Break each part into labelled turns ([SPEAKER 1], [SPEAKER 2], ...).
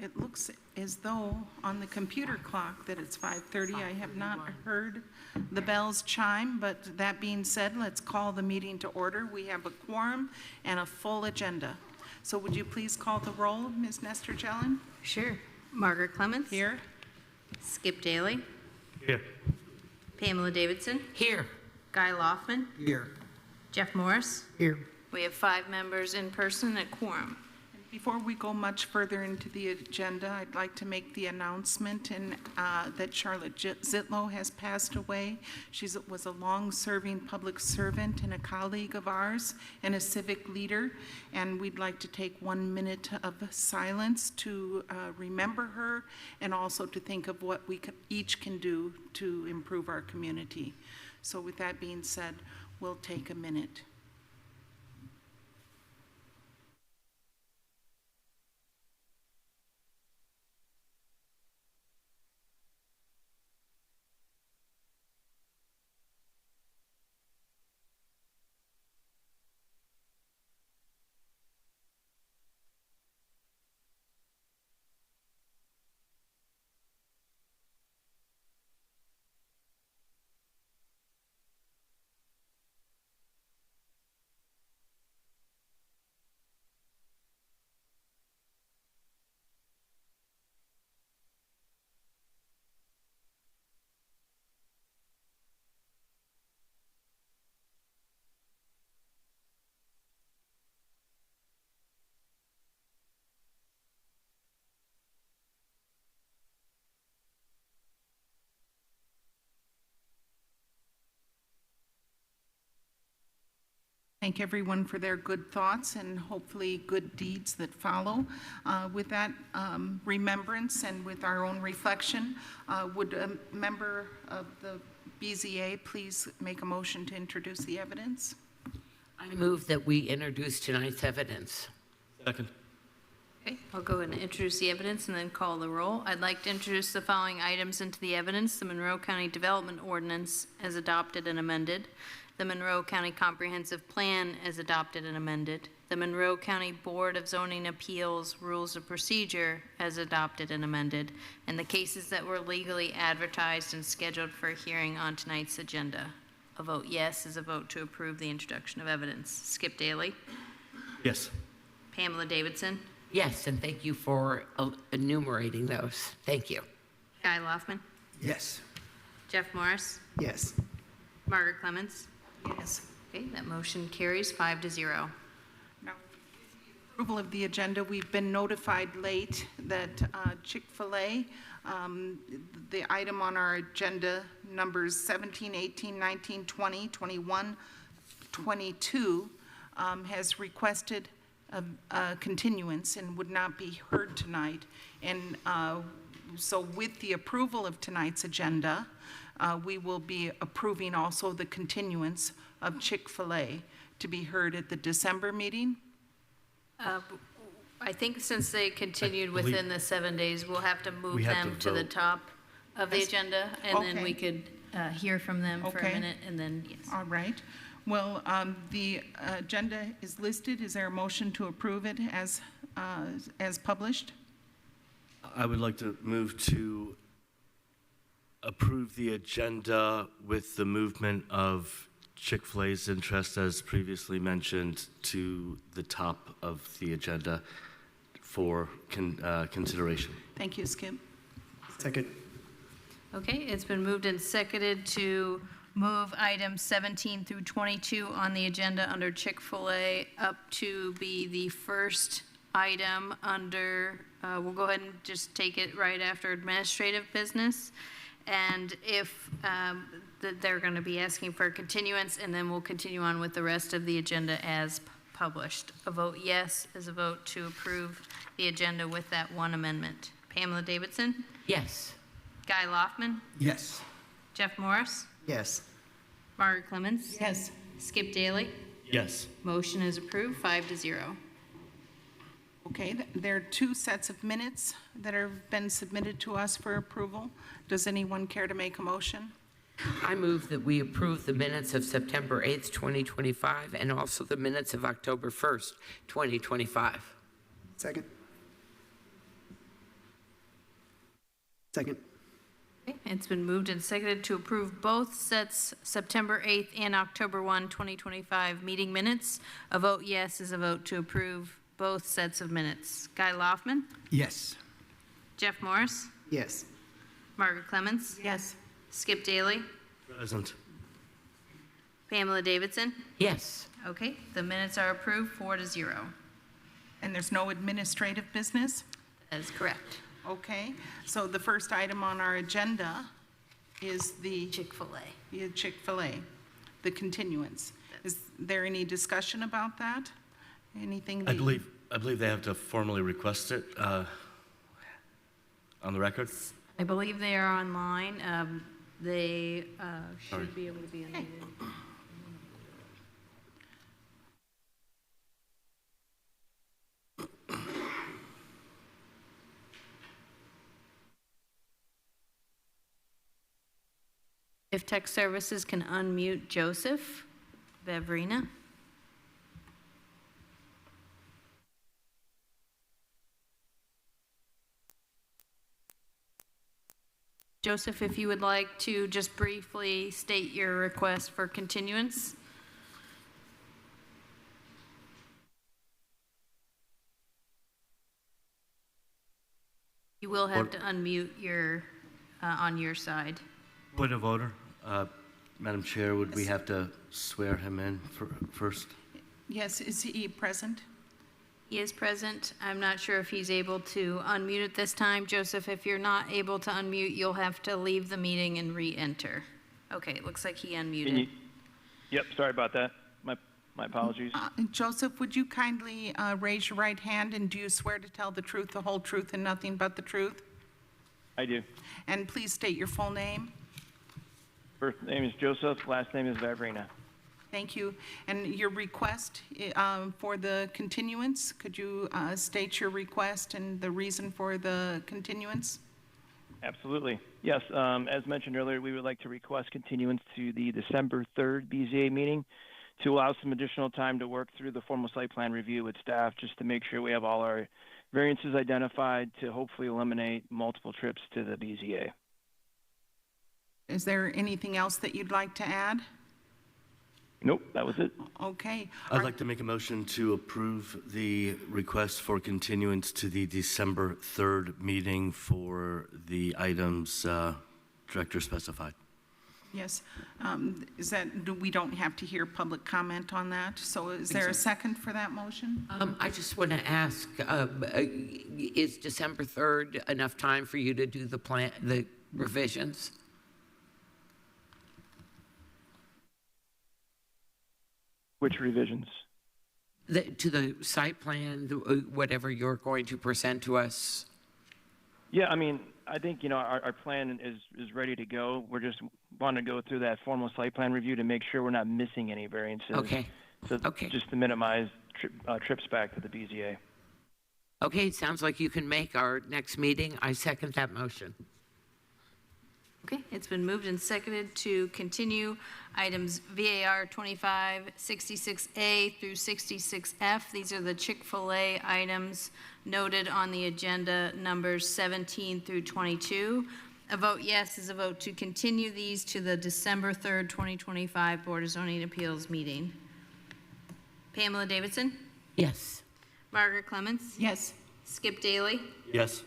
[SPEAKER 1] It looks as though on the computer clock that it's 5:30. I have not heard the bells chime, but that being said, let's call the meeting to order. We have a quorum and a full agenda. So would you please call the roll, Ms. Nestor Jelen?
[SPEAKER 2] Sure. Margaret Clements.
[SPEAKER 1] Here.
[SPEAKER 2] Skip Daly.
[SPEAKER 3] Here.
[SPEAKER 2] Pamela Davidson.
[SPEAKER 3] Here.
[SPEAKER 2] Guy Loftman.
[SPEAKER 3] Here.
[SPEAKER 2] Jeff Morris.
[SPEAKER 3] Here.
[SPEAKER 2] We have 5 members in person at quorum.
[SPEAKER 1] Before we go much further into the agenda, I'd like to make the announcement that Charlotte Zitlow has passed away. She was a long-serving public servant and a colleague of ours and a civic leader, and we'd like to take 1 minute of silence to remember her and also to think of what we each can do to improve our community. So with that being said, we'll take a minute. Thank everyone for their good thoughts and hopefully good deeds that follow. With that remembrance and with our own reflection, would a member of the BZA please make a motion to introduce the evidence?
[SPEAKER 4] I move that we introduce tonight's evidence.
[SPEAKER 3] Second.
[SPEAKER 2] Okay, I'll go ahead and introduce the evidence and then call the roll. I'd like to introduce the following items into the evidence: the Monroe County Development Ordinance as adopted and amended, the Monroe County Comprehensive Plan as adopted and amended, the Monroe County Board of Zoning Appeals Rules of Procedure as adopted and amended, and the cases that were legally advertised and scheduled for a hearing on tonight's agenda. A vote yes is a vote to approve the introduction of evidence. Skip Daly.
[SPEAKER 3] Yes.
[SPEAKER 2] Pamela Davidson.
[SPEAKER 4] Yes, and thank you for enumerating those. Thank you.
[SPEAKER 2] Guy Loftman.
[SPEAKER 3] Yes.
[SPEAKER 2] Jeff Morris.
[SPEAKER 3] Yes.
[SPEAKER 2] Margaret Clements.
[SPEAKER 1] Yes.
[SPEAKER 2] Okay, that motion carries 5-0.
[SPEAKER 1] Now, approval of the agenda, we've been notified late that Chick-fil-A, the item on our agenda, numbers 17, 18, 19, 20, 21, 22, has requested a continuance and would not be heard tonight. And so with the approval of tonight's agenda, we will be approving also the continuance of Chick-fil-A to be heard at the December meeting.
[SPEAKER 2] I think since they continued within the 7 days, we'll have to move them to the
[SPEAKER 3] vote.
[SPEAKER 2] top of the agenda, and then we
[SPEAKER 1] Okay.
[SPEAKER 2] could hear from them for a
[SPEAKER 1] Okay.
[SPEAKER 2] minute, and then, yes.
[SPEAKER 1] All right. Well, the agenda is listed. Is there a motion to approve it as published?
[SPEAKER 5] I would like to move to approve the agenda with the movement of Chick-fil-A's interest, as previously mentioned, to the top of the agenda for consideration.
[SPEAKER 1] Thank you, Skip.
[SPEAKER 3] Second.
[SPEAKER 2] Okay, it's been moved and seconded to move items 17 through 22 on the agenda under Chick-fil-A up to be the first item under, we'll go ahead and just take it right after administrative business. And if they're going to be asking for a continuance, and then we'll continue on with the rest of the agenda as published. A vote yes is a vote to approve the agenda with that one amendment. Pamela Davidson?
[SPEAKER 4] Yes.
[SPEAKER 2] Guy Loftman?
[SPEAKER 3] Yes.
[SPEAKER 2] Jeff Morris?
[SPEAKER 3] Yes.
[SPEAKER 2] Margaret Clements?
[SPEAKER 1] Yes.
[SPEAKER 2] Skip Daly?
[SPEAKER 5] Yes.
[SPEAKER 2] Motion is approved, 5-0.
[SPEAKER 1] Okay, there are 2 sets of minutes that have been submitted to us for approval. Does anyone care to make a motion?
[SPEAKER 4] I move that we approve the minutes of September 8th, 2025, and also the minutes of October 1st, 2025.
[SPEAKER 3] Second. Second.
[SPEAKER 2] Okay, it's been moved and seconded to approve both sets September 8th and October 1, 2025 meeting minutes. A vote yes is a vote to approve both sets of minutes. Guy Loftman,
[SPEAKER 3] Yes.
[SPEAKER 2] Jeff Morris,
[SPEAKER 3] Yes.
[SPEAKER 2] Margaret Clemens,
[SPEAKER 1] Yes.
[SPEAKER 2] Skip Daly,
[SPEAKER 5] Present.
[SPEAKER 2] Pamela Davidson.
[SPEAKER 4] Yes.
[SPEAKER 2] Okay, the minutes are approved 4-0.
[SPEAKER 1] And there's no administrative business?
[SPEAKER 2] That is correct.
[SPEAKER 1] Okay, so the first item on our agenda is the
[SPEAKER 2] Chick-fil-A.
[SPEAKER 1] Chick-fil-A, the continuance. Is there any discussion about that? Anything?
[SPEAKER 5] I believe they have to formally request it on the record.
[SPEAKER 2] I believe they are online. They
[SPEAKER 5] Sorry.
[SPEAKER 2] should be able to be unmuted. If tech services can unmute Joseph Vavrina. Joseph, if you would like to just briefly state your request for continuance. You will have to unmute your, on your side.
[SPEAKER 5] Point of order. Madam Chair, would we have to swear him in first?
[SPEAKER 1] Yes, is he present?
[SPEAKER 2] He is present. I'm not sure if he's able to unmute at this time. Joseph, if you're not able to unmute, you'll have to leave the meeting and re-enter. Okay, it looks like he unmuted.
[SPEAKER 6] Yep, sorry about that. My apologies.
[SPEAKER 1] Joseph, would you kindly raise your right hand, and do you swear to tell the truth, the whole truth, and nothing but the truth?
[SPEAKER 6] I do.
[SPEAKER 1] And please state your full name.
[SPEAKER 6] First name is Joseph, last name is Vavrina.
[SPEAKER 1] Thank you. And your request for the continuance, could you state your request and the reason for the continuance?
[SPEAKER 6] Absolutely. Yes, as mentioned earlier, we would like to request continuance to the December 3rd BZA meeting to allow some additional time to work through the formal site plan review with staff, just to make sure we have all our variances identified to hopefully eliminate multiple trips to the BZA.
[SPEAKER 1] Is there anything else that you'd like to add?
[SPEAKER 6] Nope, that was it.
[SPEAKER 1] Okay.
[SPEAKER 5] I'd like to make a motion to approve the request for continuance to the December 3rd meeting for the items Director specified.
[SPEAKER 1] Yes. Is that, we don't have to hear public comment on that? So is there a second for that motion?
[SPEAKER 4] I just want to ask, is December 3rd enough time for you to do the revisions?
[SPEAKER 6] Which revisions?
[SPEAKER 4] To the site plan, whatever you're going to present to us?
[SPEAKER 6] Yeah, I mean, I think, our plan is ready to go. We're just want to go through that formal site plan review to make sure we're not missing any variances.
[SPEAKER 4] Okay.
[SPEAKER 6] So
[SPEAKER 4] Okay.
[SPEAKER 6] just to minimize trips back to the BZA.
[SPEAKER 4] Okay, sounds like you can make our next meeting. I second that motion.
[SPEAKER 2] Okay, it's been moved and seconded to continue items VAR 2566A through 66F. These are the Chick-fil-A items noted on the agenda, numbers 17 through 22. A vote yes is a vote to continue these to the December 3rd, 2025 Board of Zoning Appeals meeting. Pamela Davidson,
[SPEAKER 4] Yes.
[SPEAKER 2] Margaret Clemens,
[SPEAKER 1] Yes.
[SPEAKER 2] Skip Daly,
[SPEAKER 5] Yes.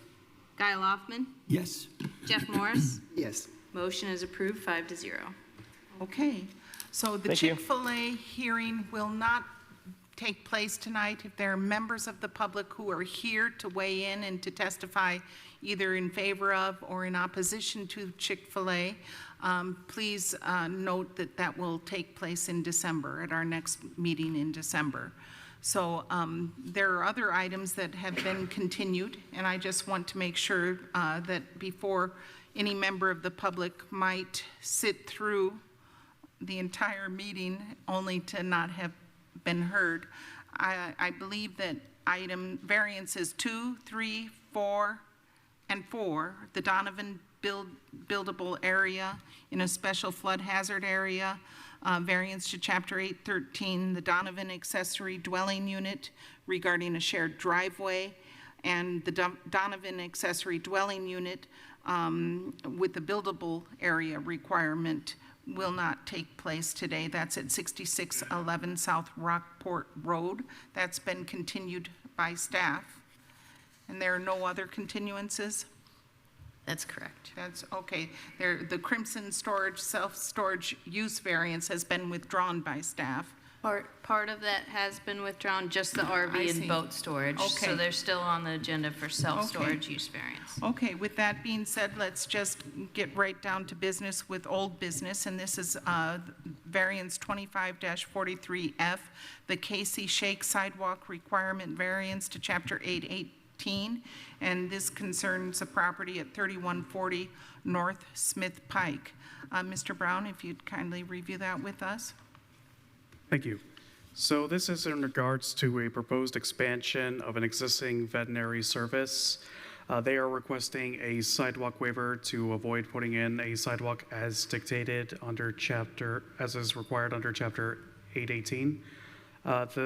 [SPEAKER 2] Guy Loftman,
[SPEAKER 3] Yes.
[SPEAKER 2] Jeff Morris.
[SPEAKER 3] Yes.
[SPEAKER 2] Motion is approved 5-0.
[SPEAKER 1] Okay. So the
[SPEAKER 6] Thank you.
[SPEAKER 1] Chick-fil-A hearing will not take place tonight. If there are members of the public who are here to weigh in and to testify either in favor of or in opposition to Chick-fil-A, please note that that will take place in December, at our next meeting in December. So there are other items that have been continued, and I just want to make sure that before any member of the public might sit through the entire meeting only to not have been heard, I believe that item variances 2, 3, 4, and 4, the Donovan buildable area in a special flood hazard area, variance to Chapter 813, the Donovan accessory dwelling unit regarding a shared driveway, and the Donovan accessory dwelling unit with the buildable area requirement will not take place today. That's at 6611 South Rockport Road. That's been continued by staff. And there are no other continuances?
[SPEAKER 2] That's correct.
[SPEAKER 1] That's okay. There, the Crimson Storage self-storage use variance has been withdrawn by staff.
[SPEAKER 2] Part of that has been withdrawn, just the
[SPEAKER 1] I
[SPEAKER 2] RV
[SPEAKER 1] see.
[SPEAKER 2] and boat storage.
[SPEAKER 1] Okay.
[SPEAKER 2] So they're still on the agenda for self-storage use variance.
[SPEAKER 1] Okay, with that being said, let's just get right down to business with old business, and this is variance 25-43F, the Casey Shake sidewalk requirement variance to Chapter 818, and this concerns a property at 3140 North Smith Pike. Mr. Brown, if you'd kindly review that with us.
[SPEAKER 7] Thank you. So this is in regards to a proposed expansion of an existing veterinary service. They are requesting a sidewalk waiver to avoid putting in a sidewalk as dictated under as is required under Chapter 818. As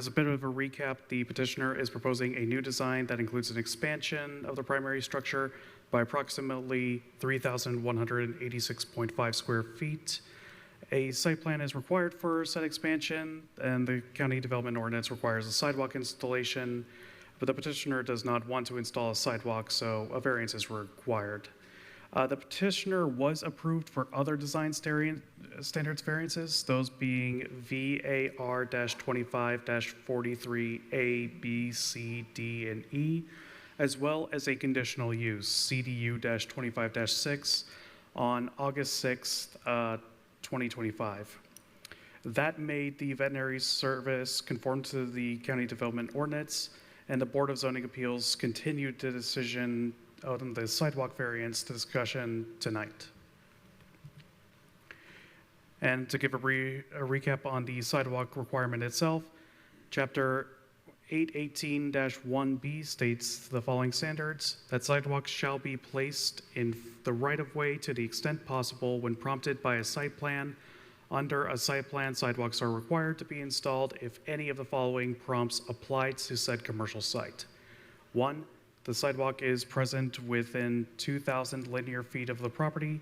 [SPEAKER 7] a bit of a recap, the petitioner is proposing a new design that includes an expansion of the primary structure by approximately 3,186.5 square feet. A site plan is required for said expansion, and the county development ordinance requires a sidewalk installation, but the petitioner does not want to install a sidewalk, so a variance is required. The petitioner was approved for other design standards variances, those being VAR-25-43A, B, C, D, and E, as well as a conditional use, CDU-25-6, on August 6th, 2025. That made the veterinary service conform to the county development ordinance, and the Board of Zoning Appeals continued the decision on the sidewalk variance discussion tonight. And to give a recap on the sidewalk requirement itself, Chapter 818-1B states the following standards: that sidewalks shall be placed in the right-of-way to the extent possible when prompted by a site plan. Under a site plan, sidewalks are required to be installed if any of the following prompts apply to said commercial site. 1, the sidewalk is present within 2,000 linear feet of the property.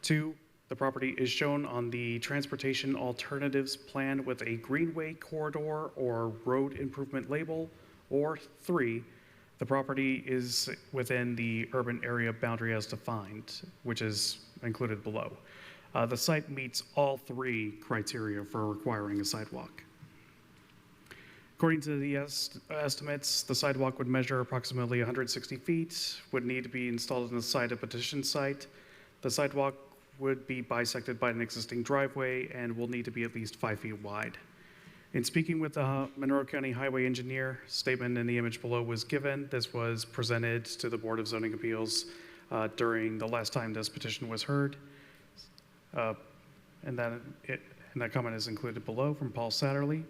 [SPEAKER 7] 2, the property is shown on the Transportation Alternatives Plan with a greenway corridor or road improvement label. Or 3, the property is within the urban area boundary as defined, which is included below. The site meets all 3 criteria for requiring a sidewalk. According to the estimates, the sidewalk would measure approximately 160 feet, would need to be installed on the side of petition site. The sidewalk would be bisected by an existing driveway and will need to be at least 5 feet wide. In speaking with the Monroe County Highway Engineer, statement in the image below was given. This was presented to the Board of Zoning Appeals during the last time this petition was heard. And that comment is included below from Paul Satterley.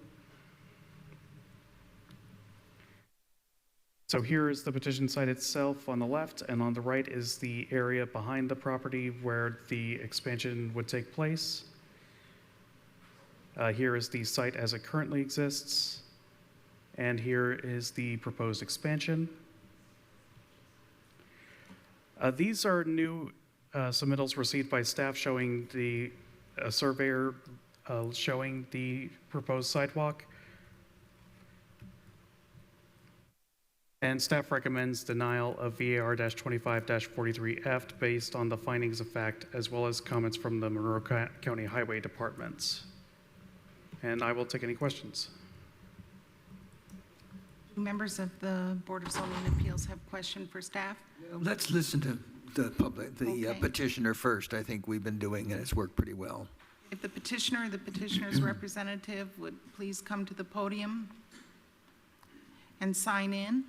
[SPEAKER 7] So here is the petition site itself on the left, and on the right is the area behind the property where the expansion would take place. Here is the site as it currently exists, and here is the proposed expansion. These are new submittals received by staff showing the surveyor showing the proposed sidewalk. And staff recommends denial of VAR-25-43F based on the findings of fact as well as comments from the Monroe County Highway Departments. And I will take any questions.
[SPEAKER 1] Do members of the Board of Zoning Appeals have questions for staff?
[SPEAKER 8] Let's listen to the
[SPEAKER 1] Okay.
[SPEAKER 8] petitioner first. I think we've been doing it. It's worked pretty well.
[SPEAKER 1] If the petitioner or the petitioner's representative would please come to the podium and sign in.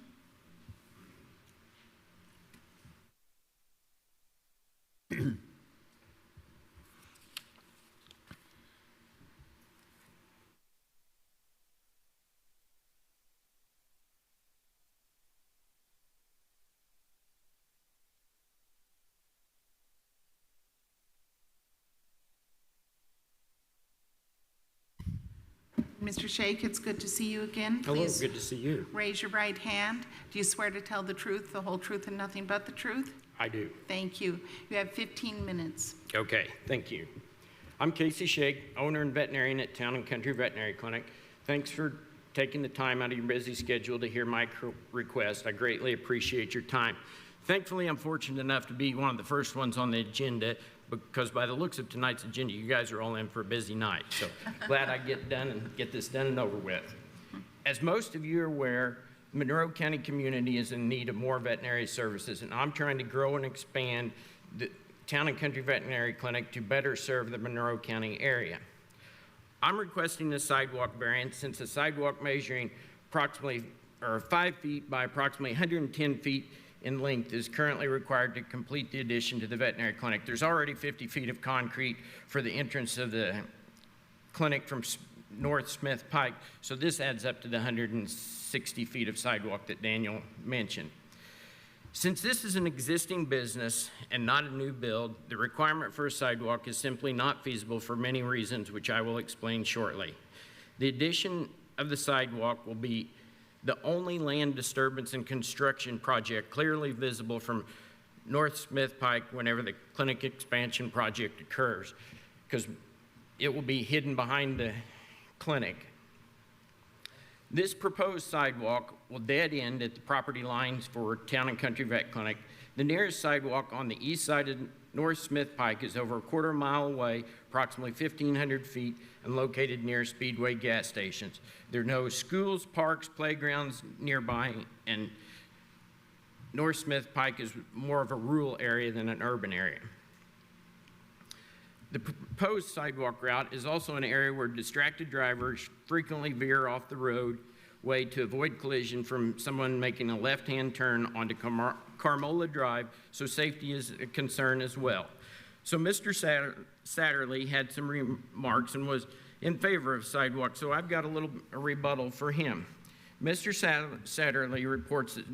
[SPEAKER 1] Mr. Shake, it's good to see you again.
[SPEAKER 9] Hello,
[SPEAKER 1] Please
[SPEAKER 9] good to see you.
[SPEAKER 1] raise your right hand. Do you swear to tell the truth, the whole truth, and nothing but the truth?
[SPEAKER 9] I do.
[SPEAKER 1] Thank you. You have 15 minutes.
[SPEAKER 9] Okay, thank you. I'm Casey Shake, owner and veterinarian at Town and Country Veterinary Clinic. Thanks for taking the time out of your busy schedule to hear my request. I greatly appreciate your time. Thankfully, I'm fortunate enough to be one of the first ones on the agenda because by the looks of tonight's agenda, you guys are all in for a busy night. So glad I get this done and over with. As most of you are aware, the Monroe County community is in need of more veterinary services, and I'm trying to grow and expand the Town and Country Veterinary Clinic to better serve the Monroe County area. I'm requesting a sidewalk variance since the sidewalk measuring approximately 5 feet by approximately 110 feet in length is currently required to complete the addition to the veterinary clinic. There's already 50 feet of concrete for the entrance of the clinic from North Smith Pike, so this adds up to the 160 feet of sidewalk that Daniel mentioned. Since this is an existing business and not a new build, the requirement for a sidewalk is simply not feasible for many reasons, which I will explain shortly. The addition of the sidewalk will be the only land disturbance and construction project clearly visible from North Smith Pike whenever the clinic expansion project occurs, because it will be hidden behind the clinic. This proposed sidewalk will dead end at the property lines for Town and Country Vet Clinic. The nearest sidewalk on the east side of North Smith Pike is over a quarter mile away, approximately 1,500 feet, and located near Speedway gas stations. There are no schools, parks, playgrounds nearby, and North Smith Pike is more of a rural area than an urban area. The proposed sidewalk route is also an area where distracted drivers frequently veer off the roadway to avoid collision from someone making a left-hand turn onto Carmola Drive, so safety is a concern as well. So Mr. Satterley had some remarks and was in favor of sidewalk, so I've got a rebuttal for him. Mr. Satterley reports that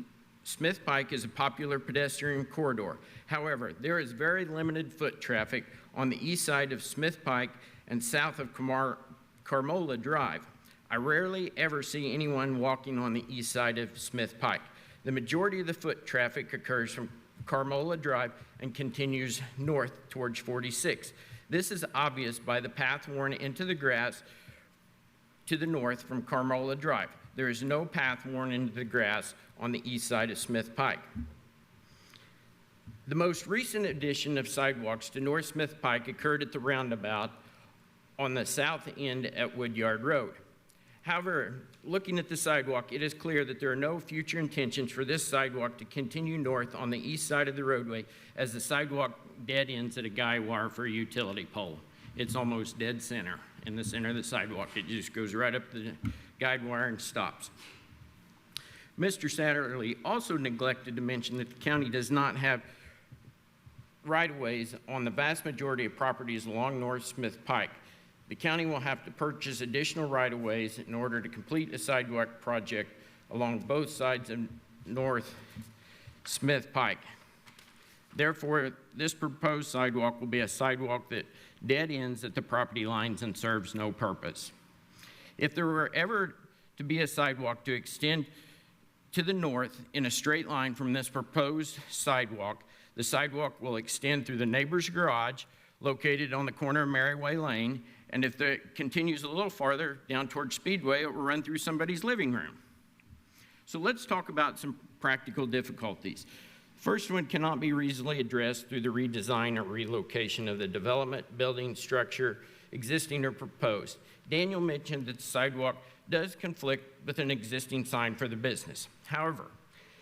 [SPEAKER 9] Smith Pike is a popular pedestrian corridor. However, there is very limited foot traffic on the east side of Smith Pike and south of Carmola Drive. I rarely ever see anyone walking on the east side of Smith Pike. The majority of the foot traffic occurs from Carmola Drive and continues north towards 46. This is obvious by the path worn into the grass to the north from Carmola Drive. There is no path worn into the grass on the east side of Smith Pike. The most recent addition of sidewalks to North Smith Pike occurred at the roundabout on the south end at Woodyard Road. However, looking at the sidewalk, it is clear that there are no future intentions for this sidewalk to continue north on the east side of the roadway, as the sidewalk dead ends at a guy wire for a utility pole. It's almost dead center in the center of the sidewalk. It just goes right up the guide wire and stops. Mr. Satterley also neglected to mention that the county does not have right-of-ways on the vast majority of properties along North Smith Pike. The county will have to purchase additional right-of-ways in order to complete a sidewalk project along both sides of North Smith Pike. Therefore, this proposed sidewalk will be a sidewalk that dead ends at the property lines and serves no purpose. If there were ever to be a sidewalk to extend to the north in a straight line from this proposed sidewalk, the sidewalk will extend through the neighbor's garage located on the corner of Merriway Lane, and if it continues a little farther down towards Speedway, it will run through somebody's living room. So let's talk about some practical difficulties. First one cannot be reasonably addressed through the redesign or relocation of the development, building, structure, existing or proposed. Daniel mentioned that the sidewalk does conflict with an existing sign for the business. However,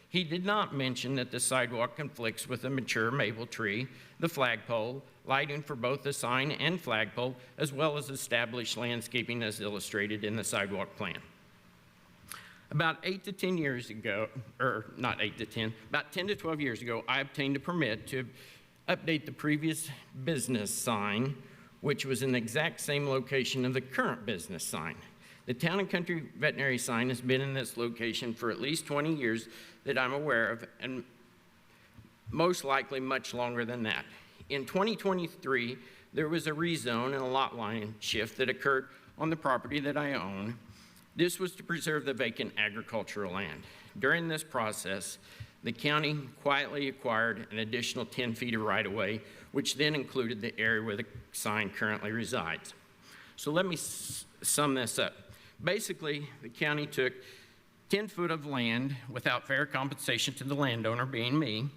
[SPEAKER 9] he did not mention that the sidewalk conflicts with a mature maple tree, the flagpole, lighting for both the sign and flagpole, as well as established landscaping as illustrated in the sidewalk plan. About 8 to 10 years ago, or not 8 to 10, about 10 to 12 years ago, I obtained a permit to update the previous business sign, which was in the exact same location of the current business sign. The Town and Country Veterinary sign has been in this location for at least 20 years that I'm aware of, and most likely much longer than that. In 2023, there was a rezone and a lot line shift that occurred on the property that I own, This was to preserve the vacant agricultural land. During this process, the county quietly acquired an additional 10 feet of right-of-way, which then included the area where the sign currently resides. So let me sum this up. Basically, the county took 10 foot of land without fair compensation to the landowner, being me,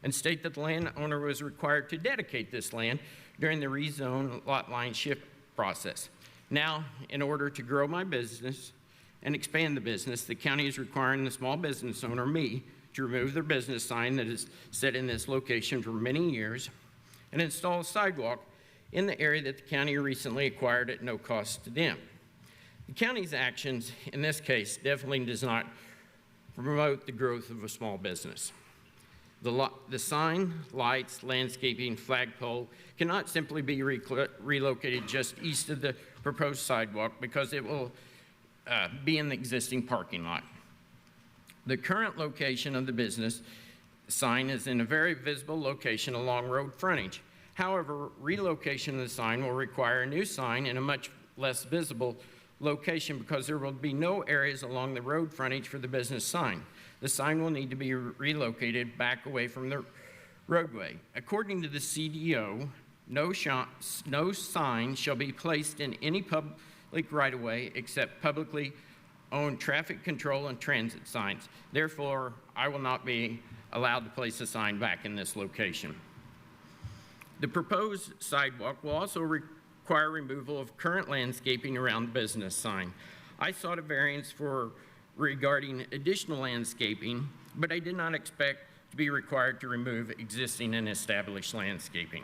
[SPEAKER 9] and state that the landowner was required to dedicate this land during the rezone lot line shift process. Now, in order to grow my business and expand the business, the county is requiring the small business owner, me, to remove their business sign that is set in this location for many years and install a sidewalk in the area that the county recently acquired at no cost to them. The county's actions in this case definitely does not promote the growth of a small business. The sign, lights, landscaping, flagpole cannot simply be relocated just east of the proposed sidewalk because it will be in the existing parking lot. The current location of the business sign is in a very visible location along road frontage. However, relocation of the sign will require a new sign in a much less visible location because there will be no areas along the road frontage for the business sign. The sign will need to be relocated back away from the roadway. According to the CDO, no sign shall be placed in any public right-of-way except publicly owned traffic control and transit signs. Therefore, I will not be allowed to place a sign back in this location. The proposed sidewalk will also require removal of current landscaping around the business sign. I sought a variance regarding additional landscaping, but I did not expect to be required to remove existing and established landscaping.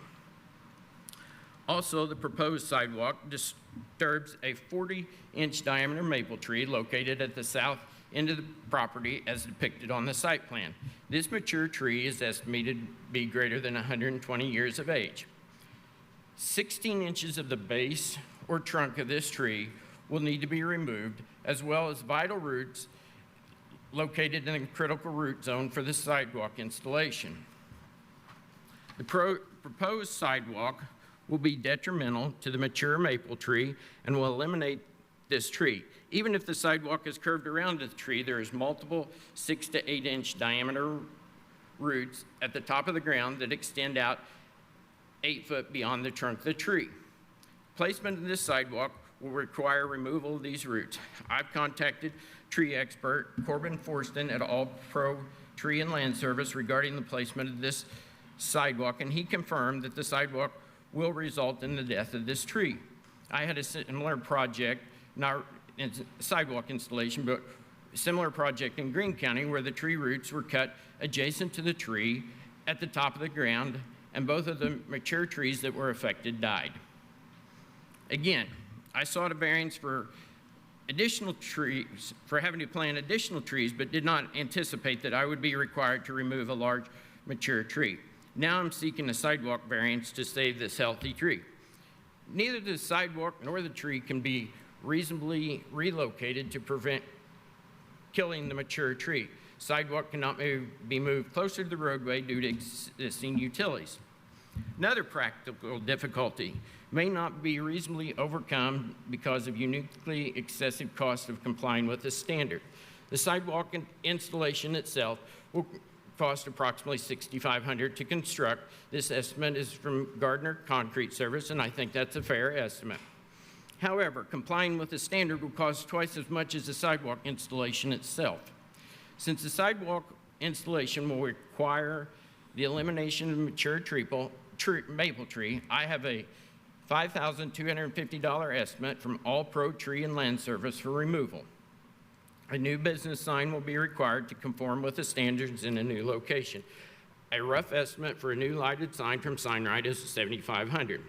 [SPEAKER 9] Also, the proposed sidewalk disturbs a 40-inch diameter maple tree located at the south end of the property as depicted on the site plan. This mature tree is estimated to be greater than 120 years of age. 16 inches of the base or trunk of this tree will need to be removed, as well as vital roots located in a critical root zone for the sidewalk installation. The proposed sidewalk will be detrimental to the mature maple tree and will eliminate this tree. Even if the sidewalk is curved around the tree, there is multiple 6 to 8 inch diameter roots at the top of the ground that extend out 8 foot beyond the trunk of the tree. Placement of this sidewalk will require removal of these roots. I've contacted tree expert Corbin Forston at All Pro Tree and Land Service regarding the placement of this sidewalk, and he confirmed that the sidewalk will result in the death of this tree. I had a similar project, not sidewalk installation, but similar project in Greene County where the tree roots were cut adjacent to the tree at the top of the ground, and both of the mature trees that were affected died. Again, I sought a variance for additional trees, for having to plant additional trees, but did not anticipate that I would be required to remove a large mature tree. Now I'm seeking a sidewalk variance to save this healthy tree. Neither the sidewalk nor the tree can be reasonably relocated to prevent killing the mature tree. Sidewalk cannot be moved closer to the roadway due to existing utilities. Another practical difficulty may not be reasonably overcome because of uniquely excessive cost of complying with the standard. The sidewalk installation itself will cost approximately $6,500 to construct. This estimate is from Gardner Concrete Service, and I think that's a fair estimate. However, complying with the standard will cost twice as much as the sidewalk installation itself. Since the sidewalk installation will require the elimination of mature maple tree, I have a $5,250 estimate from All Pro Tree and Land Service for removal. A new business sign will be required to conform with the standards in a new location. A rough estimate for a new lighted sign from SignRight is $7,500.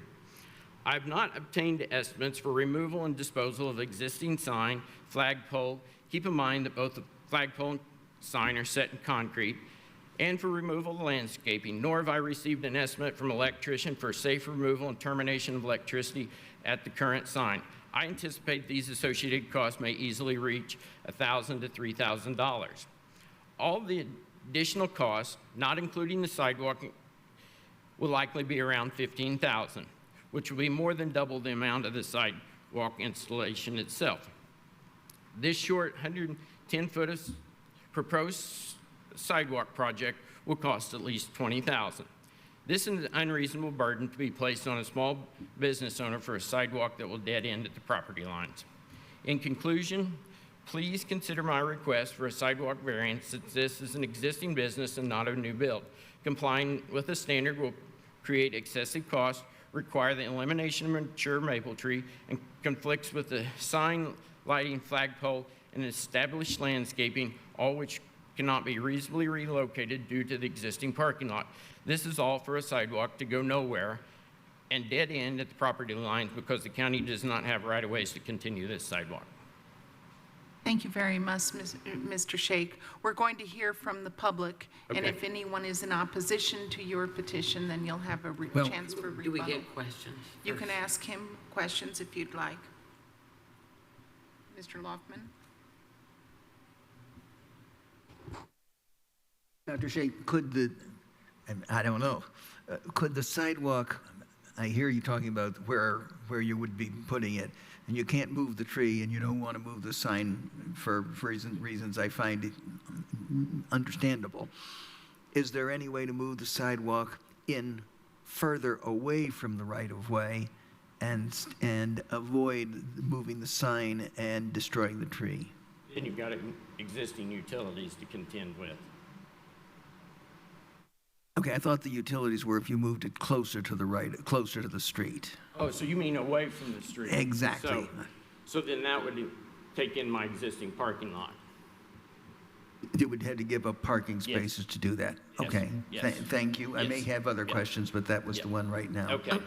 [SPEAKER 9] I've not obtained estimates for removal and disposal of existing sign, flagpole. Keep in mind that both the flagpole and sign are set in concrete, and for removal of landscaping, nor have I received an estimate from an electrician for safe removal and termination of electricity at the current sign. I anticipate these associated costs may easily reach $1,000 to $3,000. All the additional costs, not including the sidewalk, will likely be around $15,000, which will be more than double the amount of the sidewalk installation itself. This short 110-foot proposed sidewalk project will cost at least $20,000. This is an unreasonable burden to be placed on a small business owner for a sidewalk that will dead end at the property lines. In conclusion, please consider my request for a sidewalk variance since this is an existing business and not a new build. Complying with the standard will create excessive costs, require the elimination of mature maple tree, and conflicts with the sign, lighting, flagpole, and established landscaping, all which cannot be reasonably relocated due to the existing parking lot. This is all for a sidewalk to go nowhere and dead end at the property lines because the county does not have right-of-ways to continue this sidewalk.
[SPEAKER 1] Thank you very much, Mr. Shake. We're going to hear from the public, and
[SPEAKER 9] Okay.
[SPEAKER 1] if anyone is in opposition to your petition, then you'll have a
[SPEAKER 8] Well,
[SPEAKER 1] chance for rebuttal.
[SPEAKER 4] Do we get questions?
[SPEAKER 1] You can
[SPEAKER 4] first?
[SPEAKER 1] ask him questions if you'd like. Mr. Loftman?
[SPEAKER 8] Dr. Shea, I don't know, could the sidewalk, I hear you talking about where you would be putting it, and you can't move the tree and you don't want to move the sign for reasons I find it understandable. Is there any way to move the sidewalk in further away from the right-of-way and avoid moving the sign and destroying the tree?
[SPEAKER 9] Then you've got existing utilities to contend with.
[SPEAKER 8] Okay, I thought the utilities were if you moved it closer to the right, closer to the street.
[SPEAKER 9] Oh, so you mean away from the street?
[SPEAKER 8] Exactly.
[SPEAKER 9] So then that would take in my existing parking lot.
[SPEAKER 8] You would have to give up parking
[SPEAKER 9] Yes.
[SPEAKER 8] spaces to do that?
[SPEAKER 9] Yes.
[SPEAKER 8] Okay,
[SPEAKER 9] Yes.
[SPEAKER 8] Thank you. I may
[SPEAKER 9] Yes.
[SPEAKER 8] have other
[SPEAKER 9] Yeah.
[SPEAKER 8] questions, but that was
[SPEAKER 9] Yeah.
[SPEAKER 8] the one right now.
[SPEAKER 9] Okay.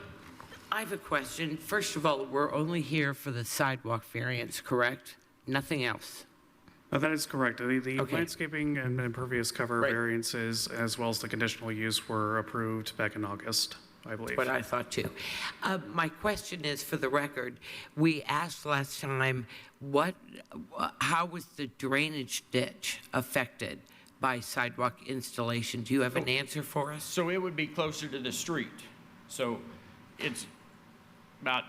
[SPEAKER 4] I have a question. First of all, we're only here for the sidewalk variance, correct? Nothing else?
[SPEAKER 7] That is correct. The
[SPEAKER 4] Okay.
[SPEAKER 7] landscaping and impervious cover
[SPEAKER 4] Right.
[SPEAKER 7] variances, as well as the conditional use, were approved back in August, I believe.
[SPEAKER 4] What I thought too. My question is, for the record, we asked last time, how was the drainage ditch affected by sidewalk installation? Do you have an answer for us?
[SPEAKER 9] So it would be closer to the street. So it's about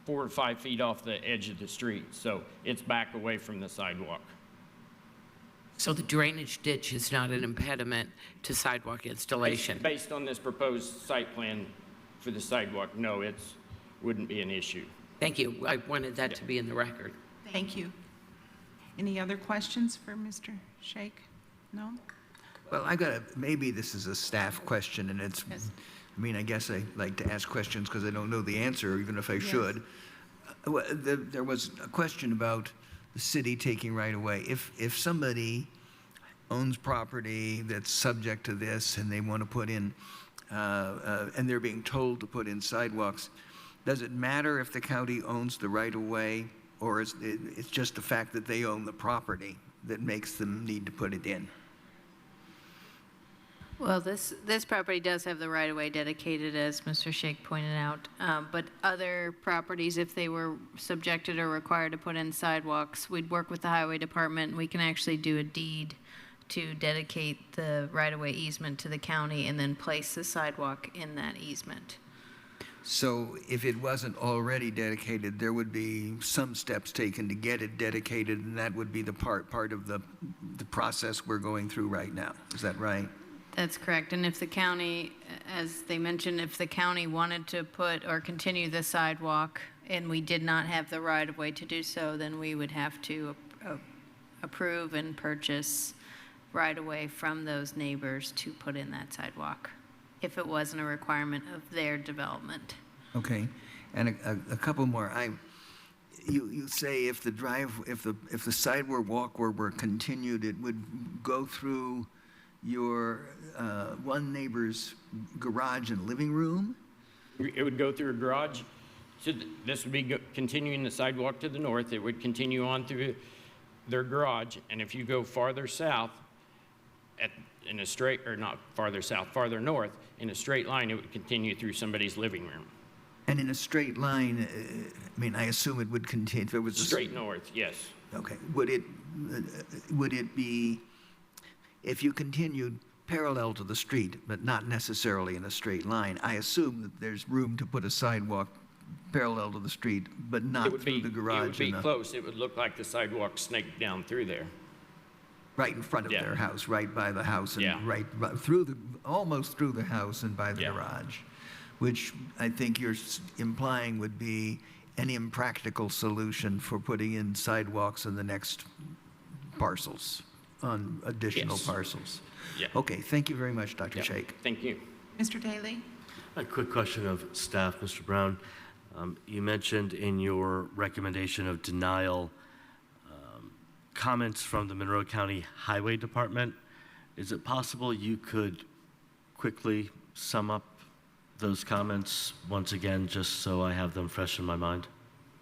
[SPEAKER 9] 4 or 5 feet off the edge of the street. So it's back away from the sidewalk.
[SPEAKER 4] So the drainage ditch is not an impediment to sidewalk installation?
[SPEAKER 9] Based on this proposed site plan for the sidewalk, no, it wouldn't be an issue.
[SPEAKER 4] Thank you. I wanted that to be in the record.
[SPEAKER 1] Thank you. Any other questions for Mr. Shake? No?
[SPEAKER 8] Well, maybe this is a staff question, and it's,
[SPEAKER 1] Yes.
[SPEAKER 8] I guess I like to ask questions because I don't know the answer, even if I
[SPEAKER 1] Yes.
[SPEAKER 8] should. There was a question about the city taking right away. If somebody owns property that's subject to this and they want to put in, and they're being told to put in sidewalks, does it matter if the county owns the right of way, or is it's just the fact that they own the property that makes them need to put it in?
[SPEAKER 2] Well, this property does have the right-of-way dedicated, as Mr. Shake pointed out. But other properties, if they were subjected or required to put in sidewalks, we'd work with the highway department. We can actually do a deed to dedicate the right-of-way easement to the county and then place the sidewalk in that easement.
[SPEAKER 8] So if it wasn't already dedicated, there would be some steps taken to get it dedicated, and that would be the part of the process we're going through right now. Is that right?
[SPEAKER 2] That's correct. And if the county, as they mentioned, if the county wanted to put or continue the sidewalk and we did not have the right-of-way to do so, then we would have to approve and purchase right-of-way from those neighbors to put in that sidewalk, if it wasn't a requirement of their development.
[SPEAKER 8] Okay. And a couple more. You say if the sidewalk were continued, it would go through your one neighbor's garage and living room?
[SPEAKER 9] It would go through a garage. So this would be continuing the sidewalk to the north. It would continue on through their garage. And if you go farther south, in a straight, or not farther south, farther north, in a straight line, it would continue through somebody's living room.
[SPEAKER 8] And in a straight line, I assume it would continue, if it was
[SPEAKER 9] Straight north, yes.
[SPEAKER 8] Okay. Would it be, if you continued parallel to the street, but not necessarily in a straight line, I assume that there's room to put a sidewalk parallel to the street, but not through the garage.
[SPEAKER 9] It would be
[SPEAKER 8] and the-
[SPEAKER 9] close. It would look like the sidewalk snaked down through there.
[SPEAKER 8] Right in front of
[SPEAKER 9] Yeah.
[SPEAKER 8] their house, right by the house, and
[SPEAKER 9] Yeah.
[SPEAKER 8] right through almost through the house and by the
[SPEAKER 9] Yeah.
[SPEAKER 8] garage, which I think you're implying would be an impractical solution for putting in sidewalks in the next parcels, on additional
[SPEAKER 9] Yes.
[SPEAKER 8] parcels.
[SPEAKER 9] Yeah.
[SPEAKER 8] Okay, thank you very much, Dr.
[SPEAKER 9] Yep.
[SPEAKER 8] Shake.
[SPEAKER 9] Thank you.
[SPEAKER 1] Mr. Daly?
[SPEAKER 5] A quick question of staff, Mr. Brown. You mentioned in your recommendation of denial comments from the Monroe County Highway Department. Is it possible you could quickly sum up those comments once again, just so I have them fresh in my mind?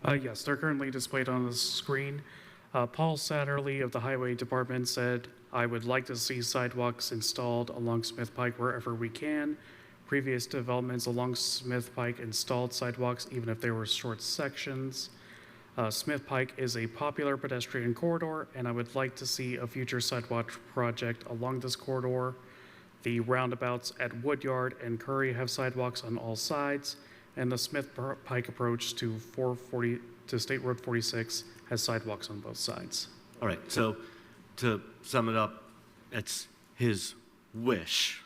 [SPEAKER 7] Yes, they're currently displayed on the screen. Paul Satterley of the Highway Department said, "I would like to see sidewalks installed along Smith Pike wherever we can. Previous developments along Smith Pike installed sidewalks even if they were short sections. Smith Pike is a popular pedestrian corridor, and I would like to see a future sidewalk project along this corridor. The roundabouts at Woodyard and Curry have sidewalks on all sides, and the Smith Pike approach to State Road 46 has sidewalks on both sides."
[SPEAKER 5] All right, so to sum it up, it's his wish,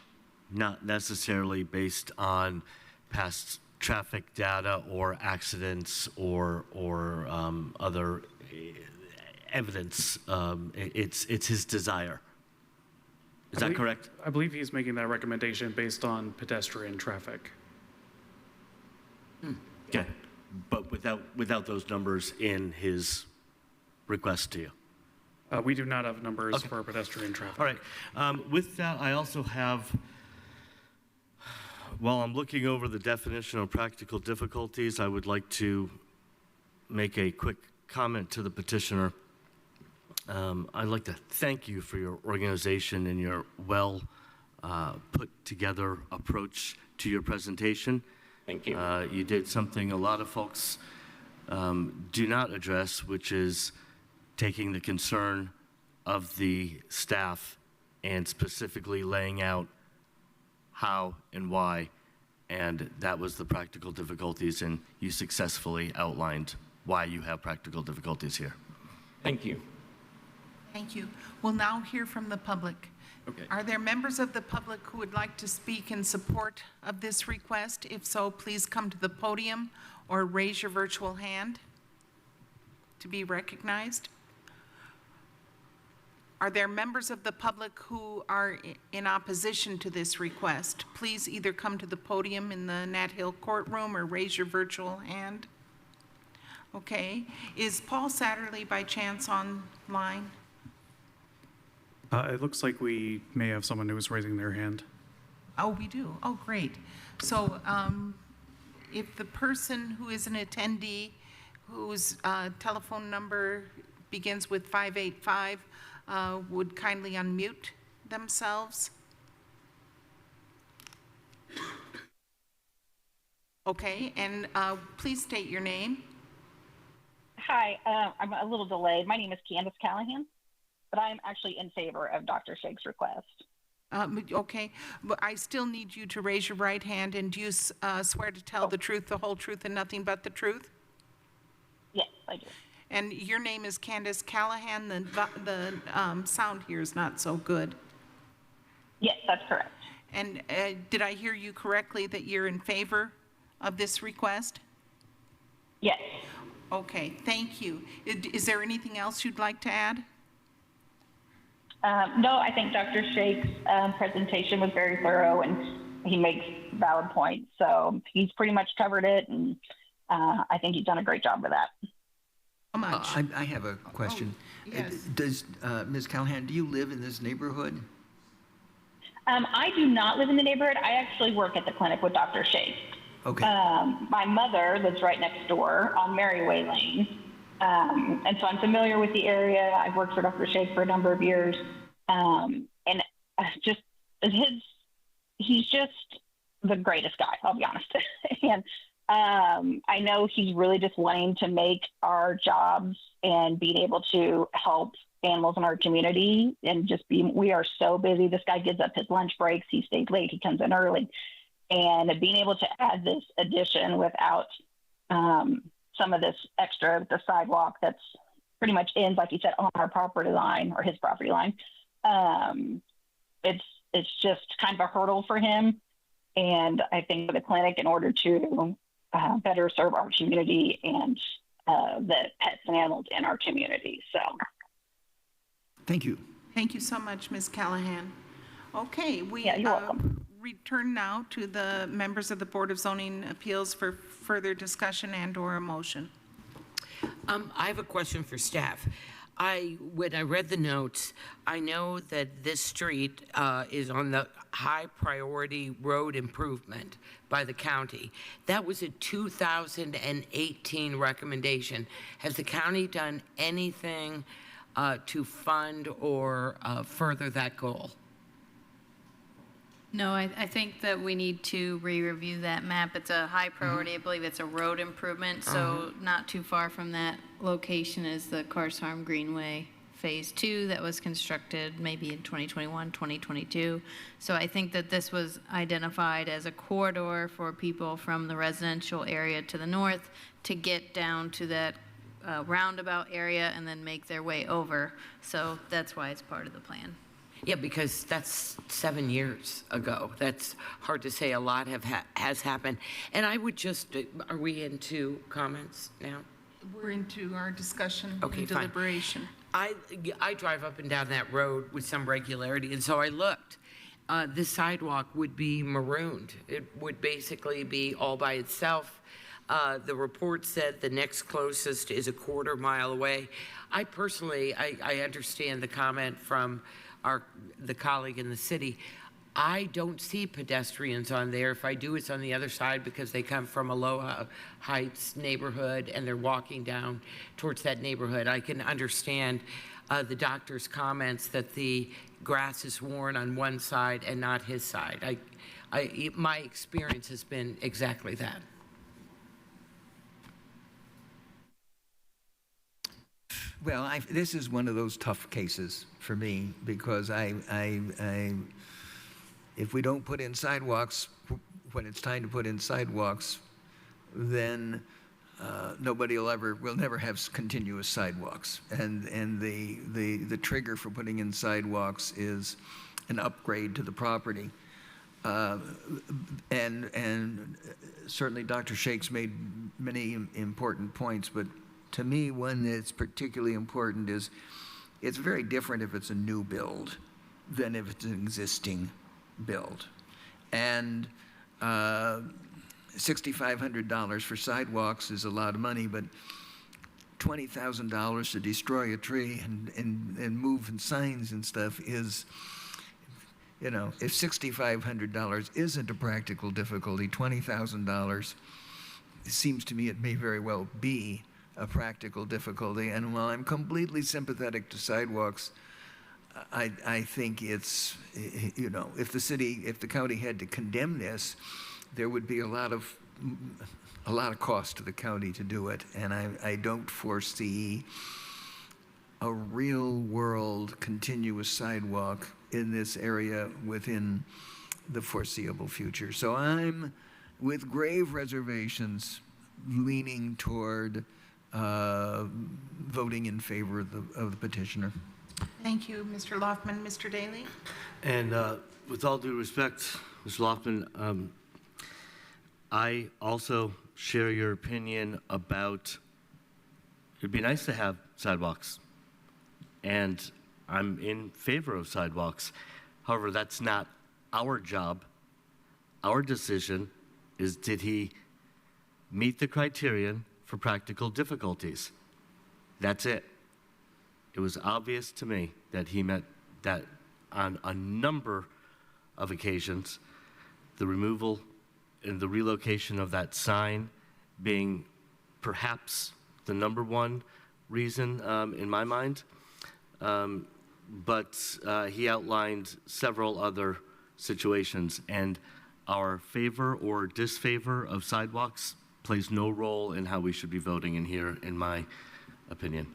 [SPEAKER 5] not necessarily based on past traffic data or accidents or other evidence. It's his desire. Is that correct?
[SPEAKER 7] I believe he's making that recommendation based on pedestrian traffic.
[SPEAKER 5] Okay, but without those numbers in his request to you.
[SPEAKER 7] We do not have numbers
[SPEAKER 5] Okay.
[SPEAKER 7] for pedestrian traffic.
[SPEAKER 5] All right. With that, I also have, while I'm looking over the definition of practical difficulties, I would like to make a quick comment to the petitioner. I'd like to thank you for your organization and your well put together approach to your presentation.
[SPEAKER 9] Thank you.
[SPEAKER 5] You did something a lot of folks do not address, which is taking the concern of the staff and specifically laying out how and why, and that was the practical difficulties, and you successfully outlined why you have practical difficulties here.
[SPEAKER 9] Thank you.
[SPEAKER 1] Thank you. We'll now hear from the public.
[SPEAKER 9] Okay.
[SPEAKER 1] Are there members of the public who would like to speak in support of this request? If so, please come to the podium or raise your virtual hand to be recognized. Are there members of the public who are in opposition to this request? Please either come to the podium in the Nat Hill courtroom or raise your virtual hand. Okay. Is Paul Satterley by chance online?
[SPEAKER 7] It looks like we may have someone who's raising their hand.
[SPEAKER 1] Oh, we do? Oh, great. So if the person who is an attendee, whose telephone number begins with 585, would kindly unmute themselves. Okay, and please state your name.
[SPEAKER 10] Hi, I'm a little delayed. My name is Candace Callahan, but I'm actually in favor of Dr. Shake's request.
[SPEAKER 1] Okay, but I still need you to raise your right hand, and do you swear to tell the truth, the whole truth, and nothing but the truth?
[SPEAKER 10] Yes, I do.
[SPEAKER 1] And your name is Candace Callahan. The sound here is not so good.
[SPEAKER 10] Yes, that's correct.
[SPEAKER 1] And did I hear you correctly that you're in favor of this request?
[SPEAKER 10] Yes.
[SPEAKER 1] Okay, thank you. Is there anything else you'd like to add?
[SPEAKER 10] No, I think Dr. Shake's presentation was very thorough and he makes valid points. So he's pretty much covered it, and I think he's done a great job with that.
[SPEAKER 1] How much?
[SPEAKER 8] I have a question.
[SPEAKER 1] yes.
[SPEAKER 8] Does, Ms. Callahan, do you live in this neighborhood?
[SPEAKER 10] I do not live in the neighborhood. I actually work at the clinic with Dr. Shake.
[SPEAKER 8] Okay.
[SPEAKER 10] My mother lives right next door on Merriway Lane. And so I'm familiar with the area. I've worked for Dr. Shake for a number of years. And he's just the greatest guy, I'll be honest. And I know he's really just wanting to make our jobs and being able to help animals in our community and we are so busy. This guy gives up his lunch breaks. He stays late. He comes in early. And being able to add this addition without some of this extra, the sidewalk that's pretty much ends, like you said, on our property line or his property line. It's just kind of a hurdle for him. And I think for the clinic, in order to better serve our community and the pets and animals in our community. So,
[SPEAKER 8] Thank you.
[SPEAKER 1] Thank you so much, Ms. Callahan. Okay, we
[SPEAKER 10] Yeah, you're welcome.
[SPEAKER 1] return now to the members of the Board of Zoning Appeals for further discussion and/or a motion.
[SPEAKER 4] I have a question for staff. When I read the notes, I know that this street is on the high priority road improvement by the county. That was a 2018 recommendation. Has the county done anything to fund or further that goal?
[SPEAKER 2] No, I think that we need to re-review that map. It's a high priority. I believe it's a road improvement, so not too far from that location is the Cars Farm Greenway Phase 2 that was constructed maybe in 2021, 2022. So I think that this was identified as a corridor for people from the residential area to the north to get down to that roundabout area and then make their way over. So that's why it's part of the plan.
[SPEAKER 4] Yeah, because that's 7 years ago. That's hard to say. A lot has happened. And I would just, are we into comments now?
[SPEAKER 1] We're into our discussion
[SPEAKER 4] Okay,
[SPEAKER 1] and
[SPEAKER 4] fine.
[SPEAKER 1] deliberation.
[SPEAKER 4] I drive up and down that road with some regularity, and so I looked. This sidewalk would be marooned. It would basically be all by itself. The report said the next closest is a quarter mile away. I personally, I understand the comment from the colleague in the city. I don't see pedestrians on there. If I do, it's on the other side because they come from Aloha Heights neighborhood and they're walking down towards that neighborhood. I can understand the doctor's comments that the grass is worn on one side and not his side. My experience has been exactly that.
[SPEAKER 8] Well, this is one of those tough cases for me because if we don't put in sidewalks when it's time to put in sidewalks, then we'll never have continuous sidewalks. And the trigger for putting in sidewalks is an upgrade to the property. And certainly Dr. Shake's made many important points, but to me, one that's particularly important is it's very different if it's a new build than if it's an existing build. And $6,500 for sidewalks is a lot of money, but $20,000 to destroy a tree and move signs and stuff is, if $6,500 isn't a practical difficulty, $20,000, it seems to me it may very well be a practical difficulty. And while I'm completely sympathetic to sidewalks, I think it's, if the county had to condemn this, there would be a lot of cost to the county to do it. And I don't foresee a real world continuous sidewalk in this area within the foreseeable future. So I'm, with grave reservations, leaning toward voting in favor of the petitioner.
[SPEAKER 1] Thank you, Mr. Loftman. Mr. Daly?
[SPEAKER 5] And with all due respect, Mr. Loftman, I also share your opinion about it'd be nice to have sidewalks. And I'm in favor of sidewalks. However, that's not our job. Our decision is, did he meet the criterion for practical difficulties? That's it. It was obvious to me that he met that on a number of occasions. The removal and the relocation of that sign being perhaps the number one reason in my mind. But he outlined several other situations, and our favor or disfavor of sidewalks plays no role in how we should be voting in here, in my opinion.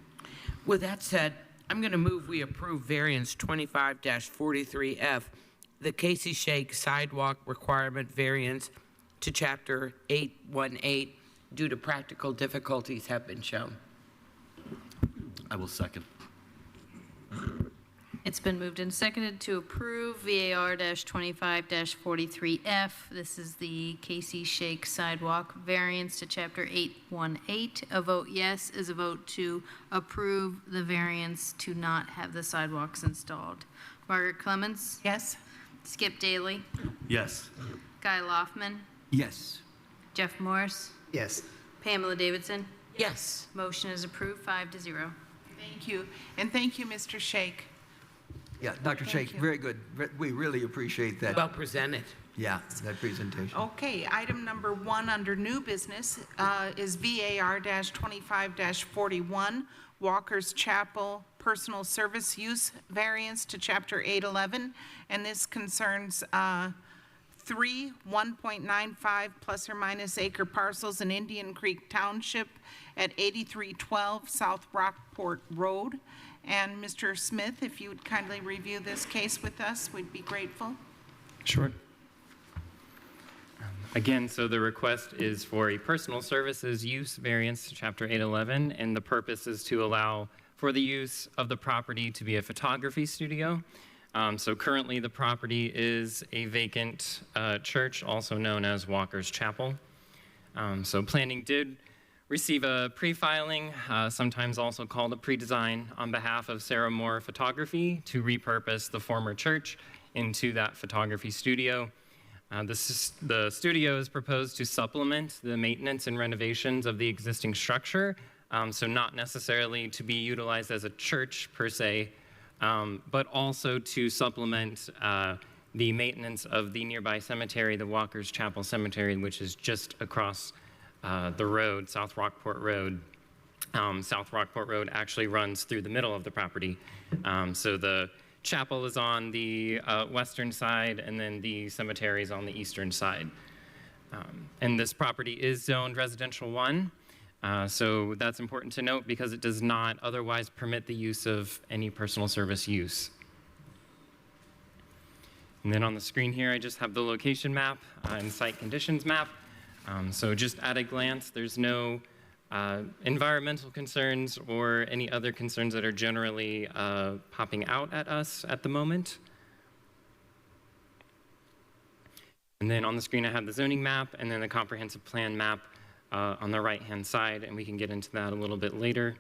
[SPEAKER 4] With that said, I'm going to move we approve variance 25-43F, the Casey Shake sidewalk requirement variance to Chapter 818 due to practical difficulties have been shown.
[SPEAKER 5] I will second.
[SPEAKER 2] It's been moved and seconded to approve VAR-25-43F. This is the Casey Shake sidewalk variance to Chapter 818. A vote yes is a vote to approve the variance to not have the sidewalks installed. Margaret Clemens?
[SPEAKER 1] Yes?
[SPEAKER 2] Skip Daly?
[SPEAKER 5] Yes.
[SPEAKER 2] Guy Loftman?
[SPEAKER 8] Yes.
[SPEAKER 2] Jeff Morris?
[SPEAKER 3] Yes.
[SPEAKER 2] Pamela Davidson?
[SPEAKER 4] Yes.
[SPEAKER 2] Motion is approved, 5-0.
[SPEAKER 1] Thank you. And thank you, Mr. Shake.
[SPEAKER 8] Yeah, Dr. Shake,
[SPEAKER 1] you.
[SPEAKER 8] very good. We really appreciate that.
[SPEAKER 4] Well presented.
[SPEAKER 8] Yeah, that presentation.
[SPEAKER 1] Okay, item number 1 under new business is VAR-25-41, Walker's Chapel Personal Service Use Variance to Chapter 811, and this concerns 3 1.95 plus or minus acre parcels in Indian Creek Township at 8312 South Rockport Road. And Mr. Smith, if you would kindly review this case with us, we'd be grateful.
[SPEAKER 11] Sure. Again, so the request is for a personal services use variance to Chapter 811, and the purpose is to allow for the use of the property to be a photography studio. So currently the property is a vacant church, also known as Walker's Chapel. So planning did receive a pre-filing, sometimes also called a pre-design, on behalf of Sarah Moore Photography to repurpose the former church into that photography studio. The studio is proposed to supplement the maintenance and renovations of the existing structure, so not necessarily to be utilized as a church per se, but also to supplement the maintenance of the nearby cemetery, the Walker's Chapel Cemetery, which is just across the road, South Rockport Road. South Rockport Road actually runs through the middle of the property. So the chapel is on the western side, and then the cemetery is on the eastern side. And this property is zoned residential 1. So that's important to note because it does not otherwise permit the use of any personal service use. And then on the screen here, I just have the location map and site conditions map. So just at a glance, there's no environmental concerns or any other concerns that are generally popping out at us at the moment. And then on the screen, I have the zoning map and then the comprehensive plan map on the right-hand side, and we can get into that a little bit later.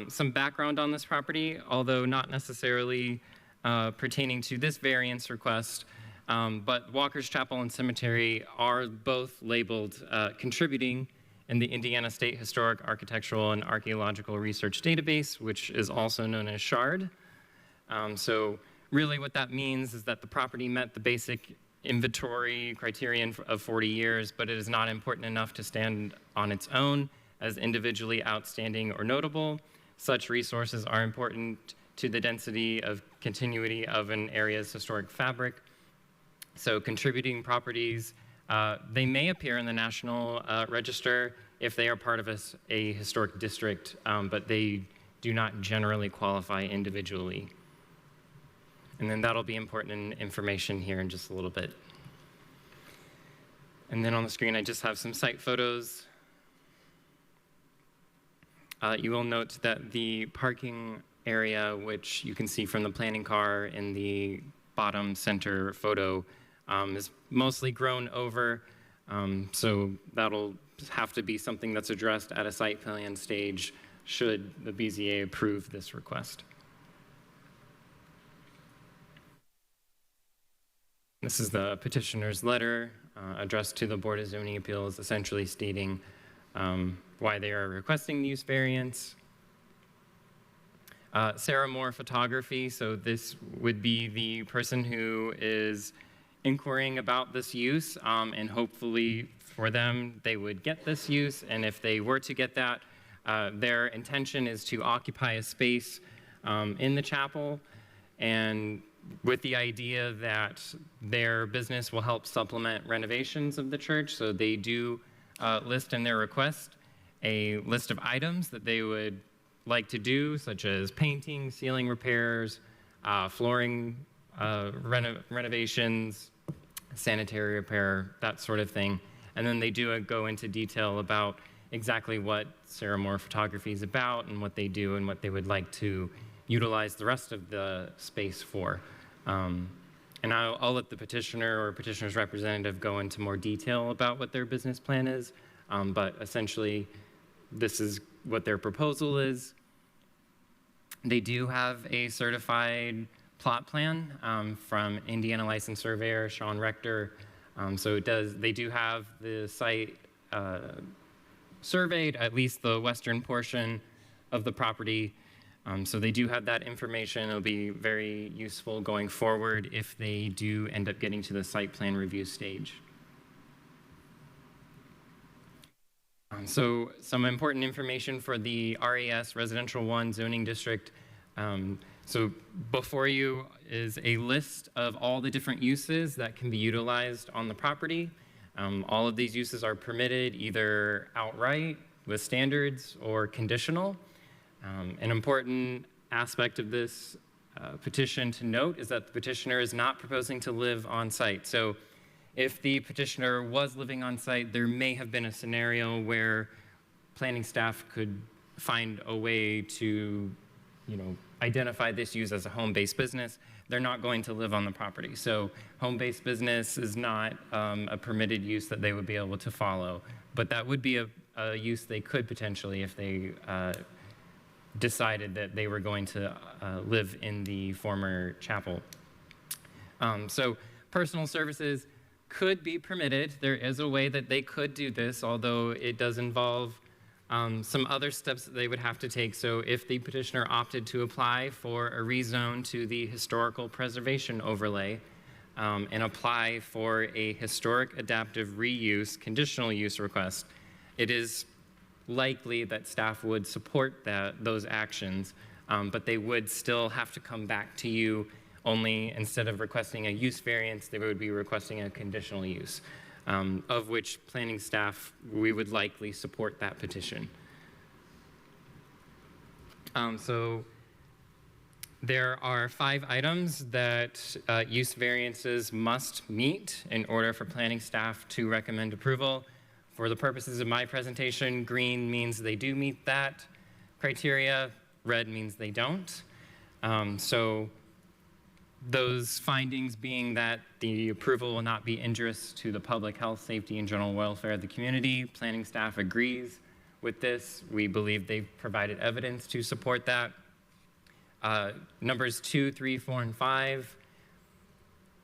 [SPEAKER 11] Some background on this property, although not necessarily pertaining to this variance request, but Walker's Chapel and Cemetery are both labeled contributing in the Indiana State Historic Architectural and Archaeological Research Database, which is also known as SHARD. So really what that means is that the property met the basic inventory criterion of 40 years, but it is not important enough to stand on its own as individually outstanding or notable. Such resources are important to the density of continuity of an area's historic fabric. So contributing properties, they may appear in the National Register if they are part of a historic district, but they do not generally qualify individually. And then that'll be important information here in just a little bit. And then on the screen, I just have some site photos. You will note that the parking area, which you can see from the planning car in the bottom center photo, is mostly grown over, so that'll have to be something that's addressed at a site plan stage should the BZA approve this request. This is the petitioner's letter addressed to the Board of Zoning Appeals, essentially stating why they are requesting the use variance. Sarah Moore Photography, so this would be the person who is inquiring about this use, and hopefully for them, they would get this use, and if they were to get that, their intention is to occupy a space in the chapel, and with the idea that their business will help supplement renovations of the church. So they do list in their request a list of items that they would like to do, such as painting, ceiling repairs, flooring renovations, sanitary repair, that sort of thing. And then they do go into detail about exactly what Sarah Moore Photography is about and what they do and what they would like to utilize the rest of the space for. And I'll let the petitioner or petitioner's representative go into more detail about what their business plan is, but essentially this is what their proposal is. They do have a certified plot plan from Indiana licensed surveyor Sean Rector. So they do have the site surveyed, at least the western portion of the property. So they do have that information. It'll be very useful going forward if they do end up getting to the site plan review stage. So some important information for the RES Residential 1 zoning district. So before you is a list of all the different uses that can be utilized on the property. All of these uses are permitted either outright with standards or conditional. An important aspect of this petition to note is that the petitioner is not proposing to live on site. So if the petitioner was living on site, there may have been a scenario where planning staff could find a way to, identify this use as a home-based business. They're not going to live on the property. So home-based business is not a permitted use that they would be able to follow. But that would be a use they could potentially if they decided that they were going to live in the former chapel. So personal services could be permitted. There is a way that they could do this, although it does involve some other steps that they would have to take. So if the petitioner opted to apply for a rezone to the historical preservation overlay and apply for a historic adaptive reuse conditional use request, it is likely that staff would support those actions, but they would still have to come back to you. Only instead of requesting a use variance, they would be requesting a conditional use, of which planning staff, we would likely support that petition. So there are 5 items that use variances must meet in order for planning staff to recommend approval. For the purposes of my presentation, green means they do meet that criteria, red means they don't. So those findings being that the approval will not be injurious to the public health, safety, and general welfare of the community. Planning staff agrees with this. We believe they've provided evidence to support that. Numbers 2, 3, 4, and 5,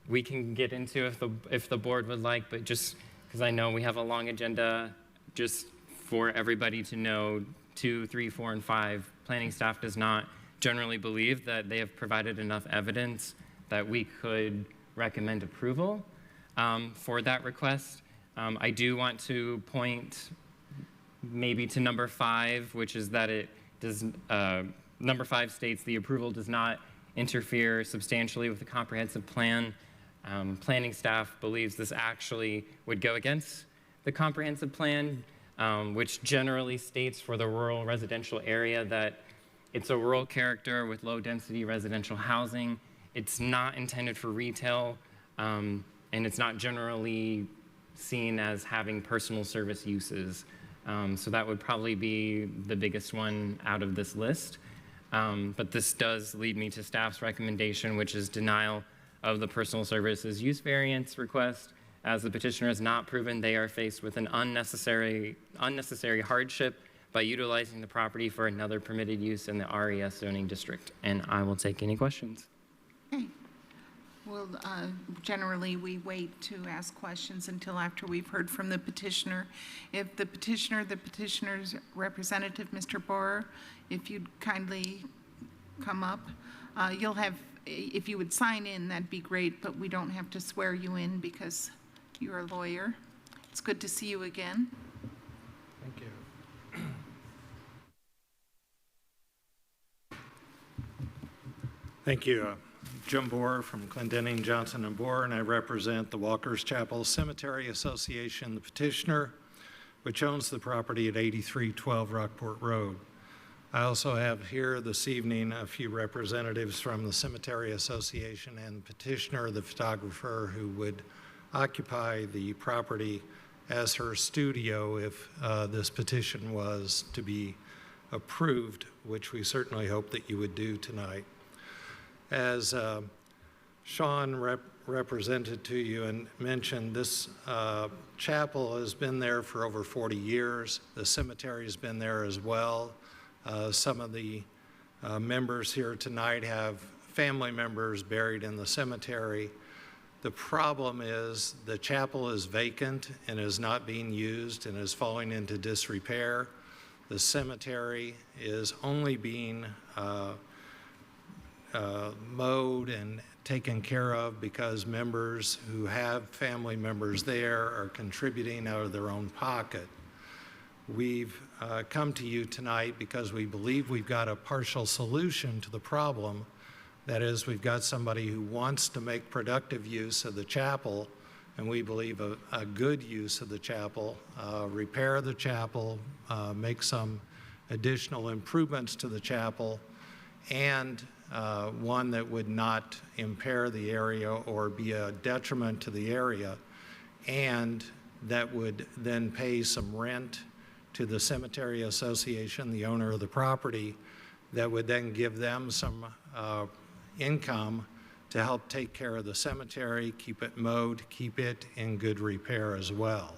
[SPEAKER 11] we can get into if the board would like, but just because I know we have a long agenda, just for everybody to know, 2, 3, 4, and 5, planning staff does not generally believe that they have provided enough evidence that we could recommend approval for that request. I do want to point maybe to number 5, which is that it does, number 5 states the approval does not interfere substantially with the comprehensive plan. Planning staff believes this actually would go against the comprehensive plan, which generally states for the rural residential area that it's a rural character with low density residential housing. It's not intended for retail, and it's not generally seen as having personal service uses. So that would probably be the biggest one out of this list. But this does lead me to staff's recommendation, which is denial of the personal services use variance request. As the petitioner has not proven they are faced with an unnecessary hardship by utilizing the property for another permitted use in the RES zoning district. And I will take any questions.
[SPEAKER 1] Okay. Well, generally, we wait to ask questions until after we've heard from the petitioner. If the petitioner's representative, Mr. Borer, if you'd kindly come up, you'll have, if you would sign in, that'd be great, but we don't have to swear you in because you're a lawyer. It's good to see you again.
[SPEAKER 12] Thank you. Thank you. Jim Borer from Clendenning, Johnson & Borer, and I represent the Walker's Chapel Cemetery Association, the petitioner, which owns the property at 8312 Rockport Road. I also have here this evening a few representatives from the Cemetery Association and the petitioner, the photographer who would occupy the property as her studio if this petition was to be approved, which we certainly hope that you would do tonight. As Sean represented to you and mentioned, this chapel has been there for over 40 years. The cemetery's been there as well. Some of the members here tonight have family members buried in the cemetery. The problem is the chapel is vacant and is not being used and is falling into disrepair. The cemetery is only being mowed and taken care of because members who have family members there are contributing out of their own pocket. We've come to you tonight because we believe we've got a partial solution to the problem. That is, we've got somebody who wants to make productive use of the chapel, and we believe a good use of the chapel, repair the chapel, make some additional improvements to the chapel, and one that would not impair the area or be a detriment to the area, and that would then pay some rent to the Cemetery Association, the owner of the property, that would then give them some income to help take care of the cemetery, keep it mowed, keep it in good repair as well.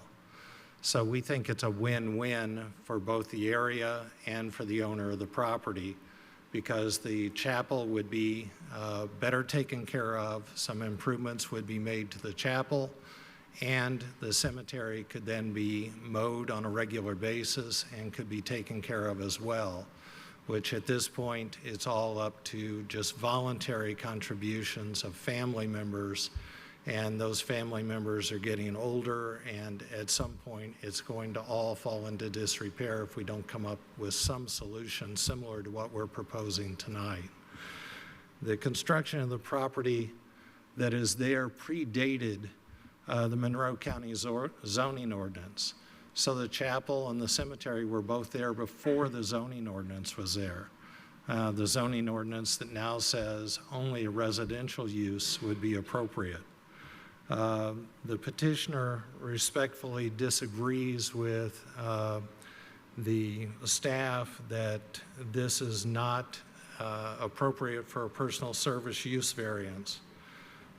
[SPEAKER 12] So we think it's a win-win for both the area and for the owner of the property, because the chapel would be better taken care of, some improvements would be made to the chapel, and the cemetery could then be mowed on a regular basis and could be taken care of as well, which at this point, it's all up to just voluntary contributions of family members, and those family members are getting older, and at some point, it's going to all fall into disrepair if we don't come up with some solution similar to what we're proposing tonight. The construction of the property that is there predated the Monroe County zoning ordinance. So the chapel and the cemetery were both there before the zoning ordinance was there. The zoning ordinance that now says only a residential use would be appropriate. The petitioner respectfully disagrees with the staff that this is not appropriate for a personal service use variance.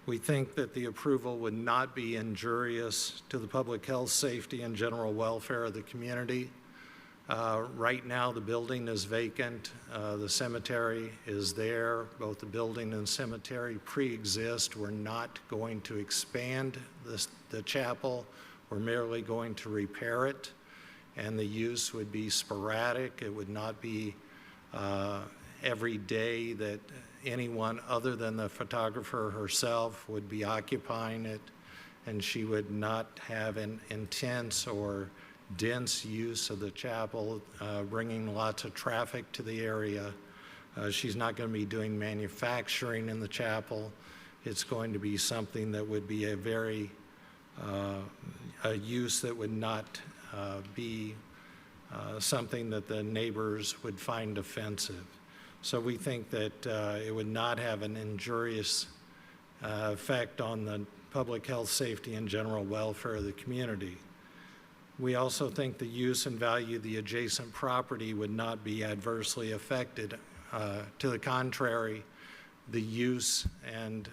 [SPEAKER 12] We think that the approval would not be injurious to the public health, safety, and general welfare of the community. Right now, the building is vacant. The cemetery is there. Both the building and cemetery pre-exist. We're not going to expand the chapel. We're merely going to repair it, and the use would be sporadic. It would not be every day that anyone other than the photographer herself would be occupying it, and she would not have an intense or dense use of the chapel, bringing lots of traffic to the area. She's not going to be doing manufacturing in the chapel. It's going to be something that would be a use that would not be something that the neighbors would find offensive. So we think that it would not have an injurious effect on the public health, safety, and general welfare of the community. We also think the use and value of the adjacent property would not be adversely affected. To the contrary, the use and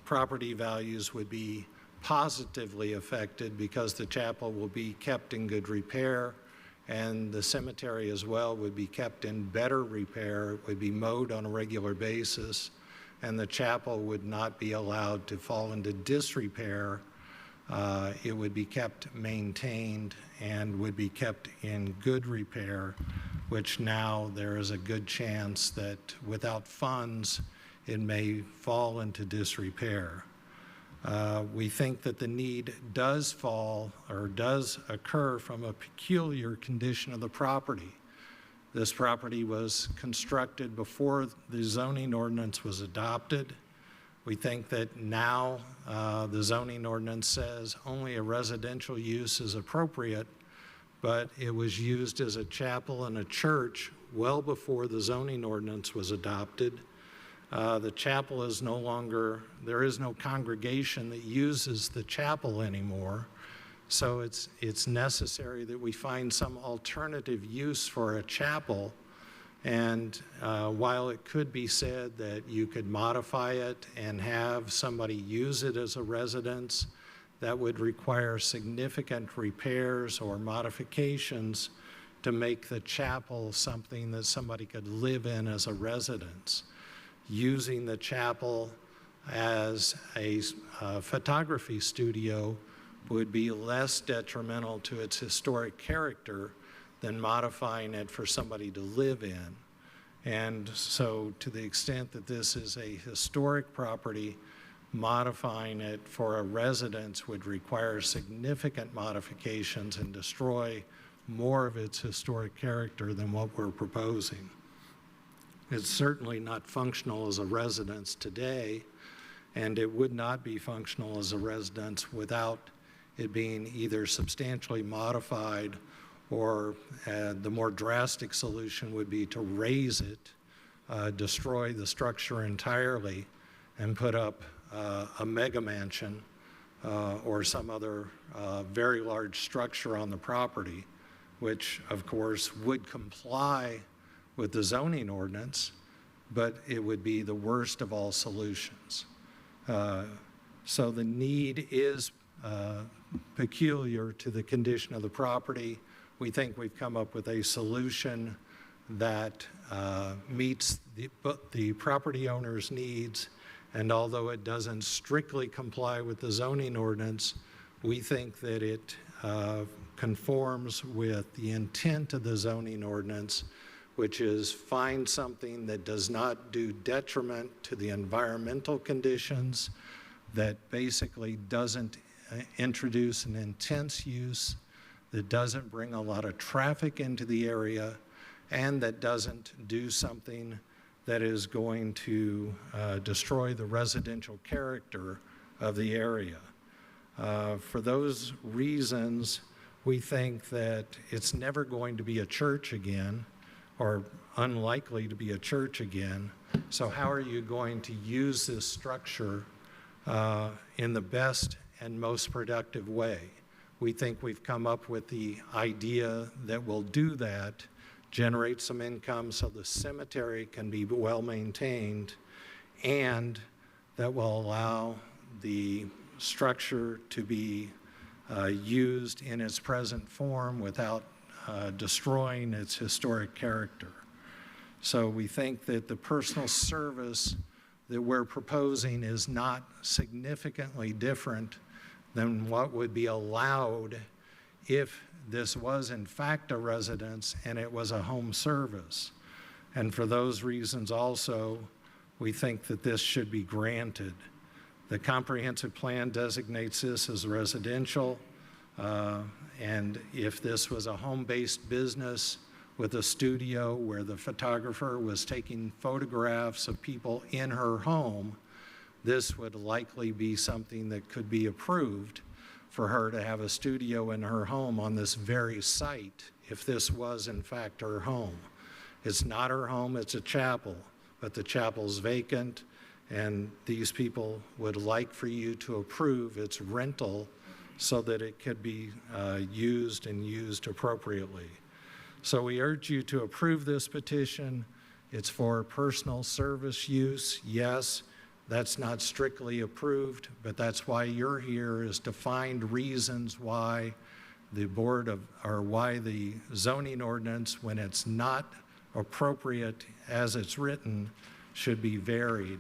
[SPEAKER 12] property values would be positively affected because the chapel will be kept in good repair, and the cemetery as well would be kept in better repair. It would be mowed on a regular basis, and the chapel would not be allowed to fall into disrepair. It would be kept maintained and would be kept in good repair, which now there is a good chance that without funds, it may fall into disrepair. We think that the need does fall or does occur from a peculiar condition of the property. This property was constructed before the zoning ordinance was adopted. We think that now the zoning ordinance says only a residential use is appropriate, but it was used as a chapel and a church well before the zoning ordinance was adopted. The chapel is no longer, there is no congregation that uses the chapel anymore. So it's necessary that we find some alternative use for a chapel. And while it could be said that you could modify it and have somebody use it as a residence, that would require significant repairs or modifications to make the chapel something that somebody could live in as a residence. Using the chapel as a photography studio would be less detrimental to its historic character than modifying it for somebody to live in. And so to the extent that this is a historic property, modifying it for a residence would require significant modifications and destroy more of its historic character than what we're proposing. It's certainly not functional as a residence today, and it would not be functional as a residence without it being either substantially modified, or the more drastic solution would be to raise it, destroy the structure entirely, and put up a mega mansion or some other very large structure on the property, which of course would comply with the zoning ordinance, but it would be the worst of all solutions. So the need is peculiar to the condition of the property. We think we've come up with a solution that meets the property owner's needs, and although it doesn't strictly comply with the zoning ordinance, we think that it conforms with the intent of the zoning ordinance, which is find something that does not do detriment to the environmental conditions, that basically doesn't introduce an intense use, that doesn't bring a lot of traffic into the area, and that doesn't do something that is going to destroy the residential character of the area. For those reasons, we think that it's never going to be a church again, or unlikely to be a church again. So how are you going to use this structure in the best and most productive way? We think we've come up with the idea that will do that, generate some income so the cemetery can be well maintained, and that will allow the structure to be used in its present form without destroying its historic character. So we think that the personal service that we're proposing is not significantly different than what would be allowed if this was in fact a residence and it was a home service. And for those reasons also, we think that this should be granted. The comprehensive plan designates this as residential, and if this was a home-based business with a studio where the photographer was taking photographs of people in her home, this would likely be something that could be approved for her to have a studio in her home on this very site if this was in fact her home. It's not her home, it's a chapel, but the chapel's vacant, and these people would like for you to approve its rental so that it could be used and used appropriately. So we urge you to approve this petition. It's for personal service use, yes. That's not strictly approved, but that's why you're here, is to find reasons why the why the zoning ordinance, when it's not appropriate as it's written, should be varied.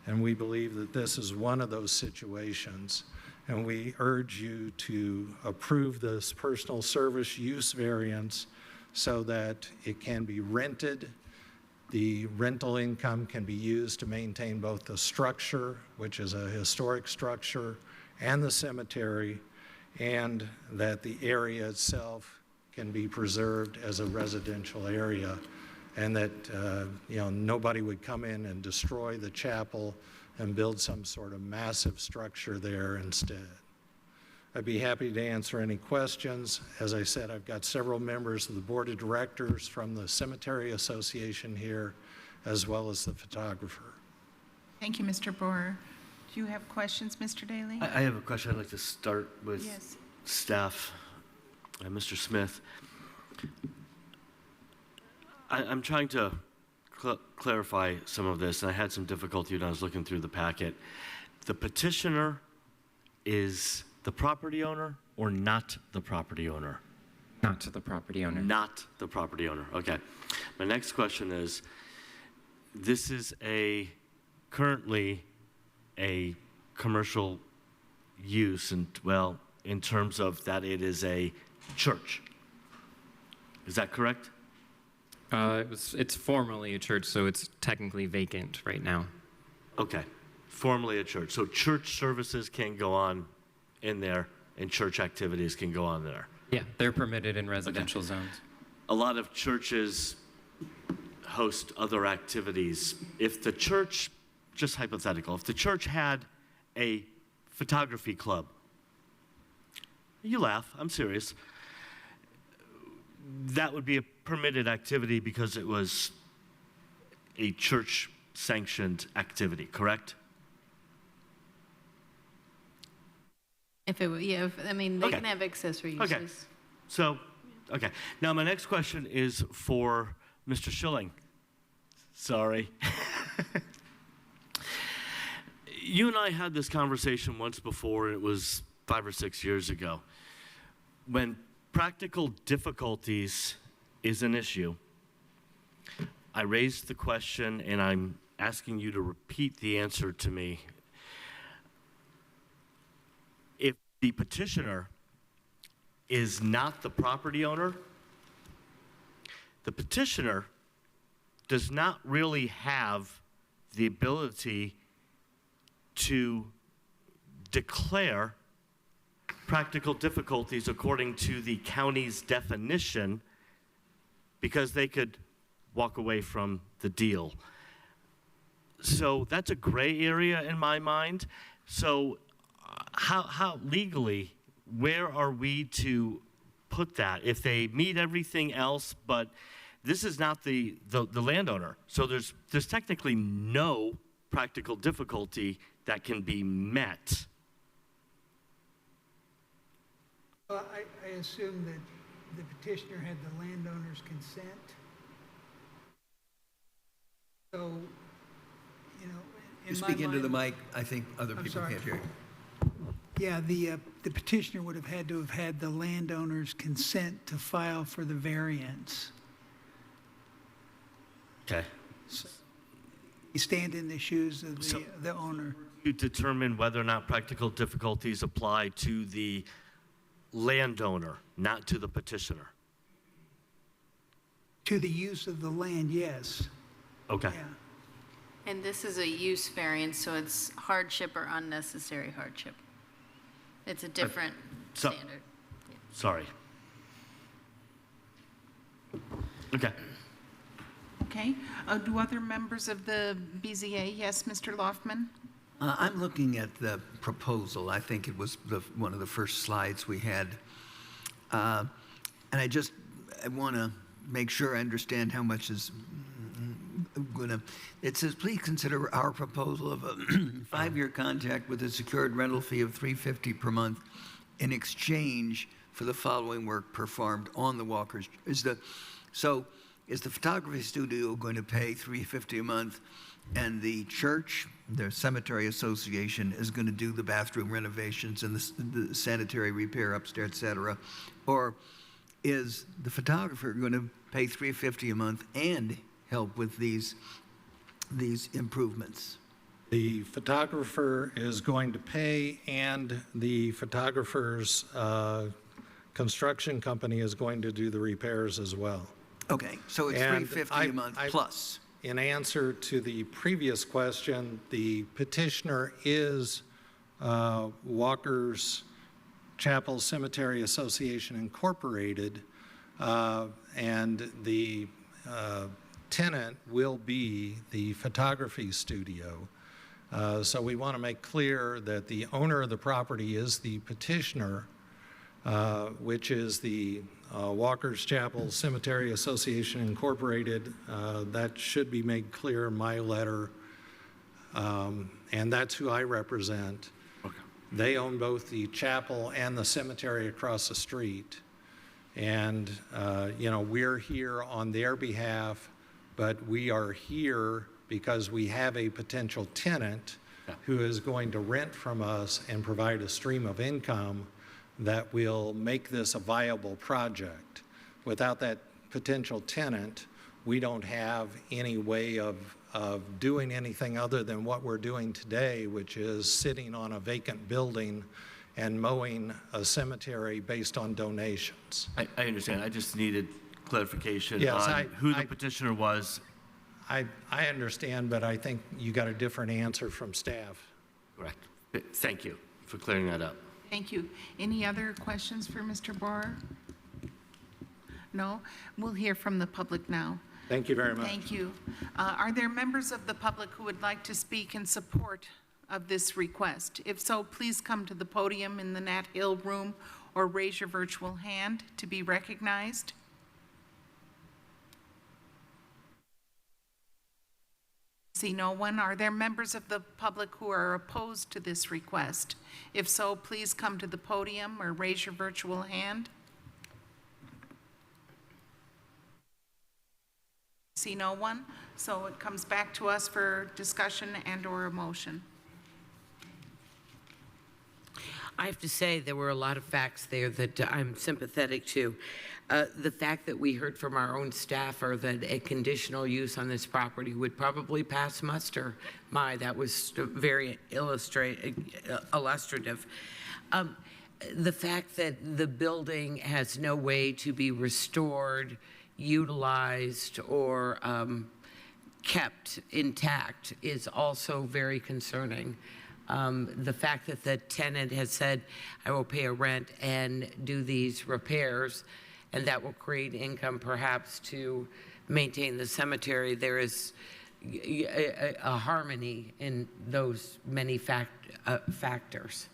[SPEAKER 12] And we believe that this is one of those situations. And we urge you to approve this personal service use variance so that it can be rented. The rental income can be used to maintain both the structure, which is a historic structure, and the cemetery, and that the area itself can be preserved as a residential area, and that nobody would come in and destroy the chapel and build some sort of massive structure there instead. I'd be happy to answer any questions. As I said, I've got several members of the board of directors from the Cemetery Association here, as well as the photographer.
[SPEAKER 1] Thank you, Mr. Boer. Do you have questions, Mr. Daly?
[SPEAKER 5] I have a question I'd like to start with.
[SPEAKER 1] Yes.
[SPEAKER 5] staff, Mr. Smith. I'm trying to clarify some of this, and I had some difficulty when I was looking through the packet. The petitioner is the property owner or not the property owner?
[SPEAKER 11] Not to the property owner.
[SPEAKER 5] Not the property owner. Okay. My next question is, this is currently a commercial use, and well, in terms of that it is a church. Is that correct?
[SPEAKER 11] It's formally a church, so it's technically vacant right now.
[SPEAKER 5] Okay. Formally a church. So church services can go on in there and church activities can go on there.
[SPEAKER 11] Yeah, they're permitted in residential zones.
[SPEAKER 5] A lot of churches host other activities. If the church, just hypothetical, if the church had a photography club, you laugh, I'm serious, that would be a permitted activity because it was a church-sanctioned activity, correct?
[SPEAKER 2] If it were, yeah, they
[SPEAKER 5] Okay.
[SPEAKER 2] can have accessory uses.
[SPEAKER 5] Okay. So, okay. Now, my next question is for Mr. Schilling. Sorry. You and I had this conversation once before, and it was 5 or 6 years ago. When practical difficulties is an issue, I raised the question, and I'm asking you to repeat the answer to me. If the petitioner is not the property owner, the petitioner does not really have the ability to declare practical difficulties according to the county's definition, because they could walk away from the deal. So that's a gray area in my mind. So how legally, where are we to put that? If they meet everything else, but this is not the landowner, so there's technically no practical difficulty that can be met.
[SPEAKER 13] Well, I assume that the petitioner had the landowner's consent. So, you know, in
[SPEAKER 8] You
[SPEAKER 13] my
[SPEAKER 8] speak into the
[SPEAKER 13] mind-
[SPEAKER 8] mic, I think other
[SPEAKER 13] I'm
[SPEAKER 8] people
[SPEAKER 13] sorry.
[SPEAKER 8] can't hear you.
[SPEAKER 13] Yeah, the petitioner would have had to have had the landowner's consent to file for the variance.
[SPEAKER 5] Okay.
[SPEAKER 13] You stand in the shoes of
[SPEAKER 5] So-
[SPEAKER 13] the owner.
[SPEAKER 5] You determine whether or not practical difficulties apply to the landowner, not to the petitioner.
[SPEAKER 13] To the use of the land, yes.
[SPEAKER 5] Okay.
[SPEAKER 13] Yeah.
[SPEAKER 2] And this is a use variance, so it's hardship or unnecessary hardship. It's a different
[SPEAKER 5] so-
[SPEAKER 2] standard.
[SPEAKER 5] Sorry. Okay.
[SPEAKER 1] Okay. Do other members of the BZA? Yes, Mr. Loftman?
[SPEAKER 8] I'm looking at the proposal. I think it was one of the first slides we had. And I want to make sure I understand how much is going to. It says, please consider our proposal of a 5-year contract with a secured rental fee of $350 per month in exchange for the following work performed on the Walkers. Is the photography studio going to pay $350 a month, and the church, the cemetery association, is going to do the bathroom renovations and the sanitary repair upstairs, et cetera? Or is the photographer going to pay $350 a month and help with these improvements?
[SPEAKER 12] The photographer is going to pay, and the photographer's construction company is going to do the repairs as well.
[SPEAKER 8] Okay, so it's
[SPEAKER 12] And
[SPEAKER 8] $350 a month plus.
[SPEAKER 12] In answer to the previous question, the petitioner is Walker's Chapel Cemetery Association Incorporated, and the tenant will be the photography studio. So we want to make clear that the owner of the property is the petitioner, which is the Walker's Chapel Cemetery Association Incorporated. That should be made clear in my letter, and that's who I represent.
[SPEAKER 5] Okay.
[SPEAKER 12] They own both the chapel and the cemetery across the street. And, we're here on their behalf, but we are here because we have a potential tenant who is going to rent from us and provide a stream of income that will make this a viable project. Without that potential tenant, we don't have any way of doing anything other than what we're doing today, which is sitting on a vacant building and mowing a cemetery based on donations.
[SPEAKER 5] I understand. I just needed clarification
[SPEAKER 12] Yes,
[SPEAKER 5] on who the petitioner was.
[SPEAKER 12] I understand, but I think you got a different answer from staff.
[SPEAKER 5] Correct. Thank you for clearing that up.
[SPEAKER 1] Thank you. Any other questions for Mr. Borer? No? We'll hear from the public now.
[SPEAKER 12] Thank you very much.
[SPEAKER 1] Thank you. Are there members of the public who would like to speak in support of this request? If so, please come to the podium in the Nat Hill room or raise your virtual hand to be recognized. See no one. Are there members of the public who are opposed to this request? If so, please come to the podium or raise your virtual hand. See no one. So it comes back to us for discussion and/or a motion.
[SPEAKER 4] I have to say there were a lot of facts there that I'm sympathetic to. The fact that we heard from our own staffer that a conditional use on this property would probably pass muster. That was very illustrative. The fact that the building has no way to be restored, utilized, or kept intact is also very concerning. The fact that the tenant has said, I will pay a rent and do these repairs, and that will create income perhaps to maintain the cemetery. There is a harmony in those many factors.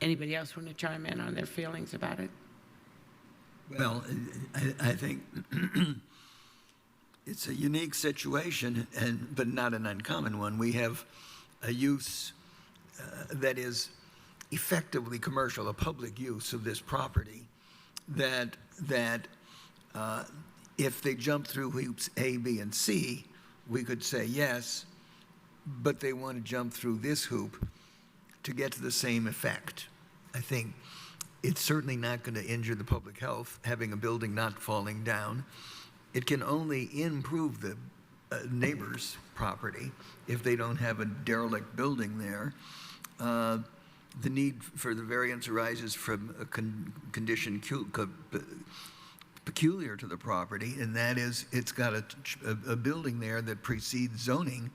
[SPEAKER 4] Anybody else want to chime in on their feelings about it?
[SPEAKER 8] Well, I think it's a unique situation, but not an uncommon one. We have a use that is effectively commercial, a public use of this property, that if they jump through hoops A, B, and C, we could say yes, but they want to jump through this hoop to get to the same effect. I think it's certainly not going to injure the public health, having a building not falling down. It can only improve the neighbor's property if they don't have a derelict building there. The need for the variance arises from a condition peculiar to the property, and that is it's got a building there that precedes zoning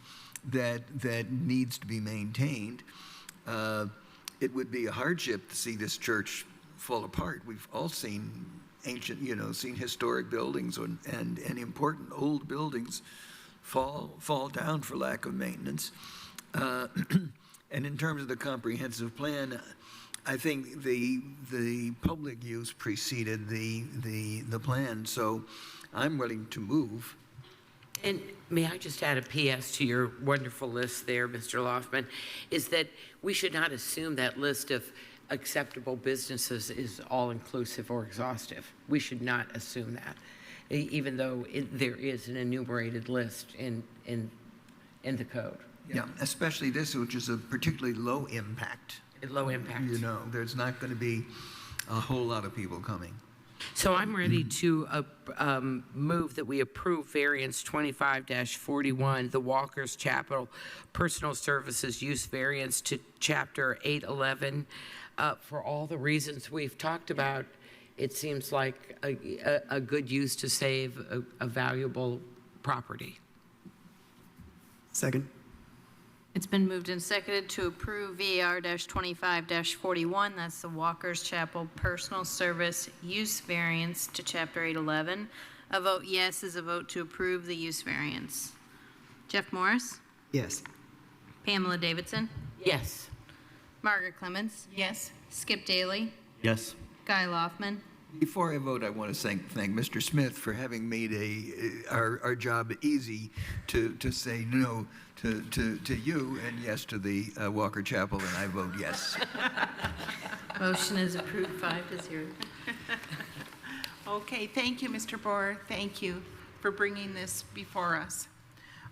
[SPEAKER 8] that needs to be maintained. It would be a hardship to see this church fall apart. We've all seen ancient, seen historic buildings and important old buildings fall down for lack of maintenance. And in terms of the comprehensive plan, I think the public use preceded the plan. So I'm willing to move.
[SPEAKER 4] And may I just add a PS to your wonderful list there, Mr. Loftman, is that we should not assume that list of acceptable businesses is all-inclusive or exhaustive. We should not assume that, even though there is an enumerated list in the code.
[SPEAKER 8] Yeah, especially this, which is a particularly low impact.
[SPEAKER 4] Low impact.
[SPEAKER 8] There's not going to be a whole lot of people coming.
[SPEAKER 4] So I'm ready to move that we approve variance 25-41, the Walker's Chapel Personal Services Use Variance to Chapter 811. For all the reasons we've talked about, it seems like a good use to save a valuable property.
[SPEAKER 3] Second.
[SPEAKER 2] It's been moved and seconded to approve VAR-25-41. That's the Walker's Chapel Personal Service Use Variance to Chapter 811. A vote yes is a vote to approve the use variance. Jeff Morris?
[SPEAKER 3] Yes.
[SPEAKER 2] Pamela Davidson?
[SPEAKER 4] Yes.
[SPEAKER 2] Margaret Clemens?
[SPEAKER 1] Yes.
[SPEAKER 2] Skip Daly?
[SPEAKER 3] Yes.
[SPEAKER 2] Guy Loftman?
[SPEAKER 8] Before I vote, I want to thank Mr. Smith for having made our job easy to say no to you and yes to the Walker Chapel, and I vote yes.
[SPEAKER 2] Motion is approved 5-0.
[SPEAKER 1] Okay, thank you, Mr. Boer. Thank you for bringing this before us.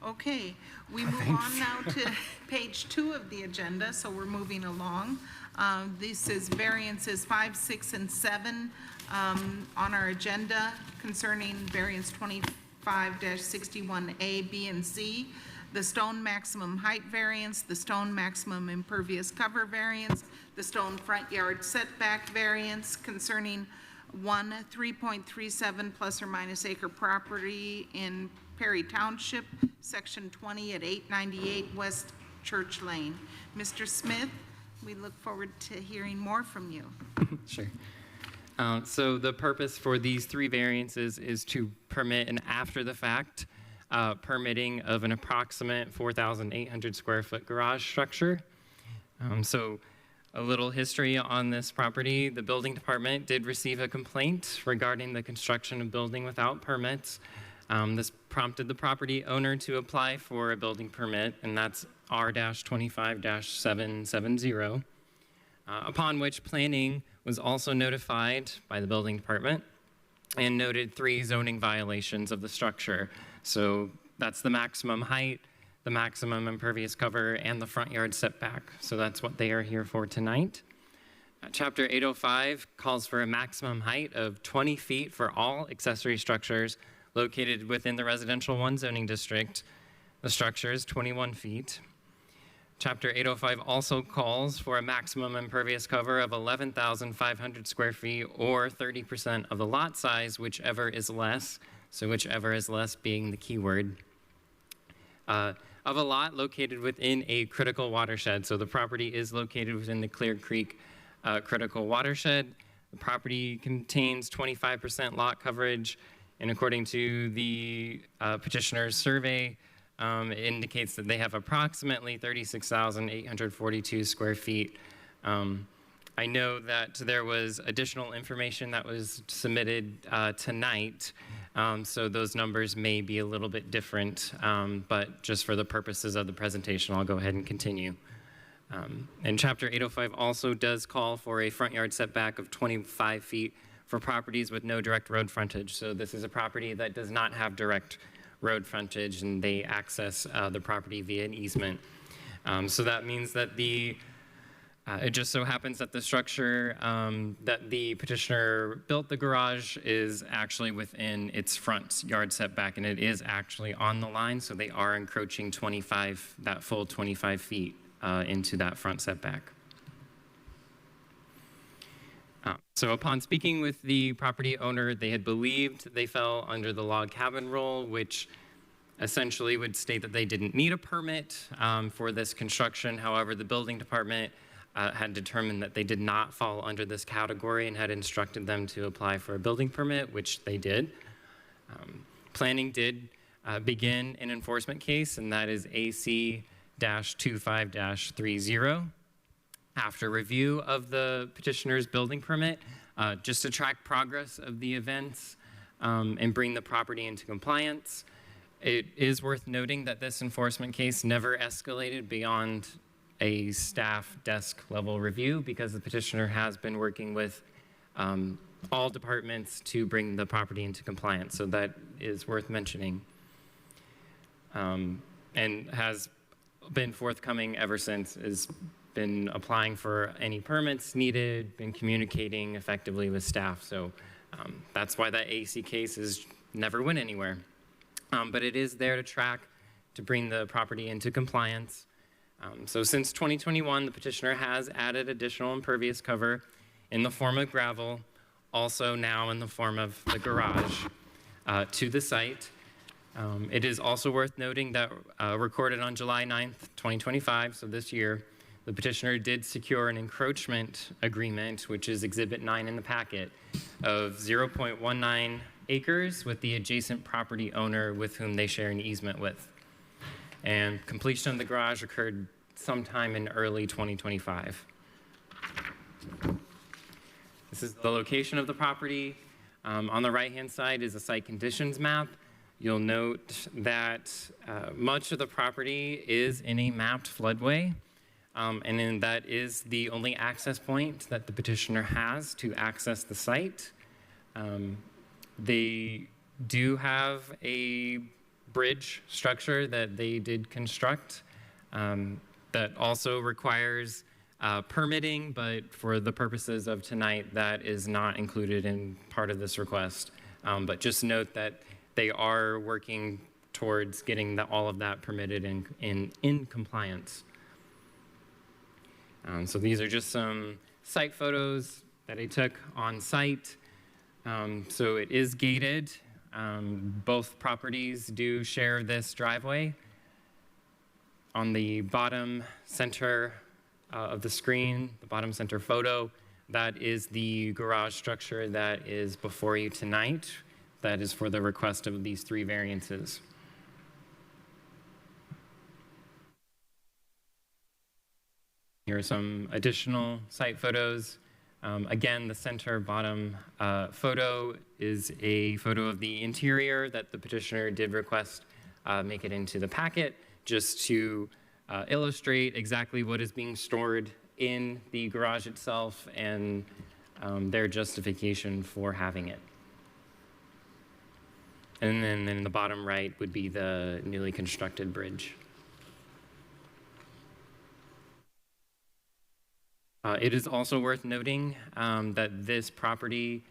[SPEAKER 1] Okay, we move on now to page 2 of the agenda, so we're moving along. This is variances 5, 6, and 7 on our agenda concerning variance 25-61A, B, and C, the stone maximum height variance, the stone maximum impervious cover variance, the stone front yard setback variance concerning 3.37 plus or minus acre property in Perry Township, Section 20 at 898 West Church Lane. Mr. Smith, we look forward to hearing more from you.
[SPEAKER 11] Sure. So the purpose for these 3 variances is to permit an after-the-fact permitting of an approximate 4,800 square foot garage structure. So a little history on this property. The building department did receive a complaint regarding the construction of building without permits. This prompted the property owner to apply for a building permit, and that's R-25-770, upon which planning was also notified by the building department and noted 3 zoning violations of the structure. So that's the maximum height, the maximum impervious cover, and the front yard setback. So that's what they are here for tonight. Chapter 805 calls for a maximum height of 20 feet for all accessory structures located within the residential 1 zoning district. The structure is 21 feet. Chapter 805 also calls for a maximum impervious cover of 11,500 square feet or 30% of the lot size, whichever is less. So whichever is less being the key word. Of a lot located within a critical watershed. So the property is located within the Clear Creek critical watershed. The property contains 25% lot coverage, and according to the petitioner's survey, it indicates that they have approximately 36,842 square feet. I know that there was additional information that was submitted tonight, so those numbers may be a little bit different, but just for the purposes of the presentation, I'll go ahead and continue. And Chapter 805 also does call for a front yard setback of 25 feet for properties with no direct road frontage. So this is a property that does not have direct road frontage, and they access the property via an easement. So that means that it just so happens that the structure that the petitioner built the garage is actually within its front yard setback, and it is actually on the line, so they are encroaching that full 25 feet into that front setback. So upon speaking with the property owner, they had believed they fell under the log cabin rule, which essentially would state that they didn't need a permit for this construction. However, the building department had determined that they did not fall under this category and had instructed them to apply for a building permit, which they did. Planning did begin an enforcement case, and that is AC-25-30. After review of the petitioner's building permit, just to track progress of the events and bring the property into compliance. It is worth noting that this enforcement case never escalated beyond a staff desk level review because the petitioner has been working with all departments to bring the property into compliance. So that is worth mentioning and has been forthcoming ever since, has been applying for any permits needed, been communicating effectively with staff. So that's why that AC case never went anywhere. But it is there to track, to bring the property into compliance. So since 2021, the petitioner has added additional impervious cover in the form of gravel, also now in the form of the garage to the site. It is also worth noting that recorded on July 9th, 2025, so this year, the petitioner did secure an encroachment agreement, which is Exhibit 9 in the packet, of 0.19 acres with the adjacent property owner with whom they share an easement with. And completion of the garage occurred sometime in early 2025. This is the location of the property. On the right-hand side is a site conditions map. You'll note that much of the property is in a mapped floodway, and then that is the only access point that the petitioner has to access the site. They do have a bridge structure that they did construct that also requires permitting, but for the purposes of tonight, that is not included in part of this request. But just note that they are working towards getting all of that permitted in compliance. So these are just some site photos that I took on site. So it is gated. Both properties do share this driveway. On the bottom center of the screen, the bottom center photo, that is the garage structure that is before you tonight. That is for the request of these 3 variances. Here are some additional site photos. Again, the center bottom photo is a photo of the interior that the petitioner did request make it into the packet, just to illustrate exactly what is being stored in the garage itself and their justification for having it. And then in the bottom right would be the newly constructed bridge. It is also worth noting that this property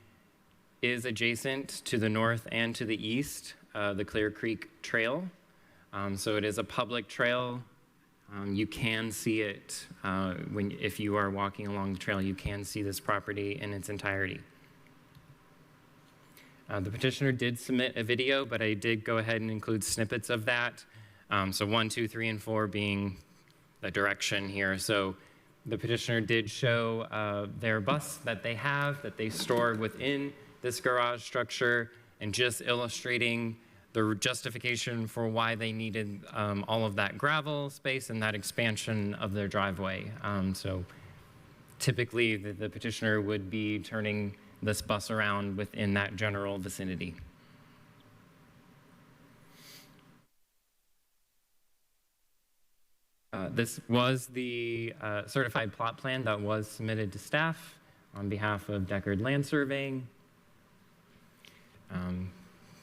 [SPEAKER 11] is adjacent to the north and to the east, the Clear Creek Trail. So it is a public trail. You can see it if you are walking along the trail, you can see this property in its entirety. The petitioner did submit a video, but I did go ahead and include snippets of that. So 1, 2, 3, and 4 being the direction here. So the petitioner did show their bus that they have, that they store within this garage structure, and just illustrating the justification for why they needed all of that gravel space and that expansion of their driveway. So typically the petitioner would be turning this bus around within that general vicinity. This was the certified plot plan that was submitted to staff on behalf of Deckard Land Surveying.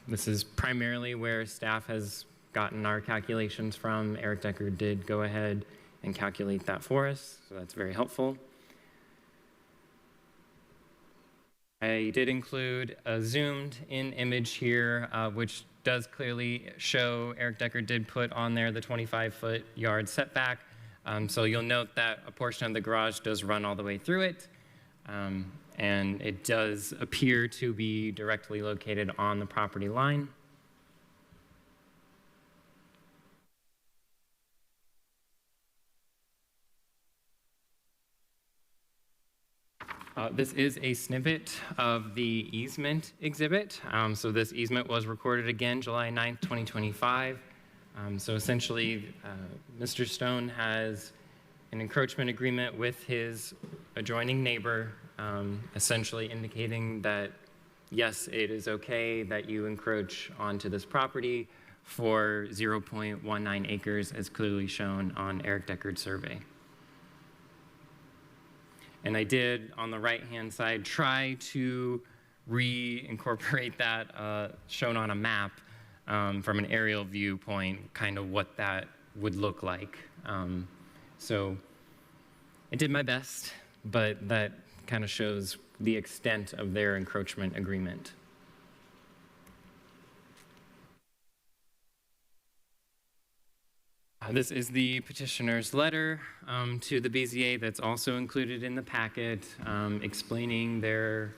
[SPEAKER 11] This is primarily where staff has gotten our calculations from. Eric Deckard did go ahead and calculate that for us, so that's very helpful. I did include a zoomed in image here, which does clearly show Eric Deckard did put on there the 25-foot yard setback. So you'll note that a portion of the garage does run all the way through it. And it does appear to be directly located on the property line. This is a snippet of the easement exhibit. So this easement was recorded again July 9th, 2025. So essentially, Mr. Stone has an encroachment agreement with his adjoining neighbor, essentially indicating that, yes, it is okay that you encroach onto this property for 0.19 acres as clearly shown on Eric Deckard's survey. And I did, on the right-hand side, try to reincorporate that shown on a map from an aerial viewpoint, kind of what that would look like. So I did my best, but that kind of shows the extent of their encroachment agreement. This is the petitioner's letter to the BZA that's also included in the packet, explaining their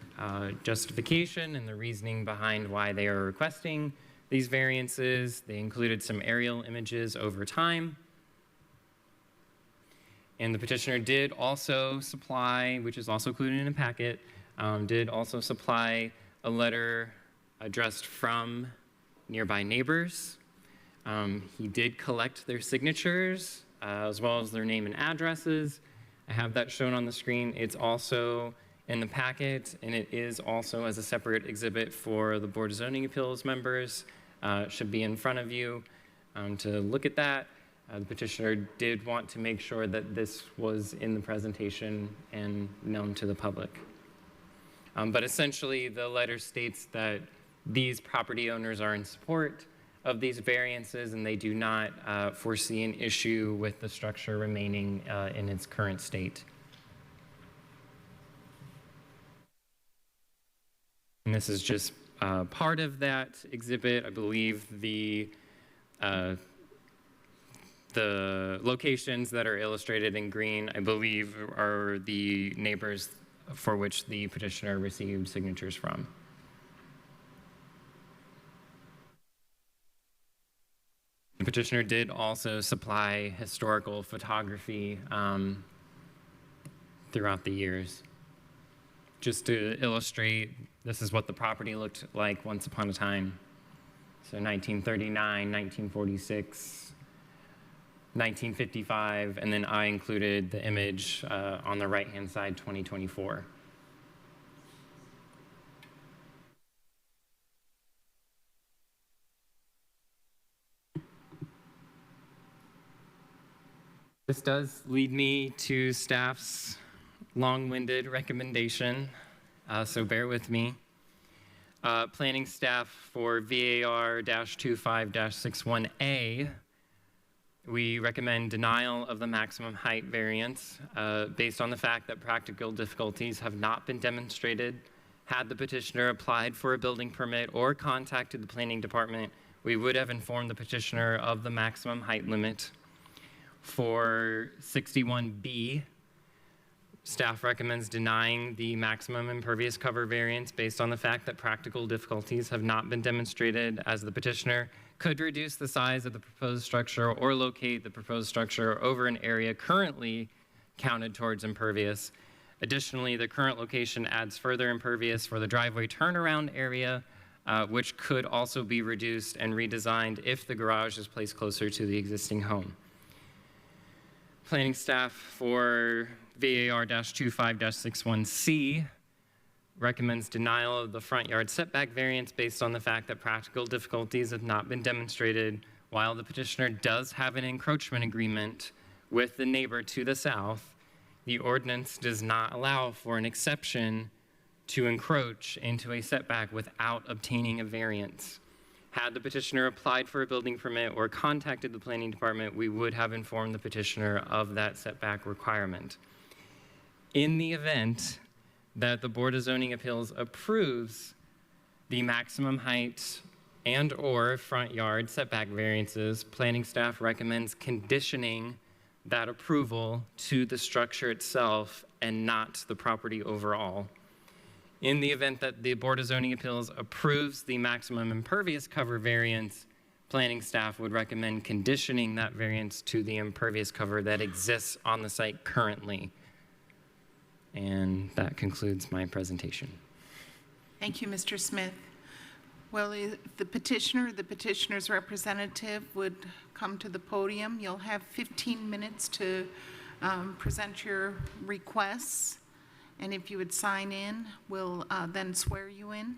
[SPEAKER 11] justification and the reasoning behind why they are requesting these variances. They included some aerial images over time. And the petitioner did also supply, which is also included in the packet, did also supply a letter addressed from nearby neighbors. He did collect their signatures, as well as their name and addresses. I have that shown on the screen. It's also in the packet, and it is also as a separate exhibit for the Board of Zoning Appeals members. Should be in front of you to look at that. The petitioner did want to make sure that this was in the presentation and known to the public. But essentially, the letter states that these property owners are in support of these variances, and they do not foresee an issue with the structure remaining in its current state. And this is just part of that exhibit. I believe the locations that are illustrated in green, I believe, are the neighbors for which the petitioner received signatures from. The petitioner did also supply historical photography throughout the years. Just to illustrate, this is what the property looked like once upon a time. So 1939, 1946, 1955, and then I included the image on the right-hand side, 2024. This does lead me to staff's long-winded recommendation, so bear with me. Planning staff for VAR-25-61A, we recommend denial of the maximum height variance based on the fact that practical difficulties have not been demonstrated. Had the petitioner applied for a building permit or contacted the planning department, we would have informed the petitioner of the maximum height limit. For 61B, staff recommends denying the maximum impervious cover variance based on the fact that practical difficulties have not been demonstrated, as the petitioner could reduce the size of the proposed structure or locate the proposed structure over an area currently counted towards impervious. Additionally, the current location adds further impervious for the driveway turnaround area, which could also be reduced and redesigned if the garage is placed closer to the existing home. Planning staff for VAR-25-61C recommends denial of the front yard setback variance based on the fact that practical difficulties have not been demonstrated. While the petitioner does have an encroachment agreement with the neighbor to the south, the ordinance does not allow for an exception to encroach into a setback without obtaining a variance. Had the petitioner applied for a building permit or contacted the planning department, we would have informed the petitioner of that setback requirement. In the event that the Board of Zoning Appeals approves the maximum height and/or front yard setback variances, planning staff recommends conditioning that approval to the structure itself and not the property overall. In the event that the Board of Zoning Appeals approves the maximum impervious cover variance, planning staff would recommend conditioning that variance to the impervious cover that exists on the site currently. And that concludes my presentation.
[SPEAKER 1] Thank you, Mr. Smith. Well, if the petitioner, the petitioner's representative would come to the podium. You'll have 15 minutes to present your requests. And if you would sign in, we'll then swear you in.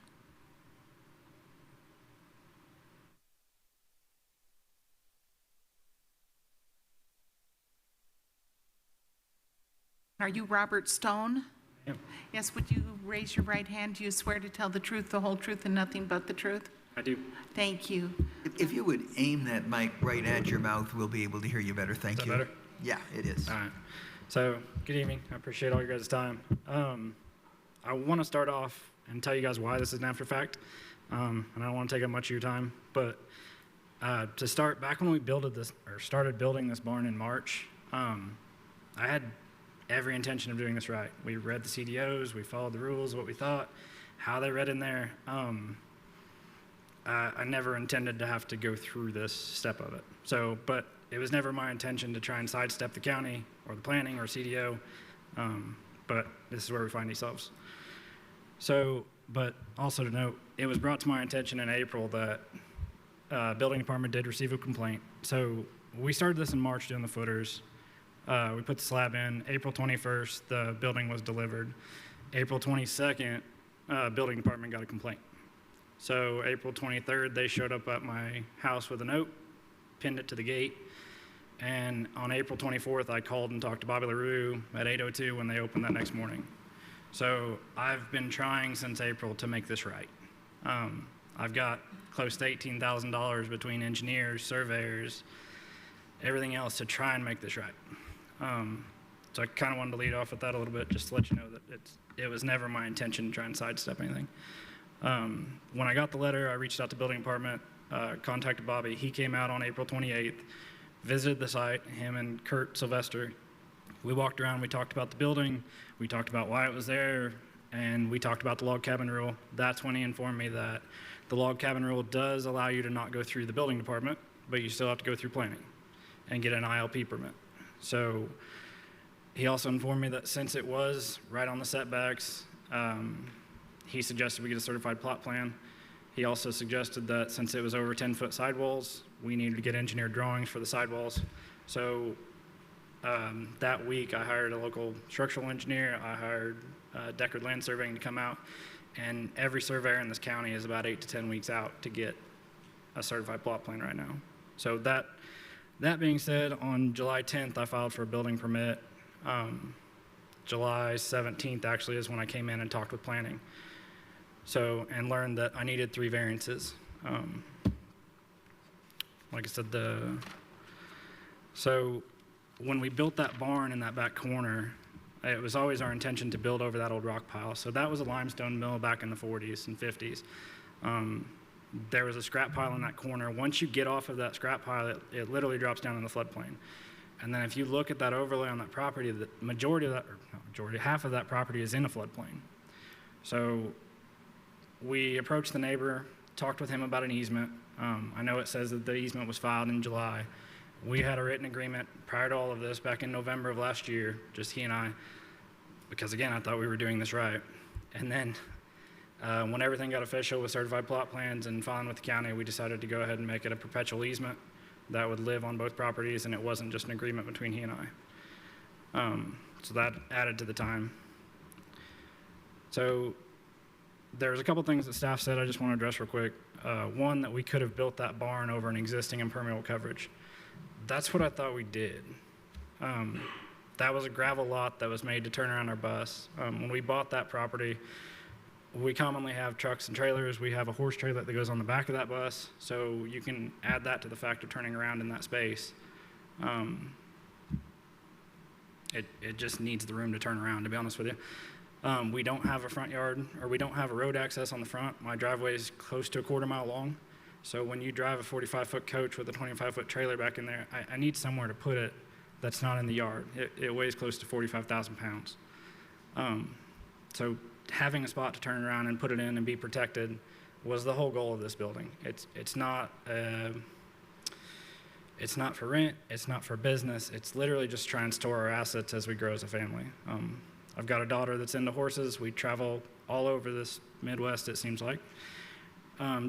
[SPEAKER 1] Are you Robert Stone?
[SPEAKER 14] Yeah.
[SPEAKER 1] Yes, would you raise your right hand? Do you swear to tell the truth, the whole truth, and nothing but the truth?
[SPEAKER 14] I do.
[SPEAKER 1] Thank you.
[SPEAKER 8] If you would aim that mic right at your mouth, we'll be able to hear you better. Thank you.
[SPEAKER 14] Is that better?
[SPEAKER 8] Yeah, it is.
[SPEAKER 14] All right. So, good evening. I appreciate all your guys' time. I want to start off and tell you guys why this is an after fact. And I don't want to take up much of your time, but to start, back when we started building this barn in March, I had every intention of doing this right. We read the CDOs, we followed the rules, what we thought, how they read in there. I never intended to have to go through this step of it. So, but it was never my intention to try and sidestep the county or the planning or CDO. But this is where we find ourselves. So, but also to note, it was brought to my attention in April that building department did receive a complaint. So we started this in March doing the footers. We put the slab in. April 21st, the building was delivered. April 22nd, building department got a complaint. So April 23rd, they showed up at my house with a note, pinned it to the gate, and on April 24th, I called and talked to Bobby LaRue at 8:02 when they opened that next morning. So I've been trying since April to make this right. I've got close to $18,000 between engineers, surveyors, everything else to try and make this right. So I kind of wanted to lead off with that a little bit, just to let you know that it was never my intention to try and sidestep anything. When I got the letter, I reached out to building department, contacted Bobby. He came out on April 28th, visited the site, him and Kurt Sylvester. We walked around, we talked about the building, we talked about why it was there, and we talked about the log cabin rule. That's when he informed me that the log cabin rule does allow you to not go through the building department, but you still have to go through planning and get an ILP permit. So he also informed me that since it was right on the setbacks, he suggested we get a certified plot plan. He also suggested that since it was over 10-foot sidewalls, we needed to get engineered drawings for the sidewalls. So that week, I hired a local structural engineer. I hired Deckard Land Surveying to come out. And every surveyor in this county is about 8 to 10 weeks out to get a certified plot plan right now. So that being said, on July 10th, I filed for a building permit. July 17th actually is when I came in and talked with planning. So, and learned that I needed 3 variances. Like I said, so when we built that barn in that back corner, it was always our intention to build over that old rock pile. So that was a limestone mill back in the 40s and 50s. There was a scrap pile in that corner. Once you get off of that scrap pile, it literally drops down in the floodplain. And then if you look at that overlay on that property, the majority of that, or not majority, half of that property is in a floodplain. So we approached the neighbor, talked with him about an easement. I know it says that the easement was filed in July. We had a written agreement prior to all of this back in November of last year, just he and I, because again, I thought we were doing this right. And then when everything got official with certified plot plans and filing with the county, we decided to go ahead and make it a perpetual easement that would live on both properties, and it wasn't just an agreement between he and I. So that added to the time. So there's a couple things that staff said I just want to address real quick. One, that we could have built that barn over an existing impermeable coverage. That's what I thought we did. That was a gravel lot that was made to turn around our bus. When we bought that property, we commonly have trucks and trailers. We have a horse trailer that goes on the back of that bus, so you can add that to the fact of turning around in that space. It just needs the room to turn around, to be honest with you. We don't have a front yard, or we don't have a road access on the front. My driveway is close to a quarter mile long. So when you drive a 45-foot coach with a 25-foot trailer back in there, I need somewhere to put it that's not in the yard. It weighs close to 45,000 pounds. So having a spot to turn around and put it in and be protected was the whole goal of this building. It's not for rent, it's not for business. It's literally just try and store our assets as we grow as a family. I've got a daughter that's into horses. We travel all over this Midwest, it seems like,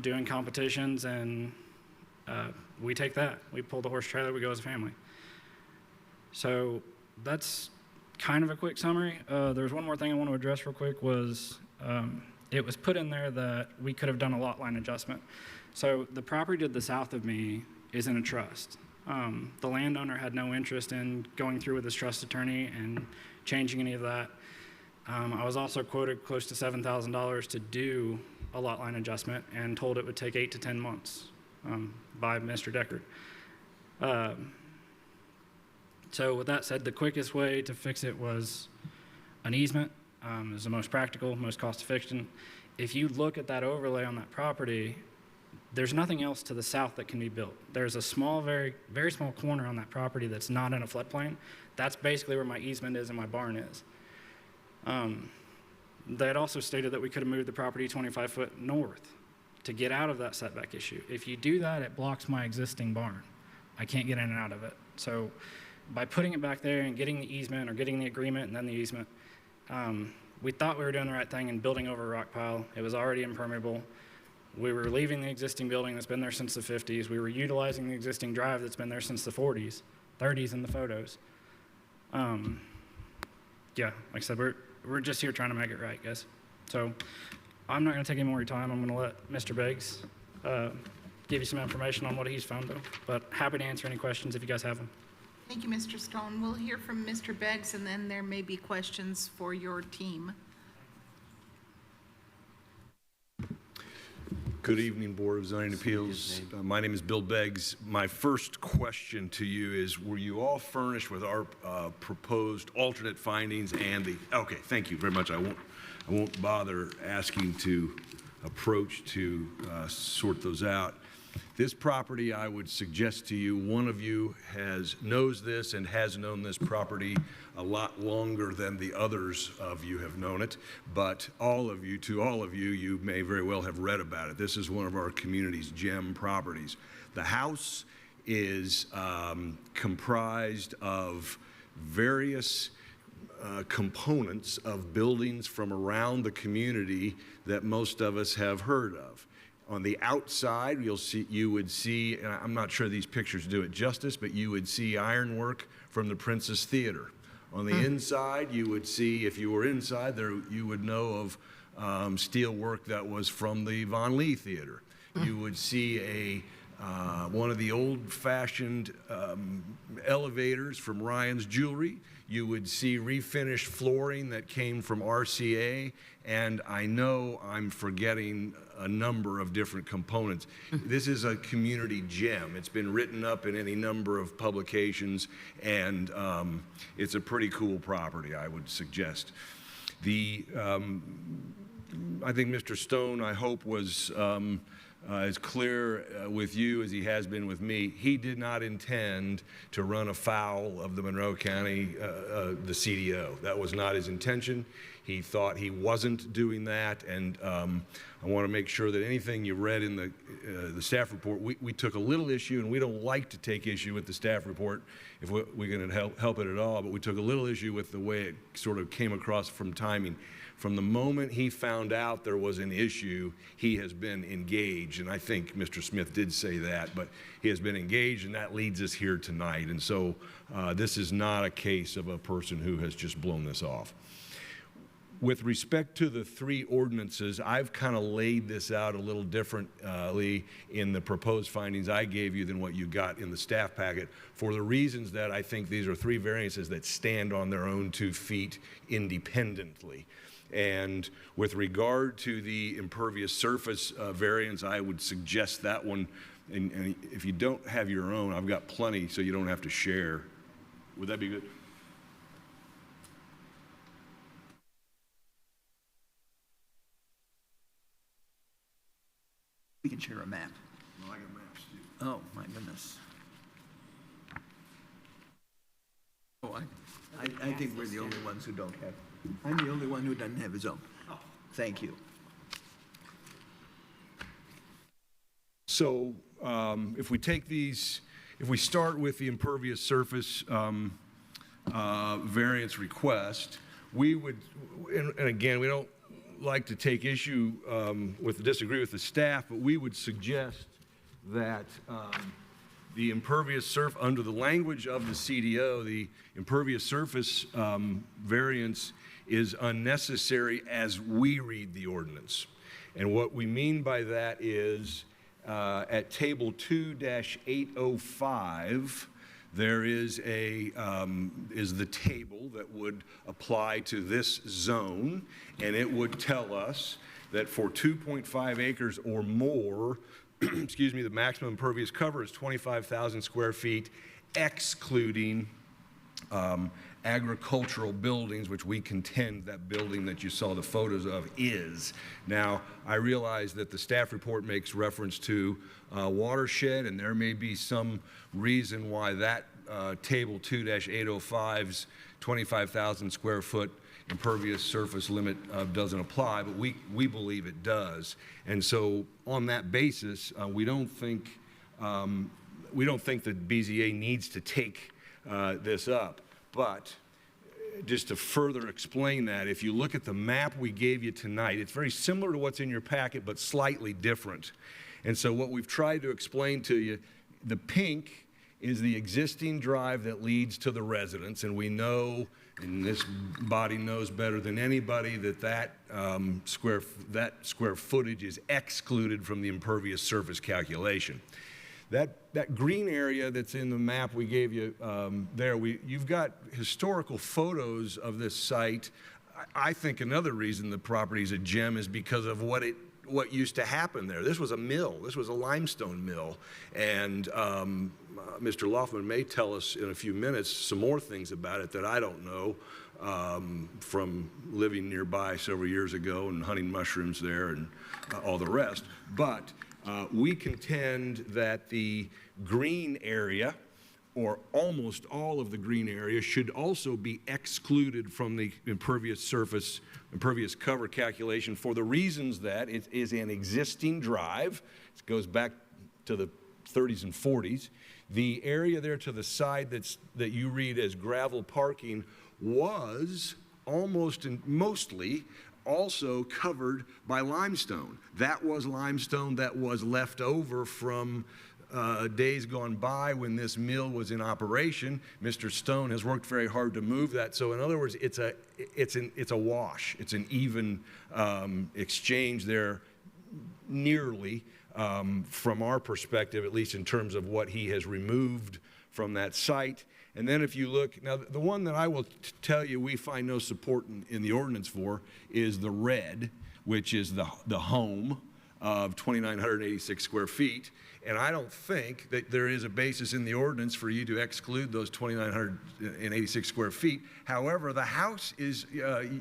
[SPEAKER 14] doing competitions, and we take that. We pull the horse trailer, we go as a family. So that's kind of a quick summary. There's one more thing I want to address real quick was it was put in there that we could have done a lot line adjustment. So the property to the south of me is in a trust. The landowner had no interest in going through with his trust attorney and changing any of that. I was also quoted close to $7,000 to do a lot line adjustment and told it would take 8 to 10 months by Mr. Deckard. So with that said, the quickest way to fix it was an easement. It was the most practical, most cost efficient. If you look at that overlay on that property, there's nothing else to the south that can be built. There's a small, very, very small corner on that property that's not in a floodplain. That's basically where my easement is and my barn is. They had also stated that we could have moved the property 25 foot north to get out of that setback issue. If you do that, it blocks my existing barn. I can't get in and out of it. So by putting it back there and getting the easement or getting the agreement and then the easement, we thought we were doing the right thing and building over a rock pile. It was already impermeable. We were leaving the existing building that's been there since the 50s. We were utilizing the existing drive that's been there since the 40s, 30s in the photos. Yeah, like I said, we're just here trying to make it right, guys. So I'm not going to take any more of your time. I'm going to let Mr. Beggs give you some information on what he's found, though. But happy to answer any questions if you guys have them.
[SPEAKER 1] Thank you, Mr. Stone. We'll hear from Mr. Beggs, and then there may be questions for your team.
[SPEAKER 15] Good evening, Board of Zoning Appeals. My name is Bill Beggs. My first question to you is, were you all furnished with our proposed alternate findings and the, okay, thank you very much. I won't bother asking to approach to sort those out. This property, I would suggest to you, one of you knows this and has known this property a lot longer than the others of you have known it, but to all of you, you may very well have read about it. This is one of our community's gem properties. The house is comprised of various components of buildings from around the community that most of us have heard of. On the outside, you would see, and I'm not sure these pictures do it justice, but you would see ironwork from the Princess Theater. On the inside, you would see, if you were inside there, you would know of steel work that was from the Von Lee Theater. You would see one of the old-fashioned elevators from Ryan's Jewelry. You would see refinished flooring that came from RCA, and I know I'm forgetting a number of different components. This is a community gem. It's been written up in any number of publications, and it's a pretty cool property, I would suggest. I think Mr. Stone, I hope, was as clear with you as he has been with me. He did not intend to run afoul of the Monroe County, the CDO. That was not his intention. He thought he wasn't doing that, and I want to make sure that anything you read in the staff report, we took a little issue, and we don't like to take issue with the staff report if we're going to help it at all, but we took a little issue with the way it sort of came across from timing. From the moment he found out there was an issue, he has been engaged, and I think Mr. Smith did say that, but he has been engaged, and that leads us here tonight. And so this is not a case of a person who has just blown this off. With respect to the three ordinances, I've kind of laid this out a little differently in the proposed findings I gave you than what you got in the staff packet, for the reasons that I think these are three variances that stand on their own 2 feet independently. And with regard to the impervious surface variance, I would suggest that one, and if you don't have your own, I've got plenty so you don't have to share. Would that be good?
[SPEAKER 8] We can share a map.
[SPEAKER 15] No, I got maps too.
[SPEAKER 8] Oh, my goodness. Oh, I think we're the only ones who don't have. I'm the only one who doesn't have his own. Thank you.
[SPEAKER 15] So if we take these, if we start with the impervious surface variance request, we would, and again, we don't like to take issue disagree with the staff, but we would suggest that the impervious surface, under the language of the CDO, the impervious surface variance is unnecessary as we read the ordinance. And what we mean by that is at table 2-805, there is the table that would apply to this zone, and it would tell us that for 2.5 acres or more, excuse me, the maximum impervious cover is 25,000 square feet, excluding agricultural buildings, which we contend that building that you saw the photos of is. Now, I realize that the staff report makes reference to watershed, and there may be some reason why that table 2-805's 25,000 square foot impervious surface limit doesn't apply, but we believe it does. And so on that basis, we don't think that BZA needs to take this up. But just to further explain that, if you look at the map we gave you tonight, it's very similar to what's in your packet, but slightly different. And so what we've tried to explain to you, the pink is the existing drive that leads to the residence, and we know And this body knows better than anybody that that square footage is excluded from the impervious surface calculation. That green area that's in the map we gave you you've got historical photos of this site. I think another reason the property is a gem is because of what used to happen there. This was a mill. This was a limestone mill. And Mr. Loffman may tell us in a few minutes some more things about it that I don't know from living nearby several years ago and hunting mushrooms there and all the rest. But we contend that the green area, or almost all of the green area, should also be excluded from the impervious cover calculation for the reasons that it is an existing drive. It goes back to the 30s and 40s. The area there to the side that you read as gravel parking was almost and mostly also covered by limestone. That was limestone that was left over from days gone by when this mill was in operation. Mr. Stone has worked very hard to move that. So in other words, it's a wash. It's an even exchange there, nearly, from our perspective, at least in terms of what he has removed from that site. And then if you look, now the one that I will tell you we find no support in the ordinance for is the red, which is the home of 2,986 square feet. And I don't think that there is a basis in the ordinance for you to exclude those 2,986 square feet. However, the house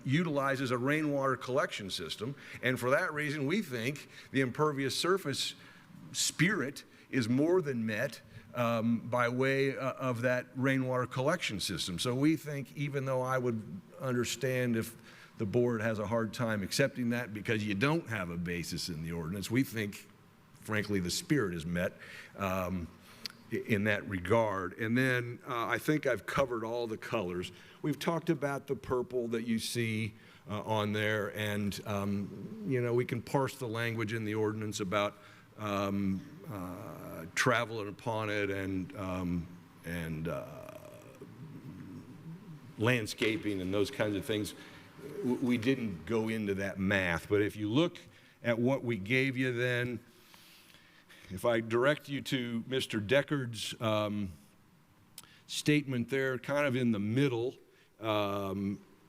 [SPEAKER 15] utilizes a rainwater collection system. And for that reason, we think the impervious surface spirit is more than met by way of that rainwater collection system. So we think, even though I would understand if the board has a hard time accepting that because you don't have a basis in the ordinance, we think, frankly, the spirit is met in that regard. And then I think I've covered all the colors. We've talked about the purple that you see on there, and we can parse the language in the ordinance about traveling upon it and landscaping and those kinds of things. We didn't go into that math, but if you look at what we gave you then, if I direct you to Mr. Deckard's statement there, kind of in the middle,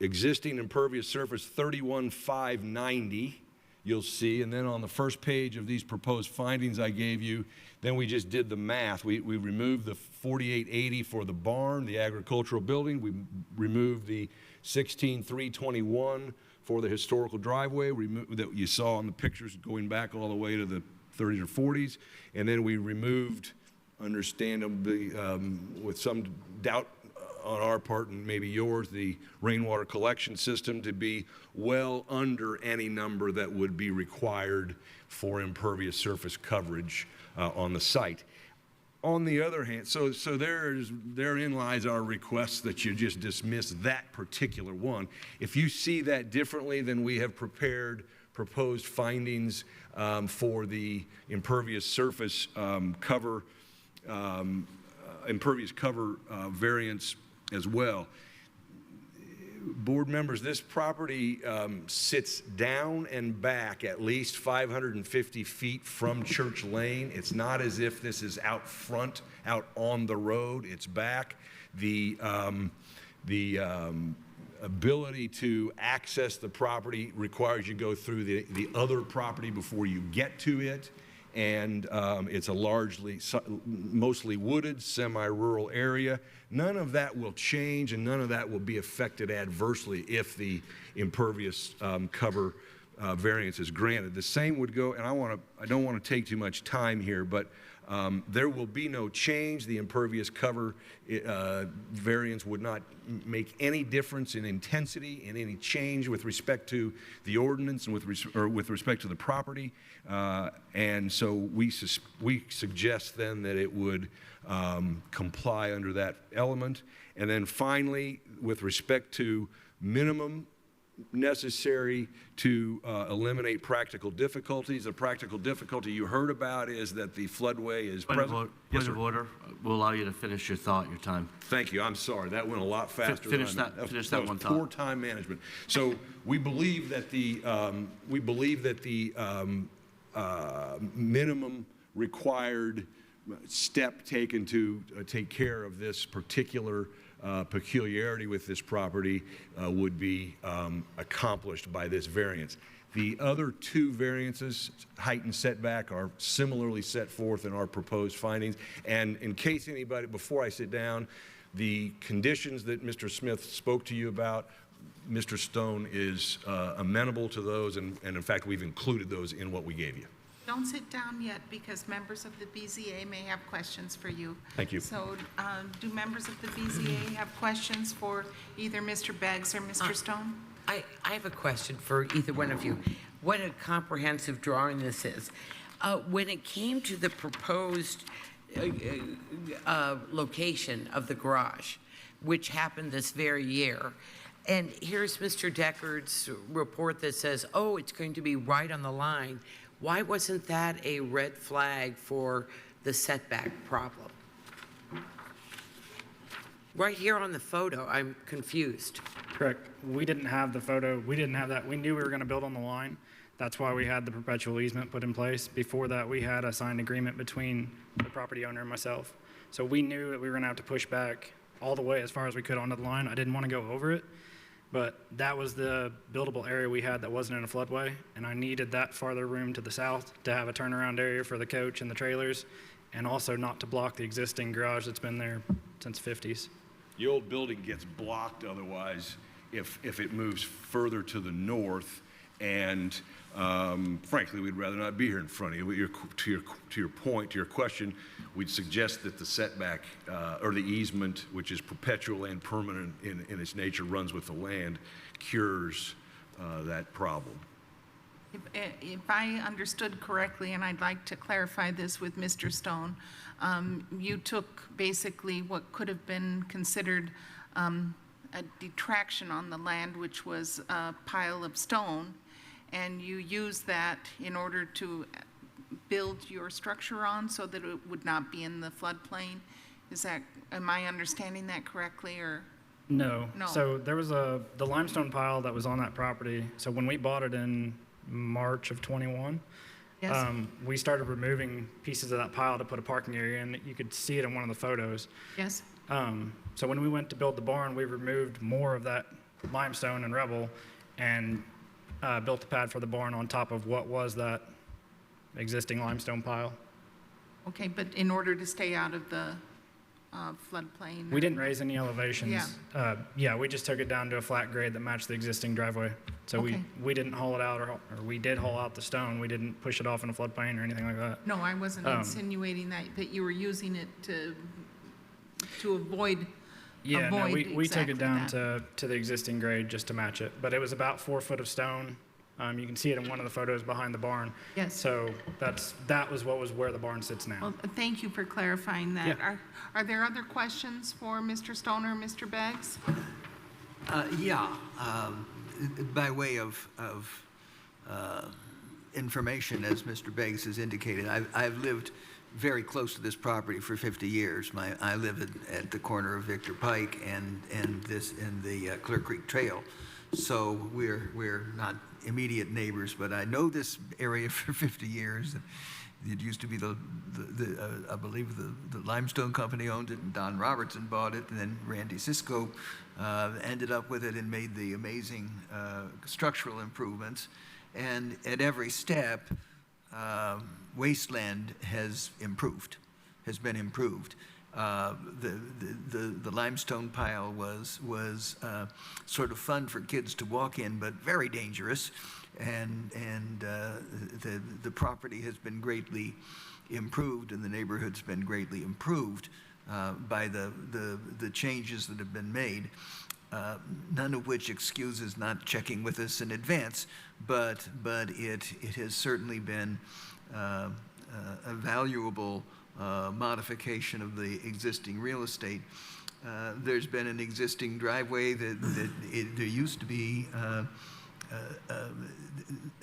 [SPEAKER 15] existing impervious surface 31,590, you'll see, and then on the first page of these proposed findings I gave you, then we just did the math. We removed the 4,880 for the barn, the agricultural building. We removed the 16,321 for the historical driveway that you saw on the pictures going back all the way to the 30s or 40s. And then we removed, understandably, with some doubt on our part and maybe yours, the rainwater collection system to be well under any number that would be required for impervious surface coverage on the site. On the other hand, so therein lies our request that you just dismiss that particular one. If you see that differently, then we have prepared proposed findings for the impervious surface cover, impervious cover variance as well. Board members, this property sits down and back at least 550 feet from Church Lane. It's not as if this is out front, out on the road. It's back. The ability to access the property requires you go through the other property before you get to it. And it's a mostly wooded, semi-rural area. None of that will change, and none of that will be affected adversely if the impervious cover variance is granted. The same would go, and I don't want to take too much time here, but there will be no change. The impervious cover variance would not make any difference in intensity, in any change with respect to the ordinance and with respect to the property. And so we suggest then that it would comply under that element. And then finally, with respect to minimum necessary to eliminate practical difficulties. The practical difficulty you heard about is that the floodway is present.
[SPEAKER 5] Point of order. We'll allow you to finish your thought, your time.
[SPEAKER 15] Thank you. I'm sorry. That went a lot faster.
[SPEAKER 5] Finish
[SPEAKER 15] than I-
[SPEAKER 5] that
[SPEAKER 15] was
[SPEAKER 5] one
[SPEAKER 15] poor
[SPEAKER 5] thought.
[SPEAKER 15] time management. So we believe that the minimum required step taken to take care of this particular peculiarity with this property would be accomplished by this variance. The other two variances, height and setback, are similarly set forth in our proposed findings. And in case anybody, before I sit down, the conditions that Mr. Smith spoke to you about, Mr. Stone is amenable to those, and in fact, we've included those in what we gave you.
[SPEAKER 1] Don't sit down yet, because members of the BZA may have questions for you.
[SPEAKER 15] Thank you.
[SPEAKER 1] So do members of the BZA have questions for either Mr. Beggs or Mr. Stone?
[SPEAKER 4] I have a question for either one of you. What a comprehensive drawing this is. When it came to the proposed location of the garage, which happened this very year, and here's Mr. Deckard's report that says, oh, it's going to be right on the line. Why wasn't that a red flag for the setback problem? Right here on the photo, I'm confused.
[SPEAKER 14] Correct. We didn't have the photo. We didn't have that. We knew we were going to build on the line. That's why we had the perpetual easement put in place. Before that, we had a signed agreement between the property owner and myself. So we knew that we were going to have to push back all the way as far as we could onto the line. I didn't want to go over it, but that was the buildable area we had that wasn't in a floodway, and I needed that farther room to the south to have a turnaround area for the coach and the trailers, and also not to block the existing garage that's been there since 50s.
[SPEAKER 15] The old building gets blocked otherwise if it moves further to the north, and frankly, we'd rather not be here in front of you. To your point, to your question, we'd suggest that the setback or the easement, which is perpetual and permanent in its nature, runs with the land, cures that problem.
[SPEAKER 1] If I understood correctly, and I'd like to clarify this with Mr. Stone, you took basically what could have been considered a detraction on the land, which was a pile of stone, and you used that in order to build your structure on so that it would not be in the floodplain. Am I understanding that correctly, or?
[SPEAKER 14] No.
[SPEAKER 1] No.
[SPEAKER 14] So there was the limestone pile that was on that property. So when we bought it in March of 21,
[SPEAKER 1] Yes.
[SPEAKER 14] We started removing pieces of that pile to put a parking area in. You could see it in one of the photos.
[SPEAKER 1] Yes.
[SPEAKER 14] So when we went to build the barn, we removed more of that limestone and rubble and built a pad for the barn on top of what was that existing limestone pile.
[SPEAKER 1] Okay, but in order to stay out of the floodplain?
[SPEAKER 14] We didn't raise any elevations.
[SPEAKER 1] Yeah.
[SPEAKER 14] We just took it down to a flat grade that matched the existing driveway. So
[SPEAKER 1] Okay.
[SPEAKER 14] we didn't haul it out, or we did haul out the stone. We didn't push it off in a floodplain or anything like that.
[SPEAKER 1] No, I wasn't insinuating that you were using it to avoid.
[SPEAKER 14] Yeah, no, we took
[SPEAKER 1] exactly
[SPEAKER 14] it down
[SPEAKER 1] that.
[SPEAKER 14] to the existing grade just to match it. But it was about 4 foot of stone. You can see it in one of the photos behind the barn.
[SPEAKER 1] Yes.
[SPEAKER 14] So that was where the barn sits now.
[SPEAKER 1] Well, thank you for clarifying that.
[SPEAKER 14] Yeah.
[SPEAKER 1] Are there other questions for Mr. Stoner or Mr. Beggs?
[SPEAKER 8] By way of information, as Mr. Beggs has indicated, I've lived very close to this property for 50 years. I live at the corner of Victor Pike and the Clear Creek Trail. So we're not immediate neighbors, but I know this area for 50 years. It used to be I believe the limestone company owned it, and Don Robertson bought it, and then Randy Cisco ended up with it and made the amazing structural improvements. And at every step, wasteland has been improved. The limestone pile was sort of fun for kids to walk in, but very dangerous. And the property has been greatly improved, and the neighborhood's been greatly improved by the changes that have been made. None of which excuses not checking with us in advance, but it has certainly been a valuable modification of the existing real estate. There's been an existing driveway there used to be a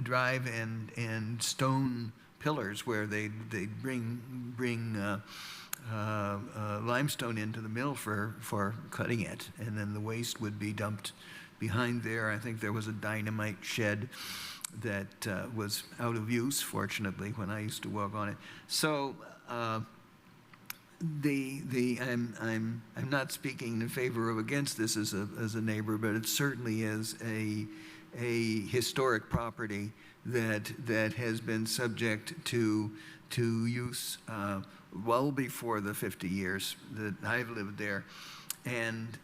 [SPEAKER 8] drive and stone pillars where they'd bring limestone into the mill for cutting it, and then the waste would be dumped behind there. I think there was a dynamite shed that was out of use, fortunately, when I used to work on it. So I'm not speaking in favor or against this as a neighbor, but it certainly is a historic property that has been subject to use well before the 50 years that I've lived there, and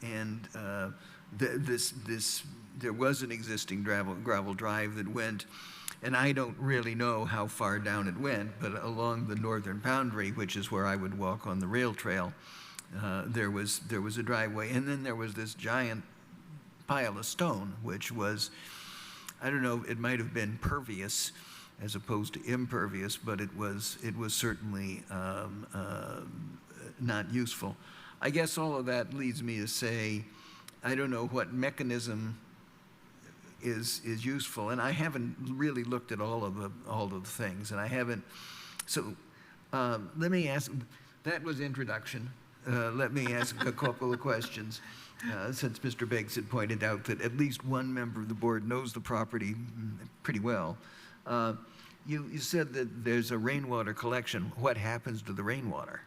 [SPEAKER 8] there was an existing gravel drive that went, and I don't really know how far down it went, but along the northern boundary, which is where I would walk on the rail trail, there was a driveway, and then there was this giant pile of stone, which was, I don't know, it might have been pervious as opposed to impervious, but it was certainly not useful. I guess all of that leads me to say, I don't know what mechanism is useful, and I haven't really looked at all of the things, and I haven't. So let me ask. That was introduction. Let me ask a couple of questions. Since Mr. Beggs had pointed out that at least one member of the board knows the property pretty well. You said that there's a rainwater collection. What happens to the rainwater?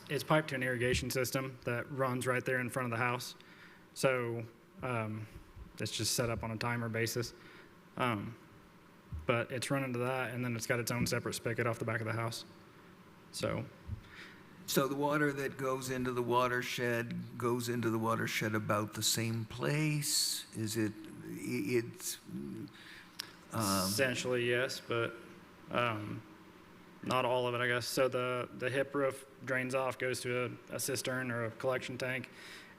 [SPEAKER 14] It's piped to an irrigation system that runs right there in front of the house. So it's just set up on a timer basis. But it's running to that, and then it's got its own separate spigot off the back of the house. So
[SPEAKER 8] the water that goes into the watershed goes into the watershed about the same place? Is it? It's
[SPEAKER 14] essentially yes, but not all of it, I guess. So the hip roof drains off, goes to a cistern or a collection tank,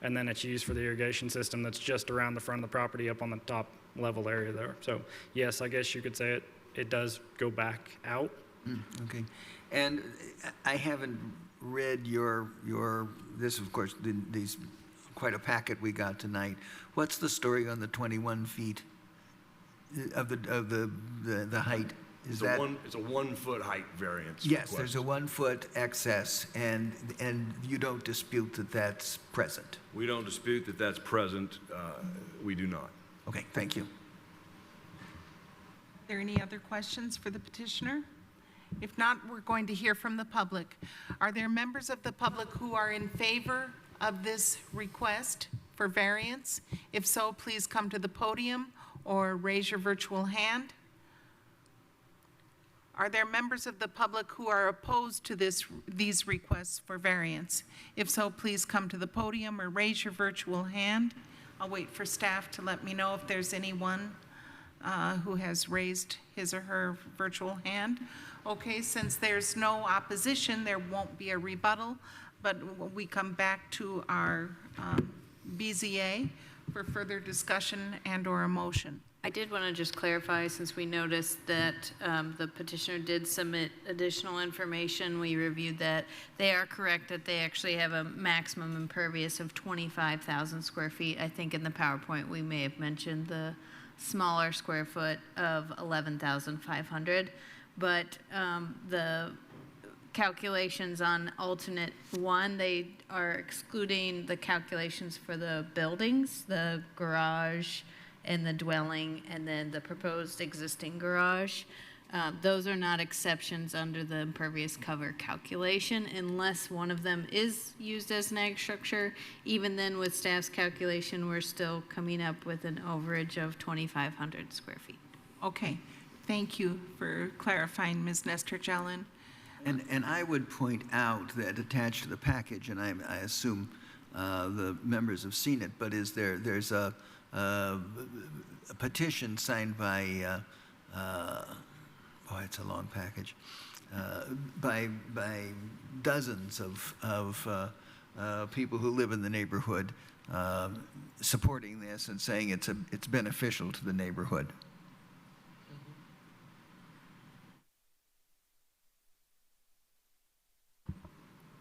[SPEAKER 14] and then it's used for the irrigation system that's just around the front of the property up on the top level area there. So yes, I guess you could say it does go back out.
[SPEAKER 8] Okay. And I haven't read this, of course, these quite a packet we got tonight. What's the story on the 21 feet of the height?
[SPEAKER 15] It's a 1 foot height variance.
[SPEAKER 8] Yes,
[SPEAKER 15] request.
[SPEAKER 8] there's a 1 foot excess, and you don't dispute that that's present.
[SPEAKER 15] We don't dispute that that's present. We do not.
[SPEAKER 8] Okay, thank you.
[SPEAKER 1] Are there any other questions for the petitioner? If not, we're going to hear from the public. Are there members of the public who are in favor of this request for variance? If so, please come to the podium or raise your virtual hand. Are there members of the public who are opposed to these requests for variance? If so, please come to the podium or raise your virtual hand. I'll wait for staff to let me know if there's anyone who has raised his or her virtual hand. Okay, since there's no opposition, there won't be a rebuttal, but we come back to our BZA for further discussion and/or a motion.
[SPEAKER 2] I did want to just clarify, since we noticed that the petitioner did submit additional information, we reviewed that. They are correct that they actually have a maximum impervious of 25,000 square feet. I think in the PowerPoint we may have mentioned the smaller square foot of 11,500, but the calculations on alternate one, they are excluding the calculations for the buildings, the garage and the dwelling, and then the proposed existing garage. Those are not exceptions under the impervious cover calculation unless one of them is used as an ag structure. Even then, with staff's calculation, we're still coming up with an overage of 2,500 square feet.
[SPEAKER 1] Okay, thank you for clarifying, Ms. Nestor-Jelen.
[SPEAKER 8] And I would point out that attached to the package, and I assume the members have seen it, but there's a petition signed by, it's a long package, by dozens of people who live in the neighborhood supporting this and saying it's beneficial to the neighborhood.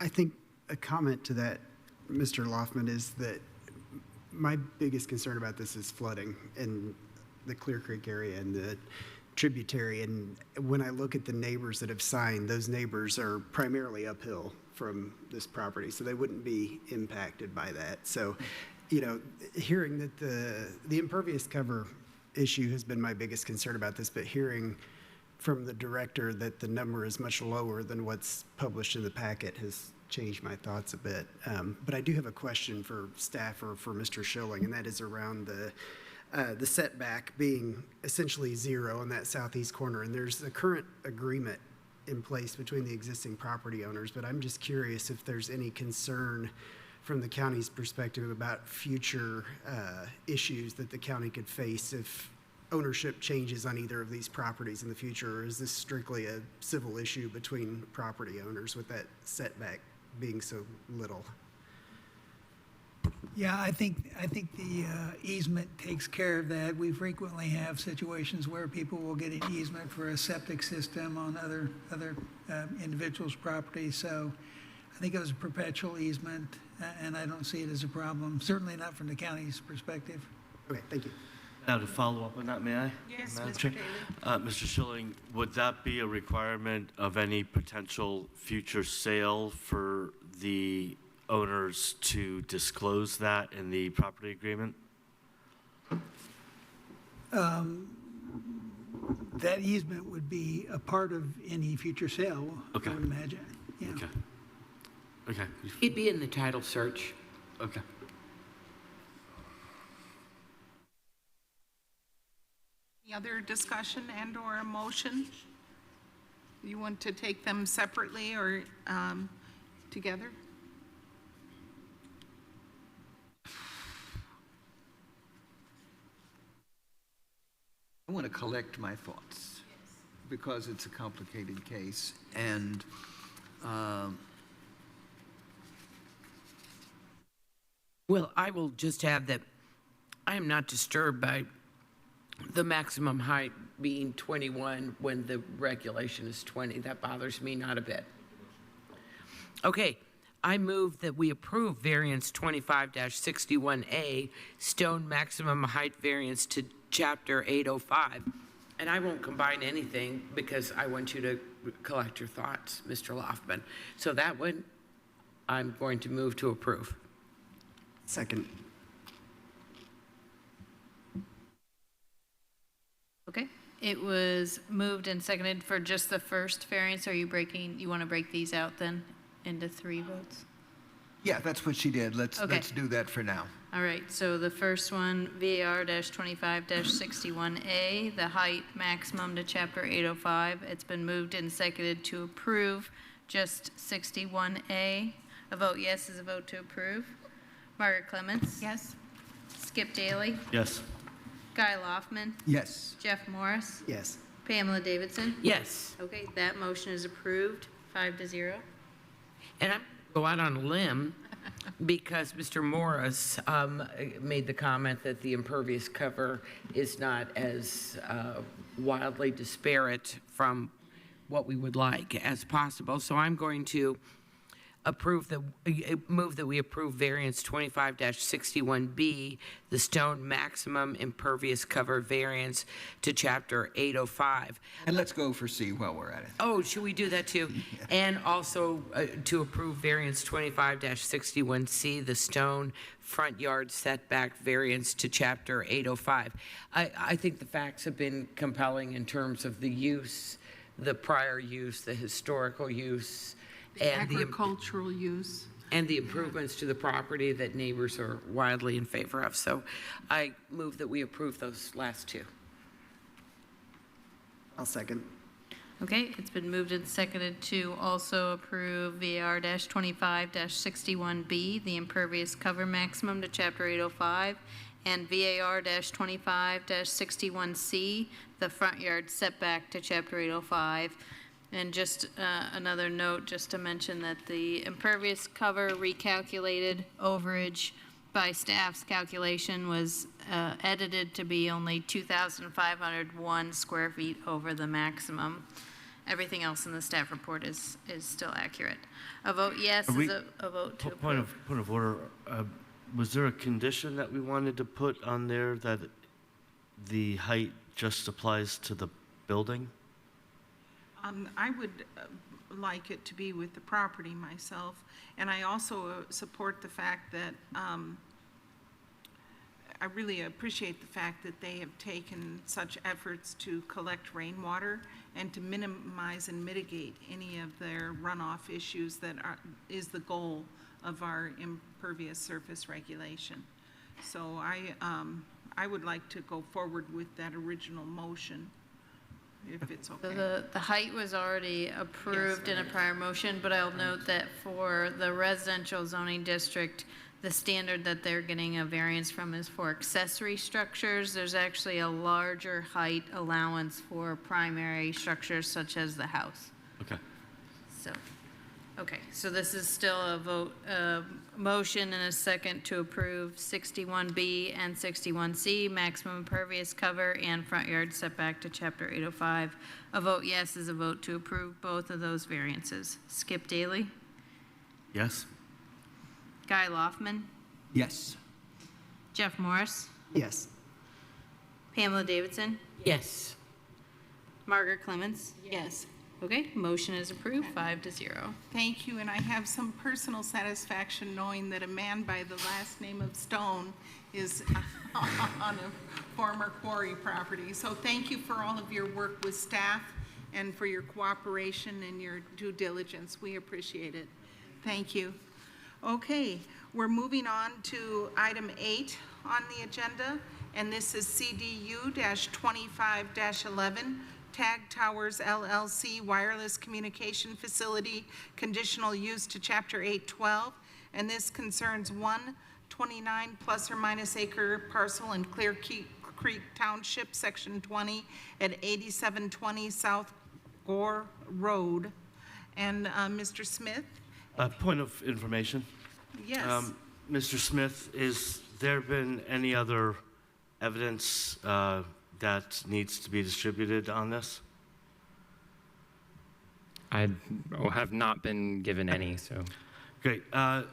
[SPEAKER 16] I think a comment to that, Mr. Loftman, is that my biggest concern about this is flooding in the Clear Creek area and the tributary. And when I look at the neighbors that have signed, those neighbors are primarily uphill from this property, so they wouldn't be impacted by that. So, you know, hearing that the impervious cover issue has been my biggest concern about this, but hearing from the director that the number is much lower than what's published in the packet has changed my thoughts a bit. But I do have a question for staff or for Mr. Schilling, and that is around the setback being essentially zero in that southeast corner. And there's a current agreement in place between the existing property owners, but I'm just curious if there's any concern from the county's perspective about future issues that the county could face if ownership changes on either of these properties in the future, or is this strictly a civil issue between property owners with that setback being so little?
[SPEAKER 13] Yeah, I think the easement takes care of that. We frequently have situations where people will get an easement for a septic system on other individuals' property. So I think it was a perpetual easement, and I don't see it as a problem, certainly not from the county's perspective.
[SPEAKER 16] Okay, thank you.
[SPEAKER 5] Now, to follow up on that, may I?
[SPEAKER 1] Yes,
[SPEAKER 5] Madam
[SPEAKER 1] Mr.
[SPEAKER 5] Chair?
[SPEAKER 1] Daly.
[SPEAKER 5] Mr. Schilling, would that be a requirement of any potential future sale for the owners to disclose that in the property agreement?
[SPEAKER 13] That easement would be a part of any future sale,
[SPEAKER 5] Okay.
[SPEAKER 13] I would imagine. Yeah.
[SPEAKER 5] Okay. Okay.
[SPEAKER 4] It'd be in the title search.
[SPEAKER 5] Okay.
[SPEAKER 1] Any other discussion and/or a motion? You want to take them separately or together?
[SPEAKER 8] I want to collect my thoughts because it's a complicated case. And
[SPEAKER 4] Well, I will just add that I am not disturbed by the maximum height being 21 when the regulation is 20. That bothers me not a bit. Okay, I move that we approve variance 25-61A, stone maximum height variance to chapter 805. And I won't combine anything because I want you to collect your thoughts, Mr. Loftman. So that one, I'm going to move to approve.
[SPEAKER 16] Second.
[SPEAKER 2] Okay, it was moved and seconded for just the first variance. Are you want to break these out then into 3 votes?
[SPEAKER 8] yeah, that's what she did. Let's do that for now.
[SPEAKER 2] All right, so the first one, VAR-25-61A, the height maximum to chapter 805. It's been moved and seconded to approve just 61A. A vote yes is a vote to approve. Margaret Clements?
[SPEAKER 1] Yes.
[SPEAKER 2] Skip Daly?
[SPEAKER 5] Yes.
[SPEAKER 2] Guy Loftman?
[SPEAKER 8] Yes.
[SPEAKER 2] Jeff Morris?
[SPEAKER 16] Yes.
[SPEAKER 2] Pamela Davidson?
[SPEAKER 4] Yes.
[SPEAKER 2] Okay, that motion is approved, 5-0.
[SPEAKER 4] And I'm going to go out on a limb because Mr. Morris made the comment that the impervious cover is not as wildly disparate from what we would like as possible. So I'm going to move that we approve variance 25-61B, the stone maximum impervious cover variance to chapter 805.
[SPEAKER 8] And let's go for C while we're at it.
[SPEAKER 4] Oh, should we do that too? And also to approve variance 25-61C, the stone front yard setback variance to chapter 805. I think the facts have been compelling in terms of the use, the prior use, the historical use, and
[SPEAKER 1] Agricultural use.
[SPEAKER 4] and the improvements to the property that neighbors are wildly in favor of. So I move that we approve those last 2.
[SPEAKER 16] I'll second.
[SPEAKER 2] Okay, it's been moved and seconded to also approve VAR-25-61B, the impervious cover maximum to chapter 805, and VAR-25-61C, the front yard setback to chapter 805. And just another note, just to mention that the impervious cover recalculated overage by staff's calculation was edited to be only 2,501 square feet over the maximum Everything else in the staff report is still accurate. A vote yes
[SPEAKER 5] Are
[SPEAKER 2] is
[SPEAKER 5] we-
[SPEAKER 2] a vote to
[SPEAKER 5] Point
[SPEAKER 2] approve.
[SPEAKER 5] point of order. Was there a condition that we wanted to put on there that the height just applies to the building?
[SPEAKER 1] I would like it to be with the property myself, and I also support the fact that, I really appreciate the fact that they have taken such efforts to collect rainwater and to minimize and mitigate any of their runoff issues that is the goal of our impervious surface regulation. So I would like to go forward with that original motion, if it's okay.
[SPEAKER 2] The height was already approved in a prior motion, but I'll note that for the residential zoning district, the standard that they're getting a variance from is for accessory structures. There's actually a larger height allowance for primary structures such as the house.
[SPEAKER 5] Okay.
[SPEAKER 2] So, okay, so this is still a vote, motion and a second to approve 61B and 61C, maximum impervious cover and front yard setback to Chapter 805. A vote yes is a vote to approve both of those variances. Skip Daly,
[SPEAKER 5] Yes?
[SPEAKER 2] Guy Loftman,
[SPEAKER 8] Yes.
[SPEAKER 2] Jeff Morris,
[SPEAKER 16] Yes.
[SPEAKER 2] Pamela Davidson,
[SPEAKER 4] Yes.
[SPEAKER 2] Margaret Clemens. Yes. Okay, motion is approved, 5-0.
[SPEAKER 1] Thank you, and I have some personal satisfaction knowing that a man by the last name of Stone is on a former quarry property. So thank you for all of your work with staff and for your cooperation and your due diligence. We appreciate it. Thank you. Okay, we're moving on to item 8 on the agenda, and this is CDU-25-11, Tag Towers LLC Wireless Communication Facility, conditional use to Chapter 812, and this concerns 129 plus or minus acre parcel in Clear Creek Township, Section 20, at 8720 South Gore Road. And Mr. Smith?
[SPEAKER 5] Point of information.
[SPEAKER 1] Yes.
[SPEAKER 5] Mr. Smith, is there been any other evidence that needs to be distributed on this?
[SPEAKER 11] I have not been given any, so.
[SPEAKER 5] Great. A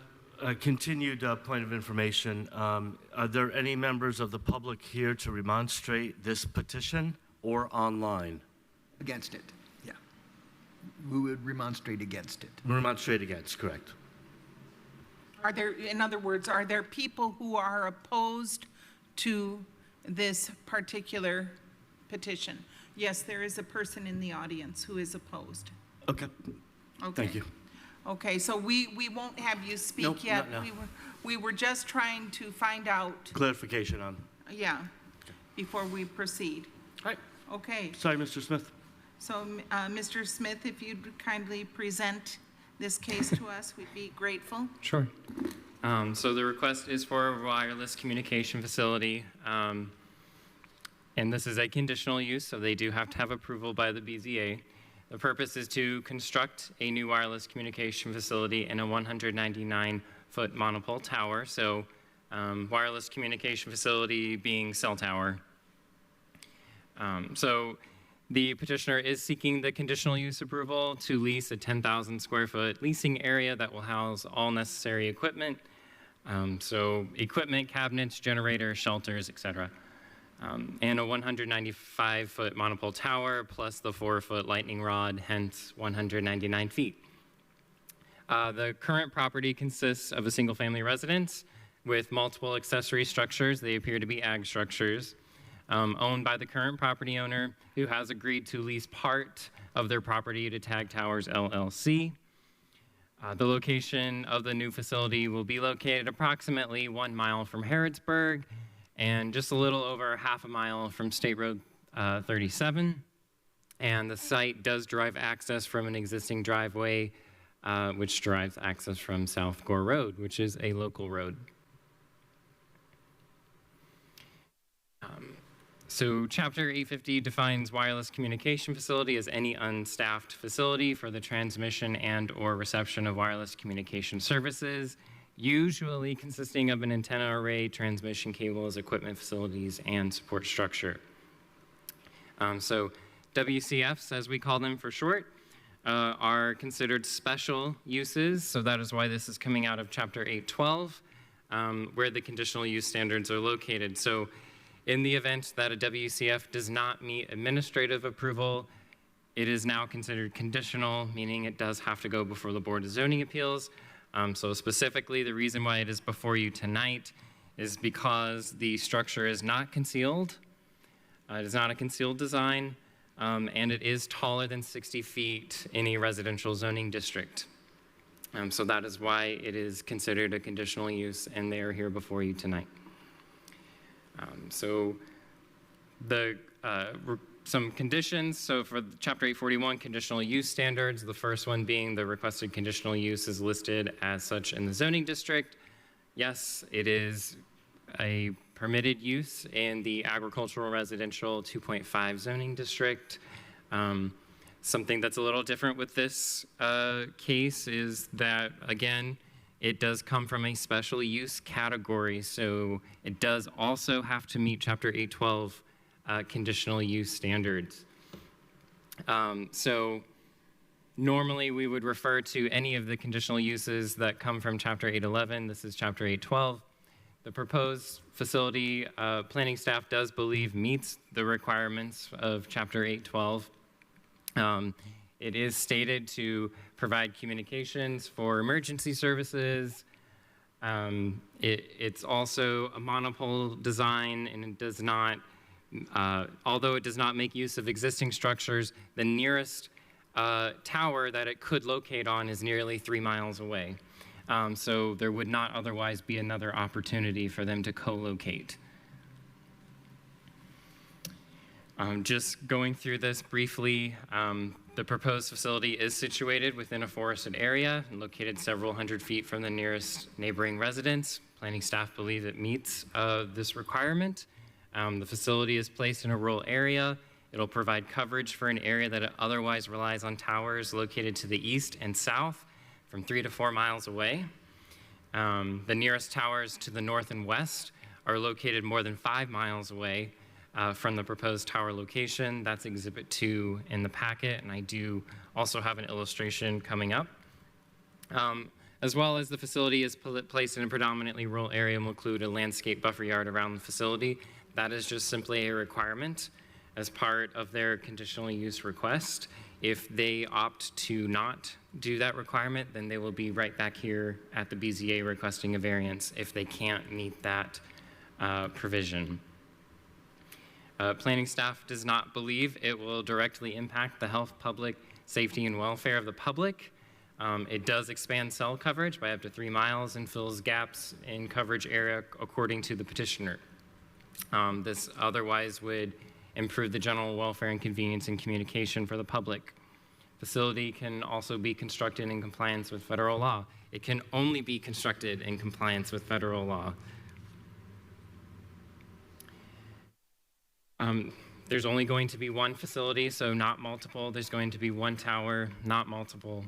[SPEAKER 5] continued point of information. Are there any members of the public here to remonstrate this petition or online?
[SPEAKER 8] Against it, yeah. We would remonstrate against it.
[SPEAKER 5] Remonstrate against, correct.
[SPEAKER 1] Are there, in other words, are there people who are opposed to this particular petition? Yes, there is a person in the audience who is opposed.
[SPEAKER 5] Okay.
[SPEAKER 1] Okay.
[SPEAKER 5] Thank you.
[SPEAKER 1] Okay, so we won't have you speak
[SPEAKER 5] Nope,
[SPEAKER 1] yet.
[SPEAKER 5] not now.
[SPEAKER 1] We were just trying to find out,
[SPEAKER 5] Clarification on.
[SPEAKER 1] yeah, before we proceed.
[SPEAKER 5] All right.
[SPEAKER 1] Okay,
[SPEAKER 5] Sorry, Mr. Smith.
[SPEAKER 1] so Mr. Smith, if you'd kindly present this case to us, we'd be grateful.
[SPEAKER 11] Sure. So the request is for a wireless communication facility, and this is a conditional use, so they do have to have approval by the BZA. The purpose is to construct a new wireless communication facility in a 199-foot monopole tower, so wireless communication facility being cell tower. So the petitioner is seeking the conditional use approval to lease a 10,000 square foot leasing area that will house all necessary equipment. So equipment, cabinets, generators, shelters, etc. And a 195-foot monopole tower plus the 4-foot lightning rod, hence 199 feet. The current property consists of a single-family residence with multiple accessory structures. They appear to be ag structures, owned by the current property owner, who has agreed to lease part of their property to Tag Towers LLC. The location of the new facility will be located approximately 1 mile from Harrodsburg and just a little over half a mile from State Road 37. And the site does derive access from an existing driveway, which derives access from South Gore Road, which is a local road. So Chapter 850 defines wireless communication facility as any unstaffed facility for the transmission and or reception of wireless communication services, usually consisting of an antenna array, transmission cables, equipment facilities, and support structure. So WCFs, as we call them for short, are considered special uses. So that is why this is coming out of Chapter 812, where the conditional use standards are located. So in the event that a WCF does not meet administrative approval, it is now considered conditional, meaning it does have to go before the Board of Zoning Appeals. So specifically, the reason why it is before you tonight is because the structure is not concealed. It is not a concealed design, and it is taller than 60 feet in a residential zoning district. So that is why it is considered a conditional use, and they are here before you tonight. So the some conditions. So for Chapter 841, conditional use standards, the first one being the requested conditional use is listed as such in the zoning district. Yes, it is a permitted use in the agricultural residential 2.5 zoning district. Something that's a little different with this case is that, again, it does come from a special use category, so it does also have to meet Chapter 812 conditional use standards. So normally we would refer to any of the conditional uses that come from Chapter 811. This is Chapter 812. The proposed facility planning staff does believe meets the requirements of Chapter 812. It is stated to provide communications for emergency services. It's also a monopole design, and it does not, although it does not make use of existing structures, the nearest tower that it could locate on is nearly 3 miles away. So there would not otherwise be another opportunity for them to co-locate. Just going through this briefly, the proposed facility is situated within a forested area and located several hundred feet from the nearest neighboring residence. Planning staff believe it meets this requirement. The facility is placed in a rural area. It'll provide coverage for an area that otherwise relies on towers located to the east and south from 3 to 4 miles away. The nearest towers to the north and west are located more than 5 miles away from the proposed tower location. That's Exhibit 2 in the packet, and I do also have an illustration coming up. As well as the facility is placed in a predominantly rural area and will include a landscape buffer yard around the facility. That is just simply a requirement as part of their conditional use request. If they opt to not do that requirement, then they will be right back here at the BZA requesting a variance if they can't meet that provision. Planning staff does not believe it will directly impact the health, public safety, and welfare of the public. It does expand cell coverage by up to 3 miles and fills gaps in coverage area according to the petitioner. This otherwise would improve the general welfare and convenience and communication for the public. Facility can also be constructed in compliance with federal law. It can only be constructed in compliance with federal law. There's only going to be one facility, so not multiple. There's going to be one tower, not multiple.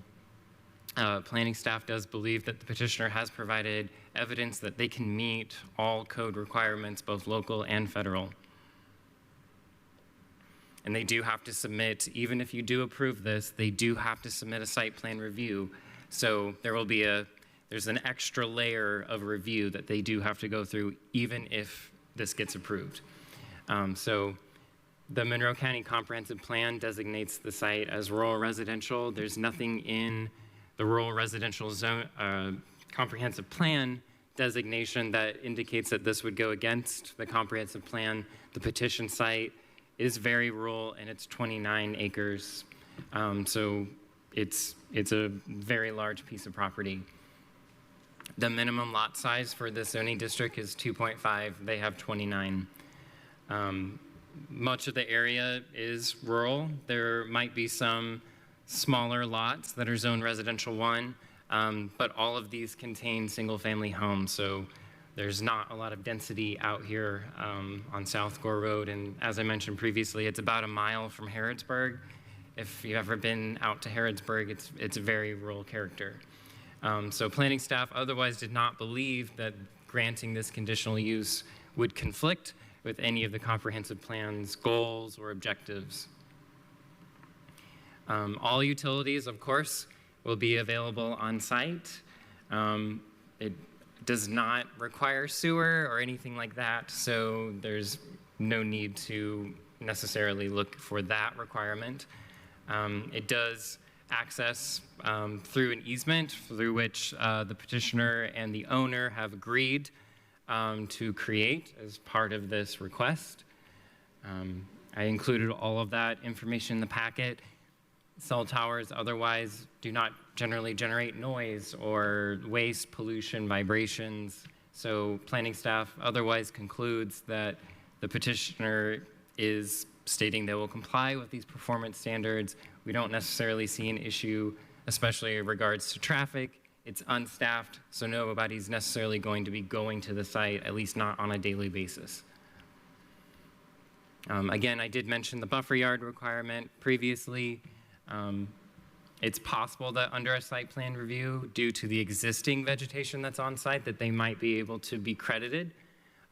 [SPEAKER 11] Planning staff does believe that the petitioner has provided evidence that they can meet all code requirements, both local and federal. And they do have to submit, even if you do approve this, they do have to submit a site plan review. So there will be there's an extra layer of review that they do have to go through, even if this gets approved. So the Monroe County Comprehensive Plan designates the site as rural residential. There's nothing in the rural residential zone comprehensive plan designation that indicates that this would go against the comprehensive plan. The petition site is very rural, and it's 29 acres. So it's a very large piece of property. The minimum lot size for this zoning district is 2.5. They have 29. Much of the area is rural. There might be some smaller lots that are zoned residential 1, but all of these contain single-family homes, so there's not a lot of density out here on South Gore Road. And as I mentioned previously, it's about a mile from Harrodsburg. If you've ever been out to Harrodsburg, it's a very rural character. So planning staff otherwise did not believe that granting this conditional use would conflict with any of the comprehensive plan's goals or objectives. All utilities, of course, will be available on site. It does not require sewer or anything like that, so there's no need to necessarily look for that requirement. It does access through an easement through which the petitioner and the owner have agreed to create as part of this request. I included all of that information in the packet. Cell towers otherwise do not generally generate noise or waste, pollution, vibrations. So planning staff otherwise concludes that the petitioner is stating they will comply with these performance standards. We don't necessarily see an issue, especially in regards to traffic. It's unstaffed, so nobody's necessarily going to be going to the site, at least not on a daily basis. Again, I did mention the buffer yard requirement previously. It's possible that under a site plan review, due to the existing vegetation that's on site, that they might be able to be credited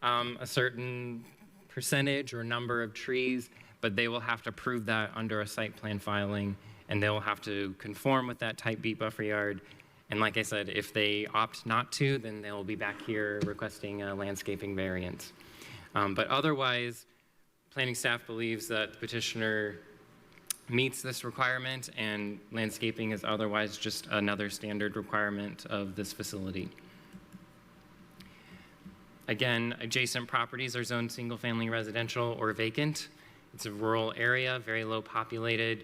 [SPEAKER 11] a certain percentage or number of trees, but they will have to prove that under a site plan filing, and they will have to conform with that type beat buffer yard. And like I said, if they opt not to, then they'll be back here requesting a landscaping variance. But otherwise, planning staff believes that the petitioner meets this requirement, and landscaping is otherwise just another standard requirement of this facility. Again, adjacent properties are zoned single-family residential or vacant. It's a rural area, very low populated.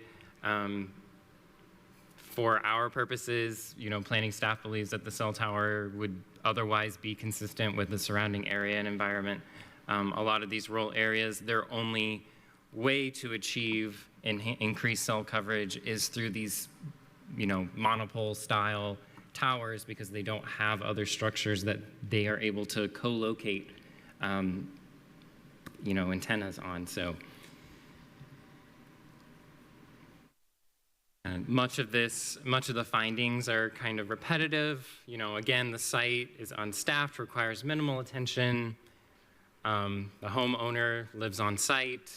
[SPEAKER 11] For our purposes, planning staff believes that the cell tower would otherwise be consistent with the surrounding area and environment. A lot of these rural areas, their only way to achieve increased cell coverage is through these, monopole style towers, because they don't have other structures that they are able to co-locate, antennas on. So much of the findings are kind of repetitive. Again, the site is unstaffed, requires minimal attention. The homeowner lives on site.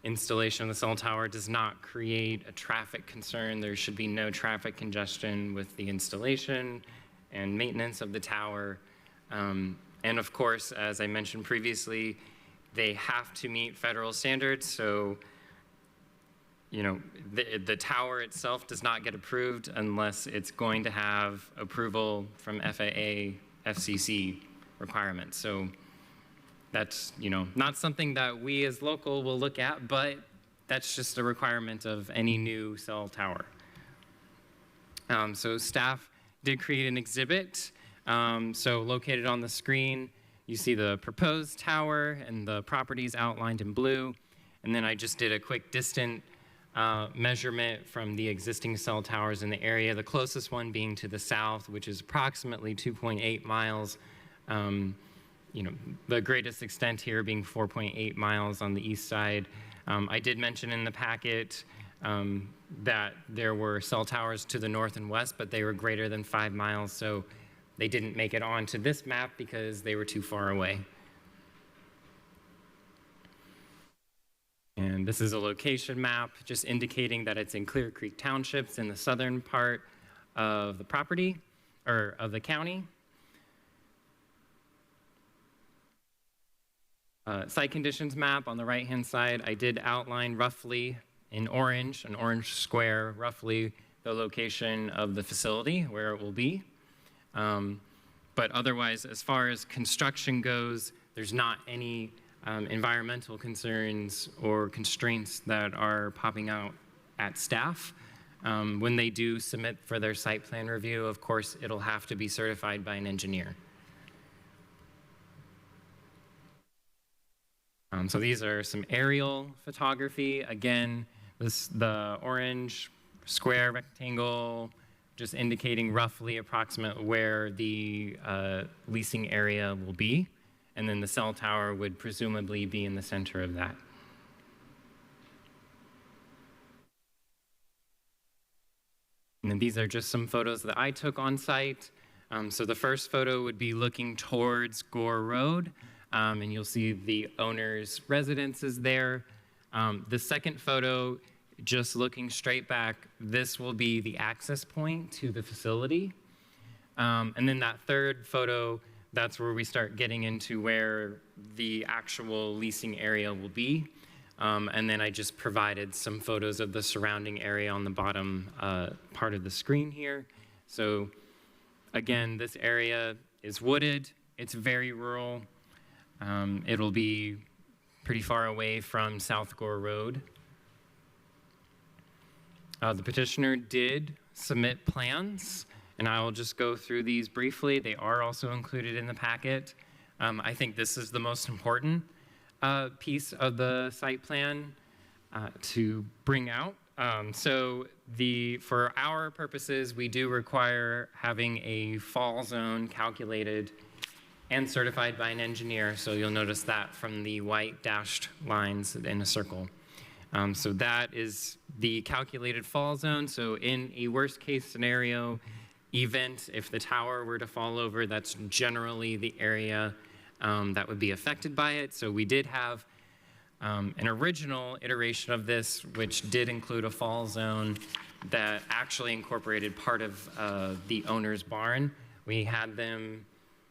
[SPEAKER 11] Installation of the cell tower does not create a traffic concern. There should be no traffic congestion with the installation and maintenance of the tower. And of course, as I mentioned previously, they have to meet federal standards. So, the tower itself does not get approved unless it's going to have approval from FAA, FCC requirements. So that's, not something that we as local will look at, but that's just a requirement of any new cell tower. So staff did create an exhibit. So located on the screen, you see the proposed tower and the properties outlined in blue. And then I just did a quick distant measurement from the existing cell towers in the area, the closest one being to the south, which is approximately 2.8 miles. The greatest extent here being 4.8 miles on the east side. I did mention in the packet that there were cell towers to the north and west, but they were greater than 5 miles, so they didn't make it onto this map because they were too far away. And this is a location map just indicating that it's in Clear Creek Townships in the southern part of the property, or of the county. Site conditions map on the right-hand side, I did outline roughly in orange, an orange square, roughly the location of the facility, where it will be. But otherwise, as far as construction goes, there's not any environmental concerns or constraints that are popping out at staff. When they do submit for their site plan review, of course, it'll have to be certified by an engineer. So these are some aerial photography. Again, the orange square rectangle, just indicating roughly approximate where the leasing area will be. And then the cell tower would presumably be in the center of that. And then these are just some photos that I took on site. So the first photo would be looking towards Gore Road. And you'll see the owner's residence is there. The second photo just looking straight back, this will be the access point to the facility. And then that third photo, that's where we start getting into where the actual leasing area will be. And then I just provided some photos of the surrounding area on the bottom part of the screen here. So again, this area is wooded. It's very rural. It'll be pretty far away from South Gore Road. The petitioner did submit plans, and I will just go through these briefly. They are also included in the packet. I think this is the most important piece of the site plan to bring out. So for our purposes, we do require having a fall zone calculated and certified by an engineer. So you'll notice that from the white dashed lines in a circle. So that is the calculated fall zone. So in a worst case scenario event, if the tower were to fall over, that's generally the area that would be affected by it. So we did have an original iteration of this, which did include a fall zone that actually incorporated part of the owner's barn. We had them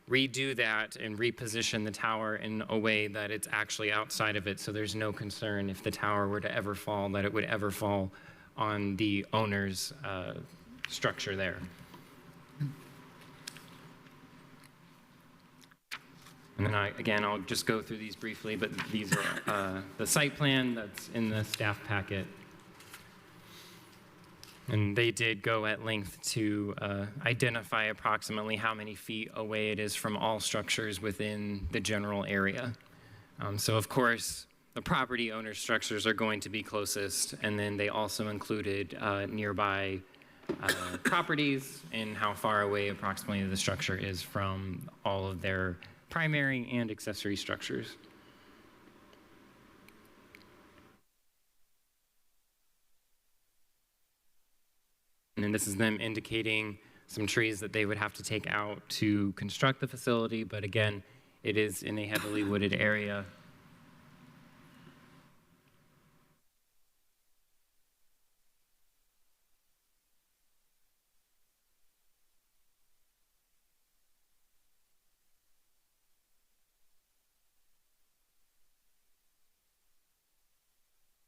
[SPEAKER 11] redo that and reposition the tower in a way that it's actually outside of it, so there's no concern if the tower were to ever fall that it would ever fall on the owner's structure there. And then I'll just go through these briefly, but these are the site plan that's in the staff packet. And they did go at length to identify approximately how many feet away it is from all structures within the general area. So of course, the property owner structures are going to be closest, and then they also included nearby properties and how far away approximately the structure is from all of their primary and accessory structures. And then this is them indicating some trees that they would have to take out to construct the facility, but again, it is in a heavily wooded area.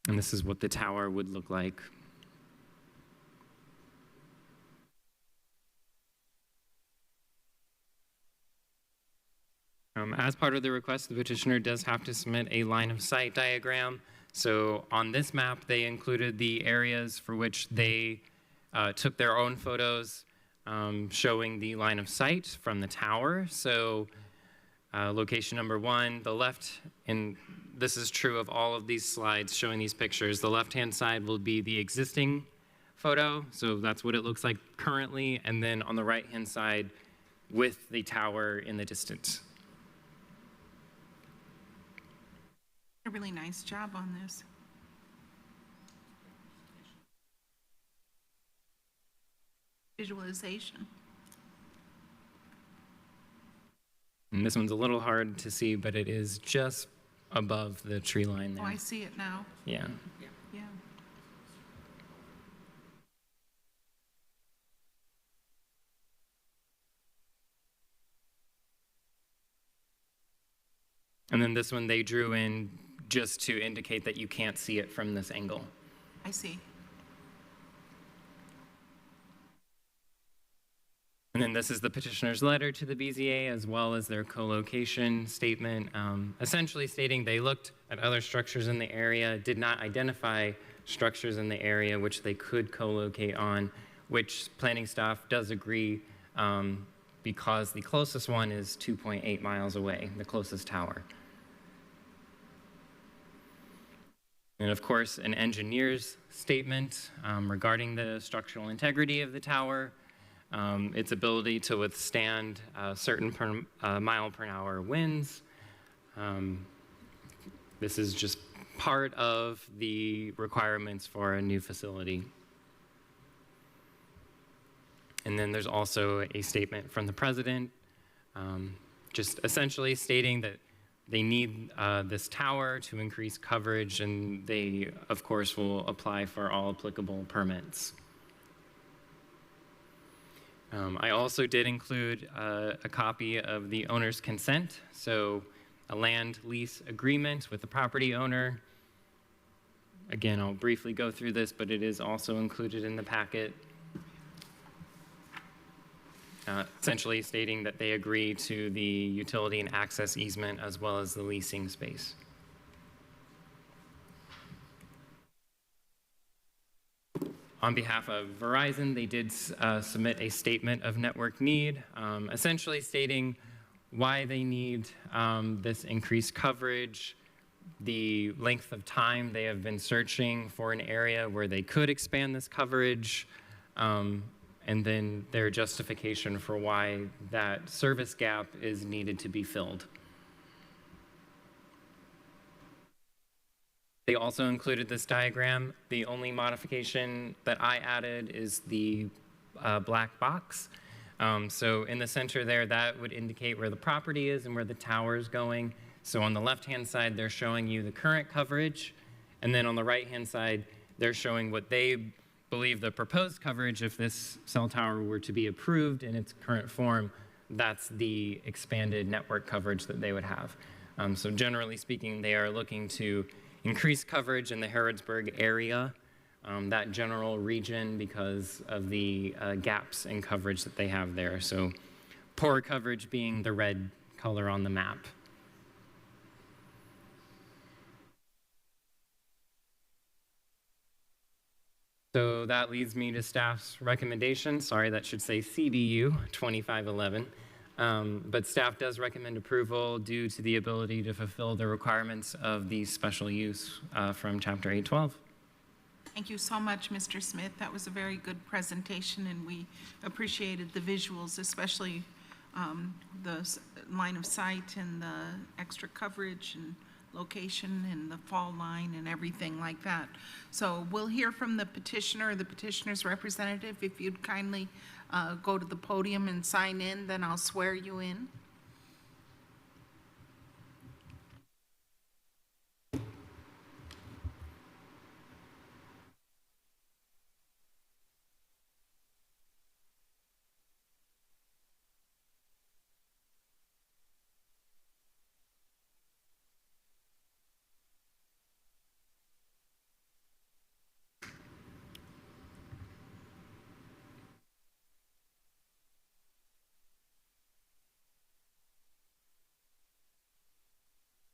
[SPEAKER 11] And this is what the tower would look like. As part of the request, the petitioner does have to submit a line of sight diagram. So on this map, they included the areas for which they took their own photos showing the line of sight from the tower. So location number 1, the left, and this is true of all of these slides showing these pictures, the left-hand side will be the existing photo. So that's what it looks like currently. And then on the right-hand side with the tower in the distance.
[SPEAKER 1] A really nice job on this. Visualization.
[SPEAKER 11] And this one's a little hard to see, but it is just above the tree line there.
[SPEAKER 1] Oh, I see it now.
[SPEAKER 11] Yeah.
[SPEAKER 1] Yeah.
[SPEAKER 11] And then this one they drew in just to indicate that you can't see it from this angle.
[SPEAKER 1] I see.
[SPEAKER 11] And then this is the petitioner's letter to the BZA as well as their co-location statement, essentially stating they looked at other structures in the area, did not identify structures in the area which they could co-locate on, which planning staff does agree because the closest one is 2.8 miles away, the closest tower. And of course, an engineer's statement regarding the structural integrity of the tower, its ability to withstand certain mile per hour winds. This is just part of the requirements for a new facility. And then there's also a statement from the president, just essentially stating that they need this tower to increase coverage, and they, of course, will apply for all applicable permits. I also did include a copy of the owner's consent, so a land lease agreement with the property owner. Again, I'll briefly go through this, but it is also included in the packet. Essentially stating that they agree to the utility and access easement as well as the leasing space. On behalf of Verizon, they did submit a statement of network need, essentially stating why they need this increased coverage, the length of time they have been searching for an area where they could expand this coverage, and then their justification for why that service gap is needed to be filled. They also included this diagram. The only modification that I added is the black box. So in the center there, that would indicate where the property is and where the tower is going. So on the left-hand side, they're showing you the current coverage. And then on the right-hand side, they're showing what they believe the proposed coverage, if this cell tower were to be approved in its current form, that's the expanded network coverage that they would have. So generally speaking, they are looking to increase coverage in the Harrodsburg area, that general region, because of the gaps in coverage that they have there. So poor coverage being the red color on the map. So that leads me to staff's recommendation. Sorry, that should say CBU 2511. But staff does recommend approval due to the ability to fulfill the requirements of the special use from Chapter 812.
[SPEAKER 1] Thank you so much, Mr. Smith. That was a very good presentation, and we appreciated the visuals, especially the line of sight and the extra coverage and location and the fall line and everything like that. So we'll hear from the petitioner or the petitioner's representative. If you'd kindly go to the podium and sign in, then I'll swear you in.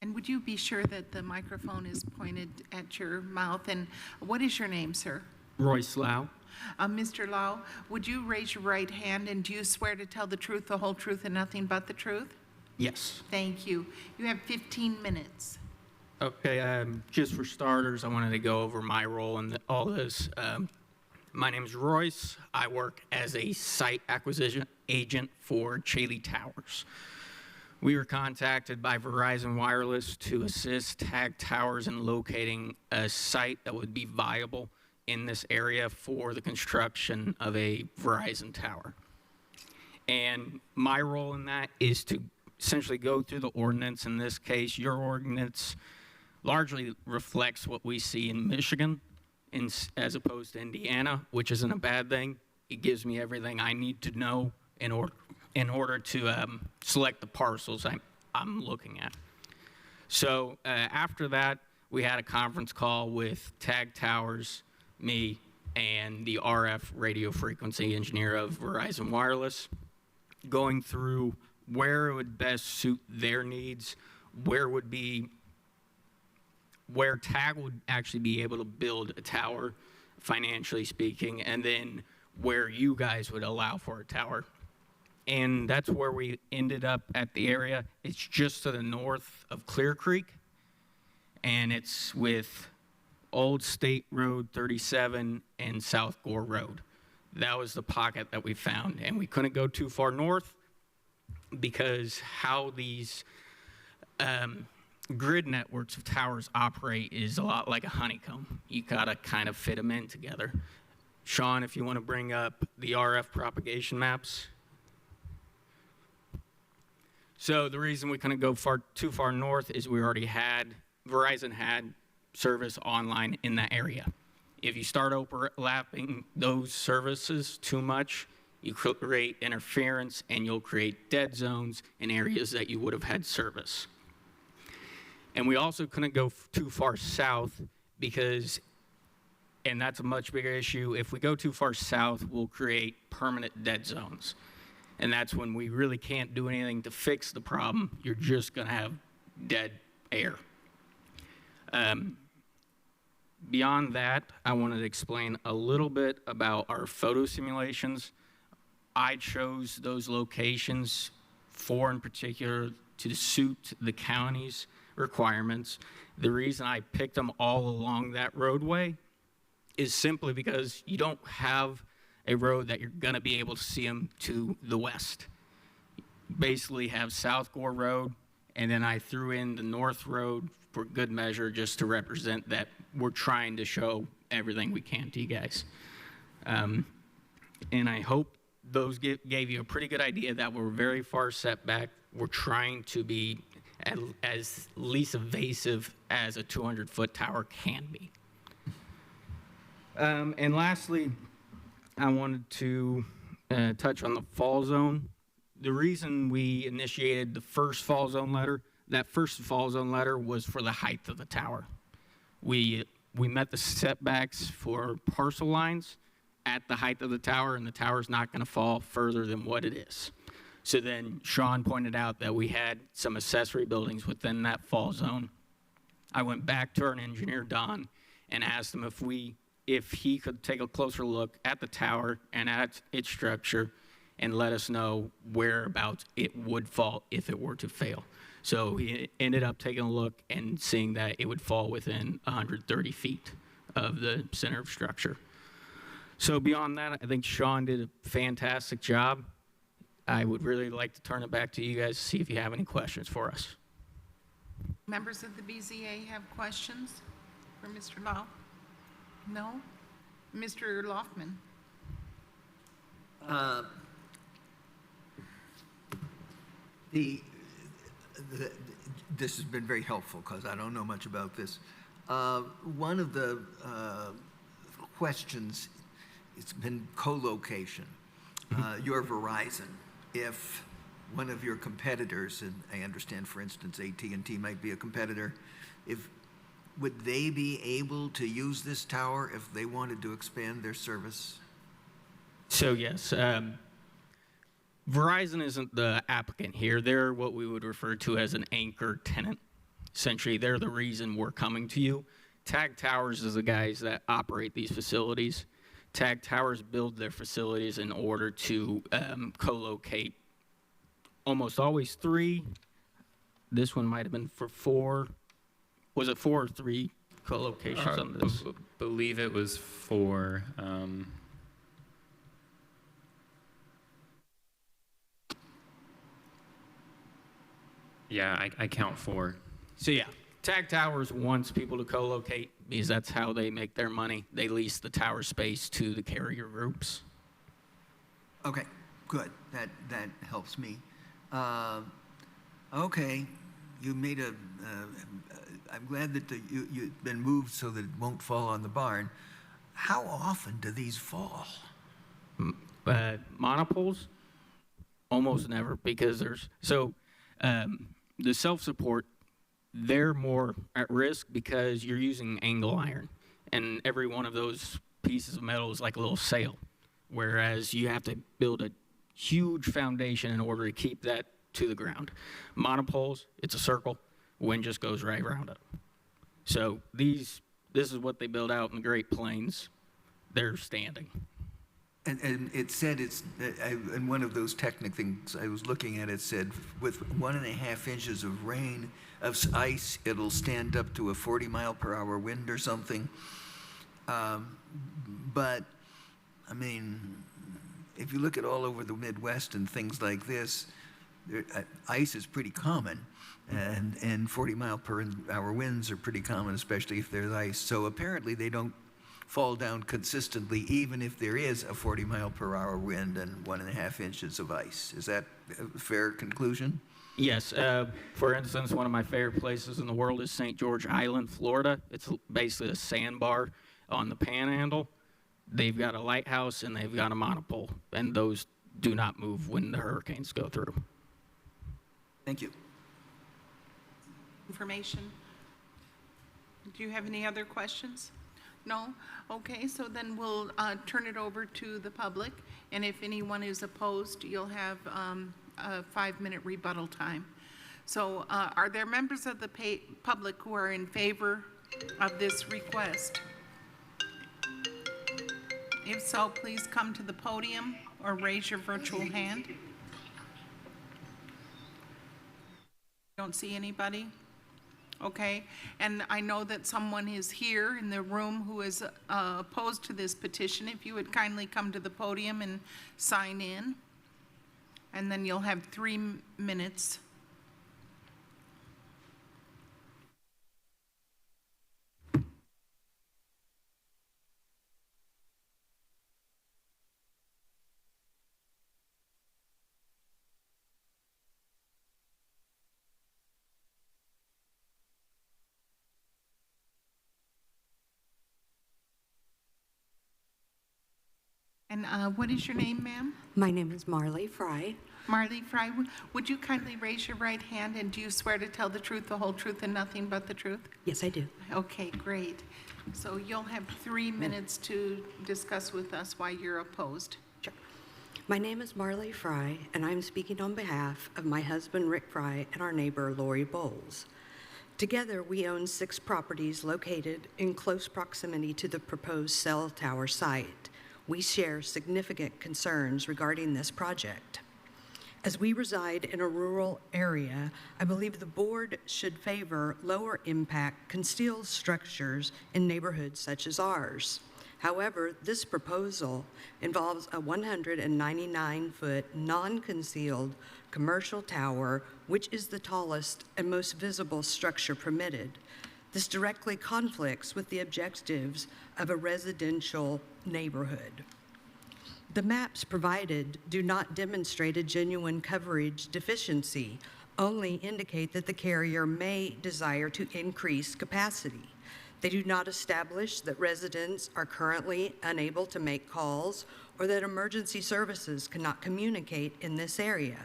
[SPEAKER 1] And would you be sure that the microphone is pointed at your mouth? And what is your name, sir?
[SPEAKER 17] Royce Lau.
[SPEAKER 1] Mr. Lau, would you raise your right hand, and do you swear to tell the truth, the whole truth, and nothing but the truth?
[SPEAKER 17] Yes.
[SPEAKER 1] Thank you. You have 15 minutes.
[SPEAKER 17] Okay, just for starters, I wanted to go over my role in all this. My name is Royce. I work as a site acquisition agent for Chaley Towers. We were contacted by Verizon Wireless to assist Tag Towers in locating a site that would be viable in this area for the construction of a Verizon tower. And my role in that is to essentially go through the ordinance. In this case, your ordinance largely reflects what we see in Michigan as opposed to Indiana, which isn't a bad thing. It gives me everything I need to know in order to select the parcels I'm looking at. So after that, we had a conference call with Tag Towers, me, and the RF radio frequency engineer of Verizon Wireless, going through where it would best suit their needs, where Tag would actually be able to build a tower, financially speaking, and then where you guys would allow for a tower. And that's where we ended up at the area. It's just to the north of Clear Creek, and it's with Old State Road 37 and South Gore Road. That was the pocket that we found, and we couldn't go too far north because how these grid networks of towers operate is a lot like a honeycomb. You gotta kind of fit them in together. Sean, if you want to bring up the RF propagation maps. So the reason we couldn't go too far north is Verizon had service online in that area. If you start overlapping those services too much, you create interference and you'll create dead zones in areas that you would have had service. And we also couldn't go too far south because, and that's a much bigger issue, if we go too far south, we'll create permanent dead zones. And that's when we really can't do anything to fix the problem. You're just going to have dead air. Beyond that, I wanted to explain a little bit about our photo simulations. I chose those locations in particular to suit the county's requirements. The reason I picked them all along that roadway is simply because you don't have a road that you're going to be able to see them to the west. Basically have South Gore Road, and then I threw in the North Road for good measure just to represent that we're trying to show everything we can to you guys. And I hope those gave you a pretty good idea that we're very far set back. We're trying to be as least invasive as a 200-foot tower can be. And lastly, I wanted to touch on the fall zone. The reason we initiated the first fall zone letter, that first fall zone letter was for the height of the tower. We met the setbacks for parcel lines at the height of the tower, and the tower's not going to fall further than what it is. So then Sean pointed out that we had some accessory buildings within that fall zone. I went back to our engineer, Don, and asked him if he could take a closer look at the tower and at its structure and let us know whereabouts it would fall if it were to fail. So he ended up taking a look and seeing that it would fall within 130 feet of the center of structure. So beyond that, I think Sean did a fantastic job. I would really like to turn it back to you guys to see if you have any questions for us.
[SPEAKER 1] Members of the BZA have questions for Mr. Lau? No? Mr. Loftman?
[SPEAKER 8] This has been very helpful because I don't know much about this. One of the questions, it's been co-location. Your Verizon, if one of your competitors, and I understand, for instance, AT&T might be a competitor, would they be able to use this tower if they wanted to expand their service?
[SPEAKER 17] So yes, Verizon isn't the applicant here. They're what we would refer to as an anchor tenant. Essentially, they're the reason we're coming to you. Tag Towers is the guys that operate these facilities. Tag Towers build their facilities in order to co-locate almost always 3. This one might have been for 4. Was it 4 or 3 co-locations on this?
[SPEAKER 11] I believe it was 4. Yeah, I count 4.
[SPEAKER 17] So yeah, Tag Towers wants people to co-locate because that's how they make their money. They lease the tower space to the carrier groups.
[SPEAKER 8] Okay, good. That helps me. Okay, you made I'm glad that you've been moved so that it won't fall on the barn. How often do these fall?
[SPEAKER 17] Monopoles? Almost never, because the self-support, they're more at risk because you're using angle iron, and every one of those pieces of metal is like a little sail, whereas you have to build a huge foundation in order to keep that to the ground. Monopoles, it's a circle, wind just goes right around it. So this is what they build out in the Great Plains. They're standing.
[SPEAKER 8] And it said in one of those technical things I was looking at, it said with 1.5 inches of rain, of ice, it'll stand up to a 40-mile-per-hour wind or something. But, I mean, if you look at all over the Midwest and things like this, ice is pretty common, and 40-mile-per-hour winds are pretty common, especially if there's ice. So apparently they don't fall down consistently, even if there is a 40-mile-per-hour wind and 1.5 inches of ice. Is that a fair conclusion?
[SPEAKER 17] Yes. For instance, one of my favorite places in the world is St. George Island, Florida. It's basically a sandbar on the panhandle. They've got a lighthouse and they've got a monopole, and those do not move when the hurricanes go through.
[SPEAKER 8] Thank you.
[SPEAKER 1] Information. Do you have any other questions? No? Okay, so then we'll turn it over to the public, and if anyone is opposed, you'll have a 5-minute rebuttal time. So are there members of the public who are in favor of this request? If so, please come to the podium or raise your virtual hand. Don't see anybody? Okay, and I know that someone is here in the room who is opposed to this petition. If you would kindly come to the podium and sign in, and then you'll have 3 minutes. And what is your name, ma'am?
[SPEAKER 18] My name is Marley Fry.
[SPEAKER 1] Marley Fry, would you kindly raise your right hand, and do you swear to tell the truth, the whole truth, and nothing but the truth?
[SPEAKER 18] Yes, I do.
[SPEAKER 1] Okay, great. So you'll have 3 minutes to discuss with us why you're opposed.
[SPEAKER 18] Sure. My name is Marley Fry, and I'm speaking on behalf of my husband, Rick Fry, and our neighbor, Lori Bowles. Together, we own 6 properties located in close proximity to the proposed cell tower site. We share significant concerns regarding this project. As we reside in a rural area, I believe the board should favor lower impact concealed structures in neighborhoods such as ours. However, this proposal involves a 199-foot non-concealed commercial tower, which is the tallest and most visible structure permitted. This directly conflicts with the objectives of a residential neighborhood. The maps provided do not demonstrate a genuine coverage deficiency, only indicate that the carrier may desire to increase capacity. They do not establish that residents are currently unable to make calls or that emergency services cannot communicate in this area.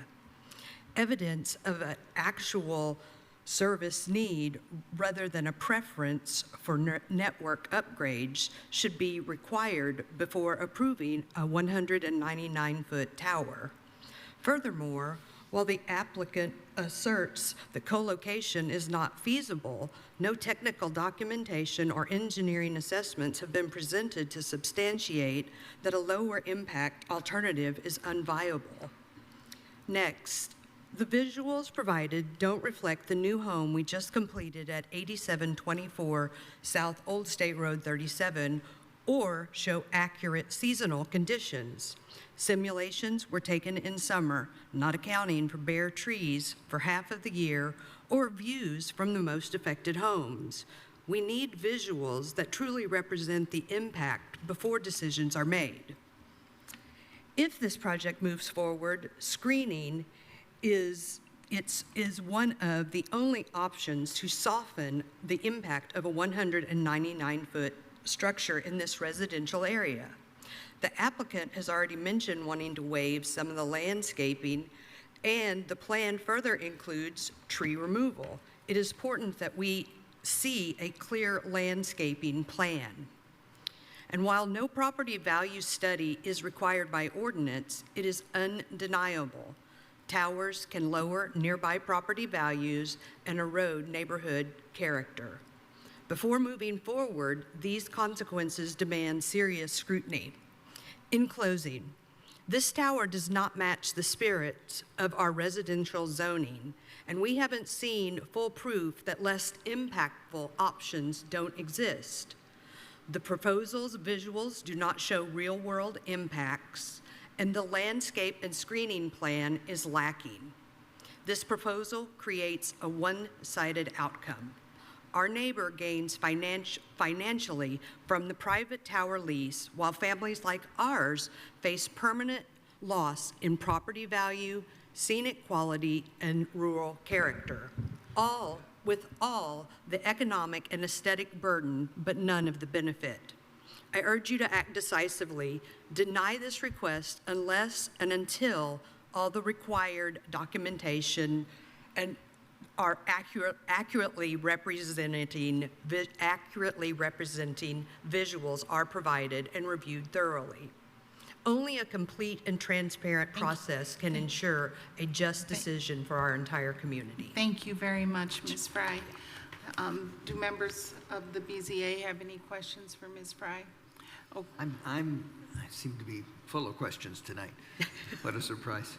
[SPEAKER 18] Evidence of an actual service need rather than a preference for network upgrades should be required before approving a 199-foot tower. Furthermore, while the applicant asserts that co-location is not feasible, no technical documentation or engineering assessments have been presented to substantiate that a lower impact alternative is unviable. Next, the visuals provided don't reflect the new home we just completed at 8724 South Old State Road 37 or show accurate seasonal conditions. Simulations were taken in summer, not accounting for bare trees for half of the year or views from the most affected homes. We need visuals that truly represent the impact before decisions are made. If this project moves forward, screening is one of the only options to soften the impact of a 199-foot structure in this residential area. The applicant has already mentioned wanting to waive some of the landscaping, and the plan further includes tree removal. It is important that we see a clear landscaping plan. And while no property value study is required by ordinance, it is undeniable. Towers can lower nearby property values and erode neighborhood character. Before moving forward, these consequences demand serious scrutiny. In closing, this tower does not match the spirit of our residential zoning, and we haven't seen full proof that less impactful options don't exist. The proposal's visuals do not show real-world impacts, and the landscape and screening plan is lacking. This proposal creates a one-sided outcome. Our neighbor gains financially from the private tower lease, while families like ours face permanent loss in property value, scenic quality, and rural character, all with all the economic and aesthetic burden, but none of the benefit. I urge you to act decisively, deny this request unless and until all the required documentation and are accurately representing visuals are provided and reviewed thoroughly. Only a complete and transparent process can ensure a just decision for our entire community.
[SPEAKER 1] Thank you very much, Ms. Fry. Do members of the BZA have any questions for Ms. Fry? Oh,
[SPEAKER 8] I seem to be full of questions tonight. What a surprise.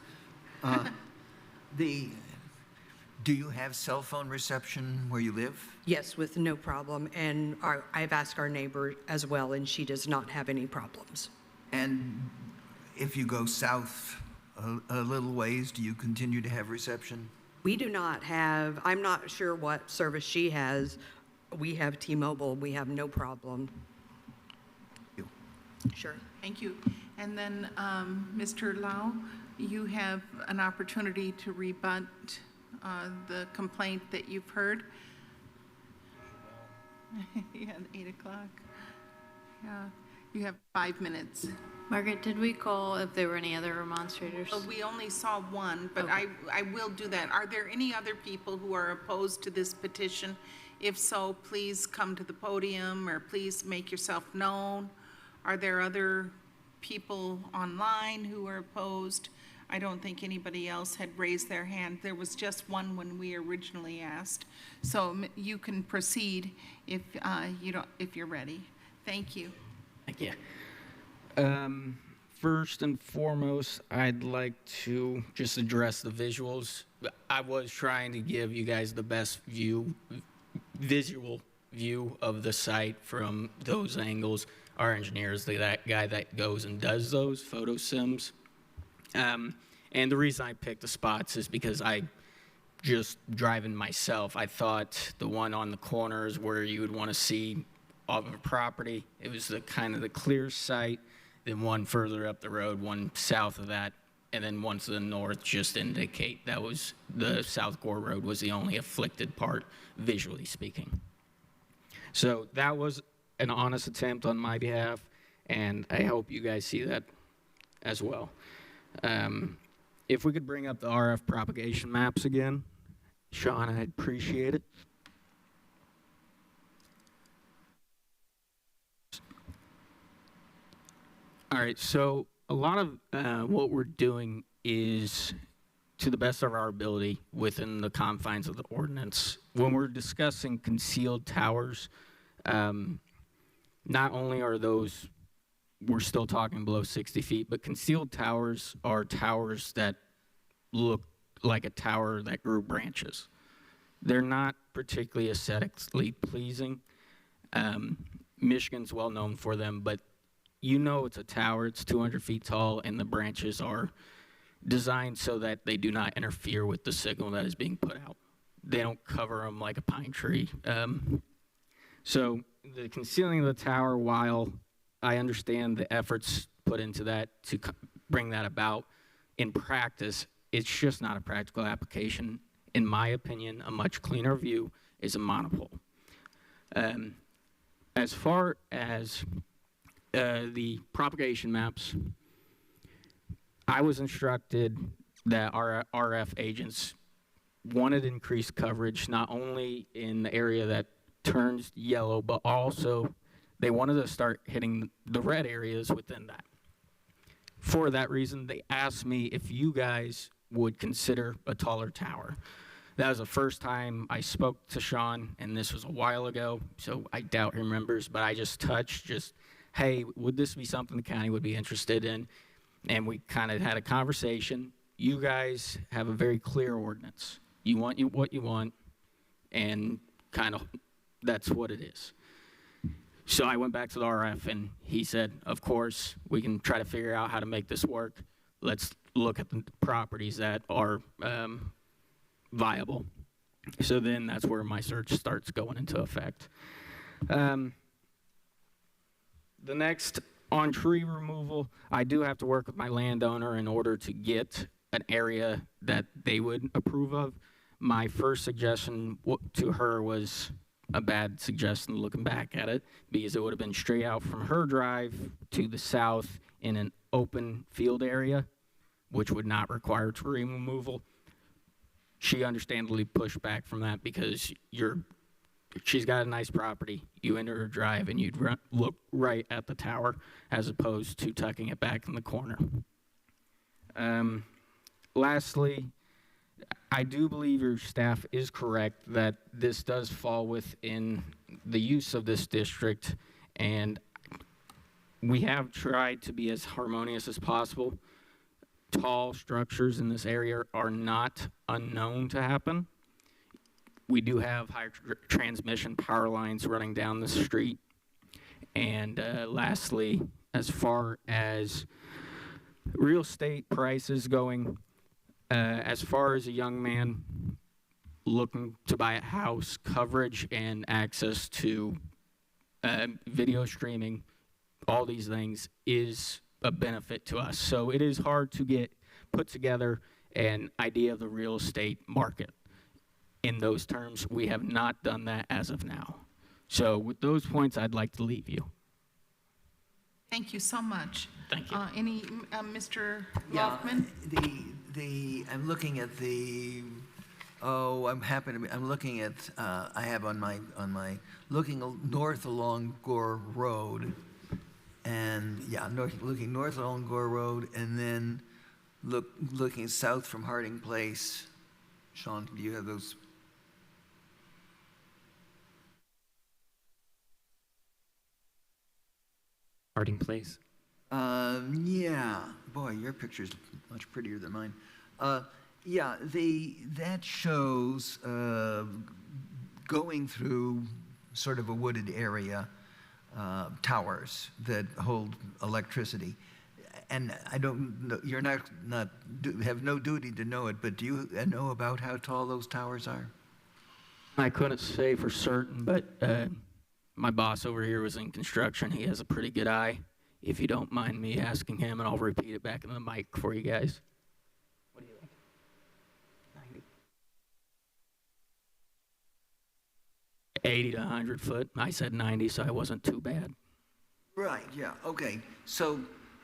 [SPEAKER 8] Do you have cell phone reception where you live?
[SPEAKER 18] Yes, with no problem. And I've asked our neighbor as well, and she does not have any problems.
[SPEAKER 8] And if you go south a little ways, do you continue to have reception?
[SPEAKER 18] We do not have, I'm not sure what service she has. We have T-Mobile. We have no problem.
[SPEAKER 8] Thank you.
[SPEAKER 18] Sure.
[SPEAKER 1] thank you. And then, Mr. Lau, you have an opportunity to rebut the complaint that you've heard. Yeah, 8 o'clock. Yeah, you have 5 minutes.
[SPEAKER 2] Margaret, did we call if there were any other remonstrators?
[SPEAKER 1] We only saw one, but
[SPEAKER 2] Okay.
[SPEAKER 1] I will do that. Are there any other people who are opposed to this petition? If so, please come to the podium or please make yourself known. Are there other people online who are opposed? I don't think anybody else had raised their hand. There was just one when we originally asked. So you can proceed if if you're ready. Thank you.
[SPEAKER 17] Thank you. First and foremost, I'd like to just address the visuals. I was trying to give you guys the best visual view of the site from those angles. Our engineer is that guy that goes and does those photo sims. And the reason I picked the spots is because I just driving myself, I thought the one on the corners where you would want to see of a property, it was the kind of the clear site, then one further up the road, one south of that, and then one to the north just indicate that was the South Gore Road was the only afflicted part, visually speaking. So that was an honest attempt on my behalf, and I hope you guys see that as well. If we could bring up the RF propagation maps again, Sean, I'd appreciate it. All right, so a lot of what we're doing is to the best of our ability within the confines of the ordinance. When we're discussing concealed towers, not only are those, we're still talking below 60 feet, but concealed towers are towers that look like a tower that grew branches. They're not particularly aesthetically pleasing. Michigan's well known for them, but you know it's a tower, it's 200 feet tall, and the branches are designed so that they do not interfere with the signal that is being put out. They don't cover them like a pine tree. So the concealing of the tower, while I understand the efforts put into that to bring that about, in practice, it's just not a practical application. In my opinion, a much cleaner view is a monopole. As far as the propagation maps, I was instructed that our RF agents wanted increased coverage, not only in the area that turns yellow, but also they wanted to start hitting the red areas within that. For that reason, they asked me if you guys would consider a taller tower. That was the first time I spoke to Sean, and this was a while ago, so I doubt he remembers, but I just touched, hey, would this be something the county would be interested in? And we kind of had a conversation. You guys have a very clear ordinance. You want what you want, and kind of that's what it is. So I went back to the RF, and he said, of course, we can try to figure out how to make this work. Let's look at the properties that are viable. So then that's where my search starts going into effect. The next, on tree removal, I do have to work with my landowner in order to get an area that they would approve of. My first suggestion to her was a bad suggestion looking back at it, because it would have been straight out from her drive to the south in an open field area, which would not require tree removal. She understandably pushed back from that because she's got a nice property. You enter her drive and you'd look right at the tower as opposed to tucking it back in the corner. Lastly, I do believe your staff is correct that this does fall within the use of this district, and we have tried to be as harmonious as possible. Tall structures in this area are not unknown to happen. We do have high transmission power lines running down the street. And lastly, as far as real estate prices going, as far as a young man looking to buy a house, coverage and access to video streaming, all these things is a benefit to us. So it is hard to put together an idea of the real estate market. In those terms, we have not done that as of now. So with those points, I'd like to leave you.
[SPEAKER 1] Thank you so much.
[SPEAKER 17] Thank you.
[SPEAKER 1] Mr. Loftman?
[SPEAKER 8] I'm looking at the, I'm looking at, I have on my, looking north along Gore Road, and yeah, looking north along Gore Road, and then looking south from Harding Place. Sean, do you have those?
[SPEAKER 11] Harding Place.
[SPEAKER 8] Yeah. Boy, your picture's much prettier than mine. Yeah, that shows going through sort of a wooded area, towers that hold electricity. And I don't know, you're have no duty to know it, but do you know about how tall those towers are?
[SPEAKER 17] I couldn't say for certain, but my boss over here was in construction. He has a pretty good eye. If you don't mind me asking him, and I'll repeat it back in the mic for you guys. What do you think? 90? 80 to 100 foot. I said 90, so I wasn't too bad.
[SPEAKER 8] Right, yeah, okay. So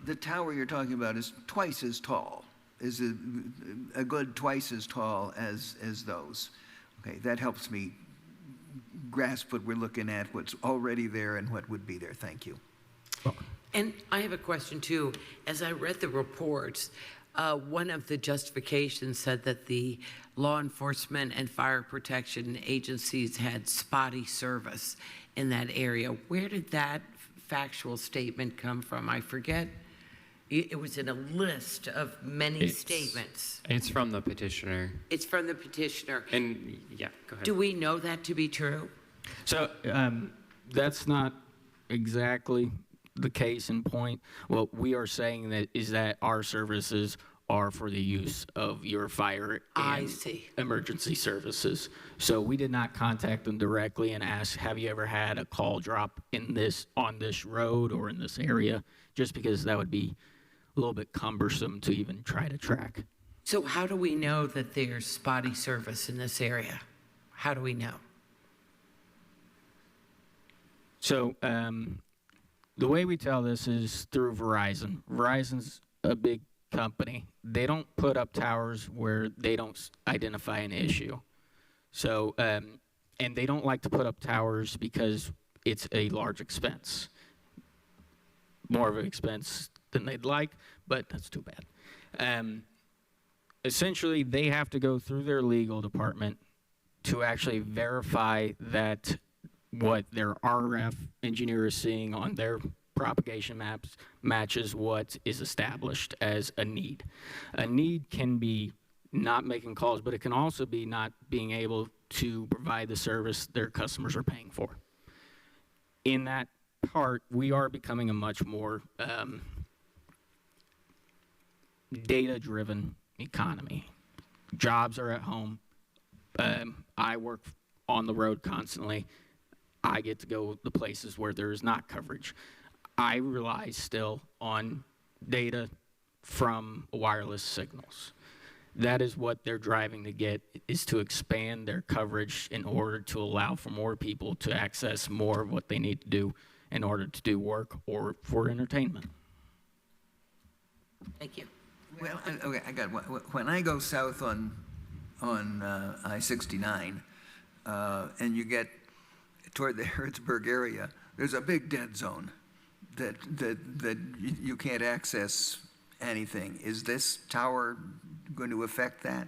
[SPEAKER 8] the tower you're talking about is twice as tall, is a good twice as tall as those. Okay, that helps me grasp what we're looking at, what's already there and what would be there. Thank you.
[SPEAKER 4] And I have a question too. As I read the reports, one of the justifications said that the law enforcement and fire protection agencies had spotty service in that area. Where did that factual statement come from? I forget. It was in a list of many statements.
[SPEAKER 11] It's from the petitioner.
[SPEAKER 4] It's from the petitioner.
[SPEAKER 11] And yeah, go ahead.
[SPEAKER 4] Do we know that to be true?
[SPEAKER 17] So that's not exactly the case in point. What we are saying is that our services are for the use of your fire and emergency services. So we did not contact them directly and ask, have you ever had a call drop on this road or in this area? Just because that would be a little bit cumbersome to even try to track.
[SPEAKER 4] So how do we know that there's spotty service in this area? How do we know?
[SPEAKER 17] So the way we tell this is through Verizon. Verizon's a big company. They don't put up towers where they don't identify an issue. So, and they don't like to put up towers because it's a large expense. More of an expense than they'd like, but that's too bad. Essentially, they have to go through their legal department to actually verify that what their RF engineer is seeing on their propagation maps matches what is established as a need. A need can be not making calls, but it can also be not being able to provide the service their customers are paying for. In that part, we are becoming a much more data-driven economy. Jobs are at home. I work on the road constantly. I get to go the places where there is not coverage. I rely still on data from wireless signals. That is what they're driving to get, is to expand their coverage in order to allow for more people to access more of what they need to do in order to do work or for entertainment.
[SPEAKER 4] Thank you.
[SPEAKER 8] Well, okay, I got one. When I go south on I-69, and you get toward the Harrodsburg area, there's a big dead zone that you can't access anything. Is this tower going to affect that?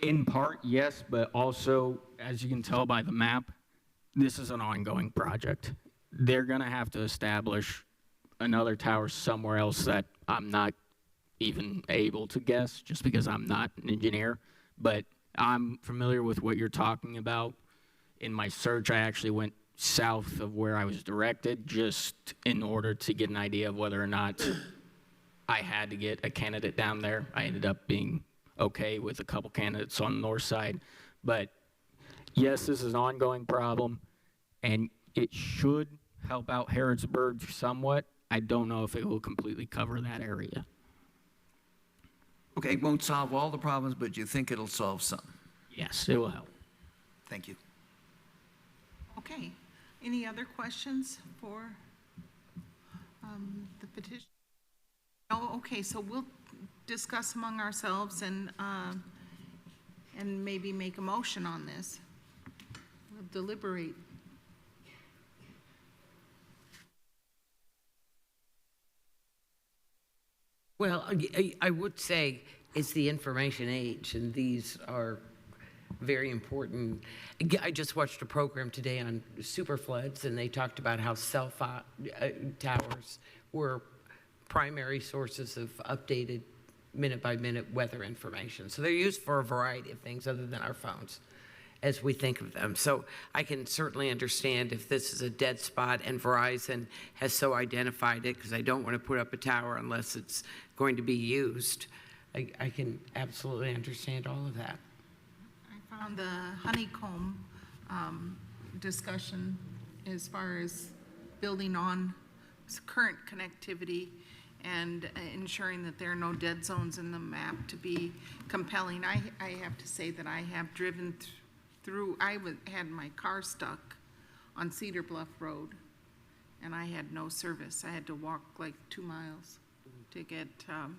[SPEAKER 17] In part, yes, but also, as you can tell by the map, this is an ongoing project. They're going to have to establish another tower somewhere else that I'm not even able to guess, just because I'm not an engineer. But I'm familiar with what you're talking about. In my search, I actually went south of where I was directed, just in order to get an idea of whether or not I had to get a candidate down there. I ended up being okay with a couple candidates on the north side. But yes, this is an ongoing problem, and it should help out Harrodsburg somewhat. I don't know if it will completely cover that area.
[SPEAKER 8] Okay, it won't solve all the problems, but you think it'll solve some?
[SPEAKER 17] Yes, it will help.
[SPEAKER 8] Thank you.
[SPEAKER 1] Okay. Any other questions for the petition? Oh, okay, so we'll discuss among ourselves and maybe make a motion on this. We'll deliberate.
[SPEAKER 4] Well, I would say it's the information age, and these are very important. I just watched a program today on super floods, and they talked about how cell towers were primary sources of updated minute-by-minute weather information. So they're used for a variety of things other than our phones as we think of them. So I can certainly understand if this is a dead spot and Verizon has so identified it, because I don't want to put up a tower unless it's going to be used. I can absolutely understand all of that.
[SPEAKER 1] I found the honeycomb discussion as far as building on current connectivity and ensuring that there are no dead zones in the map to be compelling. I have to say that I have driven through, had my car stuck on Cedar Bluff Road, and I had no service. I had to walk like 2 miles to get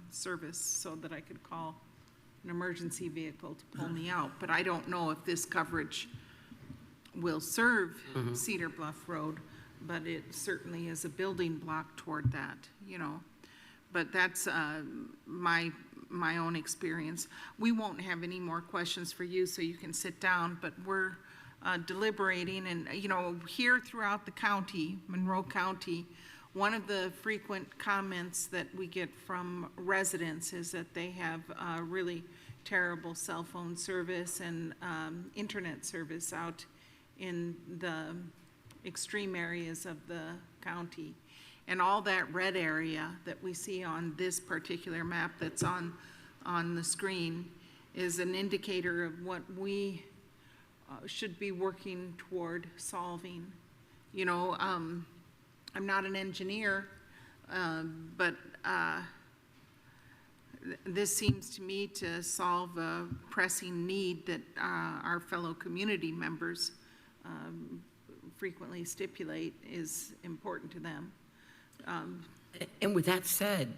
[SPEAKER 1] service so that I could call an emergency vehicle to pull me out. But I don't know if this coverage will serve Cedar Bluff Road, but it certainly is a building block toward that, you know. But that's my own experience. We won't have any more questions for you, so you can sit down, but we're deliberating, and you know, here throughout the county, Monroe County, one of the frequent comments that we get from residents is that they have really terrible cell phone service and internet service out in the extreme areas of the county. And all that red area that we see on this particular map that's on the screen is an indicator of what we should be working toward solving. You know, I'm not an engineer, but this seems to me to solve a pressing need that our fellow community members frequently stipulate is important to them.
[SPEAKER 4] And with that said,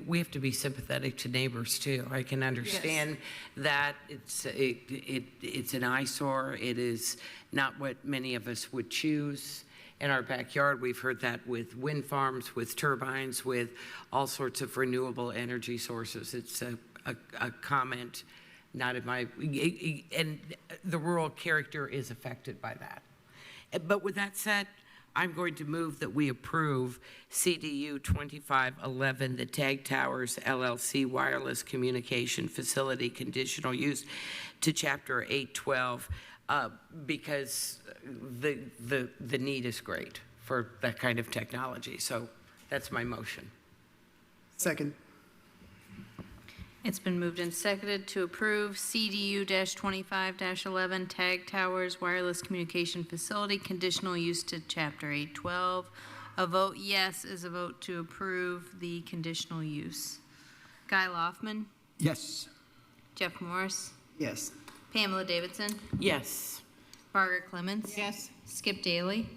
[SPEAKER 4] we have to be sympathetic to neighbors too. I can understand that it's an eyesore. It is not what many of us would choose in our backyard. We've heard that with wind farms, with turbines, with all sorts of renewable energy sources. It's a comment, not in my, and the rural character is affected by that. But with that said, I'm going to move that we approve CDU 2511, the Tag Towers LLC Wireless Communication Facility conditional use to Chapter 812 because the need is great for that kind of technology. So that's my motion.
[SPEAKER 16] Second.
[SPEAKER 2] It's been moved and seconded to approve CDU-25-11 Tag Towers Wireless Communication Facility conditional use to Chapter 812. A vote yes is a vote to approve the conditional use. Guy Loftman,
[SPEAKER 8] Yes.
[SPEAKER 2] Jeff Morris,
[SPEAKER 16] Yes.
[SPEAKER 2] Pamela Davidson,
[SPEAKER 4] Yes.
[SPEAKER 2] Margaret Clemens.
[SPEAKER 1] Yes.
[SPEAKER 2] Skip Daly.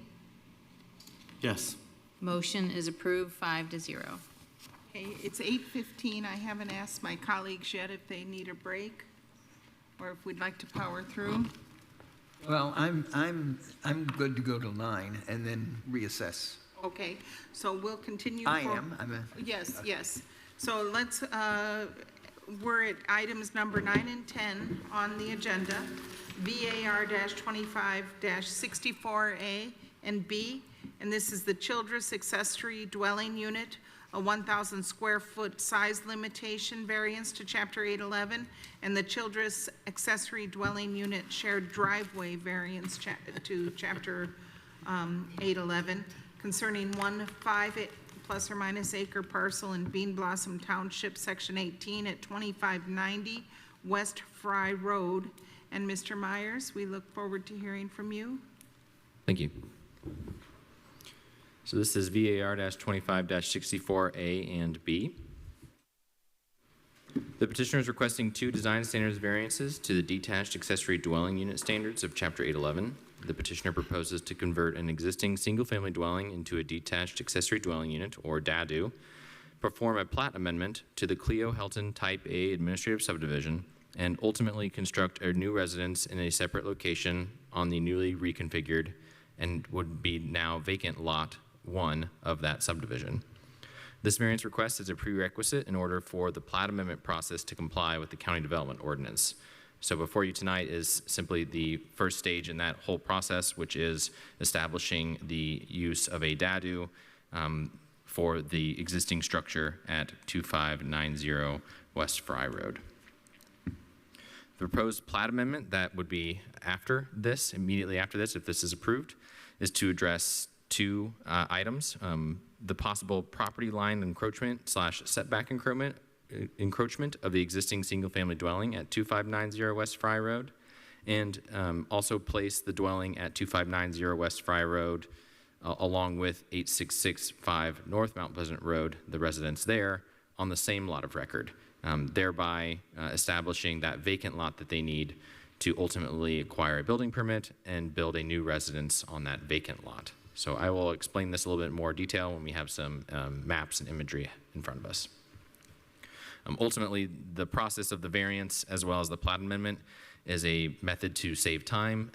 [SPEAKER 3] Yes.
[SPEAKER 2] Motion is approved 5-0.
[SPEAKER 1] Okay, it's 8:15. I haven't asked my colleagues yet if they need a break or if we'd like to power through.
[SPEAKER 8] Well, I'm good to go till 9 and then reassess.
[SPEAKER 1] Okay, so we'll continue.
[SPEAKER 8] I am.
[SPEAKER 1] Yes, yes. So let's, we're at items number 9 and 10 on the agenda, VAR-25-64A and B, and this is the Childress Accessory Dwelling Unit, a 1,000 square foot size limitation variance to Chapter 811, and the Childress Accessory Dwelling Unit shared driveway variance to Chapter 811 concerning 1 plus or minus acre parcel in Bean Blossom Township, Section 18 at 2590 West Fry Road. And Mr. Myers, we look forward to hearing from you.
[SPEAKER 11] Thank you. So this is VAR-25-64A and B. The petitioner is requesting 2 design standards variances to the detached accessory dwelling unit standards of Chapter 811. The petitioner proposes to convert an existing single-family dwelling into a detached accessory dwelling unit, or DADU, perform a plat amendment to the Cleo Helton Type A administrative subdivision, and ultimately construct a new residence in a separate location on the newly reconfigured and would be now vacant Lot 1 of that subdivision. This variance request is a prerequisite in order for the plat amendment process to comply with the county development ordinance. So before you tonight is simply the first stage in that whole process, which is establishing the use of a DADU for the existing structure at 2590 West Fry Road. The proposed plat amendment that would be after this, immediately after this, if this is approved, is to address 2 items. The possible property line encroachment / setback encroachment of the existing single-family dwelling at 2590 West Fry Road, and also place the dwelling at 2590 West Fry Road along with 8665 North Mount Pleasant Road, the residence there, on the same lot of record, thereby establishing that vacant lot that they need to ultimately acquire a building permit and build a new residence on that vacant lot. So I will explain this a little bit more detail when we have some maps and imagery in front of us. Ultimately, the process of the variance as well as the plat amendment is a method to save time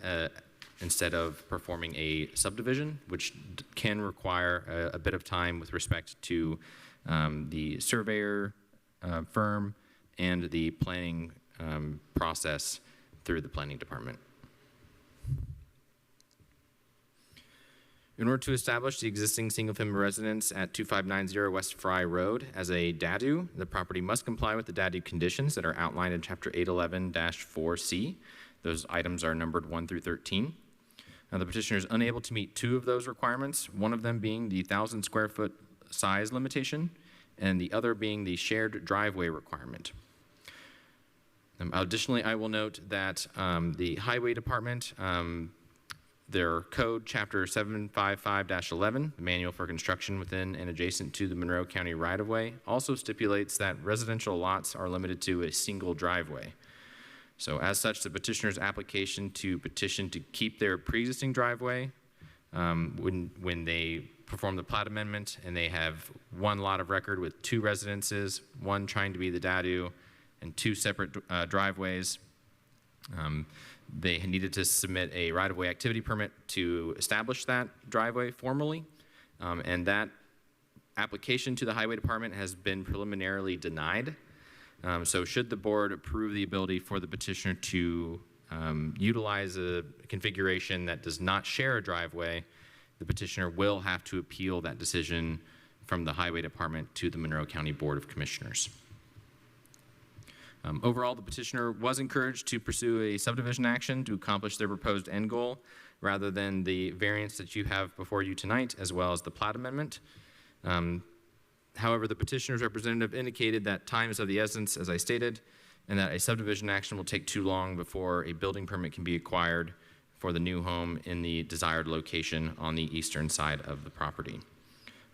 [SPEAKER 11] instead of performing a subdivision, which can require a bit of time with respect to the surveyor firm and the planning process through the planning department. In order to establish the existing single-family residence at 2590 West Fry Road as a DADU, the property must comply with the DADU conditions that are outlined in Chapter 811-4C. Those items are numbered 1 through 13. Now, the petitioner is unable to meet 2 of those requirements, one of them being the 1,000 square foot size limitation, and the other being the shared driveway requirement. Additionally, I will note that the Highway Department, their code, Chapter 755-11, the Manual for Construction within and adjacent to the Monroe County right-of-way, also stipulates that residential lots are limited to a single driveway. So as such, the petitioner's application to petition to keep their pre-existing driveway when they perform the plat amendment and they have 1 lot of record with 2 residences, 1 trying to be the DADU, and 2 separate driveways, they needed to submit a right-of-way activity permit to establish that driveway formally, and that application to the Highway Department has been preliminarily denied. So should the board approve the ability for the petitioner to utilize a configuration that does not share a driveway, the petitioner will have to appeal that decision from the Highway Department to the Monroe County Board of Commissioners. Overall, the petitioner was encouraged to pursue a subdivision action to accomplish their proposed end goal rather than the variance that you have before you tonight, as well as the plat amendment. However, the petitioner's representative indicated that time is of the essence, as I stated, and that a subdivision action will take too long before a building permit can be acquired for the new home in the desired location on the eastern side of the property.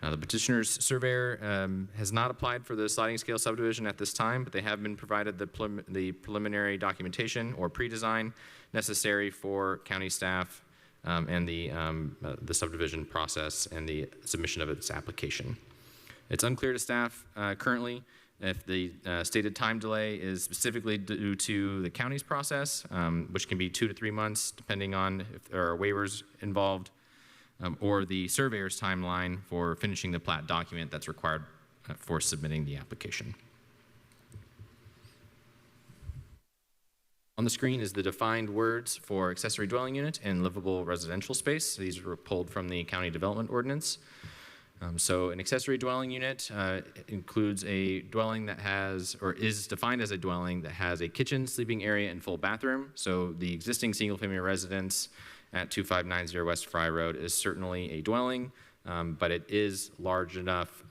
[SPEAKER 11] The petitioner's surveyor has not applied for the sliding scale subdivision at this time, but they have been provided the preliminary documentation or pre-design necessary for county staff and the subdivision process and the submission of its application. It's unclear to staff currently if the stated time delay is specifically due to the county's process, which can be 2 to 3 months, depending on if there are waivers involved, or the surveyor's timeline for finishing the plat document that's required for submitting the application. On the screen is the defined words for accessory dwelling unit and livable residential space. These were pulled from the county development ordinance. So an accessory dwelling unit includes a dwelling that has, or is defined as a dwelling that has a kitchen, sleeping area, and full bathroom. So the existing single-family residence at 2590 West Fry Road is certainly a dwelling, but it is large enough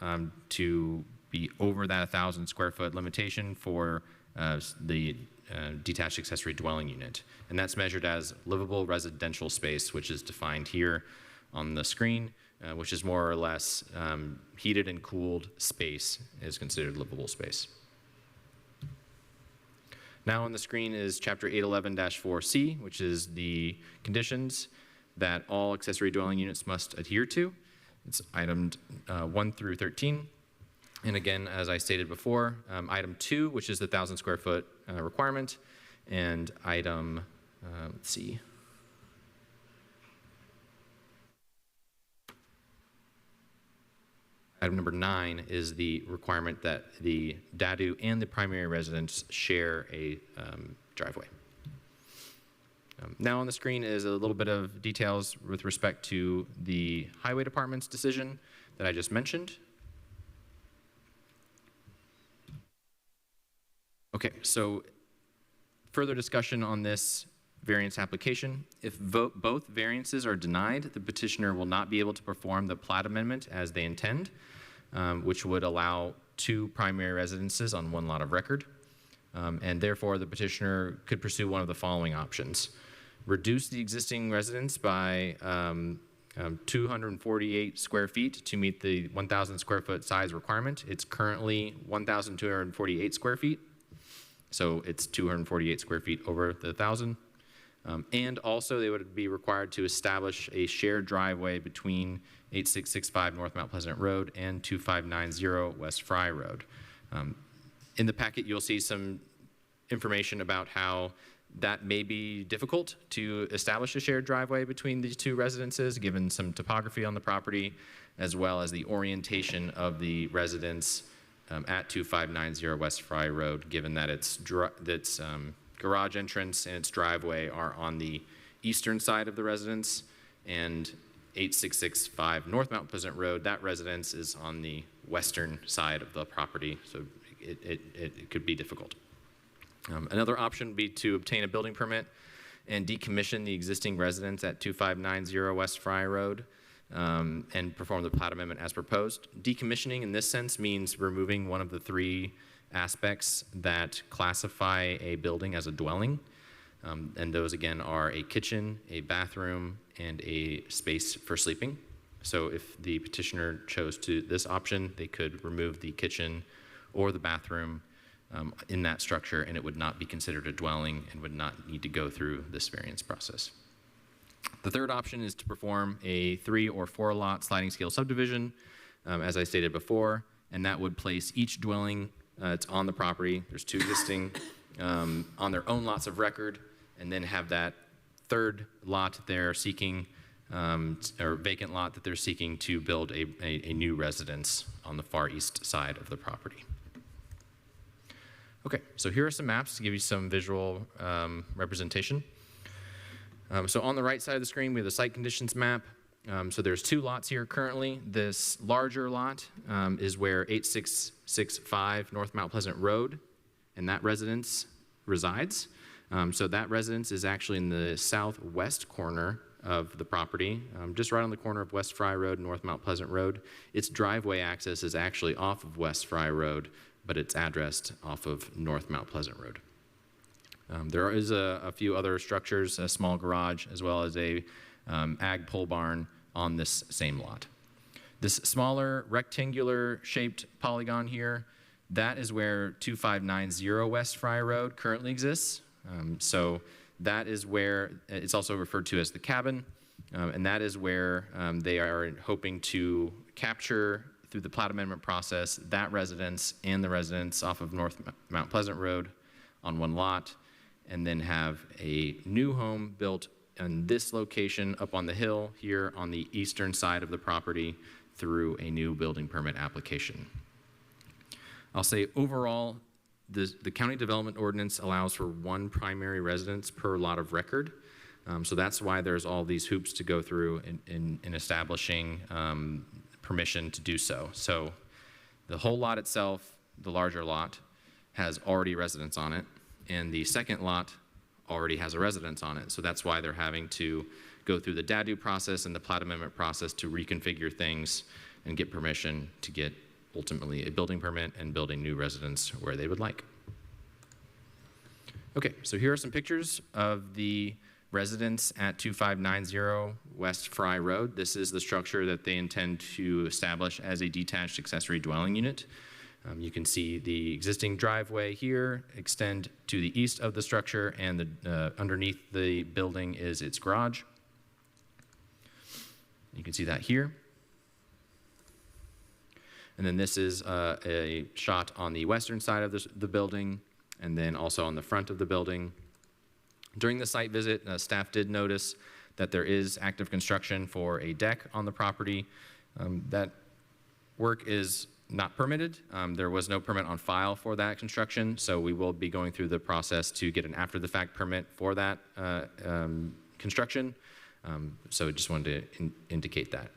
[SPEAKER 11] to be over that 1,000 square foot limitation for the detached accessory dwelling unit. And that's measured as livable residential space, which is defined here on the screen, which is more or less heated and cooled space is considered livable space. Now on the screen is Chapter 811-4C, which is the conditions that all accessory dwelling units must adhere to. It's itemed 1 through 13. And again, as I stated before, item 2, which is the 1,000 square foot requirement, and item, let's see, item number 9 is the requirement that the DADU and the primary residence share a driveway. Now on the screen is a little bit of details with respect to the Highway Department's decision that I just mentioned. Okay, so further discussion on this variance application. If both variances are denied, the petitioner will not be able to perform the plat amendment as they intend, which would allow 2 primary residences on 1 lot of record. And therefore, the petitioner could pursue one of the following options. Reduce the existing residence by 248 square feet to meet the 1,000 square foot size requirement. It's currently 1,248 square feet. So it's 248 square feet over the 1,000. And also they would be required to establish a shared driveway between 8665 North Mount Pleasant Road and 2590 West Fry Road. In the packet, you'll see some information about how that may be difficult to establish a shared driveway between these 2 residences, given some topography on the property, as well as the orientation of the residence at 2590 West Fry Road, given that its garage entrance and its driveway are on the eastern side of the residence, and 8665 North Mount Pleasant Road, that residence is on the western side of the property, so it could be difficult. Another option would be to obtain a building permit and decommission the existing residence at 2590 West Fry Road and perform the plat amendment as proposed. Decommissioning in this sense means removing one of the 3 aspects that classify a building as a dwelling. And those again are a kitchen, a bathroom, and a space for sleeping. So if the petitioner chose to this option, they could remove the kitchen or the bathroom in that structure, and it would not be considered a dwelling and would not need to go through this variance process. The third option is to perform a 3 or 4 lot sliding scale subdivision, as I stated before, and that would place each dwelling it's on the property. There's 2 existing on their own lots of record, and then have that 3rd lot that they're seeking, or vacant lot that they're seeking to build a new residence on the far east side of the property. Okay, so here are some maps to give you some visual representation. So on the right side of the screen, we have the site conditions map. So there's 2 lots here currently. This larger lot is where 8665 North Mount Pleasant Road, and that residence resides. So that residence is actually in the southwest corner of the property, just right on the corner of West Fry Road and North Mount Pleasant Road. Its driveway access is actually off of West Fry Road, but it's addressed off of North Mount Pleasant Road. There is a few other structures, a small garage, as well as a ag pole barn on this same lot. This smaller rectangular shaped polygon here, that is where 2590 West Fry Road currently exists. So that is where it's also referred to as the cabin, and that is where they are hoping to capture through the plat amendment process that residence and the residence off of North Mount Pleasant Road on one lot, and then have a new home built in this location up on the hill here on the eastern side of the property through a new building permit application. I'll say overall, the county development ordinance allows for one primary residence per lot of record. So that's why there's all these hoops to go through in establishing permission to do so. So the whole lot itself, the larger lot, has already residents on it, and the second lot already has a residence on it. So that's why they're having to go through the DADU process and the plat amendment process to reconfigure things and get permission to get ultimately a building permit and build a new residence where they would like. Okay, so here are some pictures of the residence at 2590 West Fry Road. This is the structure that they intend to establish as a detached accessory dwelling unit. You can see the existing driveway here extend to the east of the structure, and underneath the building is its garage. You can see that here. And then this is a shot on the western side of the building, and then also on the front of the building. During the site visit, staff did notice that there is active construction for a deck on the property. That work is not permitted. There was no permit on file for that construction, so we will be going through the process to get an after-the-fact permit for that construction. So I just wanted to indicate that.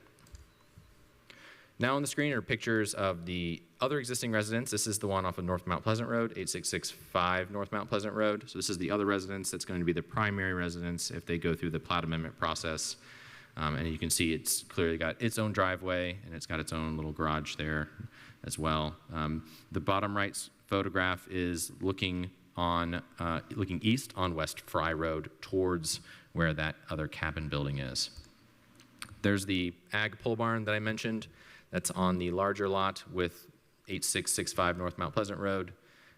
[SPEAKER 11] Now on the screen are pictures of the other existing residence. This is the one off of North Mount Pleasant Road, 8665 North Mount Pleasant Road. So this is the other residence that's going to be the primary residence if they go through the plat amendment process. And you can see it's clearly got its own driveway, and it's got its own little garage there as well. The bottom right photograph is looking east on West Fry Road towards where that other cabin building is. There's the ag pole barn that I mentioned. That's on the larger lot with 8665 North Mount Pleasant Road.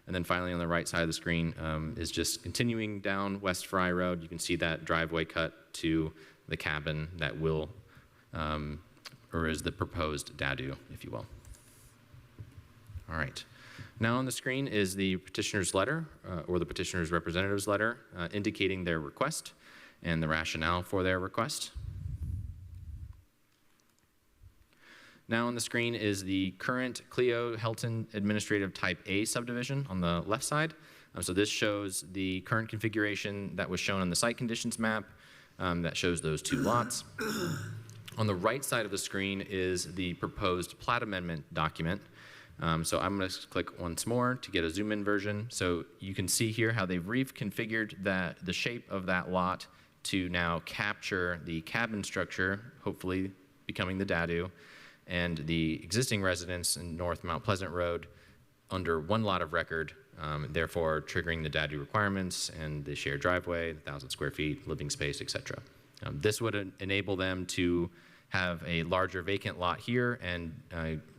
[SPEAKER 11] And then finally on the right side of the screen is just continuing down West Fry Road. You can see that driveway cut to the cabin that will, or is the proposed DADU, if you will. All right. Now on the screen is the petitioner's letter, or the petitioner's representative's letter, indicating their request and the rationale for their request. Now on the screen is the current Clio Helton Administrative Type A subdivision on the left side. So this shows the current configuration that was shown on the site conditions map that shows those two lots. On the right side of the screen is the proposed plat amendment document. So I'm going to click once more to get a zoom in version. So you can see here how they've reconfigured the shape of that lot to now capture the cabin structure, hopefully becoming the DADU, and the existing residence in North Mount Pleasant Road under one lot of record, therefore triggering the DADU requirements and the shared driveway, 1,000 square feet, living space, etc. This would enable them to have a larger vacant lot here and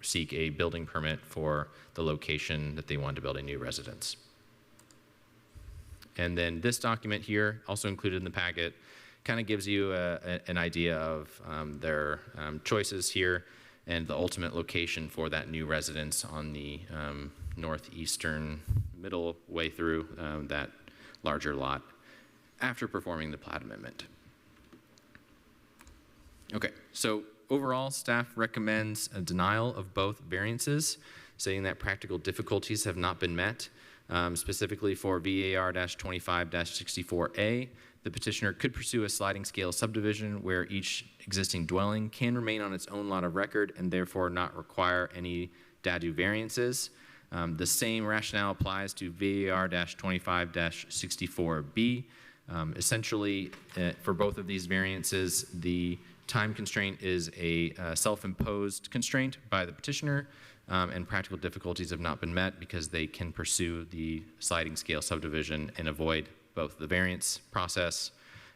[SPEAKER 11] seek a building permit for the location that they want to build a new residence. And then this document here, also included in the packet, kind of gives you an idea of their choices here and the ultimate location for that new residence on the northeastern middle way through that larger lot after performing the plat amendment. Okay, so overall, staff recommends a denial of both variances, saying that practical difficulties have not been met. Specifically for VAR-25-64A, the petitioner could pursue a sliding scale subdivision where each existing dwelling can remain on its own lot of record and therefore not require any DADU variances. The same rationale applies to VAR-25-64B. Essentially, for both of these variances, the time constraint is a self-imposed constraint by the petitioner, and practical difficulties have not been met because they can pursue the sliding scale subdivision and avoid both the variance process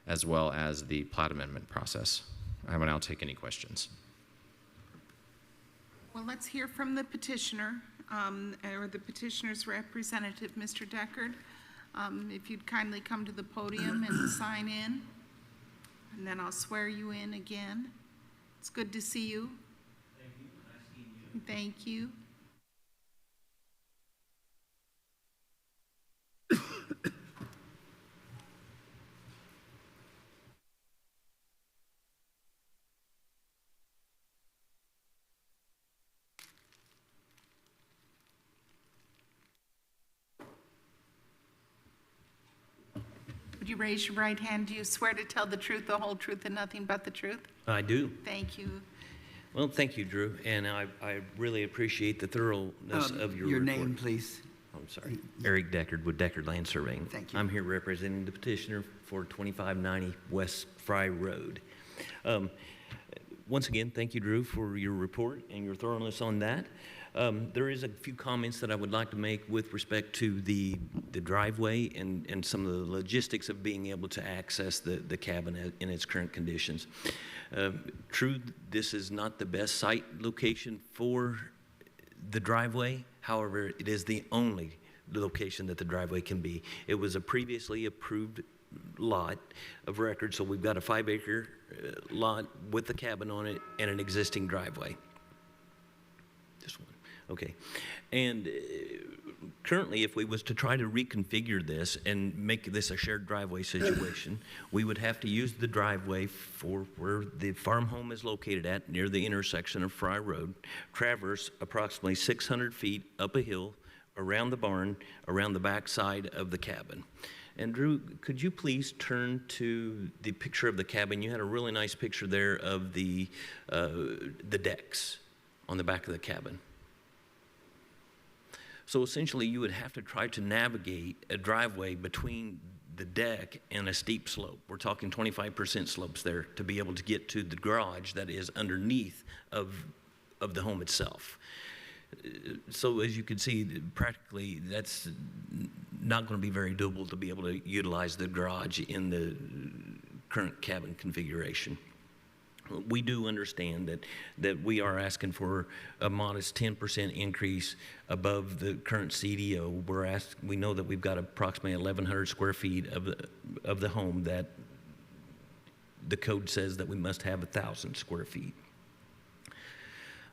[SPEAKER 11] as well as the plat amendment process. I will now take any questions.
[SPEAKER 1] Well, let's hear from the petitioner, or the petitioner's representative, Mr. Deckard. If you'd kindly come to the podium and sign in, and then I'll swear you in again. It's good to see you.
[SPEAKER 19] Thank you. Nice seeing you.
[SPEAKER 1] Thank you. Would you raise your right hand? Do you swear to tell the truth, the whole truth, and nothing but the truth?
[SPEAKER 19] I do.
[SPEAKER 1] Thank you.
[SPEAKER 19] Well, thank you, Drew, and I really appreciate the thoroughness of your report.
[SPEAKER 8] name, please.
[SPEAKER 19] I'm sorry. Eric Deckard with Deckard Land Surveying.
[SPEAKER 8] Thank you.
[SPEAKER 19] I'm here representing the petitioner for 2590 West Fry Road. Once again, thank you, Drew, for your report and your thoroughness on that. There is a few comments that I would like to make with respect to the driveway and some of the logistics of being able to access the cabin in its current conditions. True, this is not the best site location for the driveway. However, it is the only location that the driveway can be. It was a previously approved lot of record, so we've got a 5-acre lot with the cabin on it and an existing driveway. This one. Okay. And currently, if we was to try to reconfigure this and make this a shared driveway situation, we would have to use the driveway for where the farm home is located at, near the intersection of Fry Road, traverse approximately 600 feet up a hill, around the barn, around the back side of the cabin. And Drew, could you please turn to the picture of the cabin? You had a really nice picture there of the decks on the back of the cabin. So essentially, you would have to try to navigate a driveway between the deck and a steep slope. We're talking 25% slopes there to be able to get to the garage that is underneath of the home itself. So as you can see, practically that's not going to be very doable to be able to utilize the garage in the current cabin configuration. We do understand that we are asking for a modest 10% increase above the current CDO. We know that we've got approximately 1,100 square feet of the home that the code says that we must have 1,000 square feet.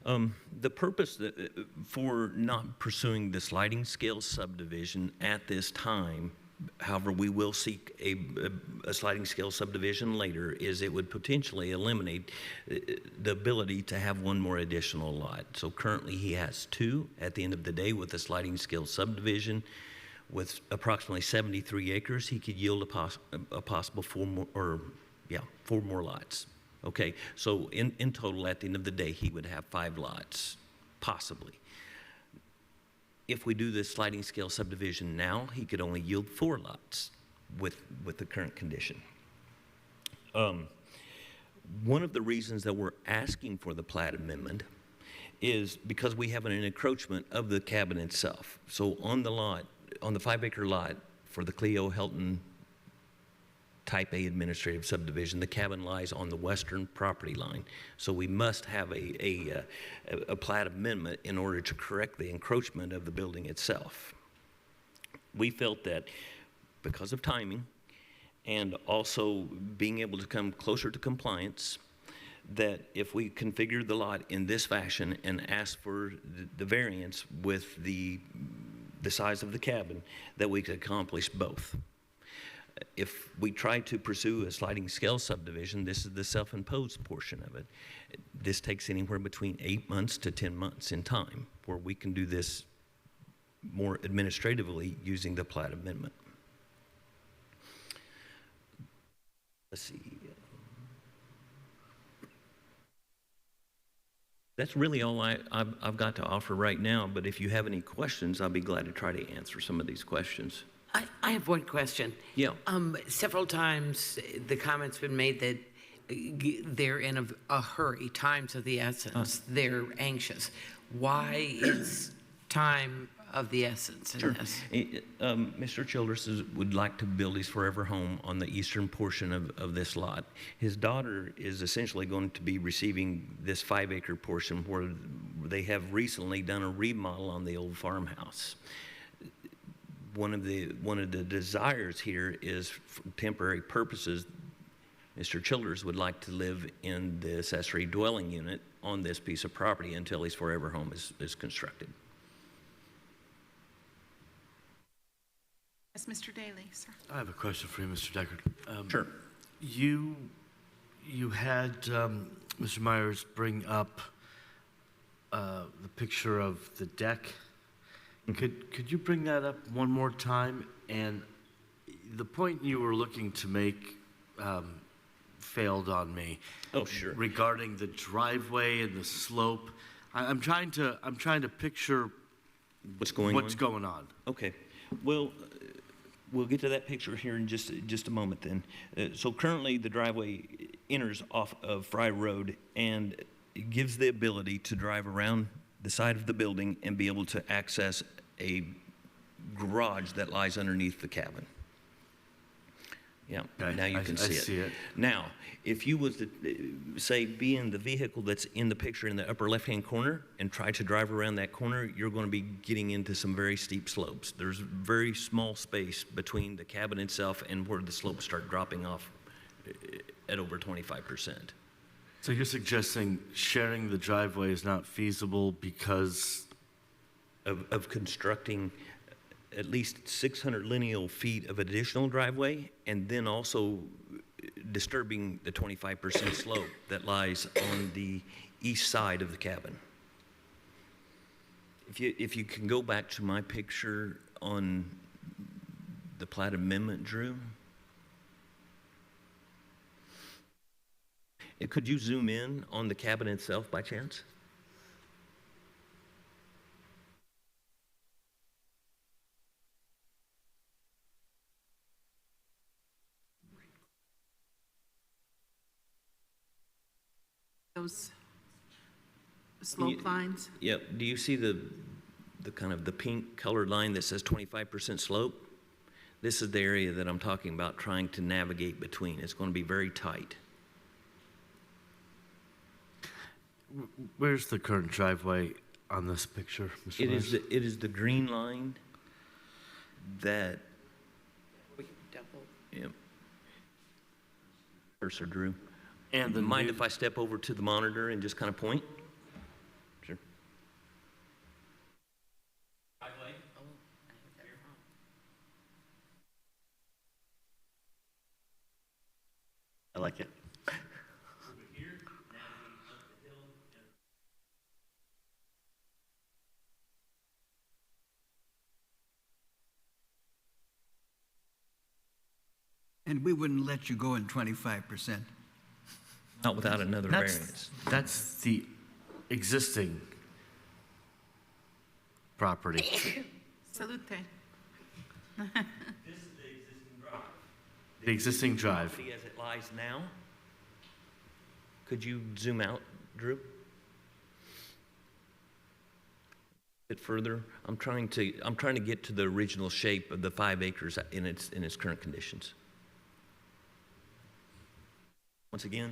[SPEAKER 19] The purpose for not pursuing the sliding scale subdivision at this time, however, we will seek a sliding scale subdivision later, is it would potentially eliminate the ability to have one more additional lot. So currently he has 2 at the end of the day with a sliding scale subdivision. With approximately 73 acres, he could yield a possible 4 more lots. Okay, so in total, at the end of the day, he would have 5 lots, possibly. If we do this sliding scale subdivision now, he could only yield 4 lots with the current condition. One of the reasons that we're asking for the plat amendment is because we have an encroachment of the cabin itself. So on the lot, on the 5-acre lot for the Cleo Helton Type A administrative subdivision, the cabin lies on the western property line. So we must have a plat amendment in order to correct the encroachment of the building itself. We felt that because of timing and also being able to come closer to compliance, that if we configure the lot in this fashion and ask for the variance with the size of the cabin, that we could accomplish both. If we try to pursue a sliding scale subdivision, this is the self-imposed portion of it. This takes anywhere between 8 months to 10 months in time, where we can do this more administratively using the plat amendment. Let's see. That's really all I've got to offer right now, but if you have any questions, I'll be glad to try to answer some of these questions.
[SPEAKER 4] I have one question.
[SPEAKER 19] Yeah.
[SPEAKER 4] Several times the comment's been made that they're in a hurry, time's of the essence, they're anxious. Why is time of the essence in this.
[SPEAKER 19] Mr. Childress would like to build his forever home on the eastern portion of this lot. His daughter is essentially going to be receiving this 5-acre portion where they have recently done a remodel on the old farmhouse. One of the desires here is, for temporary purposes, Mr. Childers would like to live in the accessory dwelling unit on this piece of property until his forever home is constructed.
[SPEAKER 1] Yes, Mr. Daly, sir.
[SPEAKER 5] I have a question for you, Mr. Deckard.
[SPEAKER 19] Sure.
[SPEAKER 5] You had Mr. Myers bring up the picture of the deck. Could you bring that up one more time? And the point you were looking to make failed on me.
[SPEAKER 19] Oh, sure.
[SPEAKER 5] Regarding the driveway and the slope, I'm trying to picture
[SPEAKER 19] what's going
[SPEAKER 5] on.
[SPEAKER 19] Okay. Well, we'll get to that picture here in just a moment then. So currently the driveway enters off of Fry Road and it gives the ability to drive around the side of the building and be able to access a garage that lies underneath the cabin. Yeah,
[SPEAKER 5] Okay,
[SPEAKER 19] now you can see it. Now, if you was to, say, be in the vehicle that's in the picture in the upper left-hand corner and try to drive around that corner, you're going to be getting into some very steep slopes. There's very small space between the cabin itself and where the slopes start dropping off at over 25%.
[SPEAKER 5] So you're suggesting sharing the driveway is not feasible because
[SPEAKER 19] of constructing at least 600 lineal feet of additional driveway, and then also disturbing the 25% slope that lies on the east side of the cabin. If you can go back to my picture on the plat amendment, Drew. Could you zoom in on the cabin itself by chance?
[SPEAKER 1] Those slope lines.
[SPEAKER 19] Yep. Do you see the kind of the pink colored line that says 25% slope? This is the area that I'm talking about trying to navigate between. It's going to be very tight.
[SPEAKER 5] Where's the current driveway on this picture, Mr. Myers?
[SPEAKER 19] It is the green line that. Yep. Cursor, Drew.
[SPEAKER 5] And the
[SPEAKER 19] mind if I step over to the monitor and just kind of point? Sure.
[SPEAKER 5] I like it.
[SPEAKER 8] And we wouldn't let you go in 25%.
[SPEAKER 19] Not without another variance.
[SPEAKER 5] That's the existing property.
[SPEAKER 1] Salute.
[SPEAKER 19] This is the existing drive.
[SPEAKER 5] The existing drive.
[SPEAKER 19] Property as it lies now. Could you zoom out, Drew? A bit further. I'm trying to get to the original shape of the 5 acres in its current conditions. Once again.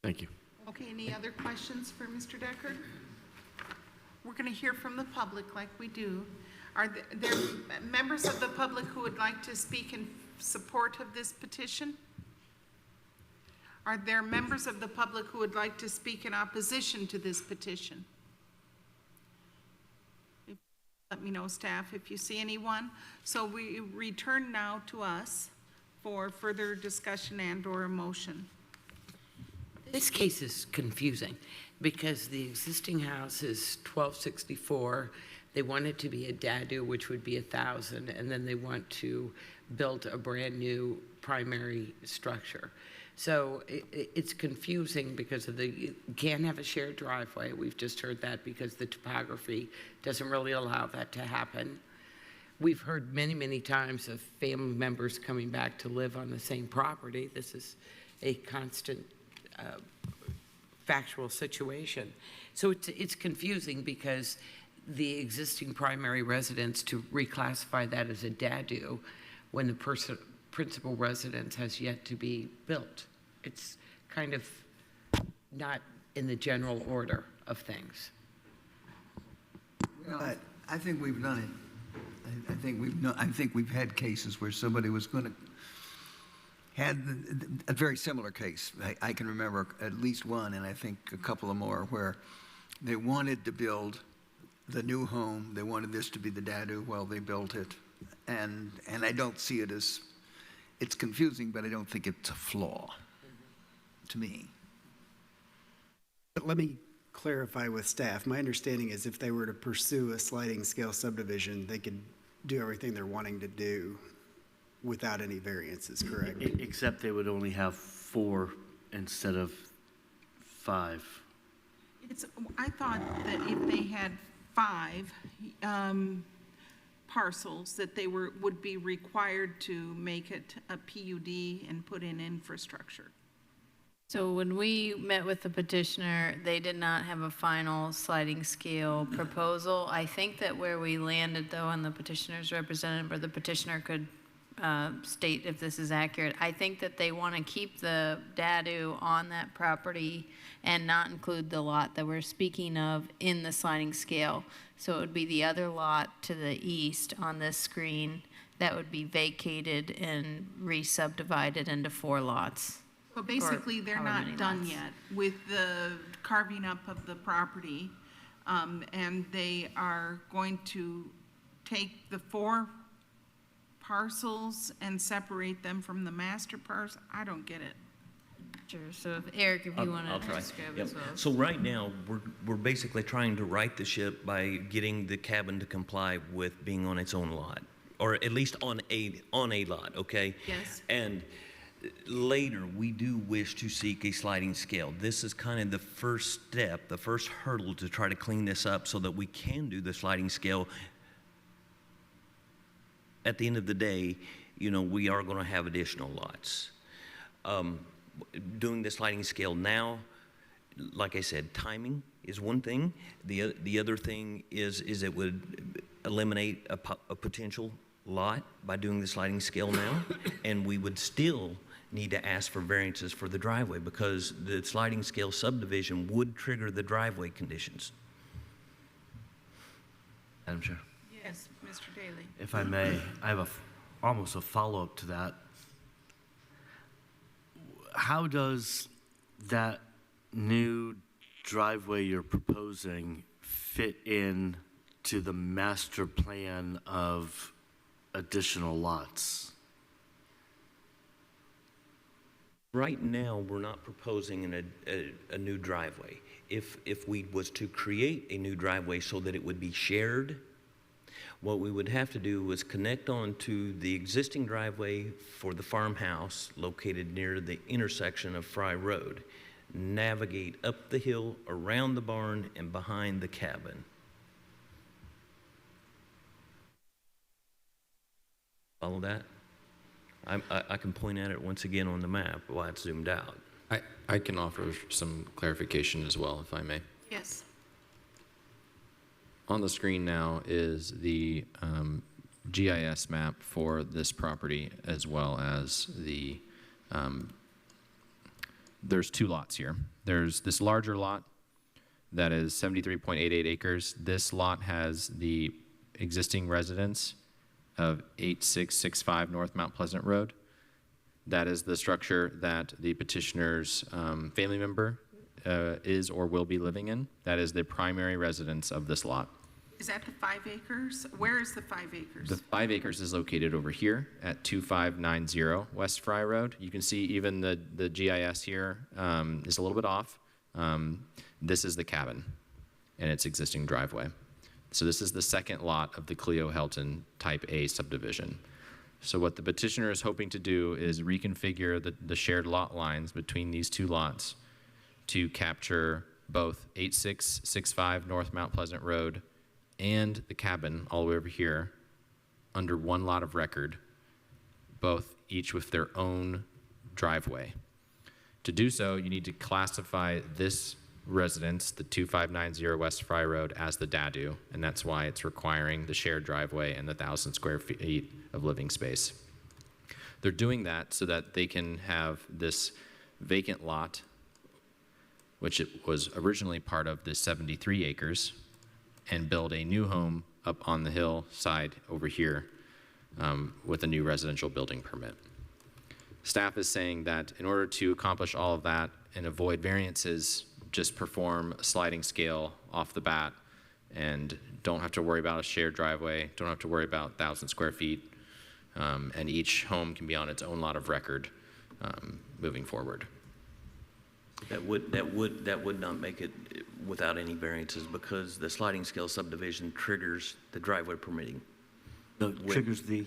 [SPEAKER 5] Thank you.
[SPEAKER 1] Okay, any other questions for Mr. Deckard? We're going to hear from the public like we do. Are there members of the public who would like to speak in support of this petition? Are there members of the public who would like to speak in opposition to this petition? Let me know, staff, if you see anyone. So we return now to us for further discussion and/or a motion.
[SPEAKER 4] This case is confusing because the existing house is 1264. They want it to be a dadu, which would be 1,000, and then they want to build a brand new primary structure. So it's confusing because of you can't have a shared driveway. We've just heard that because the topography doesn't really allow that to happen. We've heard many, many times of family members coming back to live on the same property. This is a constant factual situation. So it's confusing because the existing primary residence, to reclassify that as a dadu when the principal residence has yet to be built. It's kind of not in the general order of things.
[SPEAKER 8] Well, I think we've done it. I think we've had cases where somebody was going to had a very similar case. I can remember at least one, and I think a couple of more, where they wanted to build the new home. They wanted this to be the dadu. Well, they built it, and I don't see it as, it's confusing, but I don't think it's a flaw to me.
[SPEAKER 16] But let me clarify with staff. My understanding is if they were to pursue a sliding scale subdivision, they could do everything they're wanting to do without any variances, correct?
[SPEAKER 5] Except they would only have 4 instead of 5.
[SPEAKER 1] I thought that if they had 5 parcels, that they would be required to make it a PUD and put in infrastructure.
[SPEAKER 2] So when we met with the petitioner, they did not have a final sliding scale proposal. I think that where we landed, though, and the petitioner's representative or the petitioner could state if this is accurate, I think that they want to keep the dadu on that property and not include the lot that we're speaking of in the sliding scale. So it would be the other lot to the east on this screen that would be vacated and re-subdivided into 4 lots.
[SPEAKER 1] But basically, they're not done yet with the carving up of the property, and they are going to take the 4 parcels and separate them from the master parcel. I don't get it.
[SPEAKER 2] Sure. So if Eric, if you want
[SPEAKER 19] I'll
[SPEAKER 2] to
[SPEAKER 19] try.
[SPEAKER 2] describe
[SPEAKER 19] Yep.
[SPEAKER 2] as well.
[SPEAKER 19] So right now, we're basically trying to right the ship by getting the cabin to comply with being on its own lot, or at least on a lot, okay?
[SPEAKER 1] Yes.
[SPEAKER 19] And later, we do wish to seek a sliding scale. This is kind of the first step, the first hurdle to try to clean this up so that we can do the sliding scale. At the end of the day, you know, we are going to have additional lots. Doing the sliding scale now, like I said, timing is one thing. The other thing is it would eliminate a potential lot by doing the sliding scale now, and we would still need to ask for variances for the driveway because the sliding scale subdivision would trigger the driveway conditions.
[SPEAKER 5] Madam Chair.
[SPEAKER 1] Yes, Mr. Daly.
[SPEAKER 5] If I may, I have almost a follow-up to that. How does that new driveway you're proposing fit in to the master plan of additional lots?
[SPEAKER 19] Right now, we're not proposing a new driveway. If we was to create a new driveway so that it would be shared, what we would have to do was connect on to the existing driveway for the farmhouse located near the intersection of Fry Road, navigate up the hill, around the barn, and behind the cabin. Follow that? I can point at it once again on the map while it's zoomed out.
[SPEAKER 20] I can offer some clarification as well, if I may.
[SPEAKER 1] Yes.
[SPEAKER 20] On the screen now is the GIS map for this property, as well as the, there's 2 lots here. There's this larger lot that is 73.88 acres. This lot has the existing residence of 8665 North Mount Pleasant Road. That is the structure that the petitioner's family member is or will be living in. That is the primary residence of this lot.
[SPEAKER 1] Is that the 5 acres? Where is the 5 acres?
[SPEAKER 20] The 5 acres is located over here at 2590 West Fry Road. You can see even the GIS here is a little bit off. This is the cabin and its existing driveway. So this is the second lot of the Cleo Helton Type A subdivision. So what the petitioner is hoping to do is reconfigure the shared lot lines between these two lots to capture both 8665 North Mount Pleasant Road and the cabin all the way over here under one lot of record, both each with their own driveway. To do so, you need to classify this residence, the 2590 West Fry Road, as the DADU, and that's why it's requiring the shared driveway and the 1,000 square feet of living space. They're doing that so that they can have this vacant lot, which it was originally part of the 73 acres, and build a new home up on the hillside over here with a new residential building permit. Staff is saying that in order to accomplish all of that and avoid variances, just perform a sliding scale off the bat and don't have to worry about a shared driveway, don't have to worry about 1,000 square feet, and each home can be on its own lot of record moving forward.
[SPEAKER 19] That would not make it without any variances because the sliding scale subdivision triggers the driveway permitting.
[SPEAKER 5] Triggers the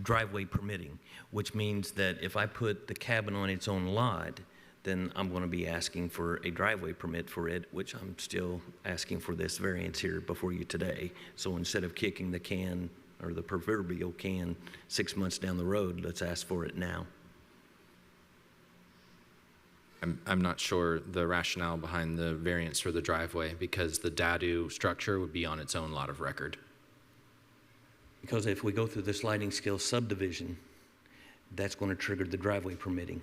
[SPEAKER 19] driveway permitting, which means that if I put the cabin on its own lot, then I'm going to be asking for a driveway permit for it, which I'm still asking for this variance here before you today. So instead of kicking the can or the proverbial can 6 months down the road, let's ask for it now.
[SPEAKER 20] I'm not sure the rationale behind the variance for the driveway because the DADU structure would be on its own lot of record.
[SPEAKER 19] Because if we go through the sliding scale subdivision, that's going to trigger the driveway permitting.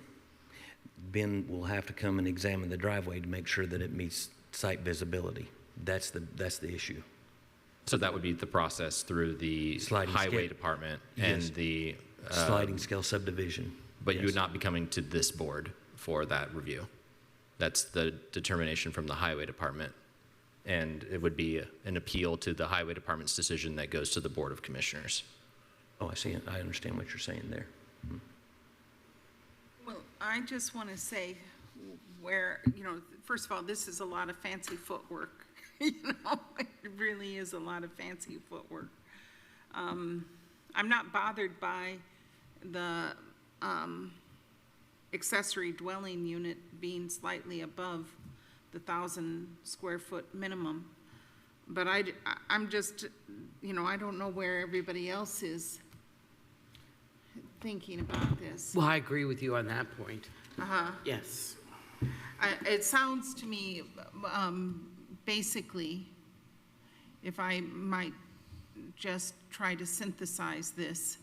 [SPEAKER 19] Ben will have to come and examine the driveway to make sure that it meets site visibility. That's the issue.
[SPEAKER 20] So that would be the process through the highway department and
[SPEAKER 19] Yes.
[SPEAKER 20] the
[SPEAKER 19] Sliding scale subdivision.
[SPEAKER 20] But you would not be coming to this board for that review. That's the determination from the highway department. And it would be an appeal to the highway department's decision that goes to the Board of Commissioners.
[SPEAKER 19] Oh, I see it. I understand what you're saying there.
[SPEAKER 1] Well, I just want to say first of all, this is a lot of fancy footwork. It really is a lot of fancy footwork. I'm not bothered by the accessory dwelling unit being slightly above the 1,000 square foot minimum. But I'm just, I don't know where everybody else is thinking about this.
[SPEAKER 4] Well, I agree with you on that point.
[SPEAKER 1] Yes. It sounds to me, basically, if I might just try to synthesize this,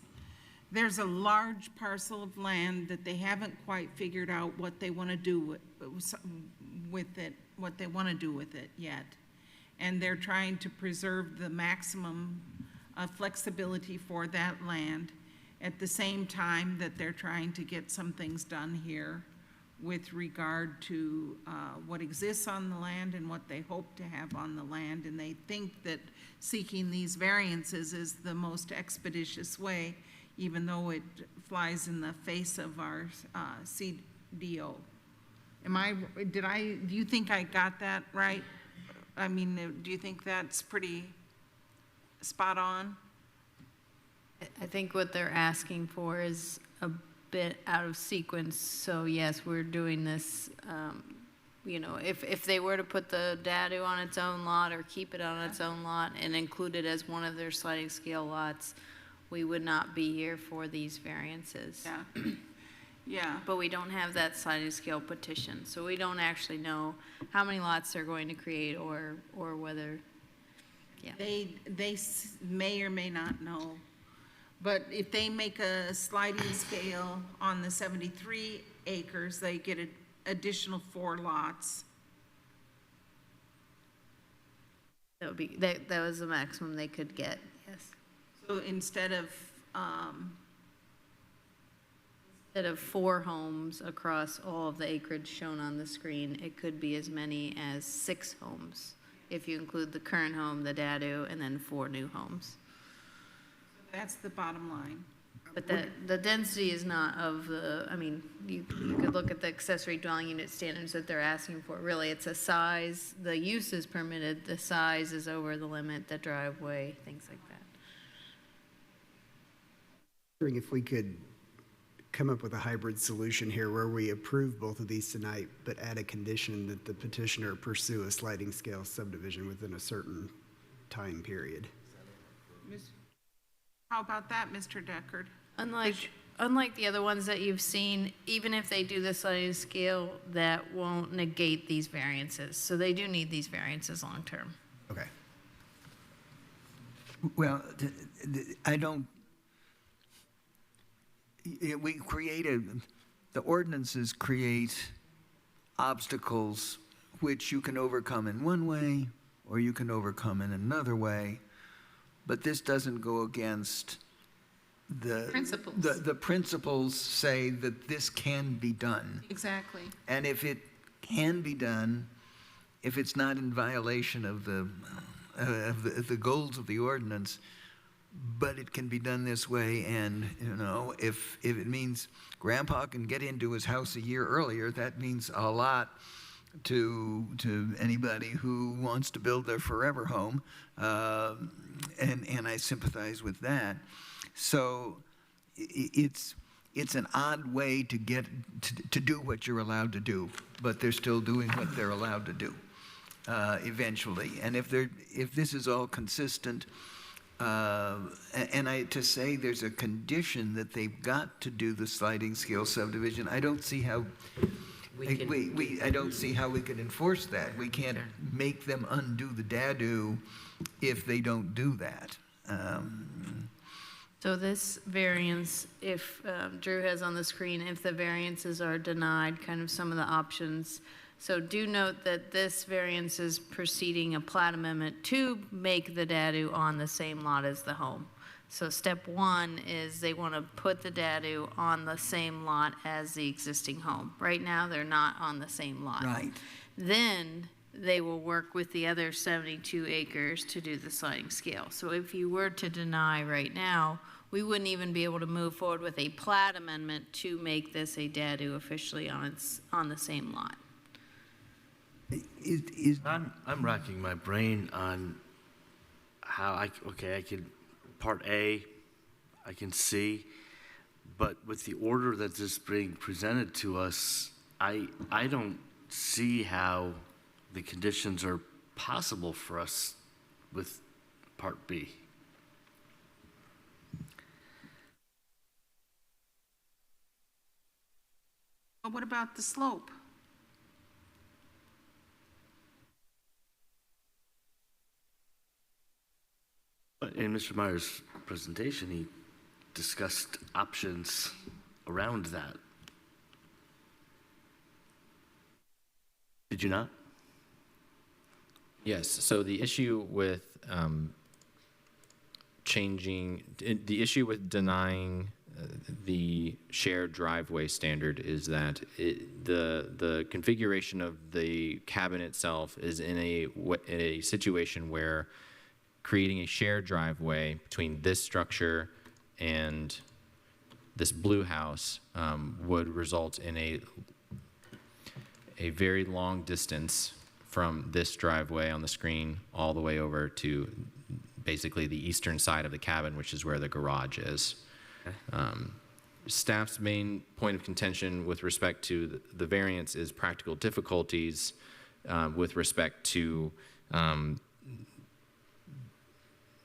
[SPEAKER 1] there's a large parcel of land that they haven't quite figured out what they want to do with it yet. And they're trying to preserve the maximum flexibility for that land at the same time that they're trying to get some things done here with regard to what exists on the land and what they hope to have on the land. And they think that seeking these variances is the most expeditious way, even though it flies in the face of our CDO. Do you think I got that right? I mean, do you think that's pretty spot on?
[SPEAKER 2] I think what they're asking for is a bit out of sequence. So yes, we're doing this, if they were to put the DADU on its own lot or keep it on its own lot and include it as one of their sliding scale lots, we would not be here for these variances.
[SPEAKER 1] Yeah. Yeah.
[SPEAKER 2] But we don't have that sliding scale petition, so we don't actually know how many lots they're going to create or whether, yeah.
[SPEAKER 1] They may or may not know. But if they make a sliding scale on the 73 acres, they get an additional 4 lots.
[SPEAKER 2] That would be, that was the maximum they could get, yes.
[SPEAKER 1] So instead of
[SPEAKER 2] 4 homes across all of the acreage shown on the screen, it could be as many as 6 homes if you include the current home, the DADU, and then 4 new homes.
[SPEAKER 1] That's the bottom line.
[SPEAKER 2] But the density is not of you could look at the accessory dwelling unit standards that they're asking for. Really, it's a size, the use is permitted, the size is over the limit, the driveway, things like that.
[SPEAKER 16] wondering if we could come up with a hybrid solution here where we approve both of these tonight, but add a condition that the petitioner pursue a sliding scale subdivision within a certain time period.
[SPEAKER 1] How about that, Mr. Deckard?
[SPEAKER 2] Unlike the other ones that you've seen, even if they do the sliding scale, that won't negate these variances. So they do need these variances long term.
[SPEAKER 16] Okay.
[SPEAKER 8] Well, I don't, we created, the ordinances create obstacles which you can overcome in one way or you can overcome in another way, but this doesn't go against the
[SPEAKER 1] Principles.
[SPEAKER 8] The principles say that this can be done.
[SPEAKER 1] Exactly.
[SPEAKER 8] And if it can be done, if it's not in violation of the goals of the ordinance, but it can be done this way, and if it means Grandpa can get into his house a year earlier, that means a lot to anybody who wants to build their forever home, and I sympathize with that. So it's an odd way to get to do what you're allowed to do, but they're still doing what they're allowed to do eventually. And if this is all consistent, to say there's a condition that they've got to do the sliding scale subdivision, I don't see how I don't see how we can enforce that. We can't make them undo the DADU if they don't do that.
[SPEAKER 2] So this variance, if Drew has on the screen, if the variances are denied, kind of some of the options. So do note that this variance is preceding a plat amendment to make the DADU on the same lot as the home. So step one is they want to put the DADU on the same lot as the existing home. Right now, they're not on the same lot.
[SPEAKER 8] Right.
[SPEAKER 2] Then they will work with the other 72 acres to do the sliding scale. So if you were to deny right now, we wouldn't even be able to move forward with a plat amendment to make this a DADU officially on the same lot.
[SPEAKER 5] I'm racking my brain on how I could, part A, I can see, but with the order that is being presented to us, I don't see how the conditions are possible for us with part B.
[SPEAKER 1] But what about the slope?
[SPEAKER 5] In Mr. Meyer's presentation, he discussed options around that. Did you not?
[SPEAKER 20] Yes. So the issue with the issue with denying the shared driveway standard is that the configuration of the cabin itself is in a situation where creating a shared driveway between this structure and this blue house would result in a very long distance from this driveway on the screen all the way over to basically the eastern side of the cabin, which is where the garage is. Staff's main point of contention with respect to the variance is practical difficulties with respect to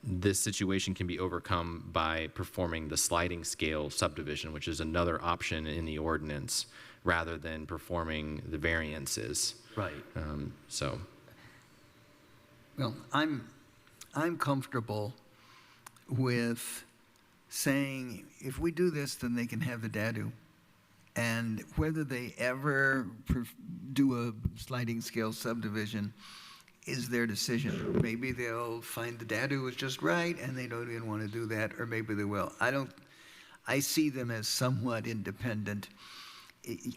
[SPEAKER 20] this situation can be overcome by performing the sliding scale subdivision, which is another option in the ordinance, rather than performing the variances.
[SPEAKER 5] Right.
[SPEAKER 8] Well, I'm comfortable with saying if we do this, then they can have the DADU. And whether they ever do a sliding scale subdivision is their decision. Maybe they'll find the DADU is just right and they don't even want to do that, or maybe they will. I see them as somewhat independent.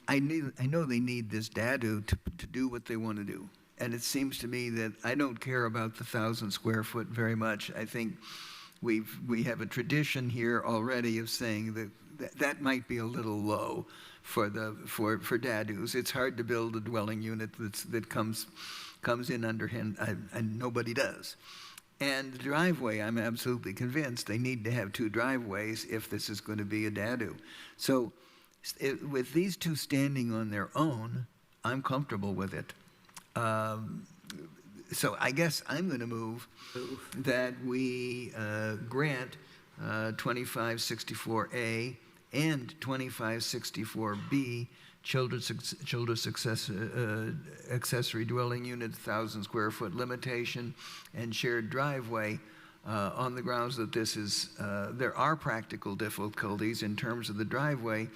[SPEAKER 8] I know they need this DADU to do what they want to do. And it seems to me that I don't care about the 1,000 square foot very much. I think we have a tradition here already of saying that might be a little low for DADUs. It's hard to build a dwelling unit that comes in under him, and nobody does. And the driveway, I'm absolutely convinced they need to have 2 driveways if this is going to be a dadu. So with these 2 standing on their own, I'm comfortable with it. So I guess I'm going to move that we grant 2564A and 2564B, accessory dwelling unit, 1,000 square foot limitation, and shared driveway, on the grounds that this is, there are practical difficulties in terms of the driveway,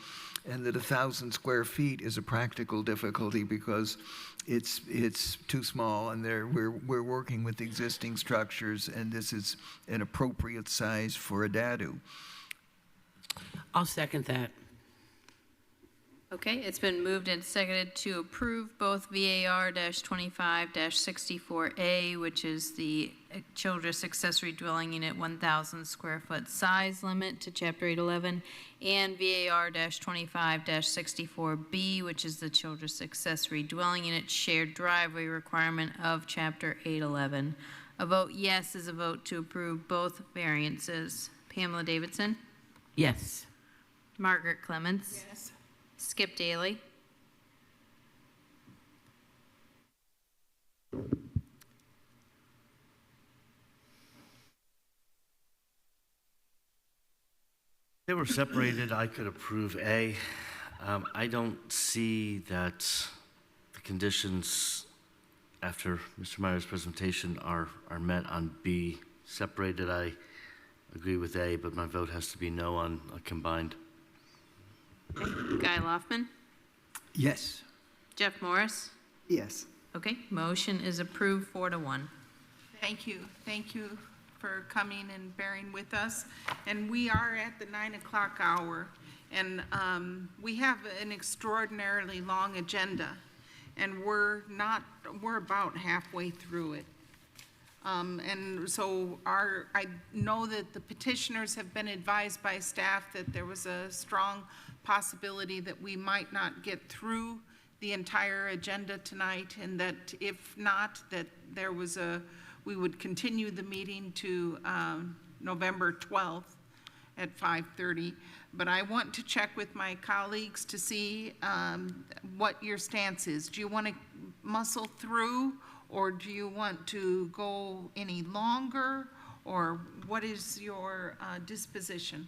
[SPEAKER 8] and that 1,000 square feet is a practical difficulty because it's too small, and we're working with existing structures, and this is an appropriate size for a dadu.
[SPEAKER 4] I'll second that.
[SPEAKER 2] Okay, it's been moved and seconded to approve both VAR-25-64A, which is the children's accessory dwelling unit 1,000 square foot size limit to Chapter 811, and VAR-25-64B, which is the children's accessory dwelling unit shared driveway requirement of Chapter 811. A vote yes is a vote to approve both variances. Pamela Davidson?
[SPEAKER 4] Yes.
[SPEAKER 2] Margaret Clements?
[SPEAKER 1] Yes.
[SPEAKER 2] Skip Daly?
[SPEAKER 5] They were separated, I could approve A. I don't see that the conditions after Mr. Meyer's presentation are met on B. Separated, I agree with A, but my vote has to be no on a combined.
[SPEAKER 2] Guy Loftman?
[SPEAKER 8] Yes.
[SPEAKER 2] Jeff Morris?
[SPEAKER 16] Yes.
[SPEAKER 2] Okay, motion is approved 4-1.
[SPEAKER 1] Thank you. Thank you for coming and bearing with us. And we are at the 9 o'clock hour, and we have an extraordinarily long agenda, and we're about halfway through it. And so I know that the petitioners have been advised by staff that there was a strong possibility that we might not get through the entire agenda tonight, and that if not, that we would continue the meeting to November 12th at 5:30. But I want to check with my colleagues to see what your stance is. Do you want to muscle through, or do you want to go any longer, or what is your disposition?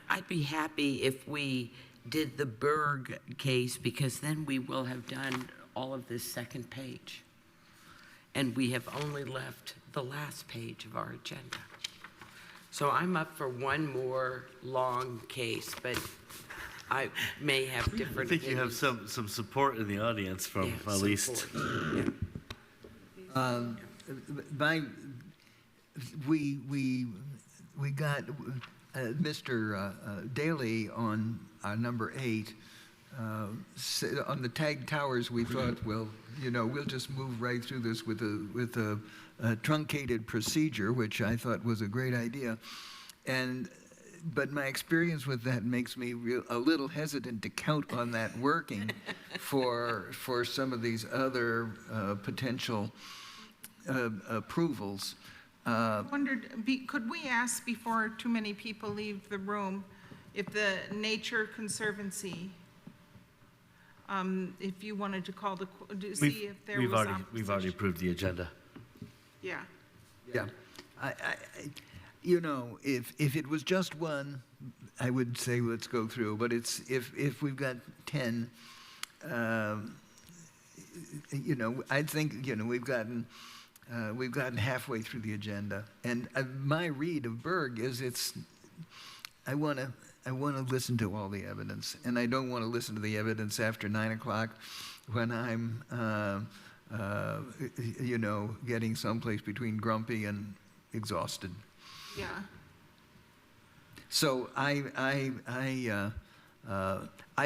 [SPEAKER 4] I'd be happy if we did the Berg case, because then we will have done all of this second page. And we have only left the last page of our agenda. So I'm up for one more long case, but I may have different
[SPEAKER 5] I think you have
[SPEAKER 4] opinions.
[SPEAKER 5] some support in the audience from at least.
[SPEAKER 8] We got Mr. Daly on number 8. On the tag towers, we thought, well, we'll just move right through this with a truncated procedure, which I thought was a great idea. But my experience with that makes me a little hesitant to count on that working for some of these other potential approvals.
[SPEAKER 1] I wondered, could we ask before too many people leave the room, if the Nature Conservancy, if you wanted to call to see if there was opposition?
[SPEAKER 5] We've already approved the agenda.
[SPEAKER 1] Yeah.
[SPEAKER 8] Yeah. If it was just one, I would say let's go through. But if we've got 10, I think we've gotten halfway through the agenda. And my read of Berg is I want to listen to all the evidence, and I don't want to listen to the evidence after 9 o'clock when I'm getting someplace between grumpy and exhausted.
[SPEAKER 1] Yeah.
[SPEAKER 8] So I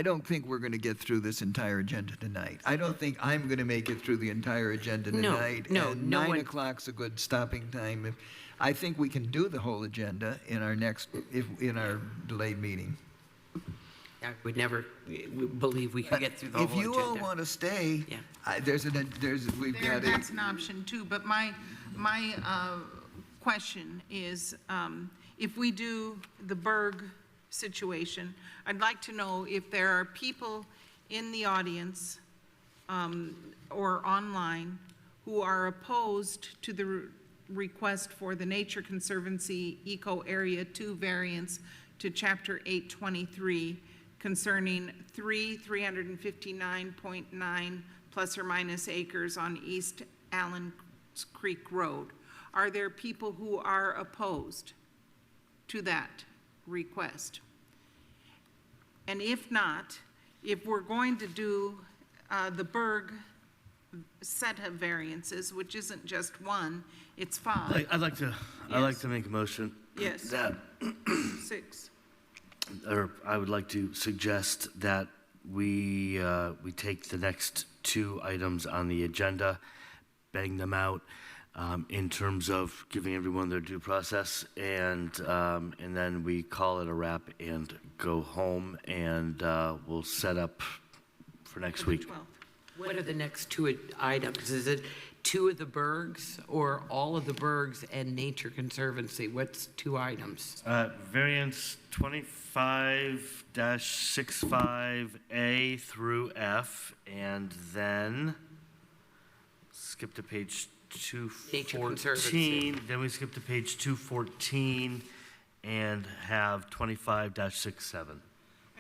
[SPEAKER 8] don't think we're going to get through this entire agenda tonight. I don't think I'm going to make it through the entire agenda tonight.
[SPEAKER 4] No,
[SPEAKER 8] and 9 o'clock's a good stopping time. I think we can do the whole agenda in our delayed meeting.
[SPEAKER 4] I would never believe we could get through the whole agenda.
[SPEAKER 8] If you all want to stay, that's an option too. But my
[SPEAKER 1] question is, if we do the Berg situation, I'd like to know if there are people in the audience or online who are opposed to the request for the Nature Conservancy Eco Area 2 variance to Chapter 823 concerning 359.9 plus or minus acres on East Allen Creek Road. Are there people who are opposed to that request? And if not, if we're going to do the Berg set of variances, which isn't just one, it's 5.
[SPEAKER 5] I'd like to make a motion.
[SPEAKER 1] Yes.
[SPEAKER 5] That
[SPEAKER 1] 6.
[SPEAKER 5] or I would like to suggest that we take the next 2 items on the agenda, bang them out in terms of giving everyone their due process, and then we call it a wrap and go home, and we'll set up for next week.
[SPEAKER 4] What are the next 2 items? Is it 2 of the Bergs or all of the Bergs and Nature Conservancy? What's 2 items?
[SPEAKER 5] Variance 25-65A through F, and then skip to page 214. Then we skip to page 214 and have 25-67.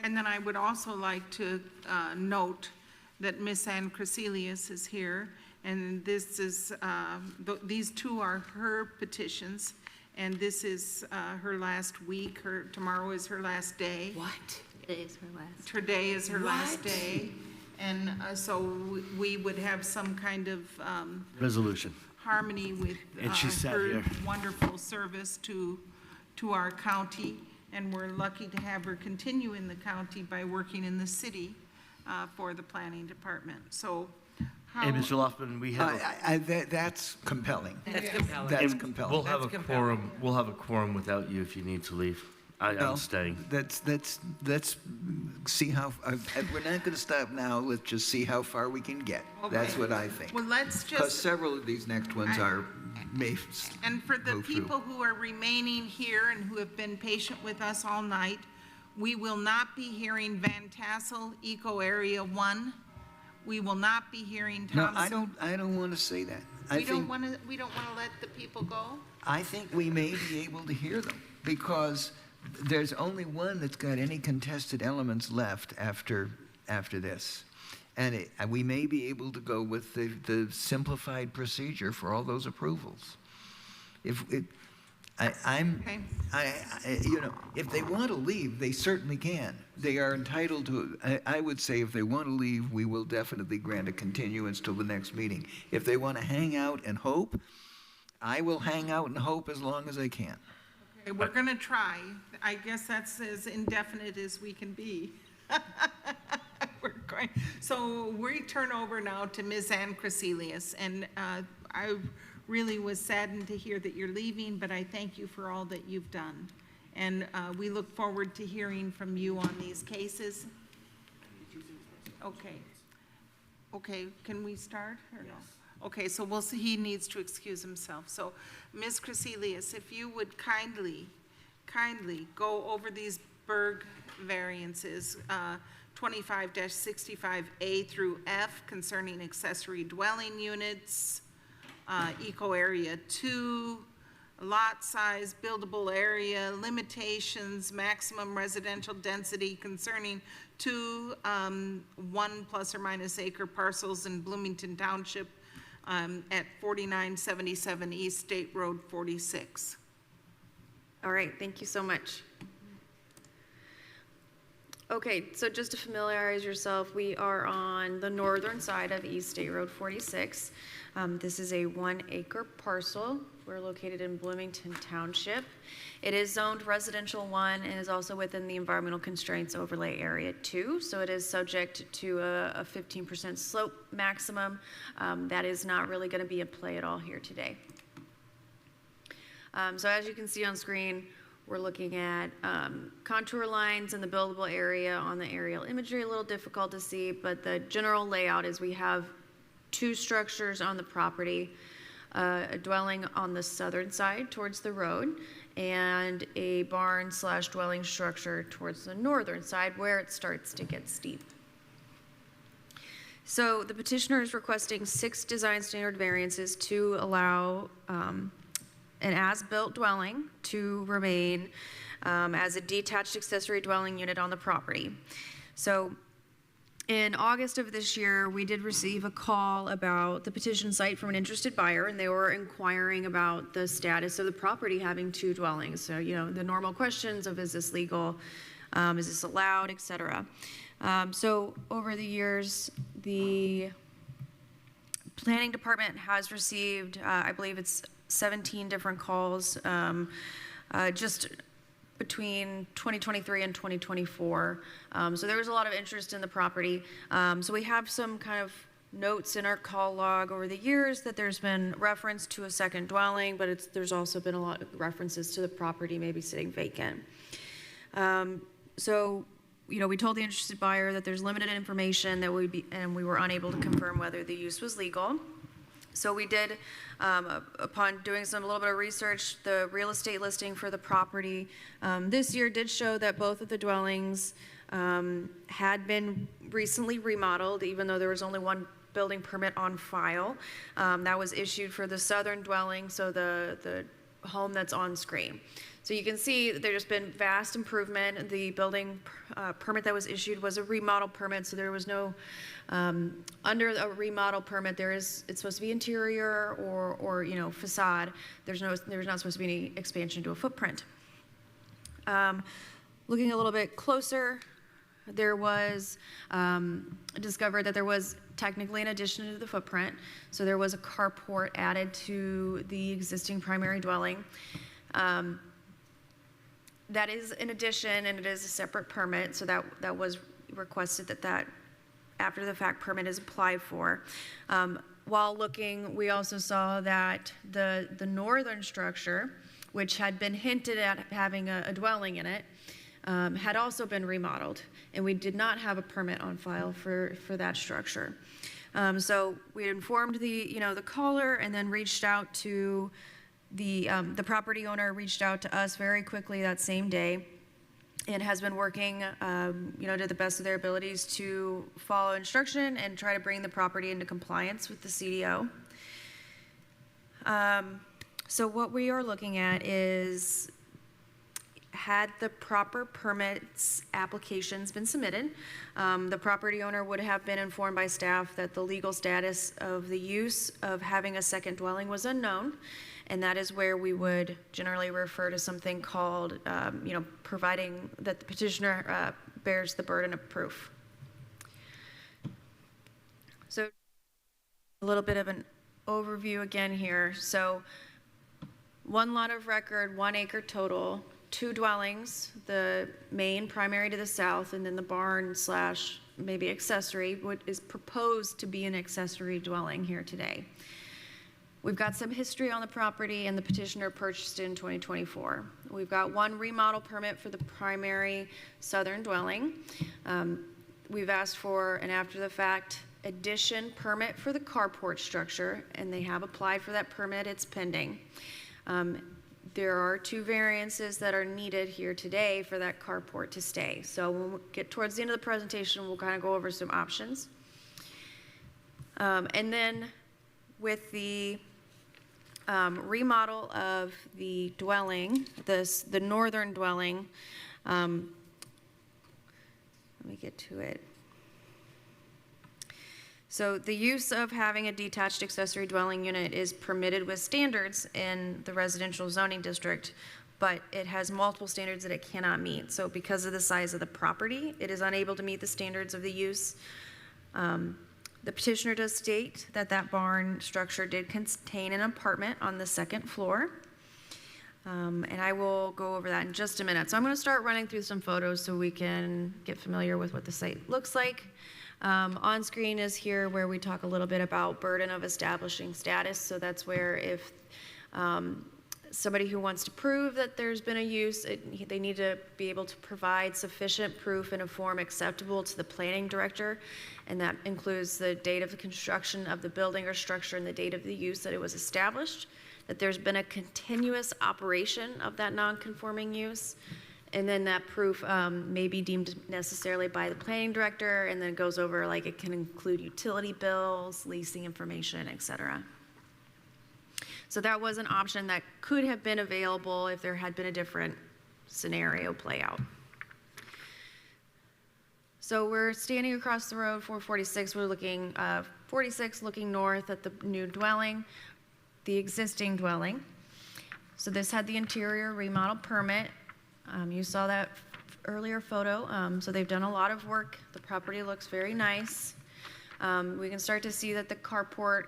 [SPEAKER 1] And then I would also like to note that Miss Ann Crecelius is here, and this is, these 2 are her petitions, and this is her last week. Tomorrow is her last day.
[SPEAKER 4] What?
[SPEAKER 2] Today is her last.
[SPEAKER 1] Today is her last day, and so we would have some kind of
[SPEAKER 5] Resolution.
[SPEAKER 1] harmony with
[SPEAKER 5] And she sat
[SPEAKER 1] her
[SPEAKER 5] here.
[SPEAKER 1] wonderful service to our county, and we're lucky to have her continue in the county by working in the city for the planning department. So how...
[SPEAKER 5] Hey, Mr. Loftman, we have.
[SPEAKER 8] That's compelling.
[SPEAKER 4] That's compelling.
[SPEAKER 8] That's compelling.
[SPEAKER 5] We'll have a quorum. We'll have a quorum without you if you need to leave. I'm staying.
[SPEAKER 8] Let's see how, we're not going to stop now. Let's just see how far we can get. That's
[SPEAKER 1] Okay.
[SPEAKER 8] what I think.
[SPEAKER 1] Well, let's
[SPEAKER 8] Because
[SPEAKER 1] just...
[SPEAKER 8] several of these next ones may
[SPEAKER 1] And for the
[SPEAKER 8] go through.
[SPEAKER 1] people who are remaining here and who have been patient with us all night, we will not be hearing Van Tassel Eco Area 1. We will not be hearing Thompson.
[SPEAKER 8] No, I don't want to say that.
[SPEAKER 1] We don't want to let the people go?
[SPEAKER 8] I think we may be able to hear them because there's only one that's got any contested elements left after this. And we may be able to go with the simplified procedure for all those approvals. If they want to leave, they certainly can. They are entitled to, I would say if they want to leave, we will definitely grant a continuance till the next meeting. If they want to hang out and hope, I will hang out and hope as long as I can.
[SPEAKER 1] Okay, we're going to try. I guess that's as indefinite as we can be. So we turn over now to Ms. Ann Crecelius, and I really was saddened to hear that you're leaving, but I thank you for all that you've done. And we look forward to hearing from you on these cases. Okay. Okay, can we start or no? Okay, so we'll see, he needs to excuse himself. So Ms. Crecelius, if you would kindly go over these Berg variances, 25-65A through F concerning accessory dwelling units, Eco Area 2, lot size, buildable area, limitations, maximum residential density concerning 2 1 plus or minus acre parcels in Bloomington Township at 4977 East State Road 46.
[SPEAKER 21] All right, thank you so much. Okay, so just to familiarize yourself, we are on the northern side of East State Road 46. This is a 1-acre parcel. We're located in Bloomington Township. It is zoned residential 1 and is also within the environmental constraints overlay area 2. So it is subject to a 15% slope maximum. That is not really going to be in play at all here today. So as you can see on screen, we're looking at contour lines in the buildable area on the aerial imagery, a little difficult to see, but the general layout is we have 2 structures on the property. a dwelling on the southern side towards the road, and a barn/dwelling structure towards the northern side where it starts to get steep. So the petitioner is requesting 6 design standard variances to allow an as-built dwelling to remain as a detached accessory dwelling unit on the property. So in August of this year, we did receive a call about the petition site from an interested buyer, and they were inquiring about the status of the property having 2 dwellings. So, you know, the normal questions of is this legal, is this allowed, et cetera. So over the years, the planning department has received, I believe it's 17 different calls, just between 2023 and 2024. So there was a lot of interest in the property. So we have some kind of notes in our call log over the years that there's been reference to a second dwelling, but there's also been a lot of references to the property maybe sitting vacant. So, you know, we told the interested buyer that there's limited information that and we were unable to confirm whether the use was legal. So we did, upon doing a little bit of research, the real estate listing for the property this year did show that both of the dwellings had been recently remodeled, even though there was only one building permit on file. That was issued for the southern dwelling, so the home that's on screen. So you can see that there's been vast improvement. The building permit that was issued was a remodel permit, so there was no, under a remodel permit, it's supposed to be interior or you know, facade. There's not supposed to be any expansion to a footprint. Looking a little bit closer, there was discovered that there was technically an addition to the footprint. So there was a carport added to the existing primary dwelling. That is an addition, and it is a separate permit, so that was requested that after the fact permit is applied for. While looking, we also saw that the northern structure, which had been hinted at having a dwelling in it, had also been remodeled, and we did not have a permit on file for that structure. So we informed the caller, and then reached out to the property owner. Reached out to us very quickly that same day, and has been working, to the best of their abilities to follow instruction and try to bring the property into compliance with the CDO. So what we are looking at is, had the proper permits applications been submitted, the property owner would have been informed by staff that the legal status of the use of having a second dwelling was unknown, and that is where we would generally refer to something called, providing that the petitioner bears the burden of proof. So a little bit of an overview again here. So 1 lot of record, 1 acre total, 2 dwellings, the main primary to the south, and then the barn / maybe accessory, what is proposed to be an accessory dwelling here today. We've got some history on the property, and the petitioner purchased in 2024. We've got 1 remodel permit for the primary southern dwelling. We've asked for an after-the-fact addition permit for the carport structure, and they have applied for that permit. It's pending. There are 2 variances that are needed here today for that carport to stay. So when we get towards the end of the presentation, we'll kind of go over some options. And then with the remodel of the dwelling, the northern dwelling, let me get to it. So the use of having a detached accessory dwelling unit is permitted with standards in the residential zoning district, but it has multiple standards that it cannot meet. So because of the size of the property, it is unable to meet the standards of the use. The petitioner does state that that barn structure did contain an apartment on the 2nd floor. And I will go over that in just a minute. So I'm going to start running through some photos so we can get familiar with what the site looks like. On screen is here where we talk a little bit about burden of establishing status. So that's where if Somebody who wants to prove that there's been a use, they need to be able to provide sufficient proof in a form acceptable to the planning director, and that includes the date of the construction of the building or structure and the date of the use that it was established, that there's been a continuous operation of that non-conforming use, and then that proof may be deemed necessarily by the planning director, and then it goes over, like, it can include utility bills, leasing information, et cetera. So that was an option that could have been available if there had been a different scenario play out. So we're standing across the road, 446. We're looking 46, looking north at the new dwelling, the existing dwelling. So this had the interior remodel permit. You saw that earlier photo. So they've done a lot of work. The property looks very nice. We can start to see that the carport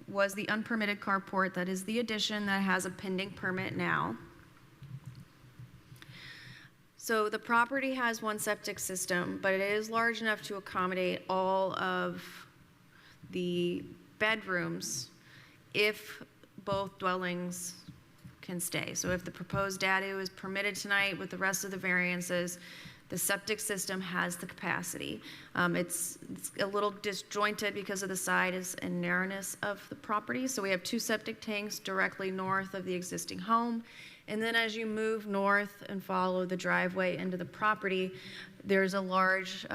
[SPEAKER 21] was the unpermitted carport. That is the addition that has a pending permit now. So the property has one septic system, but it is large enough to accommodate all of the bedrooms if both dwellings can stay. So if the proposed DADU is permitted tonight with the rest of the variances, the septic system has the capacity. It's a little disjointed because of the size and narrowness of the property. So we have 2 septic tanks directly north of the existing home. And then as you move north and follow the driveway into the property, there's a large,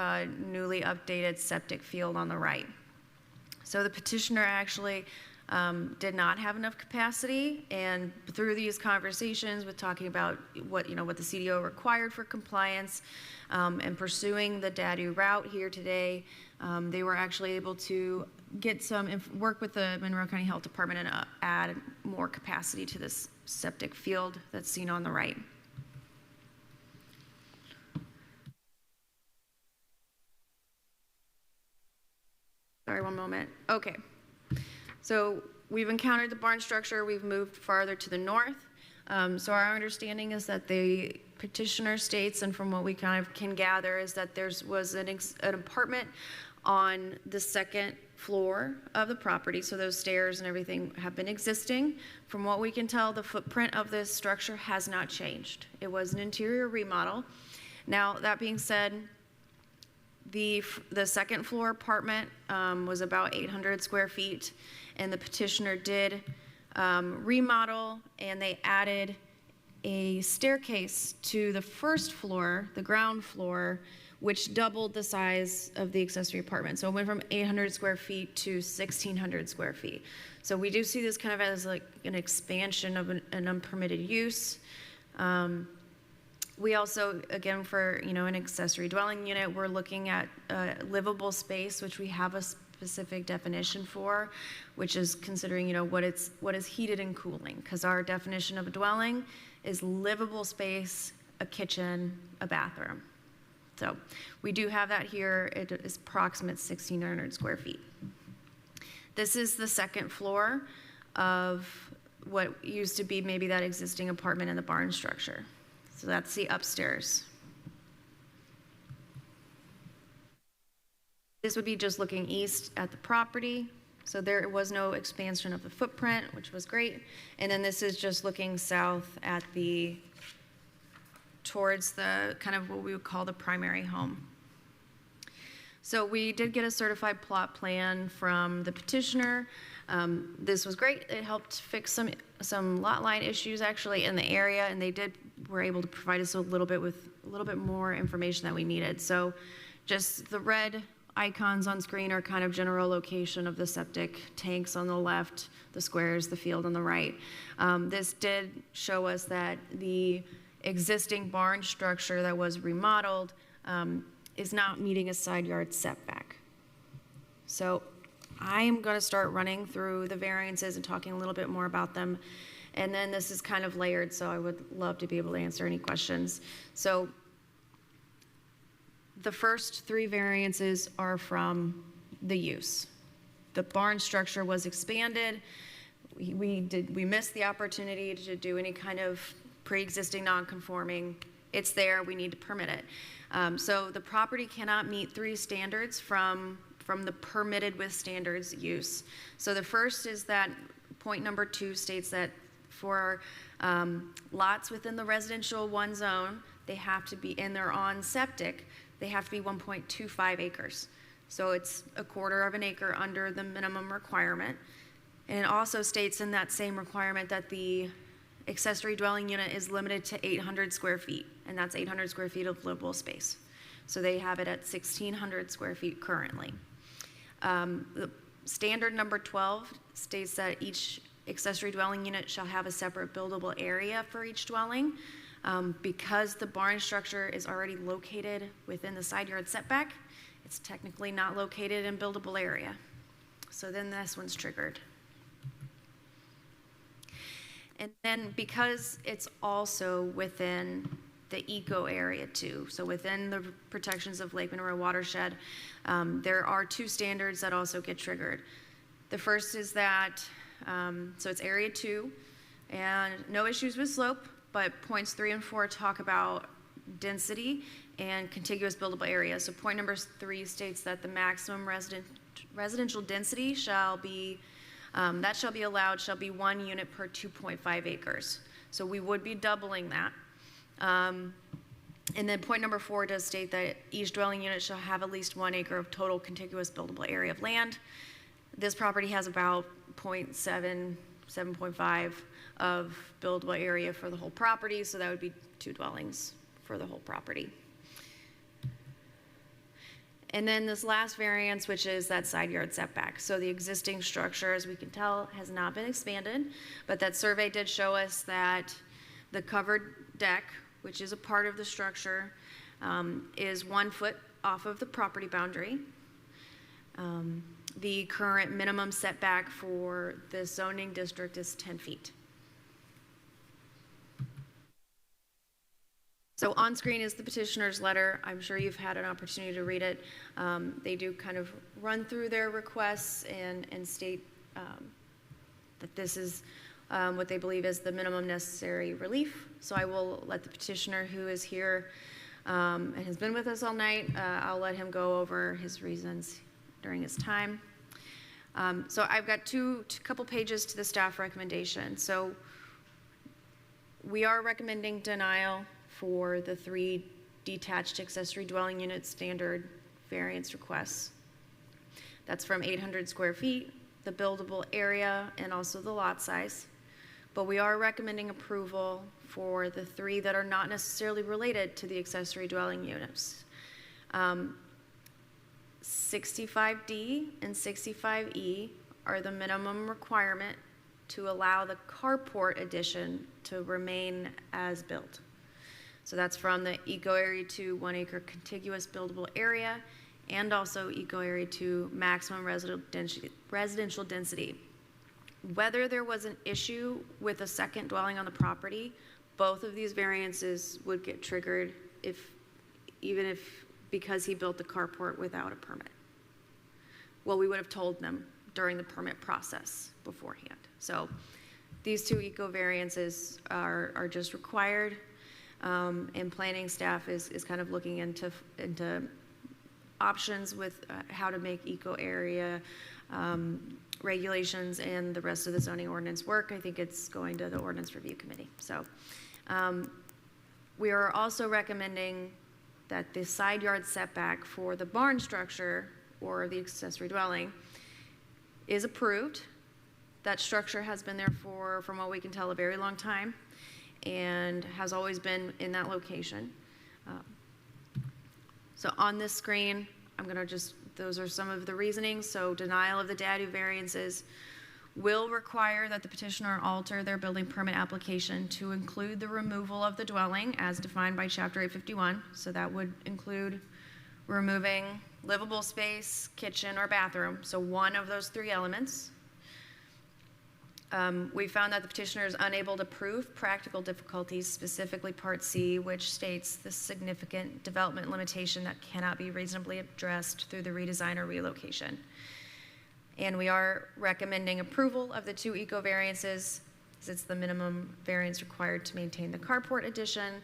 [SPEAKER 21] newly updated septic field on the right. So the petitioner actually did not have enough capacity, and through these conversations with talking about what the CDO required for compliance and pursuing the DADU route here today, they were actually able to get work with the Monroe County Health Department and add more capacity to this septic field that's seen on the right. Sorry, one moment. Okay. So we've encountered the barn structure, we've moved farther to the north. So our understanding is that the petitioner states, and from what we kind of can gather, is that there was an apartment on the second floor of the property. So those stairs and everything have been existing. From what we can tell, the footprint of this structure has not changed. It was an interior remodel. Now, that being said, the second floor apartment was about 800 square feet, and the petitioner did remodel, and they added a staircase to the first floor, the ground floor, which doubled the size of the accessory apartment. So it went from 800 square feet to 1,600 square feet. So we do see this kind of as like an expansion of an unpermitted use. We also, again, for an accessory dwelling unit, we're looking at livable space, which we have a specific definition for, which is considering what is heated and cooling, because our definition of a dwelling is livable space, a kitchen, a bathroom. So we do have that here. It is approximate 1,600 square feet. This is the second floor of what used to be maybe that existing apartment in the barn structure. So that's the upstairs. This would be just looking east at the property. So there was no expansion of the footprint, which was great. And then this is just looking south at towards the kind of what we would call the primary home. So we did get a certified plot plan from the petitioner. This was great. It helped fix some lot line issues actually in the area, and they were able to provide us with a little bit more information that we needed. So just the red icons on screen are kind of general location of the septic tanks on the left, the squares, the field on the right. This did show us that the existing barn structure that was remodeled is not meeting a side yard setback. So I am going to start running through the variances and talking a little bit more about them. And then this is kind of layered, so I would love to be able to answer any questions. So the first 3 variances are from the use. The barn structure was expanded. We missed the opportunity to do any kind of pre-existing non-conforming. It's there, we need to permit it. So the property cannot meet 3 standards from the permitted with standards use. So the first is that point number 2 states that for lots within the residential one zone, they have to be, and they're on septic, they have to be 1.25 acres. So it's a quarter of an acre under the minimum requirement. And it also states in that same requirement that the accessory dwelling unit is limited to 800 square feet, and that's 800 square feet of livable space. So they have it at 1,600 square feet currently. The standard number 12 states that each accessory dwelling unit shall have a separate buildable area for each dwelling. Because the barn structure is already located within the side yard setback, it's technically not located in buildable area. So then this one's triggered. And then because it's also within the eco area too, so within the protections of Lake Monroe watershed, there are two standards that also get triggered. The first is that, so it's area 2, and no issues with slope, but points 3 and 4 talk about density and contiguous buildable area. So point number 3 states that the maximum residential density shall be that shall be allowed shall be 1 unit per 2.5 acres. So we would be doubling that. And then point number 4 does state that each dwelling unit shall have at least 1 acre of total contiguous buildable area of land. This property has about 0.7, 7.5 of buildable area for the whole property, so that would be 2 dwellings for the whole property. And then this last variance, which is that side yard setback. So the existing structure, as we can tell, has not been expanded, but that survey did show us that the covered deck, which is a part of the structure, is 1 foot off of the property boundary. The current minimum setback for the zoning district is 10 feet. So on screen is the petitioner's letter. I'm sure you've had an opportunity to read it. They do kind of run through their requests and state that this is what they believe is the minimum necessary relief. So I will let the petitioner, who is here and has been with us all night, I'll let him go over his reasons during his time. So I've got couple pages to the staff recommendation. So we are recommending denial for the 3 detached accessory dwelling unit standard variance requests. That's from 800 square feet, the buildable area, and also the lot size. But we are recommending approval for the 3 that are not necessarily related to the accessory dwelling units. 65D and 65E are the minimum requirement to allow the carport addition to remain as built. So that's from the Eco Area 2 1 acre contiguous buildable area, and also Eco Area 2 maximum residential density. Whether there was an issue with a second dwelling on the property, both of these variances would get triggered because he built the carport without a permit. Well, we would have told them during the permit process beforehand. So these 2 eco variances are just required. And planning staff is kind of looking into options with how to make eco area regulations and the rest of the zoning ordinance work. I think it's going to the ordinance review committee. So we are also recommending that the side yard setback for the barn structure or the accessory dwelling is approved. That structure has been there for, from what we can tell, a very long time, and has always been in that location. So on this screen, I'm gonna those are some of the reasonings. So denial of the DADU variances will require that the petitioner alter their building permit application to include the removal of the dwelling as defined by Chapter 851. So that would include removing livable space, kitchen, or bathroom. So one of those 3 elements. We found that the petitioner is unable to prove practical difficulties, specifically Part C, which states the significant development limitation that cannot be reasonably addressed through the redesign or relocation. And we are recommending approval of the 2 eco variances, as it's the minimum variance required to maintain the carport addition.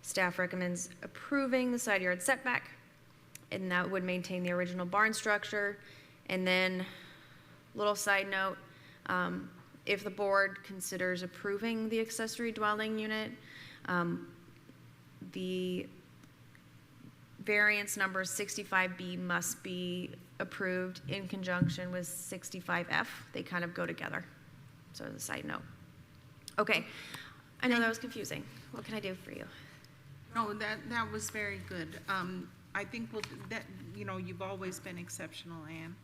[SPEAKER 21] Staff recommends approving the side yard setback, and that would maintain the original barn structure. And then, little side note, If the board considers approving the accessory dwelling unit, the variance number 65B must be approved in conjunction with 65F. They kind of go together. So as a side note. Okay, I know that was confusing. What can I do for you?
[SPEAKER 1] No, that was very good. I think you've always been exceptional, Anne,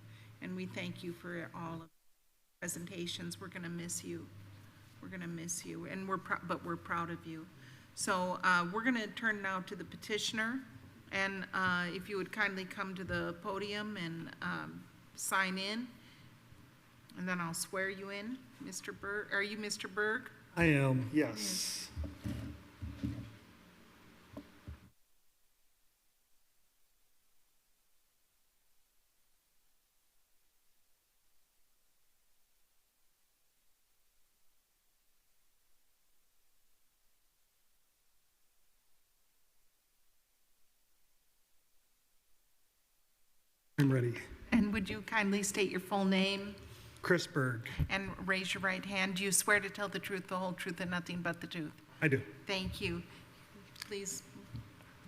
[SPEAKER 1] and we thank you for all of the presentations. We're going to miss you. We're going to miss you, and but we're proud of you. So we're going to turn now to the petitioner, and if you would kindly come to the podium and sign in, and then I'll swear you in, Mr. Berg. Are you Mr. Berg?
[SPEAKER 6] I am, yes. I'm ready.
[SPEAKER 1] And would you kindly state your full name
[SPEAKER 6] Chris Berg.
[SPEAKER 1] and raise your right hand? Do you swear to tell the truth, the whole truth, and nothing but the truth?
[SPEAKER 6] I do.
[SPEAKER 1] Thank you. Please.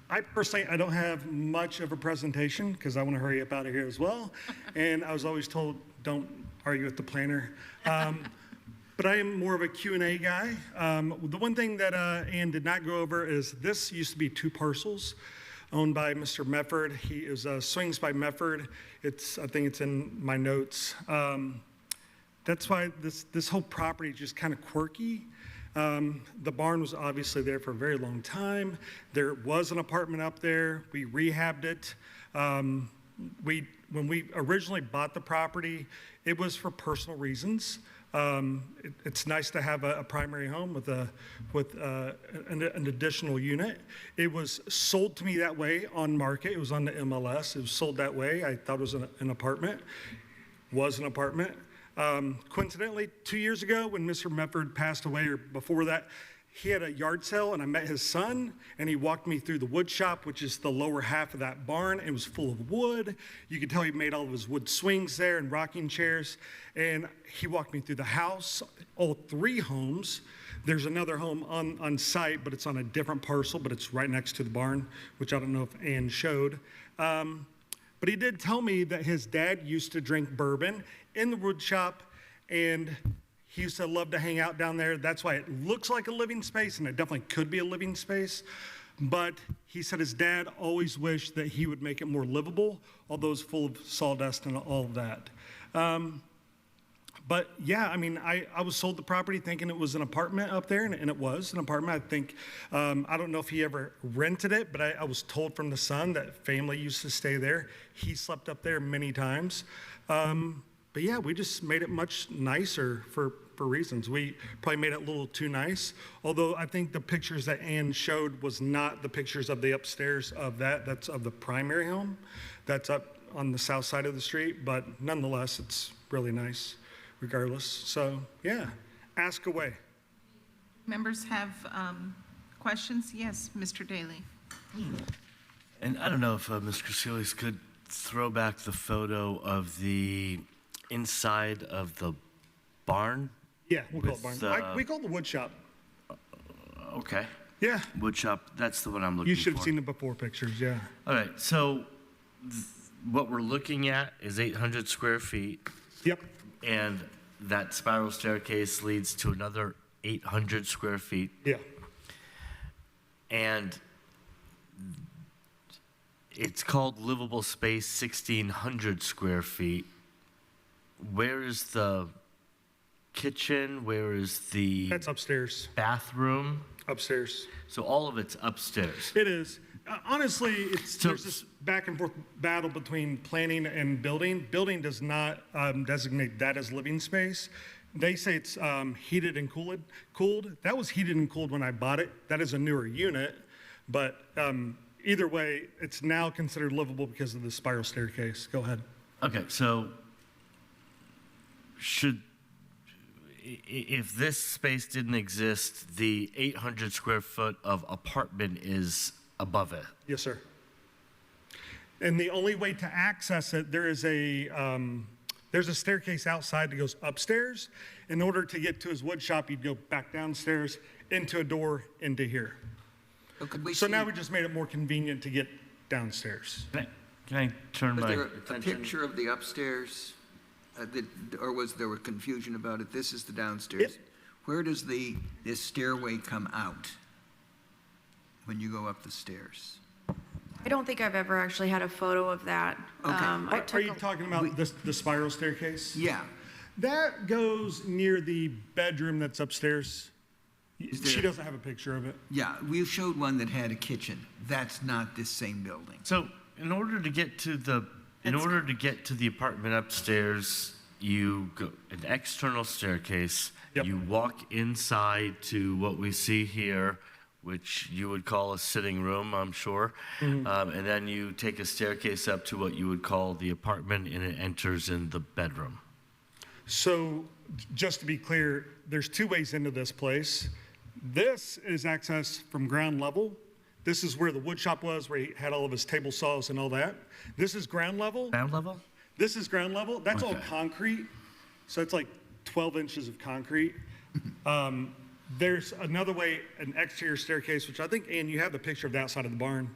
[SPEAKER 6] I personally, I don't have much of a presentation because I want to hurry up out of here as well. And I was always told, don't argue with the planner. But I am more of a Q&A guy. The one thing that Ann did not go over is this used to be 2 parcels owned by Mr. Mefford. He is Swings by Mefford. I think it's in my notes. That's why this whole property is just kind of quirky. The barn was obviously there for a very long time. There was an apartment up there. We rehabbed it. When we originally bought the property, it was for personal reasons. It's nice to have a primary home with an additional unit. It was sold to me that way on market. It was on the MLS. It was sold that way. I thought it was an apartment. Was an apartment. Coincidentally, 2 years ago when Mr. Mefford passed away, or before that, he had a yard sale, and I met his son, and he walked me through the wood shop, which is the lower half of that barn. It was full of wood. You could tell he made all of his wood swings there and rocking chairs. And he walked me through the house, all 3 homes. There's another home on site, but it's on a different parcel, but it's right next to the barn, which I don't know if Ann showed. But he did tell me that his dad used to drink bourbon in the wood shop, and he used to love to hang out down there. That's why it looks like a living space, and it definitely could be a living space. But he said his dad always wished that he would make it more livable, although it's full of sawdust and all of that. But yeah, I mean, I was sold the property thinking it was an apartment up there, and it was an apartment. I think, I don't know if he ever rented it, but I was told from the son that family used to stay there. He slept up there many times. But yeah, we just made it much nicer for reasons. We probably made it a little too nice, although I think the pictures that Ann showed was not the pictures of the upstairs of that. That's of the primary home. That's up on the south side of the street, but nonetheless, it's really nice regardless. So yeah, ask away.
[SPEAKER 1] Members have questions? Yes, Mr. Daly.
[SPEAKER 5] And I don't know if Ms. Crecelius could throw back the photo of the inside of the barn.
[SPEAKER 6] Yeah, we'll call it barn. We call it the wood shop.
[SPEAKER 5] Okay.
[SPEAKER 6] Yeah.
[SPEAKER 5] Wood shop, that's the one I'm looking for.
[SPEAKER 6] You should have seen the before pictures, yeah.
[SPEAKER 5] All right, so what we're looking at is 800 square feet.
[SPEAKER 6] Yep.
[SPEAKER 5] And that spiral staircase leads to another 800 square feet.
[SPEAKER 6] Yeah.
[SPEAKER 5] And it's called livable space 1,600 square feet. Where is the kitchen? Where is the...
[SPEAKER 6] That's upstairs.
[SPEAKER 5] Bathroom?
[SPEAKER 6] Upstairs.
[SPEAKER 5] So all of it's upstairs.
[SPEAKER 6] It is. Honestly, there's this back and forth battle between planning and building. Building does not designate that as living space. They say it's heated and cooled. That was heated and cooled when I bought it. That is a newer unit. But either way, it's now considered livable because of the spiral staircase. Go ahead.
[SPEAKER 5] Okay, so if this space didn't exist, the 800 square foot of apartment is above it?
[SPEAKER 6] Yes, sir. And the only way to access it, there is a There's a staircase outside that goes upstairs. In order to get to his wood shop, you'd go back downstairs into a door into here. So now we just made it more convenient to get downstairs.
[SPEAKER 5] Can I turn
[SPEAKER 8] Was
[SPEAKER 5] my
[SPEAKER 8] there a
[SPEAKER 5] attention?
[SPEAKER 8] picture of the upstairs, or was there confusion about it? This is the downstairs. Where does this stairway come out when you go up the stairs?
[SPEAKER 21] I don't think I've ever actually had a photo of that.
[SPEAKER 8] Okay.
[SPEAKER 6] Are you talking about the spiral staircase?
[SPEAKER 8] Yeah.
[SPEAKER 6] That goes near the bedroom that's upstairs. She doesn't have a picture of it.
[SPEAKER 8] Yeah, we showed one that had a kitchen. That's not this same building.
[SPEAKER 5] So in order to get to the apartment upstairs, you go an external staircase.
[SPEAKER 6] Yep.
[SPEAKER 5] You walk inside to what we see here, which you would call a sitting room, I'm sure. And then you take a staircase up to what you would call the apartment, and it enters in the bedroom.
[SPEAKER 6] So just to be clear, there's two ways into this place. This is access from ground level. This is where the wood shop was, where he had all of his table saws and all that. This is ground level.
[SPEAKER 5] Ground level?
[SPEAKER 6] This is ground level. That's all
[SPEAKER 5] Okay.
[SPEAKER 6] concrete. So it's like 12 inches of concrete. There's another way, an exterior staircase, which I think, Ann, you have the picture of the outside of the barn.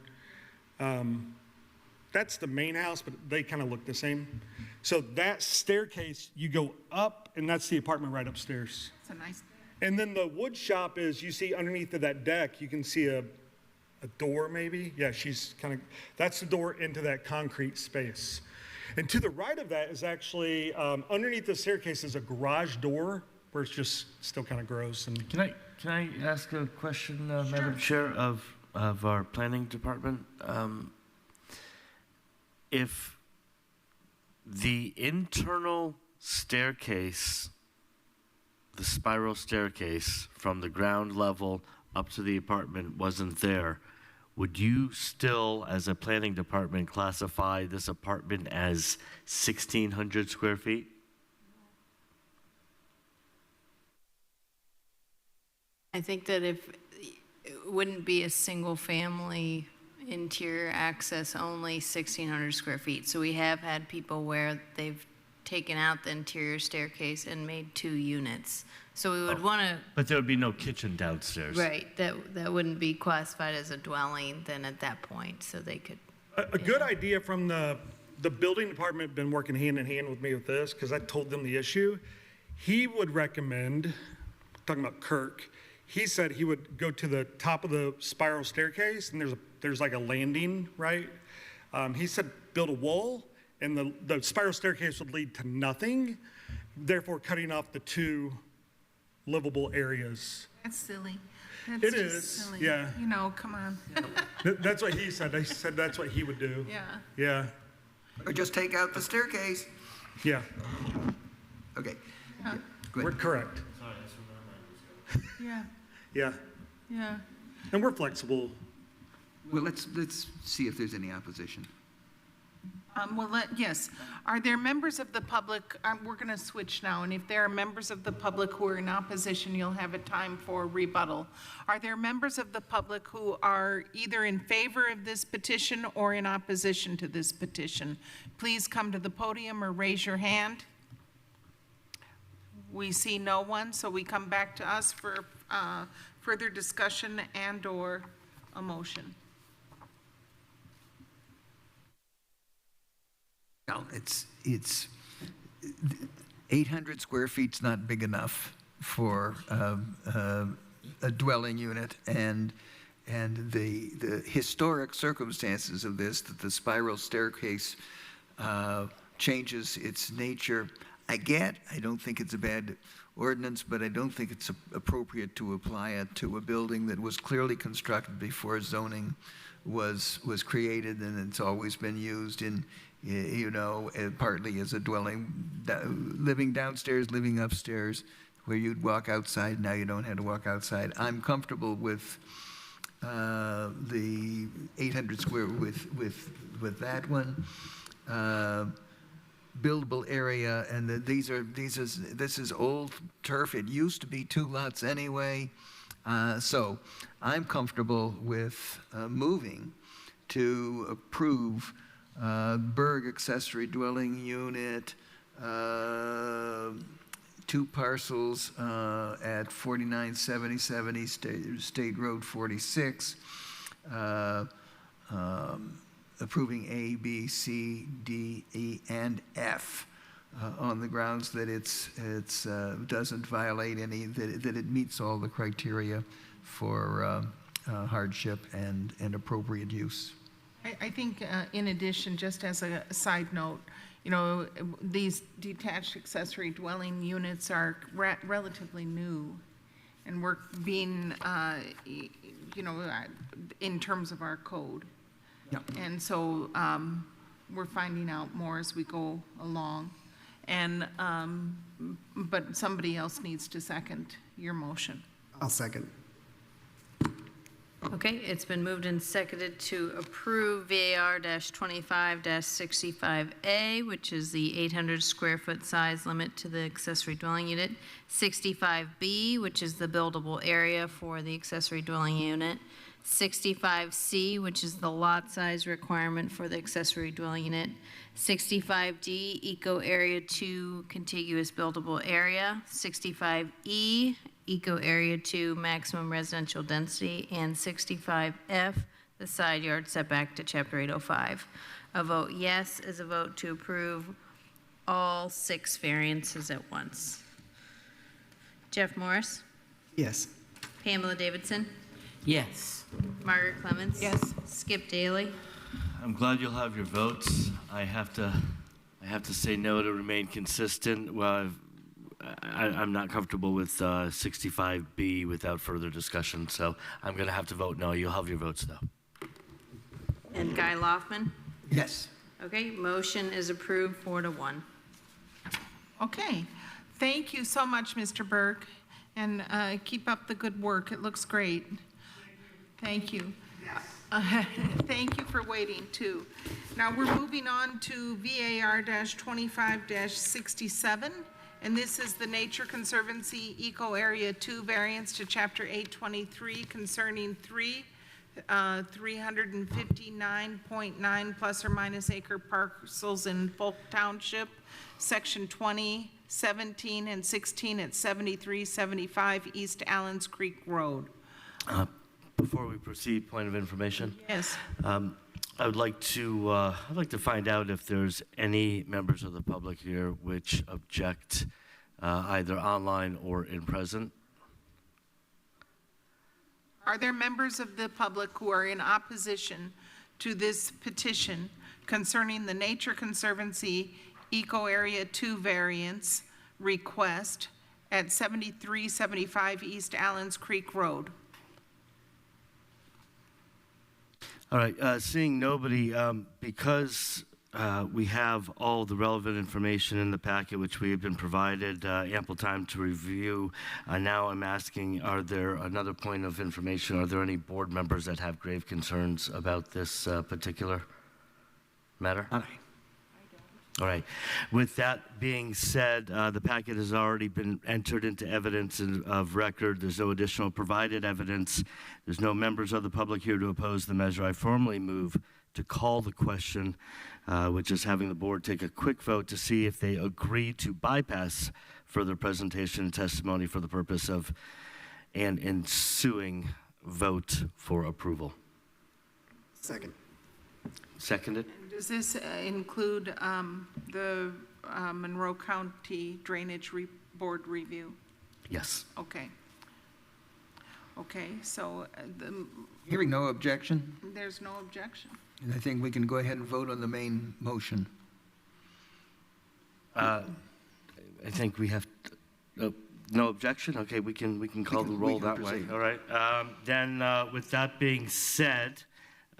[SPEAKER 6] That's the main house, but they kind of look the same. So that staircase, you go up, and that's the apartment right upstairs.
[SPEAKER 1] It's a nice.
[SPEAKER 6] And then the wood shop is, you see underneath of that deck, you can see a door maybe. Yeah, that's the door into that concrete space. And to the right of that is actually, underneath the staircase is a garage door where it's just still kind of gross. And
[SPEAKER 5] Can I ask a question, Madam Chair, of our planning department? If the internal staircase, the spiral staircase from the ground level up to the apartment wasn't there, would you still, as a planning department, classify this apartment as 1,600 square feet?
[SPEAKER 2] I think that if, it wouldn't be a single-family interior access only 1,600 square feet. So we have had people where they've taken out the interior staircase and made 2 units. So we would want to,
[SPEAKER 5] But there would be no kitchen downstairs.
[SPEAKER 2] right, that wouldn't be classified as a dwelling then at that point, so they could.
[SPEAKER 6] a good idea from the building department, been working hand in hand with me with this, because I told them the issue. He would recommend, talking about Kirk, he said he would go to the top of the spiral staircase, and there's like a landing, right? He said build a wall, and the spiral staircase would lead to nothing, therefore cutting off the 2 livable areas.
[SPEAKER 1] That's silly.
[SPEAKER 6] It
[SPEAKER 1] That's
[SPEAKER 6] is,
[SPEAKER 1] just silly.
[SPEAKER 6] yeah.
[SPEAKER 1] You know, come on.
[SPEAKER 6] That's what he said. They said that's what he would do.
[SPEAKER 1] Yeah.
[SPEAKER 6] Yeah.
[SPEAKER 8] Or just take out the staircase.
[SPEAKER 6] Yeah.
[SPEAKER 8] Okay.
[SPEAKER 1] Yeah.
[SPEAKER 6] We're correct.
[SPEAKER 1] Yeah.
[SPEAKER 6] Yeah.
[SPEAKER 1] Yeah.
[SPEAKER 6] And we're flexible.
[SPEAKER 8] Well, let's see if there's any opposition.
[SPEAKER 1] Yes. Are there members of the public, we're going to switch now, and if there are members of the public who are in opposition, you'll have a time for rebuttal. Are there members of the public who are either in favor of this petition or in opposition to this petition? Please come to the podium or raise your hand. We see no one, so we come back to us for further discussion and/or a motion.
[SPEAKER 8] Well, it's 800 square feet's not big enough for a dwelling unit, and the historic circumstances of this, that the spiral staircase changes its nature. I don't think it's a bad ordinance, but I don't think it's appropriate to apply it to a building that was clearly constructed before zoning was created, and it's always been used in, partly as a dwelling, living downstairs, living upstairs, where you'd walk outside. Now you don't have to walk outside. I'm comfortable with the 800 square with that one. Buildable area, and this is old turf. It used to be 2 lots anyway. So I'm comfortable with moving to approve Berg accessory dwelling unit two parcels at 497070 State Road 46, approving A, B, C, D, E, and F on the grounds that it's doesn't violate any, that it meets all the criteria for hardship and appropriate use.
[SPEAKER 1] I think in addition, just as a side note, you know, these detached accessory dwelling units are relatively new, and we're being, you know, in terms of our code.
[SPEAKER 8] Yeah.
[SPEAKER 1] And so we're finding out more as we go along. And, but somebody else needs to second your motion.
[SPEAKER 16] I'll second.
[SPEAKER 2] Okay, it's been moved and seconded to approve VAR-25-65A, which is the 800 square foot size limit to the accessory dwelling unit, 65B, which is the buildable area for the accessory dwelling unit, 65C, which is the lot size requirement for the accessory dwelling unit, 65D, Eco Area 2 contiguous buildable area, 65E, Eco Area 2 maximum residential density, and 65F, the side yard setback to Chapter 805. A vote yes is a vote to approve all 6 variances at once. Jeff Morris?
[SPEAKER 16] Yes.
[SPEAKER 2] Pamela Davidson?
[SPEAKER 4] Yes.
[SPEAKER 2] Margaret Clemens?
[SPEAKER 1] Yes.
[SPEAKER 2] Skip Daly?
[SPEAKER 5] I'm glad you'll have your votes. I have to say no to remain consistent. Well, I'm not comfortable with 65B without further discussion, so I'm going to have to vote no. You'll have your votes, though.
[SPEAKER 2] And Guy Loftman?
[SPEAKER 8] Yes.
[SPEAKER 2] Okay, motion is approved 4-1.
[SPEAKER 1] Okay. Thank you so much, Mr. Burke, and keep up the good work. It looks great. Thank you. Thank you for waiting, too. Now, we're moving on to VAR-25-67, and this is the Nature Conservancy Eco Area 2 variance to Chapter 823 concerning 359.9 plus or minus acre parcels in Polk Township, Section 20, 17, and 16 at 7375 East Allens Creek Road.
[SPEAKER 5] Before we proceed, point of information.
[SPEAKER 1] Yes.
[SPEAKER 5] I'd like to find out if there's any members of the public here which object either online or in present.
[SPEAKER 1] Are there members of the public who are in opposition to this petition concerning the Nature Conservancy Eco Area 2 variance request at 7375 East Allens Creek Road?
[SPEAKER 5] All right, seeing nobody, because we have all the relevant information in the packet which we have been provided, ample time to review, now I'm asking, are there, another point of information, are there any board members that have grave concerns about this particular matter? All right. With that being said, the packet has already been entered into evidence of record. There's no additional provided evidence. There's no members of the public here to oppose the measure. I formally move to call the question, which is having the board take a quick vote to see if they agree to bypass further presentation and testimony for the purpose of an ensuing vote for approval.
[SPEAKER 16] Second.
[SPEAKER 5] Seconded?
[SPEAKER 1] Does this include the Monroe County Drainage Board review?
[SPEAKER 5] Yes.
[SPEAKER 1] Okay. Okay, so
[SPEAKER 8] Hearing no objection,
[SPEAKER 1] there's no objection.
[SPEAKER 8] and I think we can go ahead and vote on the main motion.
[SPEAKER 5] I think we have no objection. Okay, we can call the roll that way.
[SPEAKER 8] proceed.
[SPEAKER 5] All right. Then, with that being said,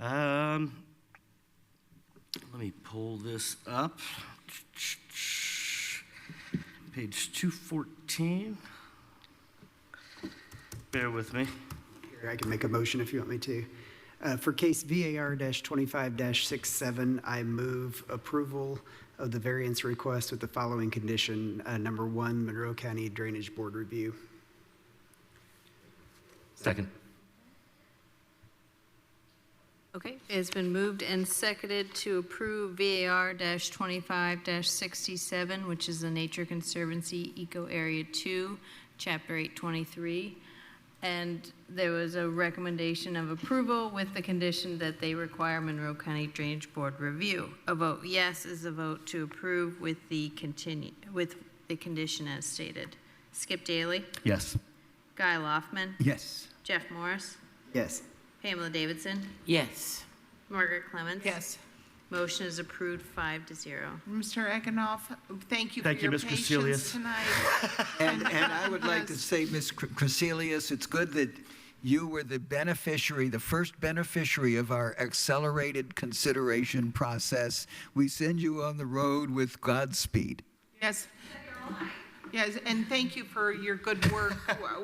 [SPEAKER 5] let me pull this up. Page 214. Bear with me.
[SPEAKER 16] I can make a motion if you want me to. For case VAR-25-67, I move approval of the variance request with the following condition. Number 1, Monroe County Drainage Board review.
[SPEAKER 5] Second.
[SPEAKER 2] Okay, it's been moved and seconded to approve VAR-25-67, which is the Nature Conservancy Eco Area 2, Chapter 823. And there was a recommendation of approval with the condition that they require Monroe County Drainage Board review. A vote yes is a vote to approve with the condition as stated. Skip Daly,
[SPEAKER 3] Yes.
[SPEAKER 2] Guy Loftman,
[SPEAKER 8] Yes.
[SPEAKER 2] Jeff Morris,
[SPEAKER 16] Yes.
[SPEAKER 2] Pamela Davidson,
[SPEAKER 4] Yes.
[SPEAKER 2] Margaret Clements.
[SPEAKER 1] Yes.
[SPEAKER 2] Motion is approved 5-0.
[SPEAKER 1] Mr. Eganoff, thank you for
[SPEAKER 5] Thank you,
[SPEAKER 1] your
[SPEAKER 5] Ms.
[SPEAKER 1] patience
[SPEAKER 5] Crecelius.
[SPEAKER 1] tonight.
[SPEAKER 8] And I would like to say, Ms. Crecelius, it's good that you were the beneficiary, the first beneficiary of our accelerated consideration process. We send you on the road with Godspeed.
[SPEAKER 1] Yes. Yes, and thank you for your good work.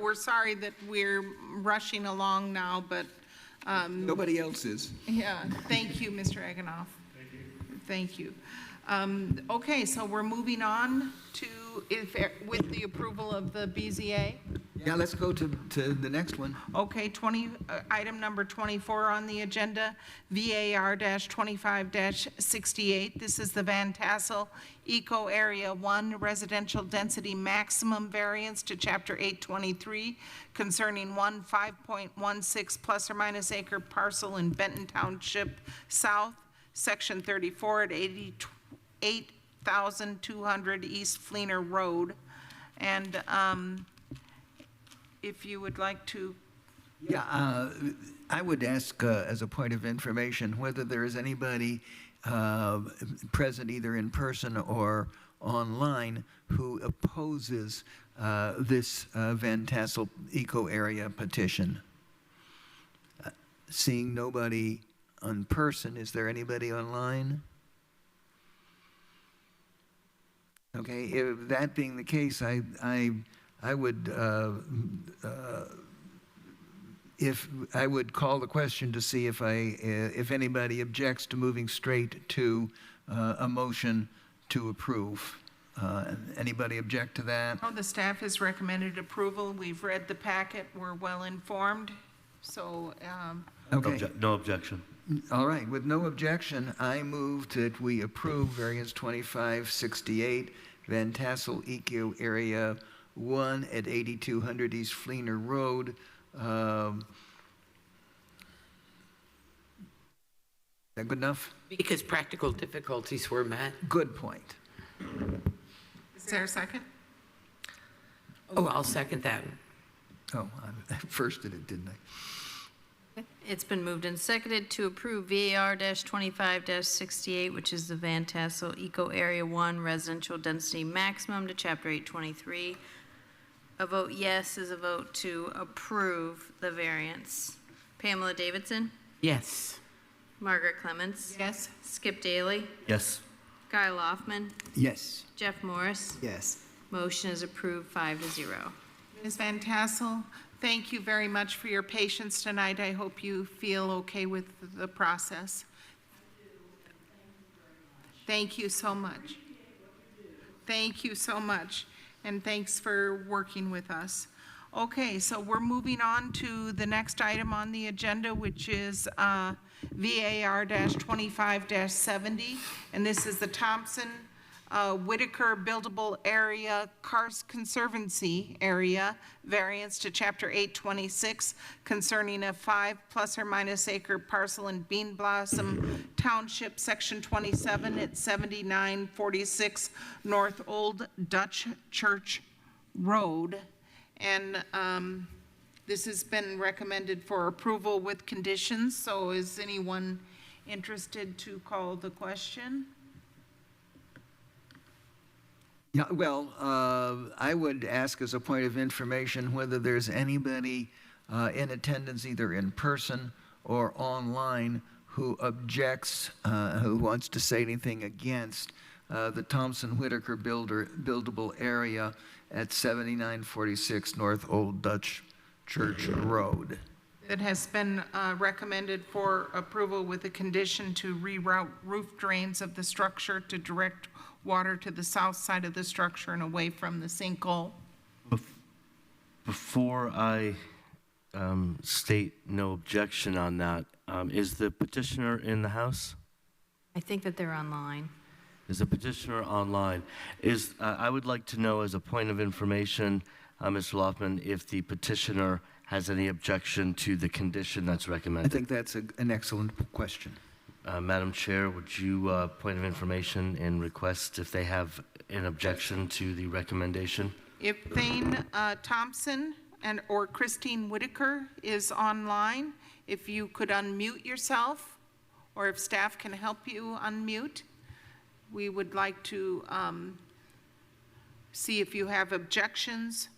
[SPEAKER 1] We're sorry that we're rushing along now, but
[SPEAKER 8] Nobody else is.
[SPEAKER 1] yeah, thank you, Mr. Eganoff. Thank you. Okay, so we're moving on to, with the approval of the BZA.
[SPEAKER 8] Yeah, let's go to the next one.
[SPEAKER 1] Okay, item number 24 on the agenda, VAR-25-68. This is the Van Tassel Eco Area 1 Residential Density Maximum Variance to Chapter 823 concerning 5.16 plus or minus acre parcel in Benton Township South, Section 34 at 8,200 East Fleener Road. And if you would like to.
[SPEAKER 8] Yeah, I would ask, as a point of information, whether there is anybody present either in person or online who opposes this Van Tassel Eco Area petition. Seeing nobody in person, is there anybody online? Okay, if that being the case, I would if I would call the question to see if anybody objects to moving straight to a motion to approve. Anybody object to that?
[SPEAKER 1] Oh, the staff has recommended approval. We've read the packet. We're well informed. So.
[SPEAKER 8] Okay.
[SPEAKER 5] No objection.
[SPEAKER 8] All right. With no objection, I move that we approve variance 2568, Van Tassel Eco Area 1 at 8200 East Fleener Road. Is that good enough?
[SPEAKER 4] Because practical difficulties were met.
[SPEAKER 8] Good point.
[SPEAKER 1] Is there a second?
[SPEAKER 4] Oh, I'll second that.
[SPEAKER 8] Oh, I first did it, didn't I?
[SPEAKER 2] It's been moved and seconded to approve VAR-25-68, which is the Van Tassel Eco Area 1 Residential Density Maximum to Chapter 823. A vote yes is a vote to approve the variance. Pamela Davidson?
[SPEAKER 4] Yes.
[SPEAKER 2] Margaret Clements?
[SPEAKER 1] Yes.
[SPEAKER 2] Skip Daly?
[SPEAKER 5] Yes.
[SPEAKER 2] Guy Loftman?
[SPEAKER 8] Yes.
[SPEAKER 2] Jeff Morris?
[SPEAKER 16] Yes.
[SPEAKER 2] Motion is approved 5-0.
[SPEAKER 1] Ms. Van Tassel, thank you very much for your patience tonight. I hope you feel okay with the process. Thank you so much. Thank you so much. And thanks for working with us. Okay, so we're moving on to the next item on the agenda, which is VAR-25-70. And this is the Thompson Whitaker Buildable Area Karst Conservancy Area variance to Chapter 826 concerning a 5 plus or minus acre parcel in Bean Blossom Township, Section 27 at 7946 North Old Dutch Church Road. And this has been recommended for approval with conditions. So is anyone interested to call the question?
[SPEAKER 8] Yeah, well, I would ask as a point of information whether there's anybody in attendance, either in person or online, who objects, who wants to say anything against the Thompson Whitaker buildable area at 7946 North Old Dutch Church Road.
[SPEAKER 1] It has been recommended for approval with a condition to reroute roof drains of the structure to direct water to the south side of the structure and away from the sinkhole.
[SPEAKER 5] Before I state no objection on that, Is the petitioner in the house?
[SPEAKER 2] I think that they're online.
[SPEAKER 5] Is the petitioner online? I would like to know, as a point of information, Mr. Loftman, if the petitioner has any objection to the condition that's
[SPEAKER 8] I
[SPEAKER 5] recommended.
[SPEAKER 8] think that's an excellent question.
[SPEAKER 5] Madam Chair, would you, point of information and request if they have an objection to the recommendation?
[SPEAKER 1] If Thane Thompson or Christine Whitaker is online, if you could unmute yourself, or if staff can help you unmute, we would like to see if you have objections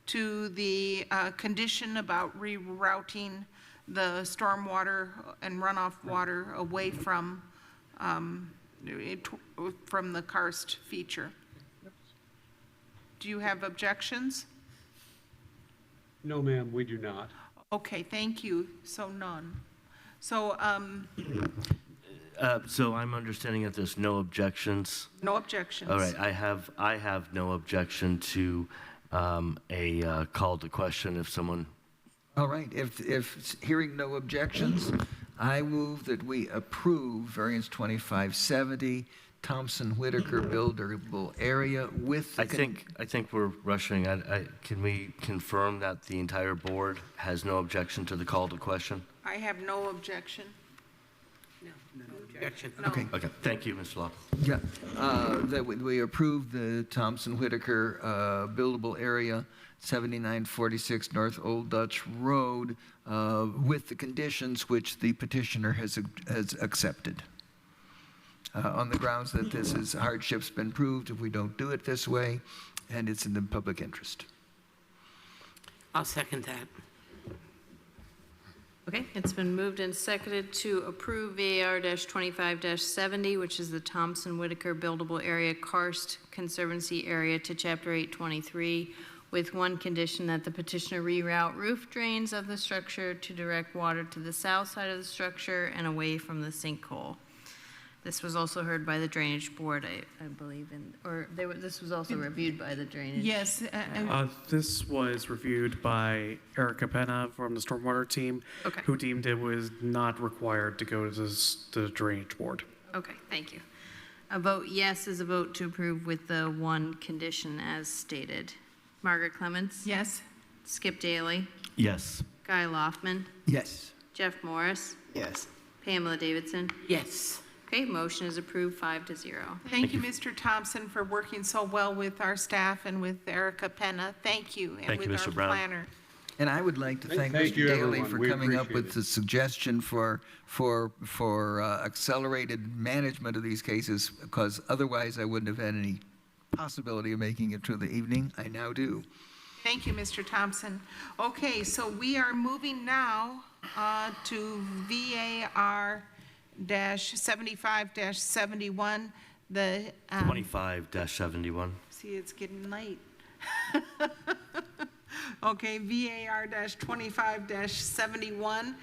[SPEAKER 1] to the condition about rerouting the stormwater and runoff water away from the karst feature. Do you have objections?
[SPEAKER 9] No, ma'am, we do not.
[SPEAKER 1] Okay, thank you. So none. So,
[SPEAKER 5] So I'm understanding that there's no objections.
[SPEAKER 1] no objections.
[SPEAKER 5] All right, I have no objection to a call to question if someone.
[SPEAKER 8] All right, if hearing no objections, I move that we approve variance 2570, Thompson Whitaker buildable area with the...
[SPEAKER 5] I think we're rushing. Can we confirm that the entire board has no objection to the call to question?
[SPEAKER 1] I have no objection.
[SPEAKER 8] Objection.
[SPEAKER 1] No.
[SPEAKER 8] Okay.
[SPEAKER 5] Okay, thank you, Mr. Law.
[SPEAKER 8] Yeah, that we approve the Thompson Whitaker buildable area, 7946 North Old Dutch Road, with the conditions which the petitioner has accepted. On the grounds that this is hardship's been proved if we don't do it this way, and it's in the public interest.
[SPEAKER 4] I'll second that.
[SPEAKER 2] Okay, it's been moved and seconded to approve VAR-25-70, which is the Thompson Whitaker buildable area karst conservancy area to Chapter 823, with one condition that the petitioner reroute roof drains of the structure to direct water to the south side of the structure and away from the sinkhole. This was also heard by the Drainage Board, I believe, this was also reviewed by the Drainage.
[SPEAKER 1] Yes.
[SPEAKER 7] This was reviewed by Erica Penna from the Stormwater team,
[SPEAKER 2] Okay.
[SPEAKER 7] who deemed it was not required to go to the Drainage Board.
[SPEAKER 2] Okay, thank you. A vote yes is a vote to approve with the one condition as stated. Margaret Clements?
[SPEAKER 1] Yes.
[SPEAKER 2] Skip Daly?
[SPEAKER 5] Yes.
[SPEAKER 2] Guy Loftman?
[SPEAKER 8] Yes.
[SPEAKER 2] Jeff Morris?
[SPEAKER 16] Yes.
[SPEAKER 2] Pamela Davidson?
[SPEAKER 4] Yes.
[SPEAKER 2] Okay, motion is approved 5-0.
[SPEAKER 1] Thank you, Mr. Thompson, for working so well with our staff and with Erica Penna. Thank you. And
[SPEAKER 5] Thank you,
[SPEAKER 1] with
[SPEAKER 5] Mr.
[SPEAKER 1] our
[SPEAKER 5] Brown.
[SPEAKER 1] planner.
[SPEAKER 8] And I would like to thank
[SPEAKER 9] Thank
[SPEAKER 8] Mr.
[SPEAKER 9] you,
[SPEAKER 8] Daly
[SPEAKER 9] everyone.
[SPEAKER 8] for
[SPEAKER 9] We
[SPEAKER 8] coming up
[SPEAKER 9] appreciate
[SPEAKER 8] with the suggestion for accelerated management of these cases, because otherwise I wouldn't have had any possibility of making it through the evening. I now do.
[SPEAKER 1] Thank you, Mr. Thompson. Okay, so we are moving now to VAR-75-71, the...
[SPEAKER 5] 25-71.
[SPEAKER 1] See, it's getting late. Okay, VAR-25-71,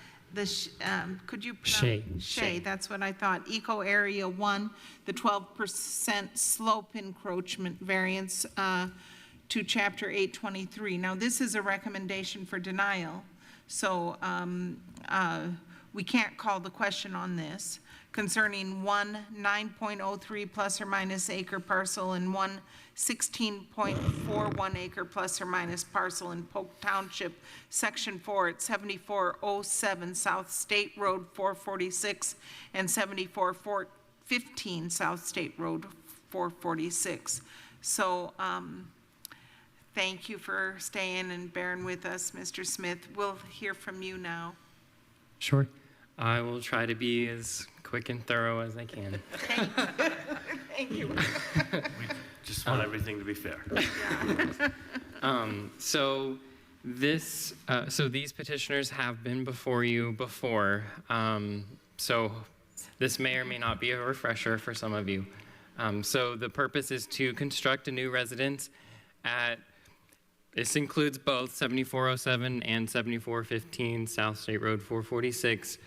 [SPEAKER 1] could you pronounce? Shea, that's what I thought. Eco Area 1, the 12% slope encroachment variance to Chapter 823. Now, this is a recommendation for denial, so we can't call the question on this concerning one 9.03 plus or minus acre parcel and one 16.41 acre plus or minus parcel in Polk Township, Section 4 at 7407 South State Road 446 and 7415 South State Road 446. So thank you for staying and bearing with us, Mr. Smith. We'll hear from you now.
[SPEAKER 11] Sure. I will try to be as quick and thorough as I can.
[SPEAKER 1] Thank you.
[SPEAKER 5] Just want everything to be fair.
[SPEAKER 11] So these petitioners have been before you before. So this may or may not be a refresher for some of you. So the purpose is to construct a new residence this includes both 7407 and 7415 South State Road 446.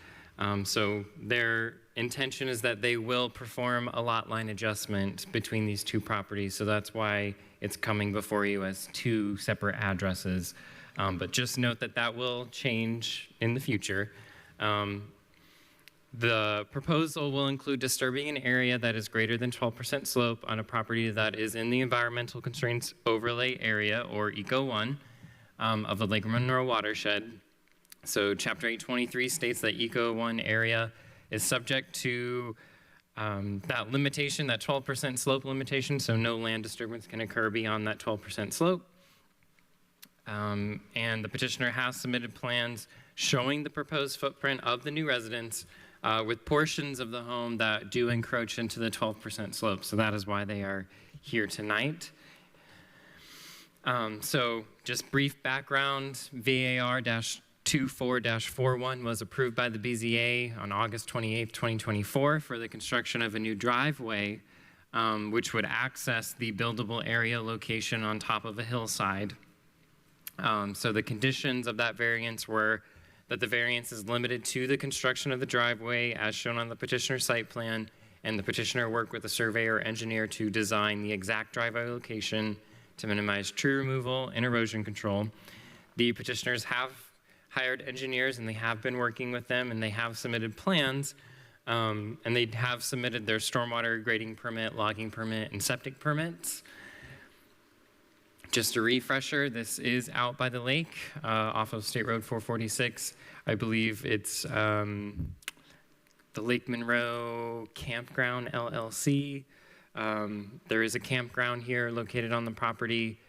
[SPEAKER 11] So their intention is that they will perform a lot line adjustment between these two properties. So that's why it's coming before you as two separate addresses. But just note that that will change in the future. The proposal will include disturbing an area that is greater than 12% slope on a property that is in the Environmental Constraints Overlay Area, or ECO 1, of the Lake Monroe watershed. So Chapter 823 states that ECO 1 area is subject to that limitation, that 12% slope limitation, so no land disturbance can occur beyond that 12% slope. And the petitioner has submitted plans showing the proposed footprint of the new residence with portions of the home that do encroach into the 12% slope. So that is why they are here tonight. So just brief background, VAR-24-41 was approved by the BZA on August 28, 2024 for the construction of a new driveway, which would access the buildable area location on top of a hillside. So the conditions of that variance were that the variance is limited to the construction of the driveway as shown on the petitioner's site plan, and the petitioner worked with a surveyor or engineer to design the exact driveway location to minimize tree removal and erosion control. The petitioners have hired engineers and they have been working with them, and they have submitted plans, and they have submitted their stormwater grading permit, logging permit, and septic permits. Just a refresher, this is out by the lake off of State Road 446. I believe it's the Lake Monroe Campground LLC. There is a campground here located on the property.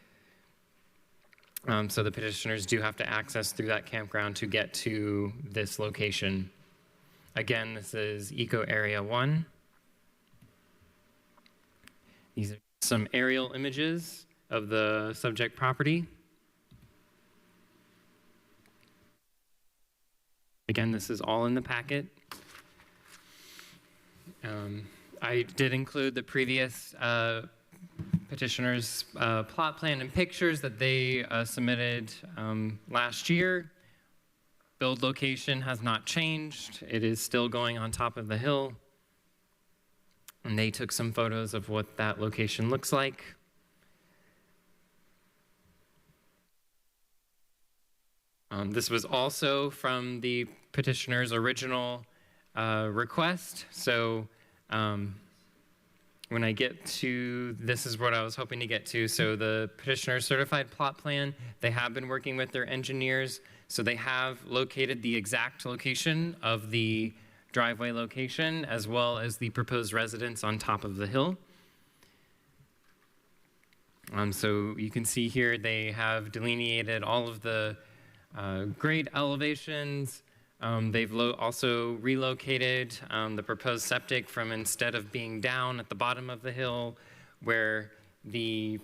[SPEAKER 11] So the petitioners do have to access through that campground to get to this location. Again, this is Eco Area 1. These are some aerial images of the subject property. Again, this is all in the packet. I did include the previous petitioner's plot plan and pictures that they submitted last year. Build location has not changed. It is still going on top of the hill. And they took some photos of what that location looks like. This was also from the petitioner's original request. So when I get to, this is what I was hoping to get to. So the petitioner's certified plot plan, they have been working with their engineers. So they have located the exact location of the driveway location, as well as the proposed residence on top of the hill. So you can see here they have delineated all of the grade elevations. They've also relocated the proposed septic from, instead of being down at the bottom of the hill where the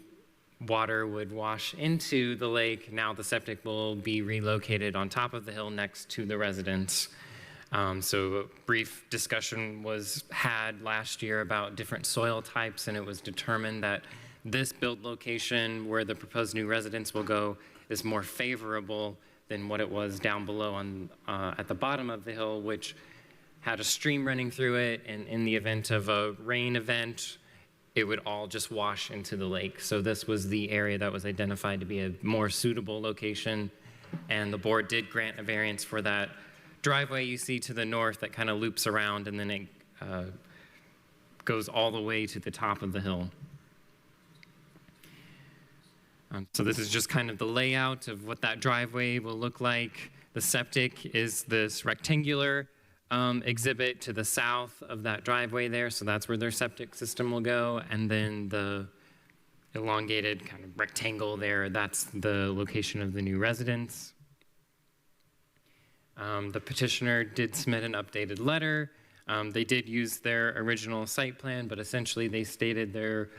[SPEAKER 11] water would wash into the lake, now the septic will be relocated on top of the hill next to the residence. So a brief discussion was had last year about different soil types, and it was determined that this build location where the proposed new residence will go is more favorable than what it was down below on at the bottom of the hill, which had a stream running through it, and in the event of a rain event, it would all just wash into the lake. So this was the area that was identified to be a more suitable location, and the board did grant a variance for that driveway you see to the north that kind of loops around, and then it goes all the way to the top of the hill. So this is just kind of the layout of what that driveway will look like. The septic is this rectangular exhibit to the south of that driveway there, so that's where their septic system will go. And then the elongated kind of rectangle there, that's the location of the new residence. The petitioner did submit an updated letter. They did use their original site plan, but essentially they stated their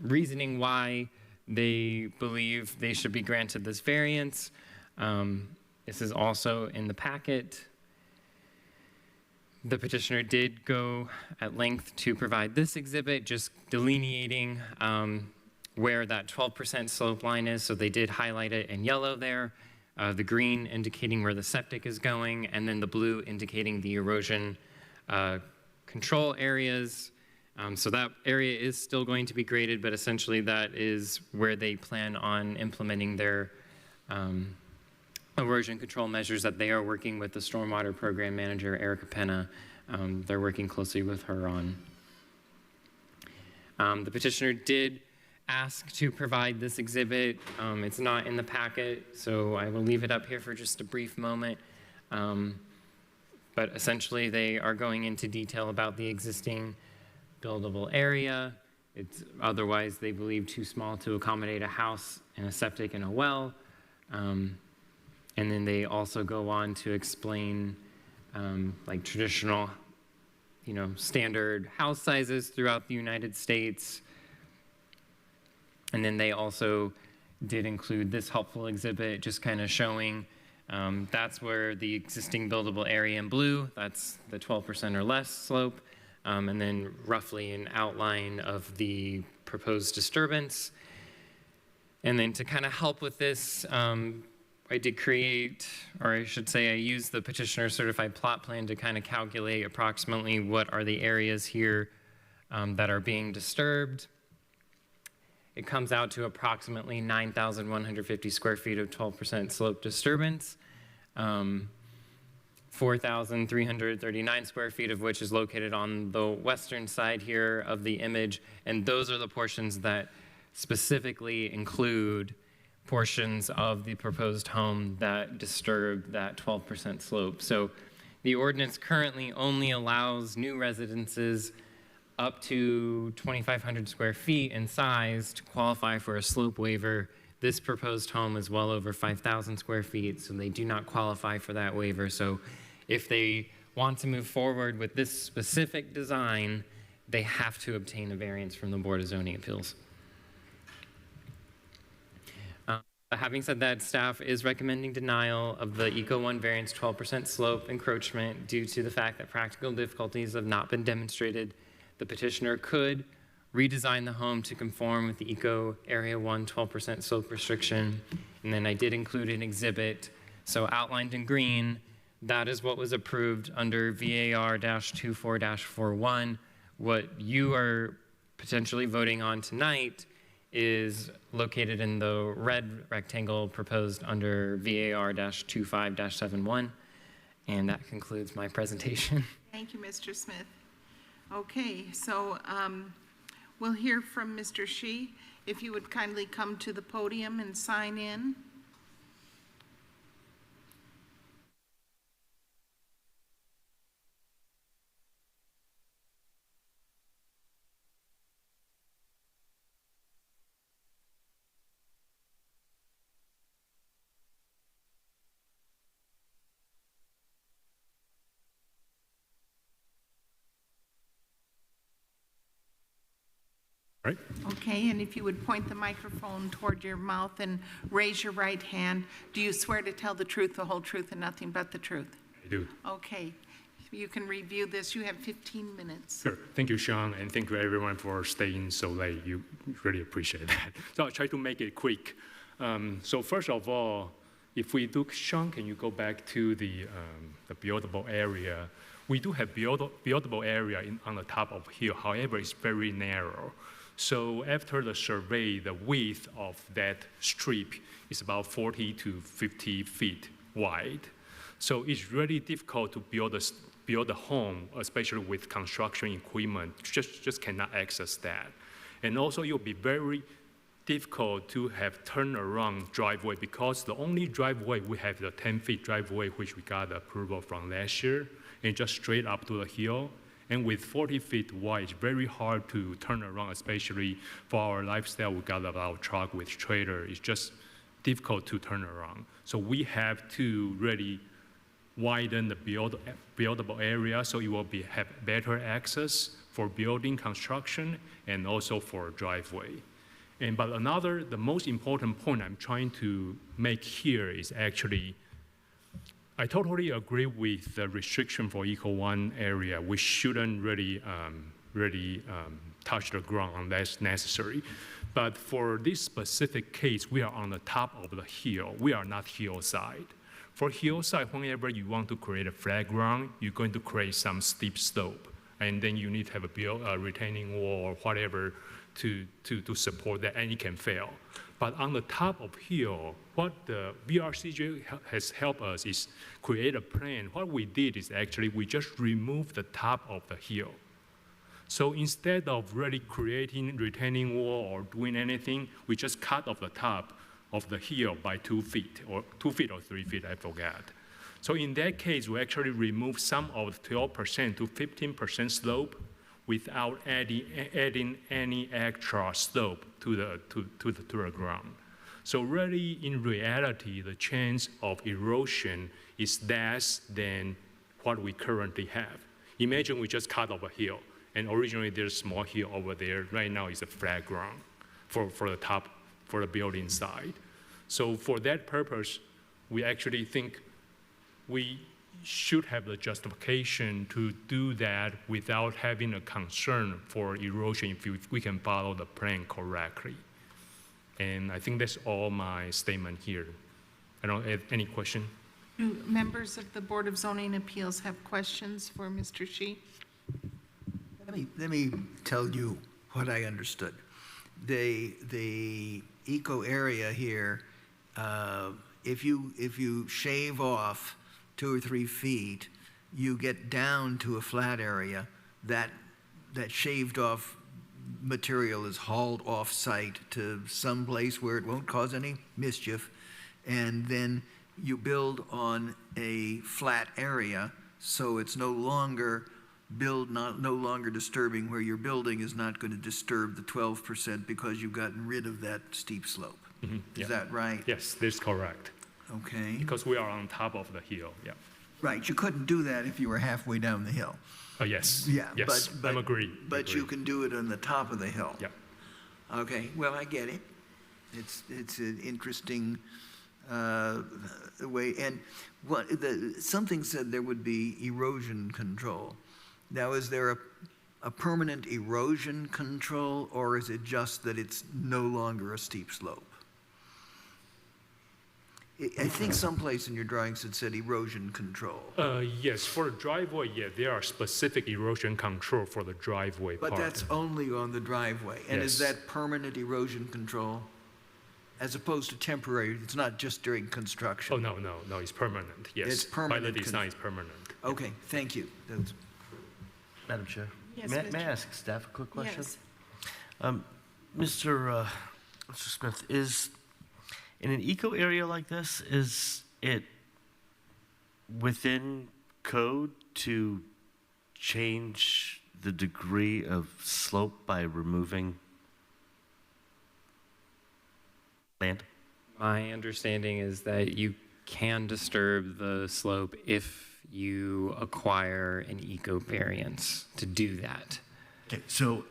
[SPEAKER 11] reasoning why they believe they should be granted this variance. This is also in the packet. The petitioner did go at length to provide this exhibit, just delineating where that 12% slope line is. So they did highlight it in yellow there, the green indicating where the septic is going, and then the blue indicating the erosion control areas. So that area is still going to be graded, but essentially that is where they plan on implementing their erosion control measures that they are working with the stormwater program manager, Erica Penna. They're working closely with her on. The petitioner did ask to provide this exhibit. It's not in the packet, so I will leave it up here for just a brief moment. But essentially, they are going into detail about the existing buildable area. It's otherwise, they believe, too small to accommodate a house and a septic and a well. And then they also go on to explain like traditional, standard house sizes throughout the United States. And then they also did include this helpful exhibit, just kind of showing that's where the existing buildable area in blue, that's the 12% or less slope, and then roughly an outline of the proposed disturbance. And then to kind of help with this, I did create, or I should say I used the petitioner certified plot plan to kind of calculate approximately what are the areas here that are being disturbed. It comes out to approximately 9,150 square feet of 12% slope disturbance, 4,339 square feet of which is located on the western side here of the image, and those are the portions that specifically include portions of the proposed home that disturb that 12% slope. So the ordinance currently only allows new residences up to 2,500 square feet in size to qualify for a slope waiver. This proposed home is well over 5,000 square feet, so they do not qualify for that waiver. So if they want to move forward with this specific design, they have to obtain a variance from the Board of Zoning Appeals. Having said that, staff is recommending denial of the Eco 1 variance 12% slope encroachment due to the fact that practical difficulties have not been demonstrated. The petitioner could redesign the home to conform with the Eco Area 1 12% slope restriction. And then I did include an exhibit. So outlined in green, that is what was approved under VAR-24-41. What you are potentially voting on tonight is located in the red rectangle proposed under VAR-25-71. And that concludes my presentation.
[SPEAKER 1] Thank you, Mr. Smith. Okay, so we'll hear from Mr. Shi. If you would kindly come to the podium and sign in.
[SPEAKER 10] Right.
[SPEAKER 1] Okay, and if you would point the microphone toward your mouth and raise your right hand. Do you swear to tell the truth, the whole truth, and nothing but the truth?
[SPEAKER 10] I do.
[SPEAKER 1] Okay, you can review this. You have 15 minutes.
[SPEAKER 10] Sure. Thank you, Sean, and thank you everyone for staying so late. You really appreciate that. So I'll try to make it quick. So first of all, if we look, Sean, can you go back to the buildable area? We do have buildable area on the top of hill. However, it's very narrow. So after the survey, the width of that strip is about 40 to 50 feet wide. So it's really difficult to build a home, especially with construction equipment. Just cannot access that. And also, it will be very difficult to have turnaround driveway because the only driveway we have the 10-feet driveway, which we got approval from last year, and just straight up to the hill. And with 40 feet wide, it's very hard to turn around, especially for our lifestyle. We got our truck with trailer. It's just difficult to turn around. So we have to really widen the buildable area so it will have better access for building construction and also for driveway. But the most important point I'm trying to make here is actually, I totally agree with the restriction for Eco 1 area. We shouldn't really touch the ground unless necessary. But for this specific case, we are on the top of the hill. We are not hillside. For hillside, whenever you want to create a flat ground, you're going to create some steep slope. And then you need to have a retaining wall or whatever to support that, and it can fail. But on the top of hill, what the VRCJ has helped us is create a plan. What we did is actually we just removed the top of the hill. So instead of really creating retaining wall or doing anything, we just cut off the top of the hill by 2 feet, or 2 feet or 3 feet, I forgot. So in that case, we actually remove some of the 12% to 15% slope without adding any extra slope to the ground. So really, in reality, the chance of erosion is less than what we currently have. Imagine we just cut off a hill, and originally there's a small hill over there. Right now it's a flat ground for the top, for the building side. So for that purpose, we actually think we should have the justification to do that without having a concern for erosion if we can follow the plan correctly. And I think that's all my statement here. I don't have any question.
[SPEAKER 1] Do members of the Board of Zoning Appeals have questions for Mr. Shi?
[SPEAKER 8] Let me tell you what I understood. The eco area here, if you shave off 2 or 3 feet, you get down to a flat area. That shaved off material is hauled off site to some place where it won't cause any mischief, and then you build on a flat area, so it's no longer disturbing. Where you're building is not going to disturb the 12% because you've gotten rid of that steep slope. Is that right?
[SPEAKER 10] Yes, that's correct.
[SPEAKER 8] Okay.
[SPEAKER 10] Because we are on top of the hill, yeah.
[SPEAKER 8] Right, you couldn't do that if you were halfway down the hill.
[SPEAKER 10] Oh, yes.
[SPEAKER 8] Yeah,
[SPEAKER 10] yes,
[SPEAKER 8] but
[SPEAKER 10] I'm agree.
[SPEAKER 8] But you can do it on the top of the hill.
[SPEAKER 10] Yeah.
[SPEAKER 8] Okay, well, I get it. It's an interesting way. And something said there would be erosion control. Now, is there a permanent erosion control, or is it just that it's no longer a steep slope? I think someplace in your drawings it said erosion control.
[SPEAKER 10] Yes, for the driveway, yeah, there are specific erosion control for the driveway part.
[SPEAKER 8] But that's only on the driveway. And is that permanent erosion control as opposed to temporary? It's not just during construction.
[SPEAKER 10] Oh, no, it's permanent, yes.
[SPEAKER 8] It's permanent.
[SPEAKER 10] By the design, it's permanent.
[SPEAKER 8] Okay, thank you.
[SPEAKER 5] Madam Chair,
[SPEAKER 1] Yes,
[SPEAKER 5] may I ask staff a quick question? Yes. Mr. Smith, in an eco area like this, is it within code to change the degree of slope by removing land?
[SPEAKER 11] My understanding is that you can disturb the slope if you acquire an eco variance to do that.
[SPEAKER 5] Okay, so,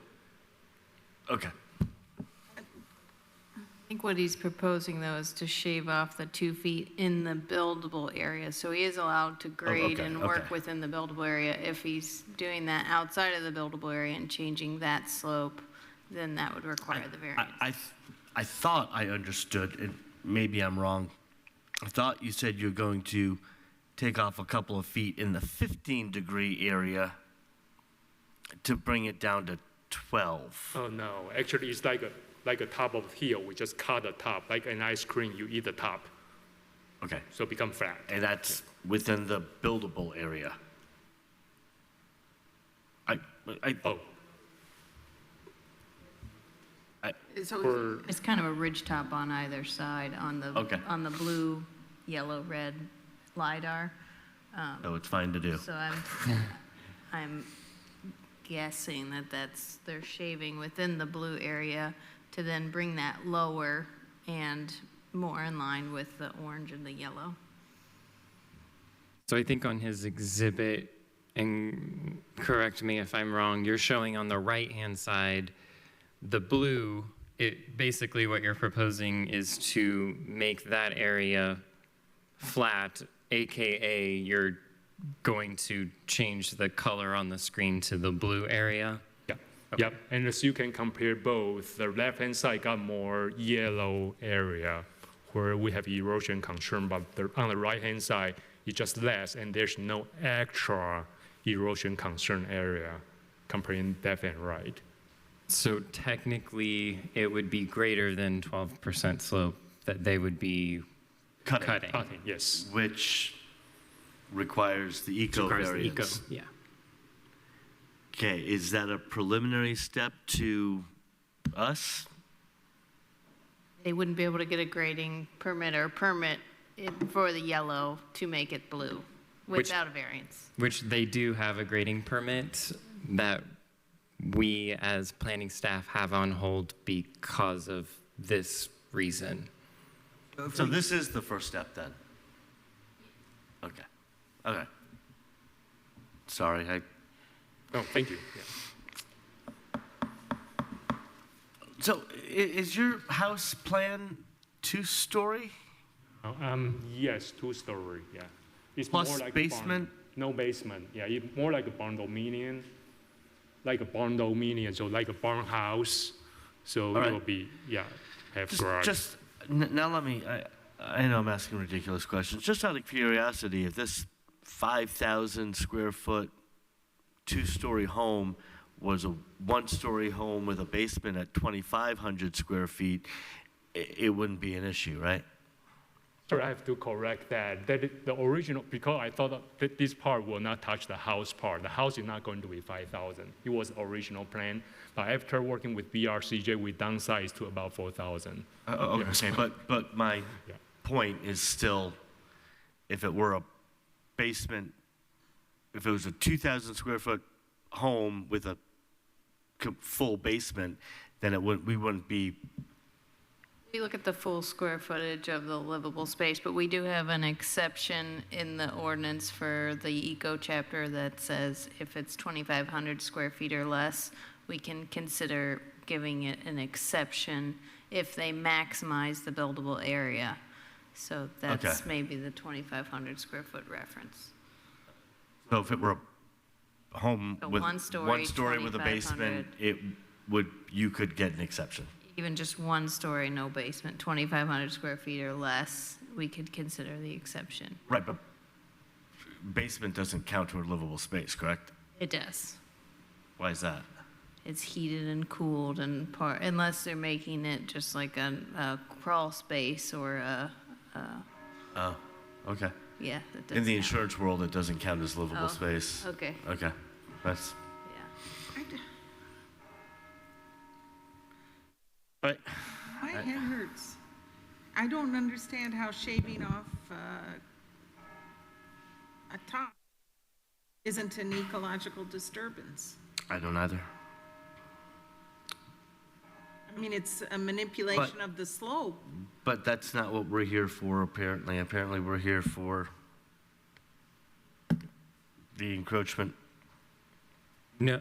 [SPEAKER 5] okay.
[SPEAKER 2] I think what he's proposing, though, is to shave off the 2 feet in the buildable area. So he is allowed to grade and work within the buildable area. If he's doing that outside of the buildable area and changing that slope, then that would require the variance.
[SPEAKER 5] I thought I understood, and maybe I'm wrong. I thought you said you're going to take off a couple of feet in the 15-degree area to bring it down to 12.
[SPEAKER 10] Oh, no, actually, it's like a top of hill. We just cut the top, like an ice cream, you eat the top.
[SPEAKER 5] Okay.
[SPEAKER 10] So it become flat.
[SPEAKER 5] And that's within the buildable area.
[SPEAKER 2] It's kind of a ridge top on either side on the blue, yellow, red LiDAR.
[SPEAKER 5] So it's fine to do.
[SPEAKER 2] So I'm guessing that they're shaving within the blue area to then bring that lower and more in line with the orange and the yellow.
[SPEAKER 11] So I think on his exhibit, and correct me if I'm wrong, you're showing on the right-hand side the blue. Basically what you're proposing is to make that area flat, AKA you're going to change the color on the screen to the blue area?
[SPEAKER 10] Yeah. Okay. Yep, and as you can compare both, the left-hand side got more yellow area where we have erosion concern, but on the right-hand side, it's just less, and there's no extra erosion concern area comparing left and right.
[SPEAKER 11] So technically, it would be greater than 12% slope that they would be cutting.
[SPEAKER 10] Cutting, yes.
[SPEAKER 5] Which requires the eco
[SPEAKER 11] Requires the
[SPEAKER 5] variance.
[SPEAKER 11] yeah.
[SPEAKER 5] Okay, is that a preliminary step to us?
[SPEAKER 2] They wouldn't be able to get a grading permit or permit for the yellow to make it blue without a variance.
[SPEAKER 11] Which they do have a grading permit that we as planning staff have on hold because of this reason.
[SPEAKER 5] So this is the first step then? Okay, okay. Sorry,
[SPEAKER 10] Oh, thank you. Yeah.
[SPEAKER 5] So is your house plan two-story?
[SPEAKER 10] Yes, 2-story, yeah. It's
[SPEAKER 5] Plus
[SPEAKER 10] more like
[SPEAKER 5] basement?
[SPEAKER 10] No basement, yeah, more like a barn-dominion, so like a barn house. So
[SPEAKER 5] All right.
[SPEAKER 10] it will be, yeah, have garage.
[SPEAKER 5] Now let me, I know I'm asking ridiculous questions. Just out of curiosity, if this 5,000 square foot, two-story home was a one-story home with a basement at 2,500 square feet, it wouldn't be an issue, right?
[SPEAKER 10] Sorry, I have to correct that. The original, because I thought that this part will not touch the house part. The house is not going to be 5,000. It was original plan. But after working with BRCJ, we downsized to about 4,000.
[SPEAKER 5] Okay, but my point is still, if it were a basement, if it was a 2,000 square foot home with a full basement, then we wouldn't be.
[SPEAKER 2] We look at the full square footage of the livable space, but we do have an exception in the ordinance for the eco chapter that says if it's 2,500 square feet or less, we can consider giving it an exception if they maximize the buildable area. So that's maybe the 2,500 square foot reference.
[SPEAKER 5] So if it were a home with
[SPEAKER 2] one story
[SPEAKER 5] with a basement, you could get an exception.
[SPEAKER 2] Even just one story, no basement, 2,500 square feet or less, we could consider the exception.
[SPEAKER 5] Right, but basement doesn't count toward livable space, correct?
[SPEAKER 2] It does.
[SPEAKER 5] Why is that?
[SPEAKER 2] It's heated and cooled and unless they're making it just like a crawl space or a
[SPEAKER 5] Oh, okay.
[SPEAKER 2] yeah. That
[SPEAKER 5] In
[SPEAKER 2] doesn't
[SPEAKER 5] the
[SPEAKER 2] count.
[SPEAKER 5] insurance world, it doesn't count as livable
[SPEAKER 2] Oh,
[SPEAKER 5] space.
[SPEAKER 2] okay.
[SPEAKER 5] Okay, that's. But
[SPEAKER 1] My head hurts. I don't understand how shaving off a top isn't an ecological disturbance.
[SPEAKER 5] I don't either.
[SPEAKER 1] I mean, it's a manipulation of the slope.
[SPEAKER 5] But that's not what we're here for, apparently. Apparently, we're here for the encroachment.
[SPEAKER 11] No.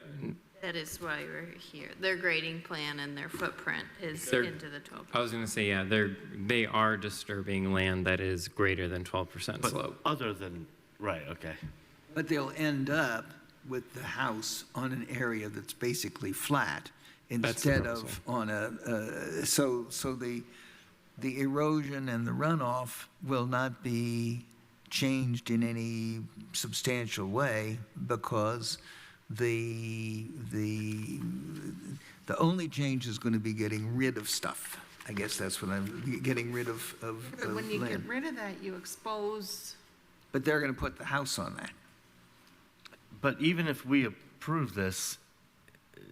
[SPEAKER 2] That is why we're here. Their grading plan and their footprint is
[SPEAKER 11] They're-
[SPEAKER 2] into the 12%.
[SPEAKER 11] I was going to say, yeah, they are disturbing land that is greater than 12%
[SPEAKER 5] But
[SPEAKER 11] slope.
[SPEAKER 5] other than, right, okay.
[SPEAKER 8] But they'll end up with the house on an area that's basically flat instead of on so the erosion and the runoff will not be changed in any substantial way because the only change is going to be getting rid of stuff. I guess that's what I'm getting rid of
[SPEAKER 1] But when you get
[SPEAKER 8] land.
[SPEAKER 1] rid of that, you expose.
[SPEAKER 8] But they're going to put the house on that.
[SPEAKER 5] But even if we approve this,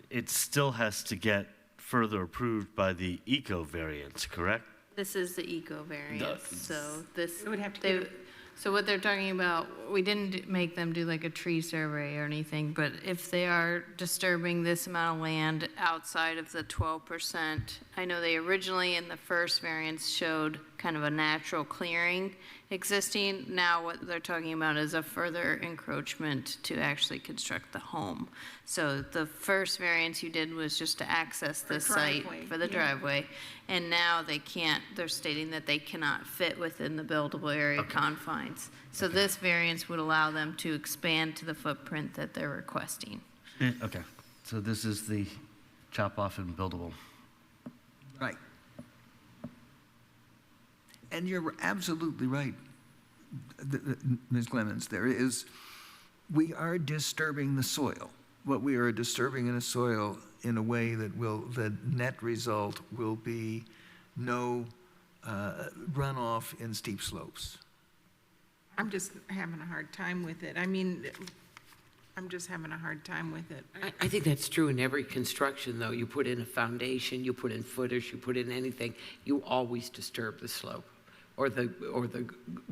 [SPEAKER 5] it still has to get further approved by the eco variance, correct?
[SPEAKER 2] This is the eco variance, so this.
[SPEAKER 1] It would have to get
[SPEAKER 2] So what they're talking about, we didn't make them do like a tree survey or anything, but if they are disturbing this amount of land outside of the 12%, I know they originally in the first variance showed kind of a natural clearing existing. Now what they're talking about is a further encroachment to actually construct the home. So the first variance you did was just to access this site
[SPEAKER 1] driveway,
[SPEAKER 2] for the
[SPEAKER 1] yeah.
[SPEAKER 2] driveway. And now they can't, they're stating that they cannot fit within the buildable area confines. So this variance would allow them to expand to the footprint that they're requesting.
[SPEAKER 5] Okay, so this is the chop off and buildable.
[SPEAKER 8] Right. And you're absolutely right, Ms. Clemens. We are disturbing the soil. What we are disturbing in the soil in a way that the net result will be no runoff in steep slopes?
[SPEAKER 1] I'm just having a hard time with it. I mean, I'm just having a hard time with it.
[SPEAKER 4] I think that's true in every construction, though. You put in a foundation, you put in footers, you put in anything, you always disturb the slope or the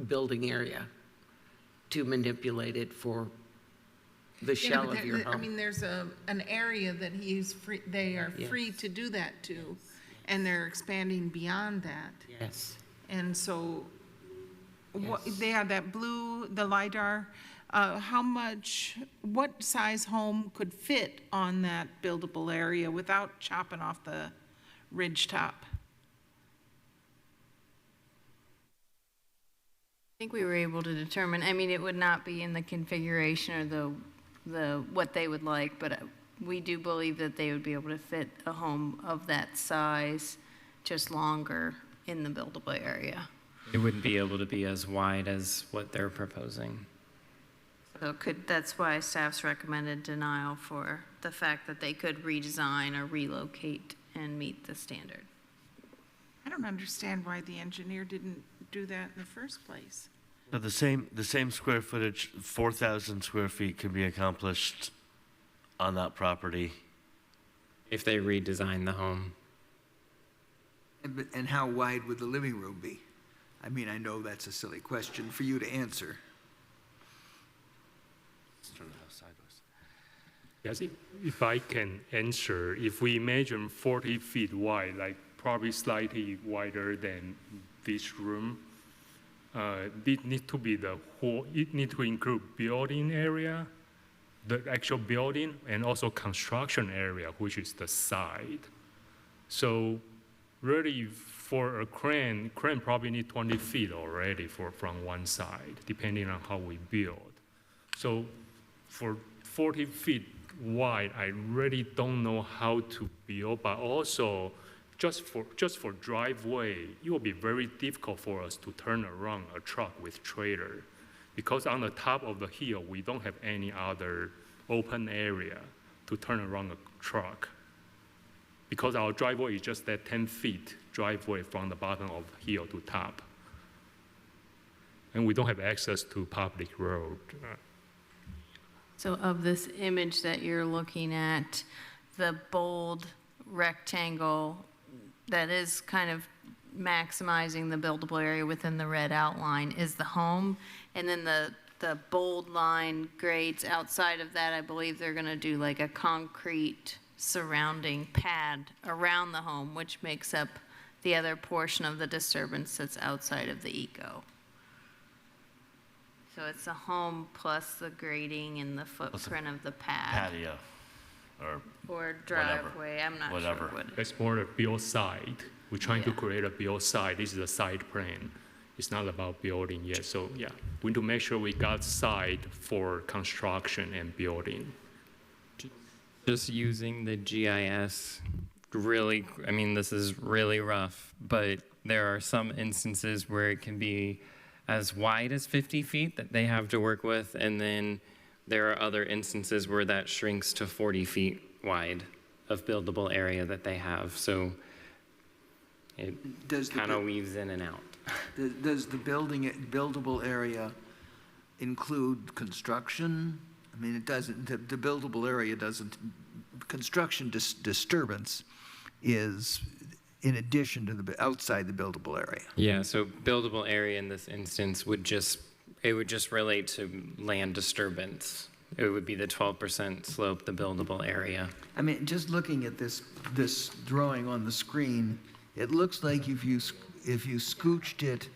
[SPEAKER 4] building area to manipulate it for the
[SPEAKER 1] Yeah,
[SPEAKER 4] shell
[SPEAKER 1] but
[SPEAKER 4] of your
[SPEAKER 1] I
[SPEAKER 4] home.
[SPEAKER 1] mean, there's an area that they are
[SPEAKER 4] Yes.
[SPEAKER 1] free to do that to, and they're expanding beyond that.
[SPEAKER 4] Yes.
[SPEAKER 1] And so,
[SPEAKER 4] Yes.
[SPEAKER 1] they have that blue, the LiDAR, what size home could fit on that buildable area without chopping off the ridge top?
[SPEAKER 2] I think we were able to determine, I mean, it would not be in the configuration or what they would like, but we do believe that they would be able to fit a home of that size, just longer in the buildable area.
[SPEAKER 11] It wouldn't be able to be as wide as what they're proposing.
[SPEAKER 2] So that's why staff's recommended denial for the fact that they could redesign or relocate and meet the standard.
[SPEAKER 1] I don't understand why the engineer didn't do that in the first place.
[SPEAKER 5] But the same square footage, 4,000 square feet, can be accomplished on that property.
[SPEAKER 11] If they redesign the home.
[SPEAKER 8] And how wide would the living room be? I mean, I know that's a silly question for you to answer.
[SPEAKER 10] Yes, if I can answer, if we imagine 40 feet wide, like probably slightly wider than this room, it need to be it need to include building area, the actual building, and also construction area, which is the side. So really, for a crane probably need 20 feet already from one side, depending on how we build. So for 40 feet wide, I really don't know how to build, but also just for driveway, it will be very difficult for us to turn around a truck with trailer, because on the top of the hill, we don't have any other open area to turn around a truck, because our driveway is just that 10 feet driveway from the bottom of the hill to top. And we don't have access to public road.
[SPEAKER 2] So of this image that you're looking at, the bold rectangle that is kind of maximizing the buildable area within the red outline is the home. And then the bold line grades outside of that, I believe they're going to do like a concrete surrounding pad around the home, which makes up the other portion of the disturbance that's outside of the eco. So it's the home plus the grading and the footprint of the pad.
[SPEAKER 5] Patio
[SPEAKER 2] Or driveway, I'm not
[SPEAKER 5] whatever.
[SPEAKER 2] sure what.
[SPEAKER 10] It's more a build site. We're trying to create a build site. This is a site plan. It's not about building yet. So yeah, we need to make sure we got site for construction and building.
[SPEAKER 11] Just using the GIS, really, I mean, this is really rough, but there are some instances where it can be as wide as 50 feet that they have to work with, and then there are other instances where that shrinks to 40 feet wide of buildable area that they have. So it kind of weaves in and out.
[SPEAKER 8] Does the buildable area include construction? I mean, it doesn't, the buildable area doesn't, construction disturbance is in addition to outside the buildable area.
[SPEAKER 11] Yeah, so buildable area in this instance would just relate to land disturbance. It would be the 12% slope, the buildable area.
[SPEAKER 8] I mean, just looking at this drawing on the screen, it looks like if you scooched it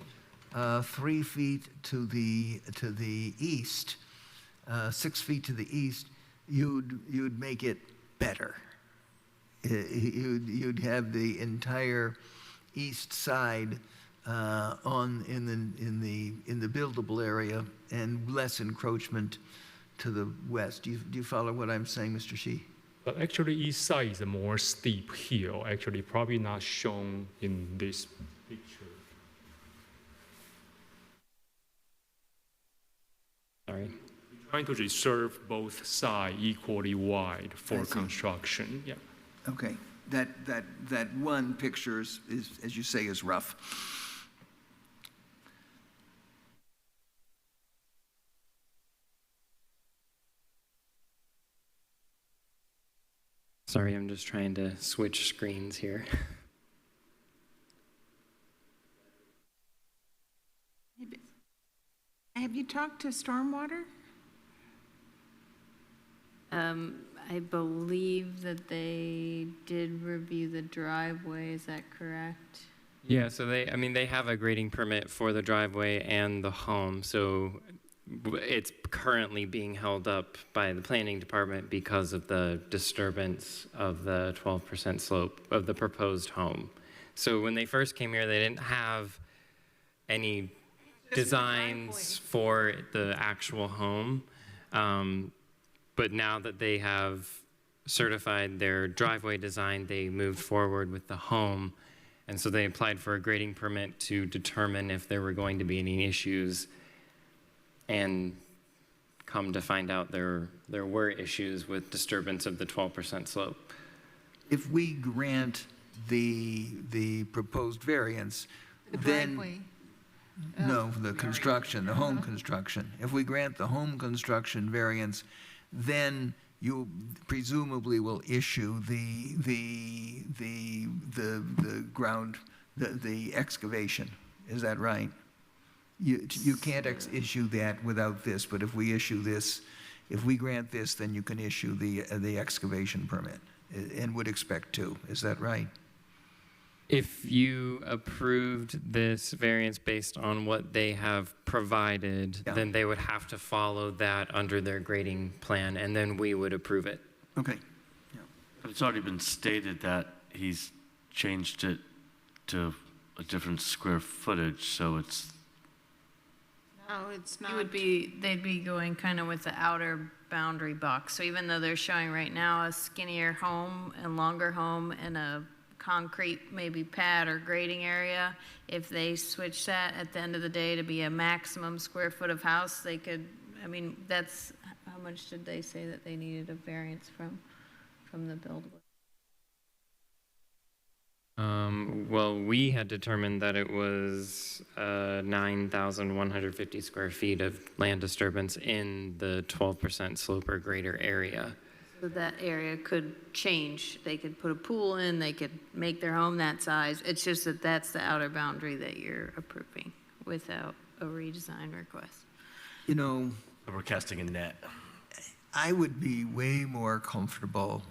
[SPEAKER 8] 3 feet to the east, 6 feet to the east, you'd make it better. You'd have the entire east side in the buildable area and less encroachment to the west. Do you follow what I'm saying, Mr. Shi?
[SPEAKER 10] But actually, east side is a more steep hill. Actually, probably not shown in this picture.
[SPEAKER 11] Sorry.
[SPEAKER 10] We're trying to reserve both sides equally wide for construction. Yeah.
[SPEAKER 8] Okay, that one picture is, as you say, is rough.
[SPEAKER 11] Sorry, I'm just trying to switch screens here.
[SPEAKER 1] Have you talked to Stormwater?
[SPEAKER 2] I believe that they did review the driveway, is that correct?
[SPEAKER 11] Yeah, so they have a grading permit for the driveway and the home, so it's currently being held up by the planning department because of the disturbance of the 12% slope of the proposed home. So when they first came here, they didn't have any designs for the actual home. But now that they have certified their driveway design, they moved forward with the home. And so they applied for a grading permit to determine if there were going to be any issues. And come to find out there were issues with disturbance of the 12% slope.
[SPEAKER 8] If we grant the proposed variance,
[SPEAKER 1] The
[SPEAKER 8] then
[SPEAKER 1] driveway.
[SPEAKER 8] no, the construction, the home construction. If we grant the home construction variance, then you presumably will issue the ground, the excavation. Is that right? You can't issue that without this, but if we issue this, if we grant this, then you can issue the excavation permit and would expect to. Is that right?
[SPEAKER 11] If you approved this variance based on what they have provided, then they would have to follow that under their grading plan, and then we would approve it.
[SPEAKER 8] Okay.
[SPEAKER 5] But it's already been stated that he's changed it to a different square footage, so it's...
[SPEAKER 1] No, it's not.
[SPEAKER 2] They'd be going kind of with the outer boundary box. So even though they're showing right now a skinnier home and longer home and a concrete maybe pad or grading area, if they switch that at the end of the day to be a maximum square foot of house, they could, I mean, that's, how much did they say that they needed a variance from the build?
[SPEAKER 11] Well, we had determined that it was 9,150 square feet of land disturbance in the 12% slope or greater area.
[SPEAKER 2] So that area could change. They could put a pool in, they could make their home that size. It's just that that's the outer boundary that you're approving without a redesign request.
[SPEAKER 8] You know,
[SPEAKER 5] we're casting a net.
[SPEAKER 8] I would be way more comfortable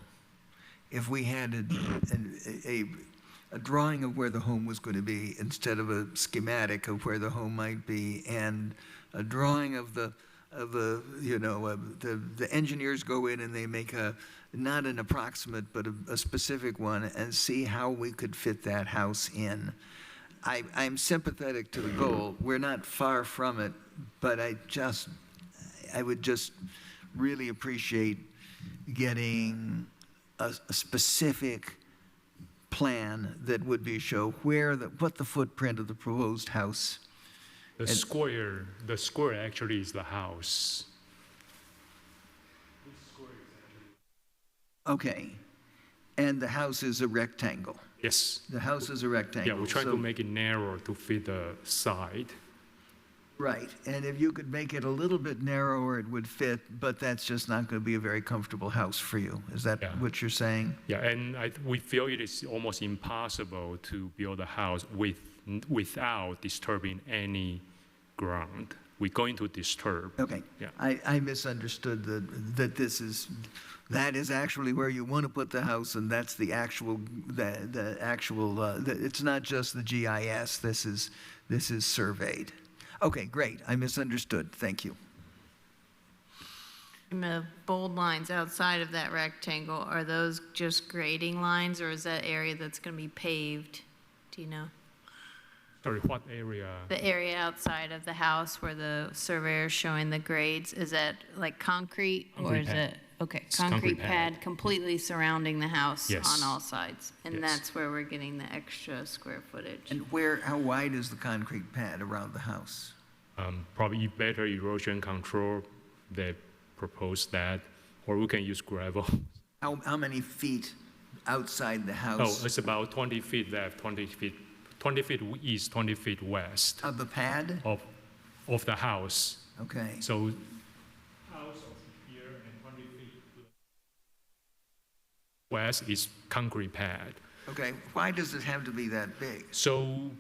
[SPEAKER 8] if we had a drawing of where the home was going to be instead of a schematic of where the home might be, and a drawing of the engineers go in and they make not an approximate but a specific one and see how we could fit that house in. I'm sympathetic to the goal. We're not far from it, but I would just really appreciate getting a specific plan that would show what the footprint of the proposed house.
[SPEAKER 10] The square actually is the house.
[SPEAKER 8] Okay. And the house is a rectangle.
[SPEAKER 10] Yes.
[SPEAKER 8] The house is a rectangle.
[SPEAKER 10] Yeah, we're trying to make it narrow to fit the side.
[SPEAKER 8] Right. And if you could make it a little bit narrower, it would fit, but that's just not going to be a very comfortable house for you. Is that what you're saying?
[SPEAKER 10] Yeah, and we feel it is almost impossible to build a house without disturbing any ground. We're going to disturb.
[SPEAKER 8] Okay.
[SPEAKER 10] Yeah.
[SPEAKER 8] I misunderstood that that is actually where you want to put the house, and that's the actual it's not just the GIS. This is surveyed. Okay, great. I misunderstood. Thank you.
[SPEAKER 2] And the bold lines outside of that rectangle, are those just grading lines, or is that area that's going to be paved? Do you know?
[SPEAKER 10] Sorry, what area?
[SPEAKER 2] The area outside of the house where the surveyor is showing the grades, is that like concrete or is it? Okay, concrete pad completely surrounding the house on all sides. And that's where we're getting the extra square footage.
[SPEAKER 8] And how wide is the concrete pad around the house?
[SPEAKER 10] Probably better erosion control. They proposed that, or we can use gravel.
[SPEAKER 8] How many feet outside the
[SPEAKER 10] Oh,
[SPEAKER 8] house
[SPEAKER 10] it's about 20 feet left, 20 feet east, 20 feet west
[SPEAKER 8] of the pad?
[SPEAKER 10] of the house.
[SPEAKER 8] Okay.
[SPEAKER 10] So house of here and 20 feet to the west is concrete pad.
[SPEAKER 8] Okay, why does it have to be that big?
[SPEAKER 10] So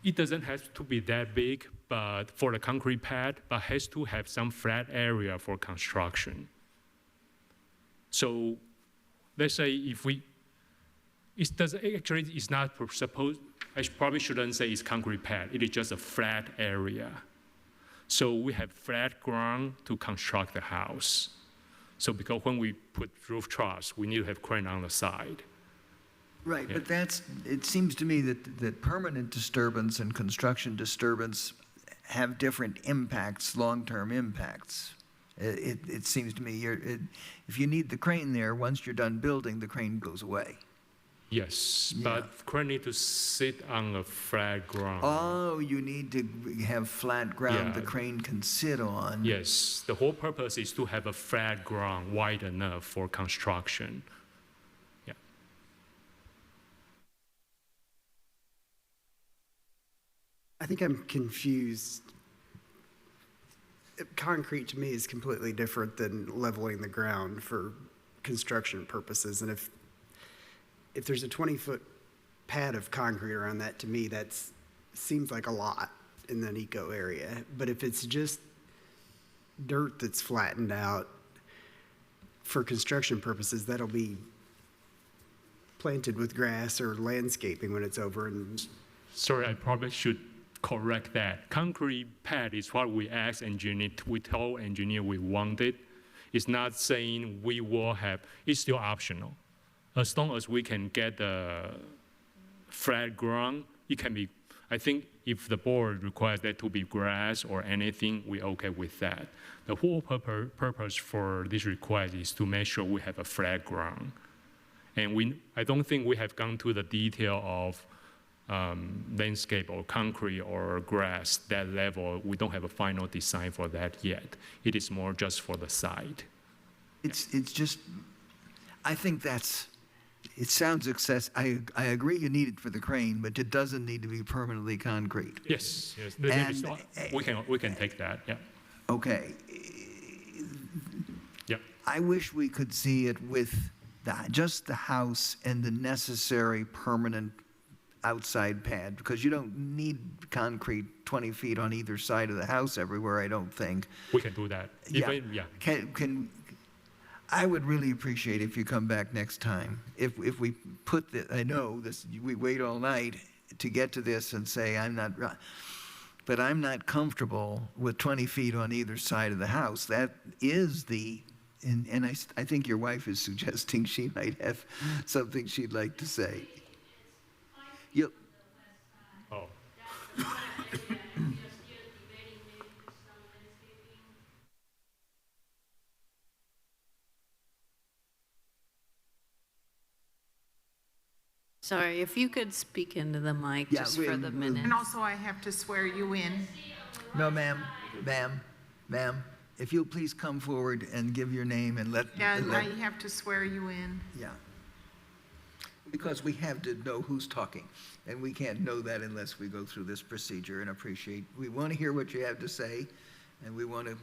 [SPEAKER 10] it doesn't have to be that big, but for the concrete pad, but has to have some flat area for construction. So let's say if we, it does actually it's not supposed. I probably shouldn't say it's concrete pad. It is just a flat area. So we have flat ground to construct the house. So because when we put roof truss, we need to have crane on the side.
[SPEAKER 8] Right,
[SPEAKER 10] Yeah.
[SPEAKER 8] but it seems to me that permanent disturbance and construction disturbance have different impacts, long-term impacts. It seems to me if you need the crane there, once you're done building, the crane goes away.
[SPEAKER 10] Yes,
[SPEAKER 8] Yeah.
[SPEAKER 10] but crane need to sit on a flat ground.
[SPEAKER 8] Oh, you need to have flat ground
[SPEAKER 10] Yeah.
[SPEAKER 8] the crane can sit on.
[SPEAKER 10] Yes, the whole purpose is to have a flat ground wide enough for construction. Yeah.
[SPEAKER 16] I think I'm confused. Concrete to me is completely different than leveling the ground for construction purposes. And if there's a 20-foot pad of concrete around that, to me, seems like a lot in an eco area. But if it's just dirt that's flattened out for construction purposes, that'll be planted with grass or landscaping when it's over. And
[SPEAKER 10] Sorry, I probably should correct that. Concrete pad is what we asked engineer, we told engineer we wanted. It's not saying we will have, it's still optional. As long as we can get the flat ground, it can be, I think if the board requires that to be grass or anything, we're okay with that. The whole purpose for this request is to make sure we have a flat ground. And I don't think we have gone to the detail of landscape or concrete or grass, that level. We don't have a final design for that yet. It is more just for the site.
[SPEAKER 8] It's just, I think it sounds excessive. I agree you need it for the crane, but it doesn't need to be permanently concrete.
[SPEAKER 10] Yes. We can take that, yeah.
[SPEAKER 8] Okay.
[SPEAKER 10] Yeah.
[SPEAKER 8] I wish we could see it with just the house and the necessary permanent outside pad, because you don't need concrete 20 feet on either side of the house everywhere, I don't think.
[SPEAKER 10] We can do that. Even, yeah.
[SPEAKER 8] I would really appreciate if you come back next time. If we put I know this, we wait all night to get to this and say, I'm not comfortable with 20 feet on either side of the house. That is and I think your wife is suggesting she might have something she'd like to say.
[SPEAKER 10] Oh.
[SPEAKER 2] Sorry, if you could speak into the mic
[SPEAKER 8] Yeah,
[SPEAKER 2] just for the minute.
[SPEAKER 1] And also, I have to swear you in.
[SPEAKER 8] No, ma'am, if you'll please come forward and give your name and let.
[SPEAKER 1] Yeah, I have to swear you in.
[SPEAKER 8] Yeah. Because we have to know who's talking, and we can't know that unless we go through this procedure and we want to hear what you have to say, and we want to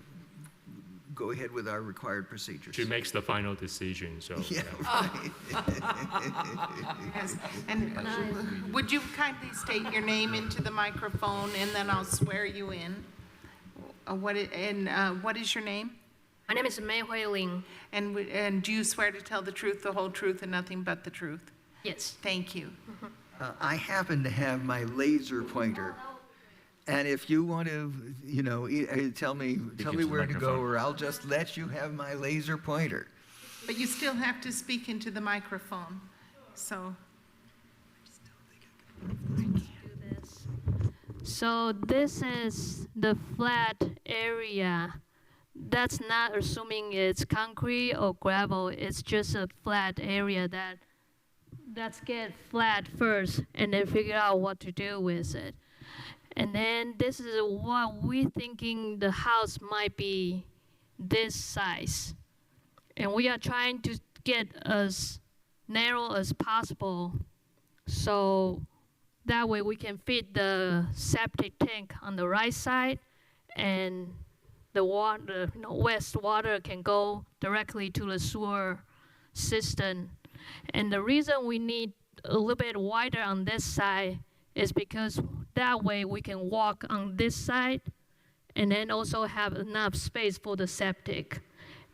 [SPEAKER 8] go ahead with our required procedures.
[SPEAKER 10] She makes the final decision, so.
[SPEAKER 8] Yeah, right.
[SPEAKER 1] Yes. And would you kindly state your name into the microphone, and then I'll swear you in? What is your name?
[SPEAKER 12] My name is Mei Hui Ling.
[SPEAKER 1] And do you swear to tell the truth, the whole truth, and nothing but the truth?
[SPEAKER 12] Yes.
[SPEAKER 1] Thank you.
[SPEAKER 8] I happen to have my laser pointer, and if you want to, tell me where to go, or I'll just let you have my laser pointer.
[SPEAKER 1] But you still have to speak into the microphone, so.
[SPEAKER 12] So this is the flat area. That's not assuming it's concrete or gravel. It's just a flat area let's get flat first and then figure out what to do with it. And then this is what we're thinking the house might be this size. And we are trying to get as narrow as possible, so that way we can fit the septic tank on the right side, and the water, wastewater can go directly to the sewer system. And the reason we need a little bit wider on this side is because that way we can walk on this side and then also have enough space for the septic.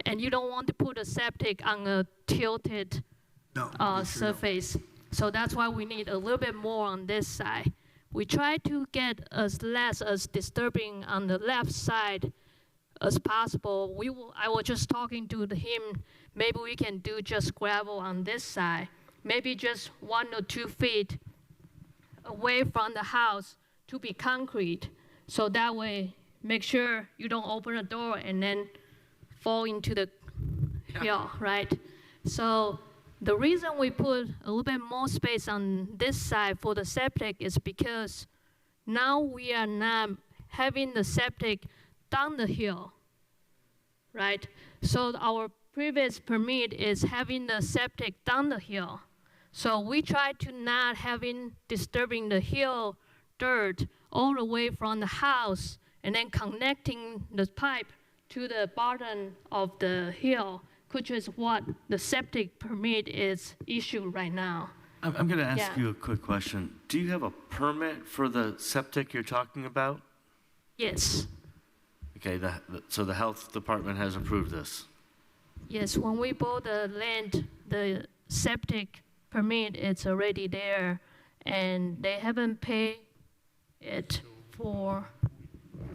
[SPEAKER 12] And you don't want to put a septic on a tilted surface. So that's why we need a little bit more on this side. We try to get as less as disturbing on the left side as possible. I was just talking to him, maybe we can do just gravel on this side, maybe just 1 or 2 feet away from the house to be concrete. So that way, make sure you don't open a door and then fall into the hill, right? So the reason we put a little bit more space on this side for the septic is because now we are not having the septic down the hill, right? So our previous permit is having the septic down the hill. So we try to not disturbing the hill dirt all the way from the house and then connecting the pipe to the bottom of the hill, which is what the septic permit is issued right now.
[SPEAKER 5] I'm going to ask you a quick question. Do you have a permit for the septic you're talking about?
[SPEAKER 12] Yes.
[SPEAKER 5] Okay, so the health department has approved this?
[SPEAKER 12] Yes, when we bought the land, the septic permit is already there, and they haven't paid it for.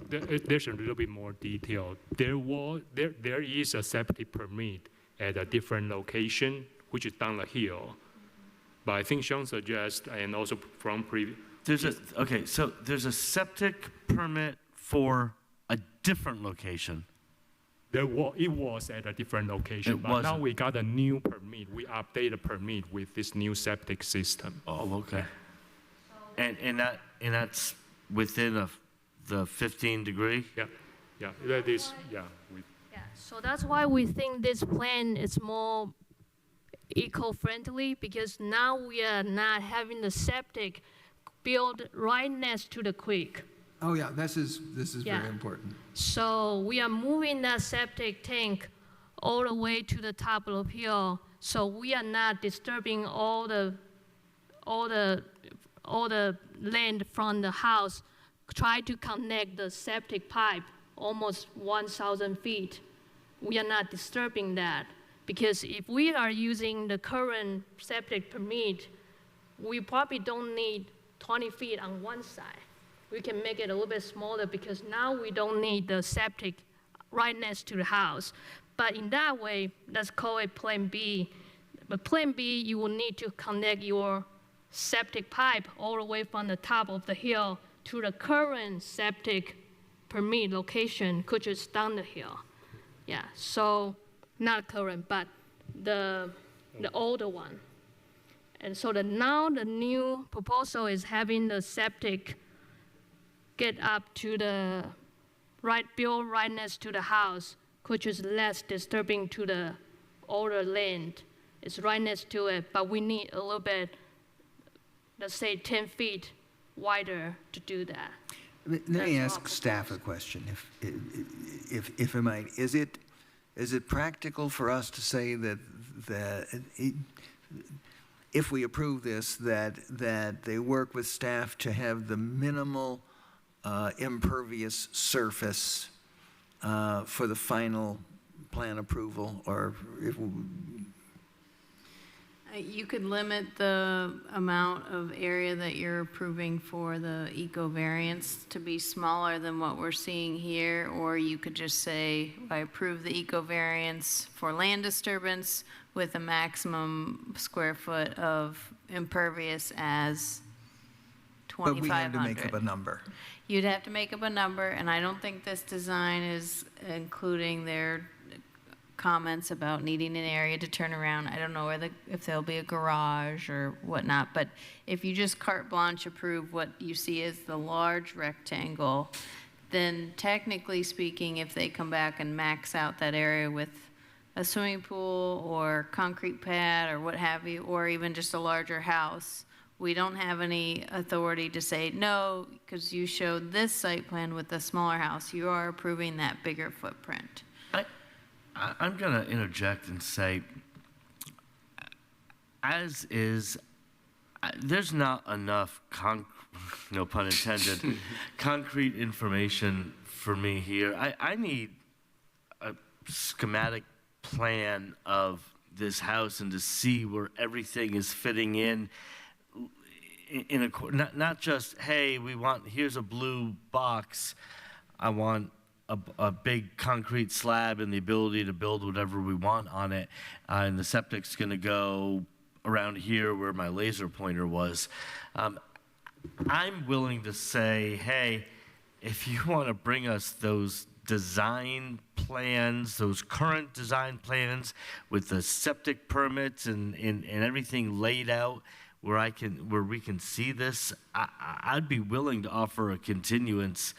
[SPEAKER 10] There's a little bit more detail. There is a septic permit at a different location, which is down the hill. But I think Sean suggests, and also from previous.
[SPEAKER 5] So there's a septic permit for a different location.
[SPEAKER 10] It was at a different location, but now we got a new permit. We update the permit with this new septic system.
[SPEAKER 5] Oh, okay. And that's within the 15 degree?
[SPEAKER 10] Yeah, that is, yeah.
[SPEAKER 12] So that's why we think this plan is more eco-friendly, because now we are not having the septic built right next to the creek.
[SPEAKER 8] Oh yeah, this is very important.
[SPEAKER 12] So we are moving that septic tank all the way to the top of the hill, so we are not disturbing all the land from the house. Try to connect the septic pipe almost 1,000 feet. We are not disturbing that, because if we are using the current septic permit, we probably don't need 20 feet on one side. We can make it a little bit smaller, because now we don't need the septic right next to the house. But in that way, let's call it Plan B. But Plan B, you will need to connect your septic pipe all the way from the top of the hill to the current septic permit location, which is down the hill. Yeah, so not current, but the older one. And so now the new proposal is having the septic get up to the build right next to the house, which is less disturbing to the older land. It's right next to it, but we need a little bit, let's say 10 feet wider to do that.
[SPEAKER 8] Let me ask staff a question, if I might. Is it practical for us to say that if we approve this, that they work with staff to have the minimal impervious surface for the final plan approval, or if
[SPEAKER 2] you could limit the amount of area that you're approving for the eco variance to be smaller than what we're seeing here, or you could just say, I approve the eco variance for land disturbance with a maximum square foot of impervious as 2,500.
[SPEAKER 8] But we have to make up a number.
[SPEAKER 2] You'd have to make up a number, and I don't think this design is including their comments about needing an area to turn around. I don't know if there'll be a garage or whatnot, but if you just carte blanche approve what you see as the large rectangle, then technically speaking, if they come back and max out that area with a swimming pool or concrete pad or what have you, or even just a larger house, we don't have any authority to say, no, because you showed this site plan with the smaller house, you are approving that bigger footprint.
[SPEAKER 5] I'm going to interject and say, as is, there's not enough, no pun intended, concrete information for me here. I need a schematic plan of this house and to see where everything is fitting in not just, hey, here's a blue box. I want a big concrete slab and the ability to build whatever we want on it. And the septic's going to go around here where my laser pointer was. I'm willing to say, hey, if you want to bring us those design plans, those current design plans with the septic permits and everything laid out where we can see this, I'd be willing to offer a continuance.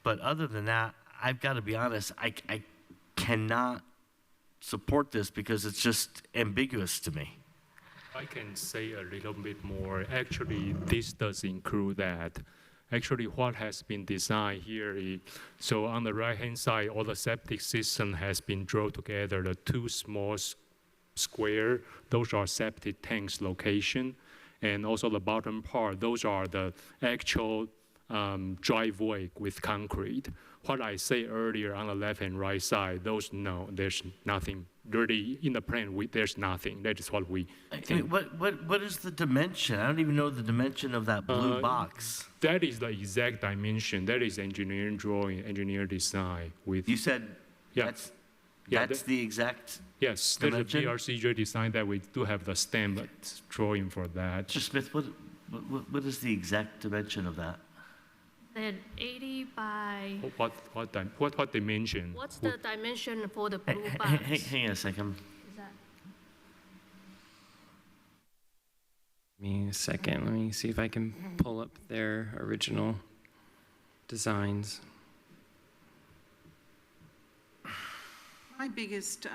[SPEAKER 5] But other than that, I've got to be honest, I cannot support this because it's just ambiguous to me.
[SPEAKER 10] I can say a little bit more. Actually, this does include that. Actually, what has been designed here is, so on the right-hand side, all the septic system has been drawn together. The two small square, those are septic tanks location. And also the bottom part, those are the actual driveway with concrete. What I said earlier on the left and right side, those, no, there's nothing. Really, in the plan, there's nothing. That is what we think.
[SPEAKER 5] What is the dimension? I don't even know the dimension of that blue box.
[SPEAKER 10] That is the exact dimension. That is engineering drawing, engineer design.
[SPEAKER 5] You said that's the exact
[SPEAKER 10] Yes, there's a BRCJ design that we do have the stamp drawing for that.
[SPEAKER 5] Mr. Smith, what is the exact dimension of that?
[SPEAKER 12] Then 80 by...
[SPEAKER 10] What dimension?
[SPEAKER 12] What's the dimension for the blue box?
[SPEAKER 5] Hang on a second.
[SPEAKER 12] Is that...
[SPEAKER 11] Give me a second. Let me see if I can pull up their original designs.
[SPEAKER 1] My biggest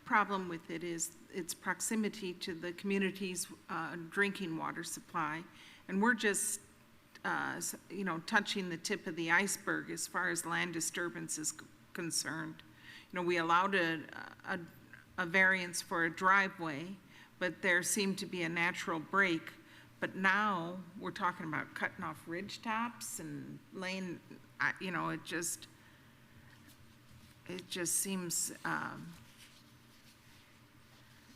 [SPEAKER 1] problem with it is its proximity to the community's drinking water supply. And we're just, touching the tip of the iceberg as far as land disturbance is concerned. We allowed a variance for a driveway, but there seemed to be a natural break. But now we're talking about cutting off ridge tops and laying, it just seems,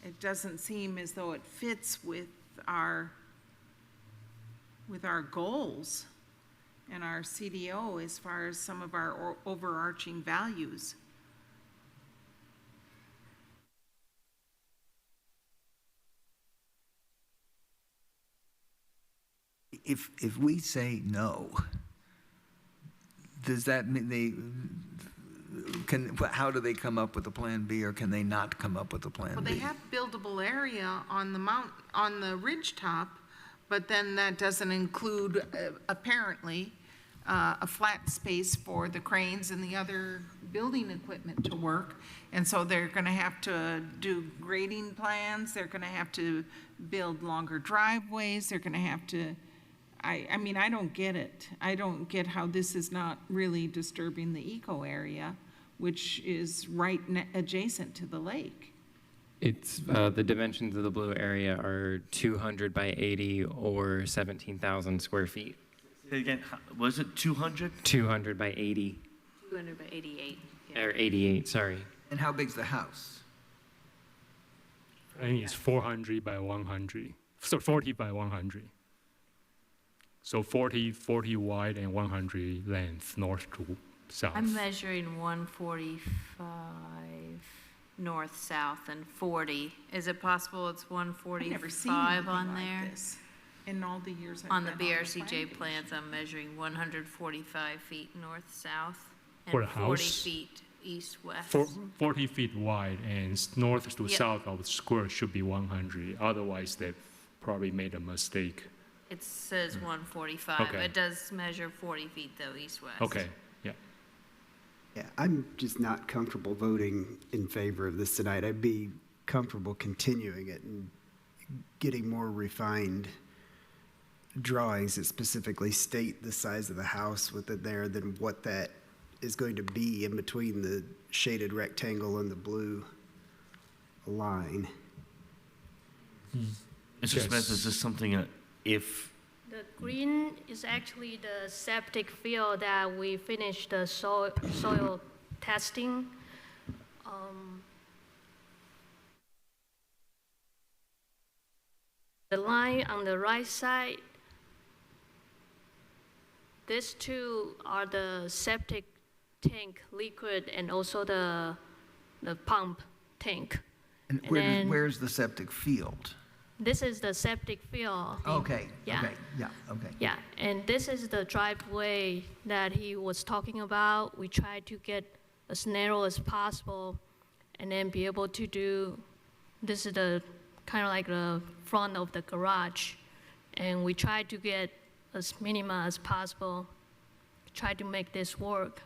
[SPEAKER 1] it doesn't seem as though it fits with our goals and our CDO as far as some of our overarching values.
[SPEAKER 8] If we say no, does that mean how do they come up with a plan B, or can they not come up with a plan B?
[SPEAKER 1] Well, they have buildable area on the ridge top, but then that doesn't include, apparently, a flat space for the cranes and the other building equipment to work. And so they're going to have to do grading plans. They're going to have to build longer driveways. They're going to have to, I mean, I don't get it. I don't get how this is not really disturbing the eco area, which is right adjacent to the lake.
[SPEAKER 11] It's the dimensions of the blue area are 200 by 80 or 17,000 square feet.
[SPEAKER 5] Again, was it 200?
[SPEAKER 11] 200 by 80.
[SPEAKER 2] 200 by 88.
[SPEAKER 11] Or 88, sorry.
[SPEAKER 8] And how big's the house?
[SPEAKER 10] I think it's 400 by 100. So 40 by 100. So 40 wide and 100 length, north to south.
[SPEAKER 2] I'm measuring 145 north-south and 40. Is it possible it's 145 on there?
[SPEAKER 1] Like this. In all the years I've
[SPEAKER 2] On the
[SPEAKER 1] been
[SPEAKER 2] BRCJ plans, I'm measuring 145 feet north-south
[SPEAKER 10] For
[SPEAKER 2] and
[SPEAKER 10] the
[SPEAKER 2] 40
[SPEAKER 10] house?
[SPEAKER 2] feet east-west.
[SPEAKER 10] 40 feet wide and north to south of the square should be 100. Otherwise, they probably made a mistake.
[SPEAKER 2] It says 145.
[SPEAKER 10] Okay.
[SPEAKER 2] It does measure 40 feet though, east-west.
[SPEAKER 10] Okay, yeah.
[SPEAKER 16] Yeah, I'm just not comfortable voting in favor of this tonight. I'd be comfortable continuing it and getting more refined drawings that specifically state the size of the house with it there than what that is going to be in between the shaded rectangle and the blue line.
[SPEAKER 5] Mr. Smith, is this something that if
[SPEAKER 12] The green is actually the septic field that we finished the soil testing. The line on the right side, these two are the septic tank liquid and also the pump tank.
[SPEAKER 8] And
[SPEAKER 12] then
[SPEAKER 8] where's the septic field?
[SPEAKER 12] this is the septic field.
[SPEAKER 8] Okay,
[SPEAKER 12] Yeah.
[SPEAKER 8] okay, yeah, okay.
[SPEAKER 12] Yeah, and this is the driveway that he was talking about. We tried to get as narrow as possible and then be able to do, this is the kind of like the front of the garage. And we tried to get as minimal as possible, try to make this work.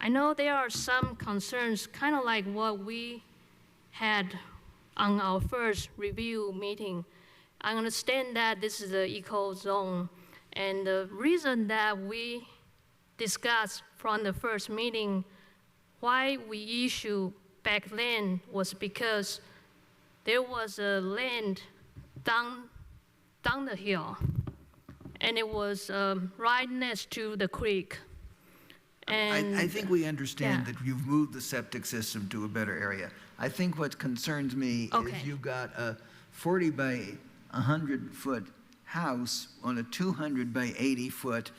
[SPEAKER 12] I know there are some concerns, kind of like what we had on our first review meeting. I understand that this is an eco zone, and the reason that we discussed from the first meeting why we issued back then was because there was a land down the hill, and it was right next to the creek. And
[SPEAKER 8] I think we understand
[SPEAKER 12] yeah.
[SPEAKER 8] that you've moved the septic system to a better area. I think what concerns me
[SPEAKER 12] Okay.
[SPEAKER 8] is you've got a 40 by 100 foot house on a 200 by 80 foot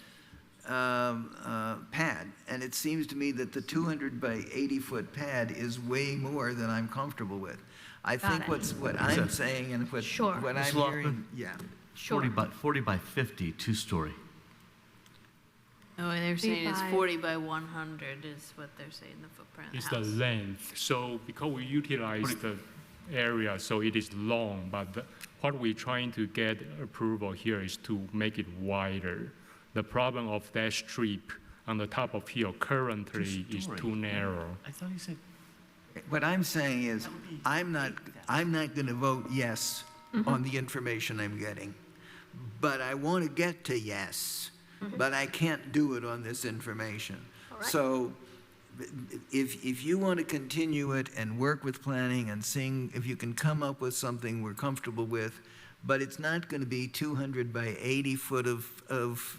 [SPEAKER 8] pad. And it seems to me that the 200 by 80 foot pad is way more than I'm comfortable with. I think what I'm saying and what I'm
[SPEAKER 5] Ms. Loftman?
[SPEAKER 8] hearing, yeah.
[SPEAKER 5] 40 by 50, two-story.
[SPEAKER 2] Oh, and they're saying it's
[SPEAKER 12] 35.
[SPEAKER 2] 40 by 100 is what they're saying, the footprint of
[SPEAKER 10] It's
[SPEAKER 2] the
[SPEAKER 10] the
[SPEAKER 2] house.
[SPEAKER 10] length. So because we utilize the area, so it is long, but what we're trying to get approval here is to make it wider. The problem of that strip on the top of hill currently is too narrow.
[SPEAKER 5] I thought you said.
[SPEAKER 8] What I'm saying is, I'm not going to vote yes on the information I'm getting, but I want to get to yes, but I can't do it on this information. So if you want to continue it and work with planning and seeing if you can come up with something we're comfortable with, but it's not going to be 200 by 80 foot of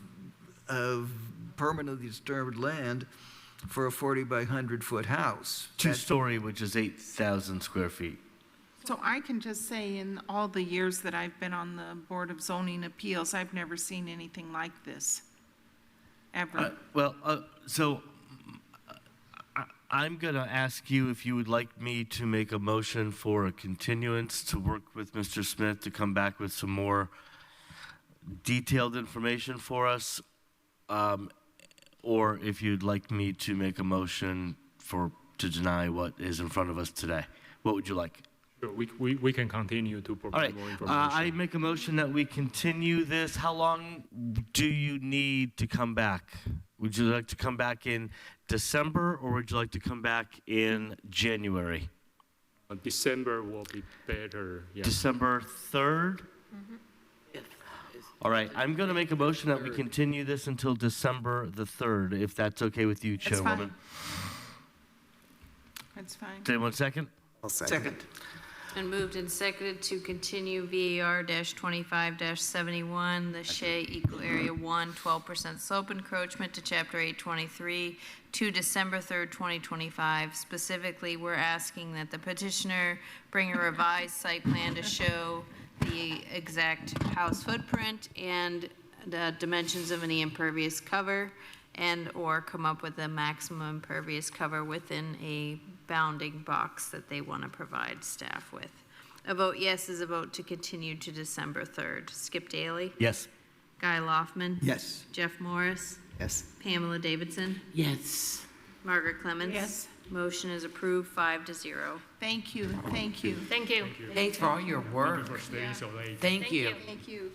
[SPEAKER 8] permanently disturbed land for a 40 by 100 foot house.
[SPEAKER 5] Two-story, which is 8,000 square feet.
[SPEAKER 1] So I can just say, in all the years that I've been on the Board of Zoning Appeals, I've never seen anything like this, ever.
[SPEAKER 5] I'm going to ask you if you would like me to make a motion for a continuance to work with Mr. Smith to come back with some more detailed information for us, or if you'd like me to make a motion to deny what is in front of us today. What would you like?
[SPEAKER 10] Sure, we can continue to
[SPEAKER 5] All
[SPEAKER 10] provide
[SPEAKER 5] right,
[SPEAKER 10] more information.
[SPEAKER 5] I make a motion that we continue this. How long do you need to come back? Would you like to come back in December, or would you like to come back in January?
[SPEAKER 10] December will be better. Yeah.
[SPEAKER 5] December 3rd? All right, I'm going to make a motion that we continue this until December the 3rd, if that's okay with you,
[SPEAKER 1] That's
[SPEAKER 5] Chairwoman.
[SPEAKER 1] fine. That's fine.
[SPEAKER 5] Does anyone second?
[SPEAKER 16] I'll second.
[SPEAKER 2] And moved and seconded to continue VAR-25-71, the Shea Eco Area 1, 12% slope encroachment to Chapter 823 to December 3rd, 2025. Specifically, we're asking that the petitioner bring a revised site plan to show the exact house footprint and the dimensions of any impervious cover, and/or come up with a maximum impervious cover within a bounding box that they want to provide staff with. A vote yes is a vote to continue to December 3rd. Skip Daly?
[SPEAKER 5] Yes.
[SPEAKER 2] Guy Loftman?
[SPEAKER 8] Yes.
[SPEAKER 2] Jeff Morris?
[SPEAKER 16] Yes.
[SPEAKER 2] Pamela Davidson?
[SPEAKER 4] Yes.
[SPEAKER 2] Margaret Clemens?
[SPEAKER 1] Yes.
[SPEAKER 2] Motion is approved 5-0.
[SPEAKER 1] Thank you, thank you.
[SPEAKER 12] Thank you.
[SPEAKER 4] Thanks for all your work.
[SPEAKER 10] Thank you for staying so late.
[SPEAKER 4] Thank you.
[SPEAKER 1] Thank you.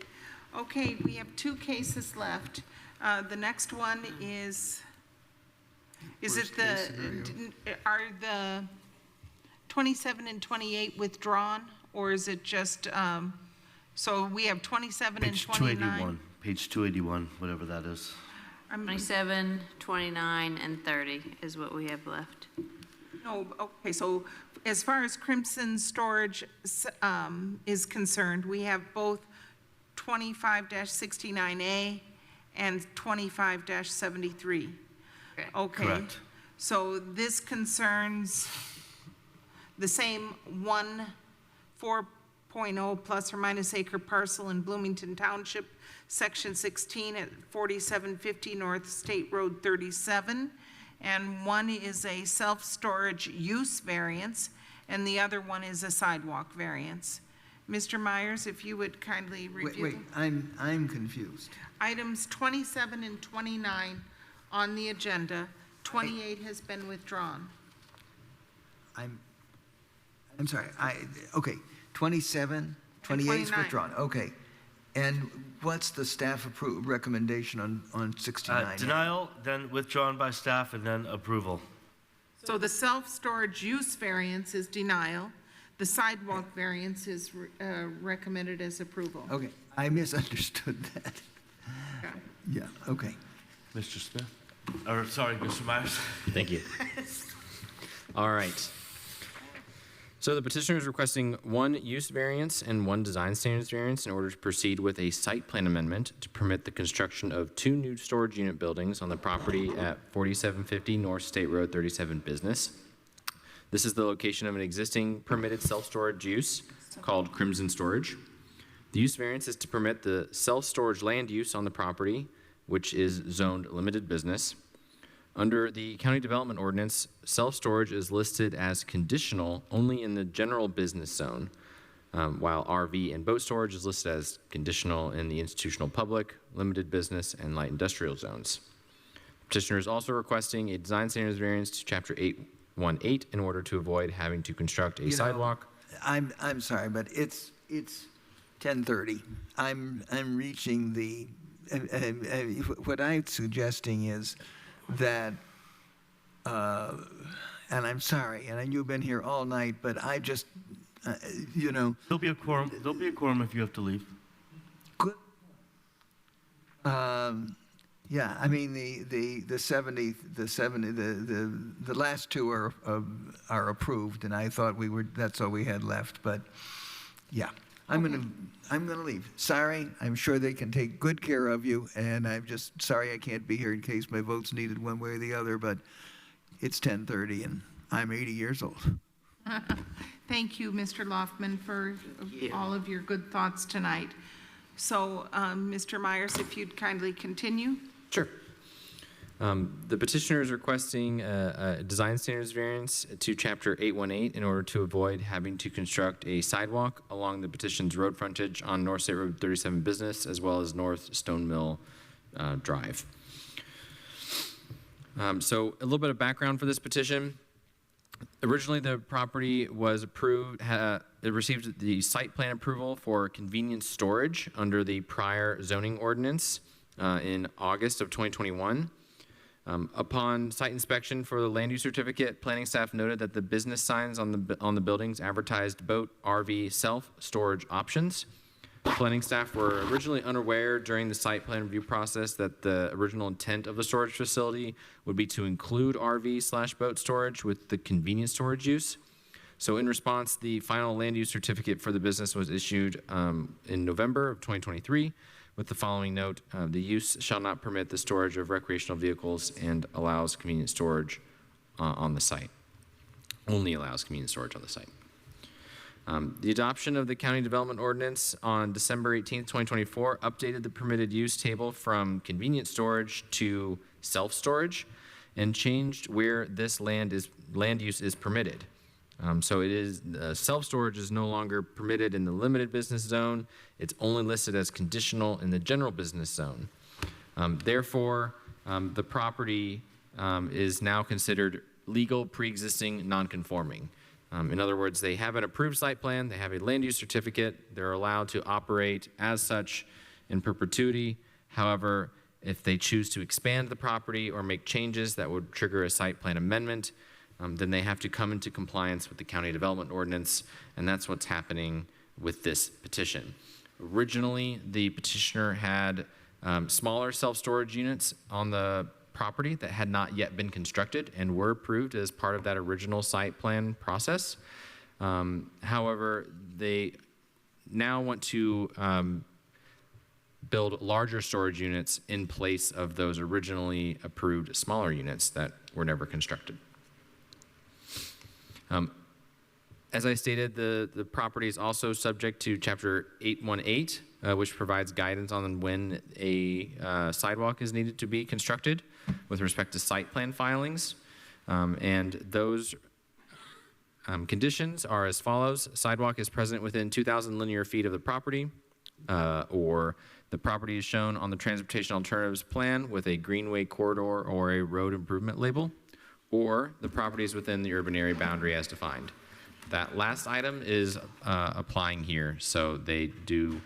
[SPEAKER 1] Okay, we have two cases left. The next one is Is it are the 27 and 28 withdrawn, or is it just, so we have 27 and
[SPEAKER 5] Page
[SPEAKER 1] 29?
[SPEAKER 5] 281, page 281, whatever that is.
[SPEAKER 2] 27, 29, and 30 is what we have left.
[SPEAKER 1] No, okay, so as far as Crimson Storage is concerned, we have both 25-69A and 25-73. Okay.
[SPEAKER 5] Correct.
[SPEAKER 1] So this concerns the same 4.0 plus or minus acre parcel in Bloomington Township, Section 16 at 4750 North State Road 37. And one is a self-storage use variance, and the other one is a sidewalk variance. Mr. Myers, if you would kindly review.
[SPEAKER 8] Wait, I'm confused.
[SPEAKER 1] Items 27 and 29 on the agenda. 28 has been withdrawn.
[SPEAKER 8] I'm sorry, okay, 27, 28 is
[SPEAKER 1] 29.
[SPEAKER 8] withdrawn, okay. And what's the staff recommendation on 69?
[SPEAKER 5] Denial, then withdrawn by staff, and then approval.
[SPEAKER 1] So the self-storage use variance is denial. The sidewalk variance is recommended as approval.
[SPEAKER 8] Okay, I misunderstood that. Yeah, okay.
[SPEAKER 5] Mr. Smith? Or, sorry, Mr. Myers?
[SPEAKER 20] Thank you. All right. So the petitioner is requesting one use variance and one design standards variance in order to proceed with a site plan amendment to permit the construction of 2 new storage unit buildings on the property at 4750 North State Road 37 Business. This is the location of an existing permitted self-storage use called Crimson Storage. The use variance is to permit the self-storage land use on the property, which is zoned limited business. Under the County Development Ordinance, self-storage is listed as conditional only in the general business zone, while RV and boat storage is listed as conditional in the institutional public, limited business, and light industrial zones. Petitioner is also requesting a design standards variance to Chapter 818 in order to avoid having to construct a sidewalk.
[SPEAKER 8] I'm sorry, but it's 10:30. I'm reaching the, what I'm suggesting is that, and I'm sorry, and you've been here all night, but I just,
[SPEAKER 5] There'll be a quorum. There'll be a quorum if you have to leave.
[SPEAKER 8] Good. Yeah, I mean the 70, the last two are approved, and I thought that's all we had left. But yeah, I'm gonna leave. Sorry, I'm sure they can take good care of you, and I'm just sorry I can't be here in case my vote's needed one way or the other. But it's 10:30, and I'm 80 years old.
[SPEAKER 1] Thank you, Mr. Loftman, for all of your good thoughts tonight. So, Mr. Myers, if you'd kindly continue.
[SPEAKER 20] Sure. The petitioner is requesting a design standards variance to Chapter 818 in order to avoid having to construct a sidewalk along the petition's road frontage on North State Road 37 Business, as well as North Stone Mill Drive. So a little bit of background for this petition. Originally, the property was approved, it received the site plan approval for convenience storage under the prior zoning ordinance in August of 2021. Upon site inspection for the land use certificate, planning staff noted that the business signs on the buildings advertised boat, RV, self-storage options. Planning staff were originally unaware during the site plan review process that the original intent of the storage facility would be to include RV/boat storage with the convenience storage use. So in response, the final land use certificate for the business was issued in November of 2023 with the following note: the use shall not permit the storage of recreational vehicles and allows convenience storage on the site. Only allows convenience storage on the site. The adoption of the County Development Ordinance on December 18th, 2024 updated the permitted use table from convenience storage to self-storage and changed where this land use is permitted. So it is self-storage is no longer permitted in the limited business zone. It's only listed as conditional in the general business zone. Therefore, the property is now considered legal, pre-existing, non-conforming. In other words, they have an approved site plan, they have a land use certificate, they're allowed to operate as such in perpetuity. However, If they choose to expand the property or make changes that would trigger a site plan amendment, then they have to come into compliance with the county development ordinance, and that's what's happening with this petition. Originally, the petitioner had smaller self-storage units on the property that had not yet been constructed and were approved as part of that original site plan process. However, they now want to build larger storage units in place of those originally approved smaller units that were never constructed. As I stated, the property is also subject to Chapter 818, which provides guidance on when a sidewalk is needed to be constructed with respect to site plan filings. And those conditions are as follows. Sidewalk is present within 2,000 linear feet of the property, or the property is shown on the Transportation Alternatives Plan with a greenway corridor or a road improvement label, or the property is within the urban area boundary as defined. That last item is applying here, so they do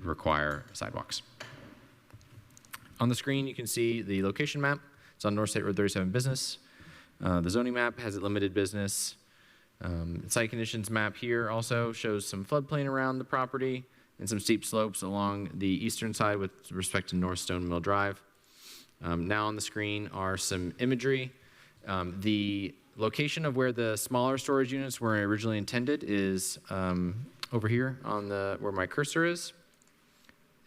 [SPEAKER 20] require sidewalks. On the screen, you can see the location map. It's on North State Road 37 Business. The zoning map has it limited business. Site conditions map here also shows some floodplain around the property and some steep slopes along the eastern side with respect to North Stone Mill Drive. Now on the screen are some imagery. The location of where the smaller storage units were originally intended is over here on where my cursor is.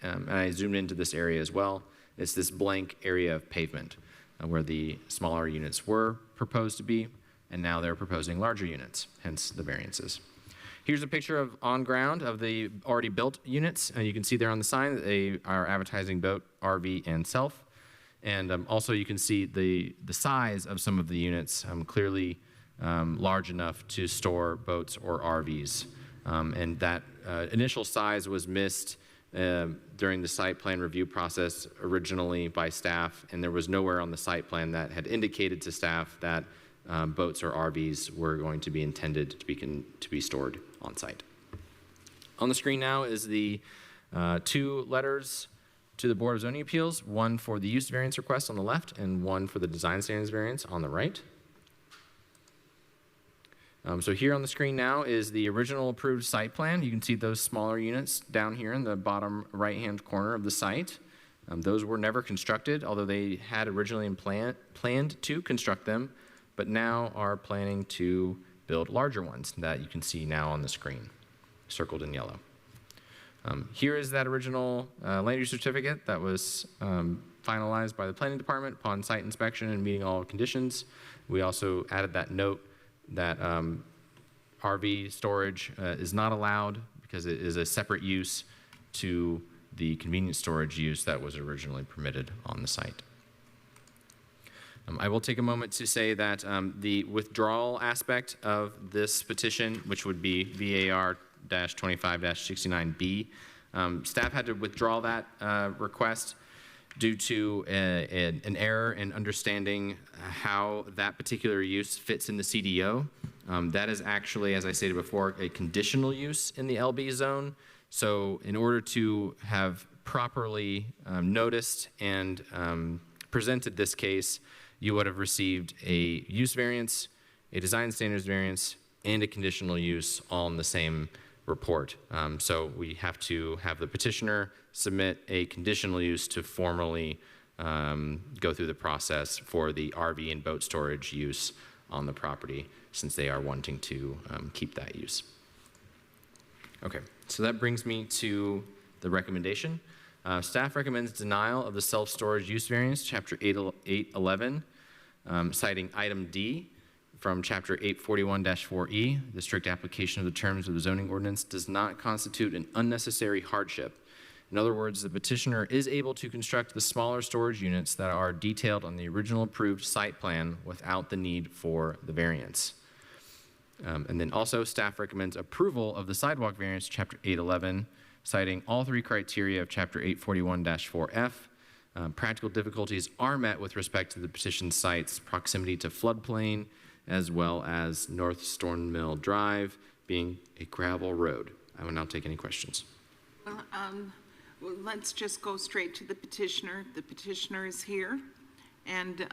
[SPEAKER 20] And I zoomed into this area as well. It's this blank area of pavement where the smaller units were proposed to be, and now they're proposing larger units, hence the variances. Here's a picture of on ground of the already built units. You can see there on the sign that they are advertising boat, RV, and self. And also you can see the size of some of the units, clearly large enough to store boats or RVs. And that initial size was missed during the site plan review process originally by staff, and there was nowhere on the site plan that had indicated to staff that boats or RVs were going to be intended to be stored on site. On the screen now is the 2 letters to the Board of Zoning Appeals, one for the use variance request on the left and one for the design standards variance on the right. So here on the screen now is the original approved site plan. You can see those smaller units down here in the bottom right-hand corner of the site. Those were never constructed, although they had originally planned to construct them, but now are planning to build larger ones that you can see now on the screen, circled in yellow. Here is that original land use certificate that was finalized by the planning department upon site inspection and meeting all conditions. We also added that note that RV storage is not allowed because it is a separate use to the convenience storage use that was originally permitted on the site. I will take a moment to say that the withdrawal aspect of this petition, which would be VAR-25-69B, staff had to withdraw that request due to an error in understanding how that particular use fits in the CDO. That is actually, as I stated before, a conditional use in the LB zone. So in order to have properly noticed and presented this case, you would have received a use variance, a design standards variance, and a conditional use all in the same report. So we have to have the petitioner submit a conditional use to formally go through the process for the RV and boat storage use on the property, since they are wanting to keep that use. Okay, so that brings me to the recommendation. Staff recommends denial of the self-storage use variance, Chapter 811, citing item D from Chapter 841-4E. The strict application of the terms of the zoning ordinance does not constitute an unnecessary hardship. In other words, the petitioner is able to construct the smaller storage units that are detailed on the original approved site plan without the need for the variance. And then also, staff recommends approval of the sidewalk variance, Chapter 811, citing all 3 criteria of Chapter 841-4F. Practical difficulties are met with respect to the petition site's proximity to floodplain, as well as North Stone Mill Drive being a gravel road. I will now take any questions.
[SPEAKER 1] Well, Well, let's just go straight to the petitioner. The petitioner is here. And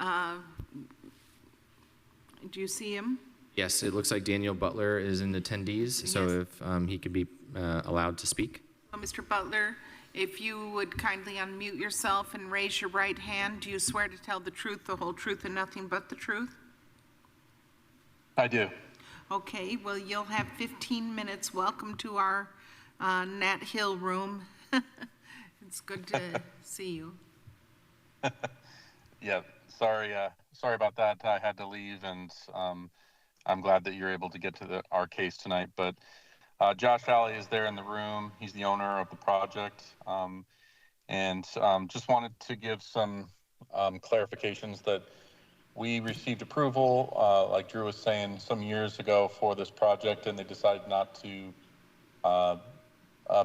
[SPEAKER 1] do you see him?
[SPEAKER 20] Yes, it looks like Daniel Butler is in attendees, so
[SPEAKER 1] Yes.
[SPEAKER 20] if he could be allowed to speak.
[SPEAKER 1] Mr. Butler, if you would kindly unmute yourself and raise your right hand, do you swear to tell the truth, the whole truth, and nothing but the truth?
[SPEAKER 14] I do.
[SPEAKER 1] Okay, well, you'll have 15 minutes. Welcome to our Nat Hill room. It's good to see you.
[SPEAKER 14] Yeah, sorry about that. I had to leave, and I'm glad that you're able to get to our case tonight. But Josh Alley is there in the room. He's the owner of the project, and just wanted to give some clarifications that we received approval, like Drew was saying, some years ago for this project, and they decided not to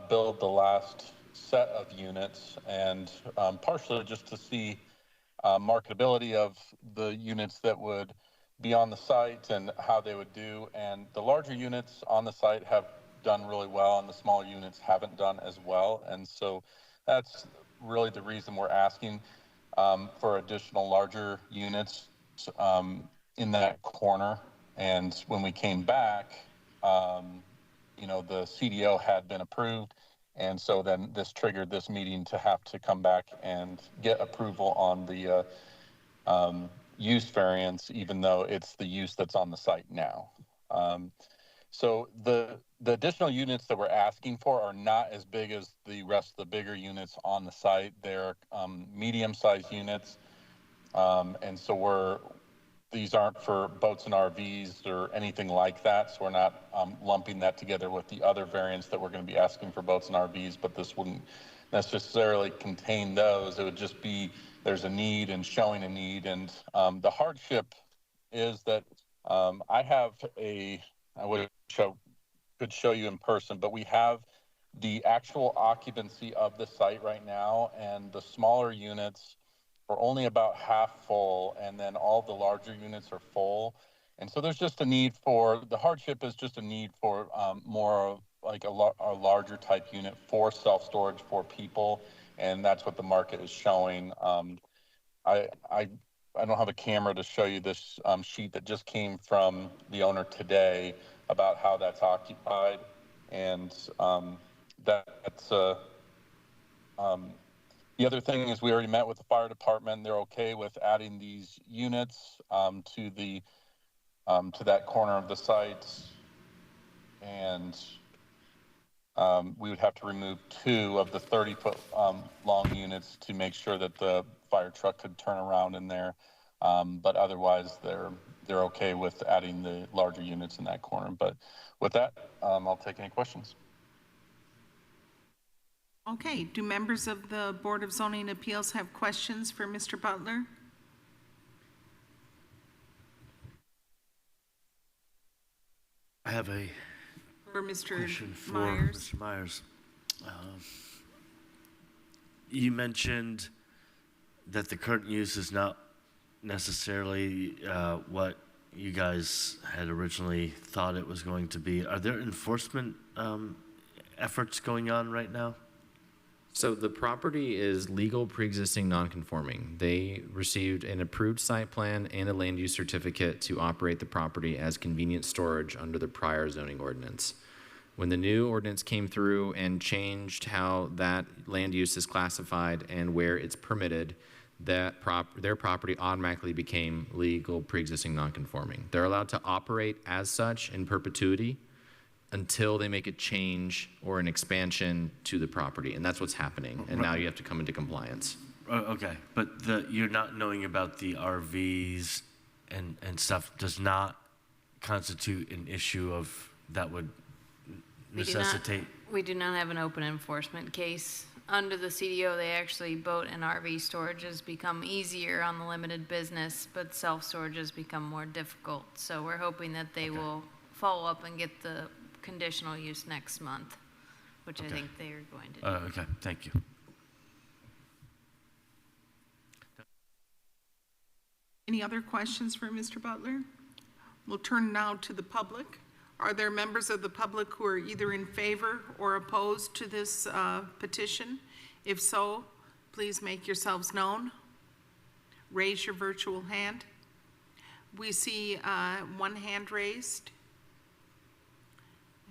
[SPEAKER 14] build the last set of units, and partially just to see marketability of the units that would be on the site and how they would do. And the larger units on the site have done really well, and the smaller units haven't done as well. And so that's really the reason we're asking for additional larger units in that corner. And when we came back, you know, the CDO had been approved. And so then this triggered this meeting to have to come back and get approval on the use variance, even though it's the use that's on the site now. So the additional units that we're asking for are not as big as the rest of the bigger units on the site. They're medium-sized units. And so these aren't for boats and RVs or anything like that. So we're not lumping that together with the other variants that we're going to be asking for boats and RVs, but this wouldn't necessarily contain those. It would just be there's a need and showing a need. And the hardship is that could show you in person, but we have the actual occupancy of the site right now, and the smaller units are only about half full, and then all the larger units are full. And so there's just a need for, the hardship is just a need for more like a larger type unit for self-storage for people, and that's what the market is showing. I don't have a camera to show you this sheet that just came from the owner today about how that's occupied, and the other thing is we already met with the fire department. They're okay with adding these units to that corner of the site, and we would have to remove 2 of the 30-foot long units to make sure that the fire truck could turn around in there. But otherwise, they're okay with adding the larger units in that corner. But with that, I'll take any questions.
[SPEAKER 1] Okay, do members of the Board of Zoning Appeals have questions for Mr. Butler?
[SPEAKER 5] I have a
[SPEAKER 1] For Mr.
[SPEAKER 5] question for
[SPEAKER 1] Myers?
[SPEAKER 5] Mr. Myers. You mentioned that the current use is not necessarily what you guys had originally thought it was going to be. Are there enforcement efforts going on right now?
[SPEAKER 20] So the property is legal pre-existing non-conforming. They received an approved site plan and a land use certificate to operate the property as convenient storage under the prior zoning ordinance. When the new ordinance came through and changed how that land use is classified and where it's permitted, their property automatically became legal pre-existing non-conforming. They're allowed to operate as such in perpetuity until they make a change or an expansion to the property, and that's what's happening. And now you have to come into compliance.
[SPEAKER 5] Okay, but you're not knowing about the RVs and stuff does not constitute an issue of that would necessitate.
[SPEAKER 2] We do not have an open enforcement case. Under the CDO, they actually, boat and RV storage has become easier on the limited business, but self-storage has become more difficult. So we're hoping that they will follow up and get the conditional use next month, which I think they are going to do.
[SPEAKER 5] Okay, thank you.
[SPEAKER 1] Any other questions for Mr. Butler? We'll turn now to the public. Are there members of the public who are either in favor or opposed to this petition? If so, please make yourselves known. Raise your virtual hand. We see one hand raised.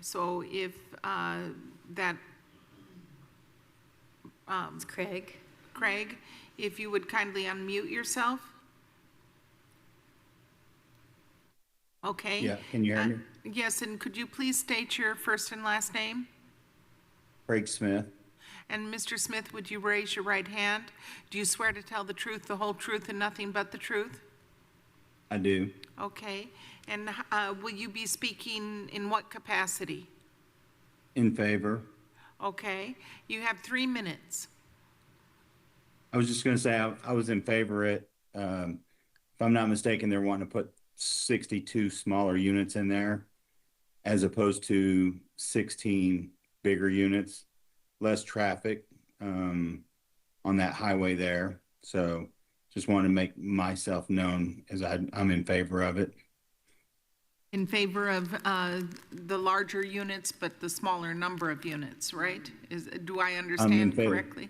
[SPEAKER 1] So if that...
[SPEAKER 2] It's Craig.
[SPEAKER 1] Craig, if you would kindly unmute yourself. Okay.
[SPEAKER 15] Yeah, can you hear me?
[SPEAKER 1] Yes, and could you please state your first and last name?
[SPEAKER 15] Craig Smith.
[SPEAKER 1] And Mr. Smith, would you raise your right hand? Do you swear to tell the truth, the whole truth, and nothing but the truth?
[SPEAKER 15] I do.
[SPEAKER 1] Okay. And will you be speaking in what capacity?
[SPEAKER 15] In favor.
[SPEAKER 1] Okay. You have 3 minutes.
[SPEAKER 15] I was just going to say I was in favor of it. If I'm not mistaken, they're wanting to put 62 smaller units in there as opposed to 16 bigger units, less traffic on that highway there. So just want to make myself known as I'm in favor of it.
[SPEAKER 1] In favor of the larger units, but the smaller number of units, right? Do I understand correctly?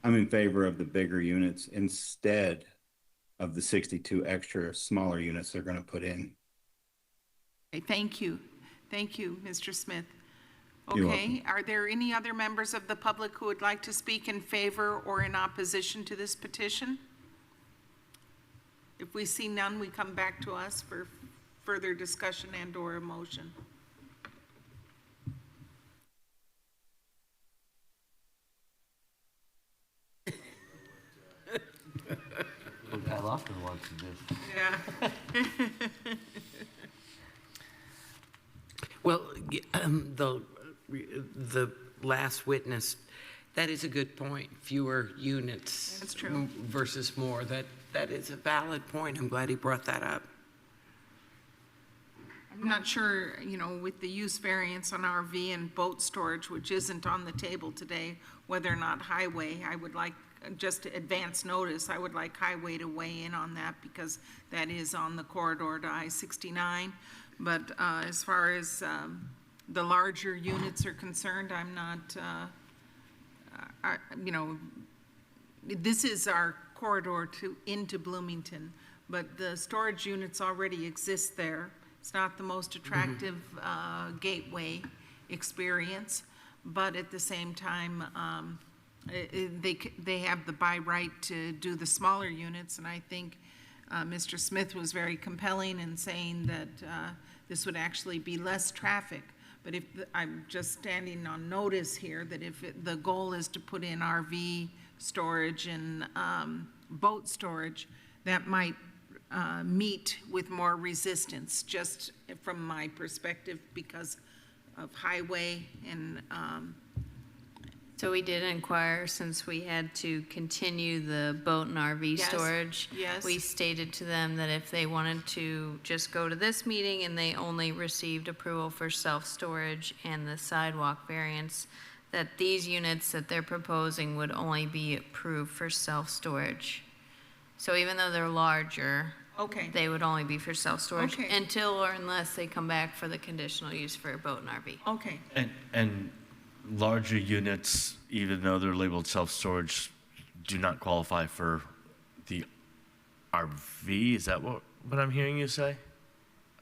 [SPEAKER 15] I'm in favor of the bigger units instead of the 62 extra smaller units they're going to put in.
[SPEAKER 1] Okay, thank you. Thank you, Mr. Smith.
[SPEAKER 15] You're
[SPEAKER 1] Okay, are there any other members of the public who would like to speak in favor or in opposition to this petition? If we see none, we come back to us for further discussion and or a motion.
[SPEAKER 3] Pat Lofton wants to do.
[SPEAKER 1] Yeah.
[SPEAKER 4] Well, the last witness, that is a good point. Fewer units.
[SPEAKER 1] That's true.
[SPEAKER 4] Versus more. That is a valid point. I'm glad he brought that up.
[SPEAKER 1] I'm not sure, with the use variance on RV and boat storage, which isn't on the table today, whether or not highway, I would like just advance notice, I would like highway to weigh in on that because that is on the corridor to I-69. But as far as the larger units are concerned, I'm not, this is our corridor into Bloomington, but the storage units already exist there. It's not the most attractive gateway experience, but at the same time, they have the by right to do the smaller units, and I think Mr. Smith was very compelling in saying that this would actually be less traffic. But if I'm just standing on notice here that if the goal is to put in RV storage and boat storage, that might meet with more resistance, just from my perspective, because of highway and
[SPEAKER 2] So we did inquire, since we had to continue the boat and RV
[SPEAKER 1] Yes,
[SPEAKER 2] storage.
[SPEAKER 1] yes.
[SPEAKER 2] We stated to them that if they wanted to just go to this meeting and they only received approval for self-storage and the sidewalk variance, that these units that they're proposing would only be approved for self-storage. So even though they're larger,
[SPEAKER 1] okay.
[SPEAKER 2] they would only be for self-storage
[SPEAKER 1] Okay.
[SPEAKER 2] until or unless they come back for the conditional use for a boat and RV.
[SPEAKER 1] Okay.
[SPEAKER 5] And larger units, even though they're labeled self-storage, do not qualify for the RV? Is that what I'm hearing you say?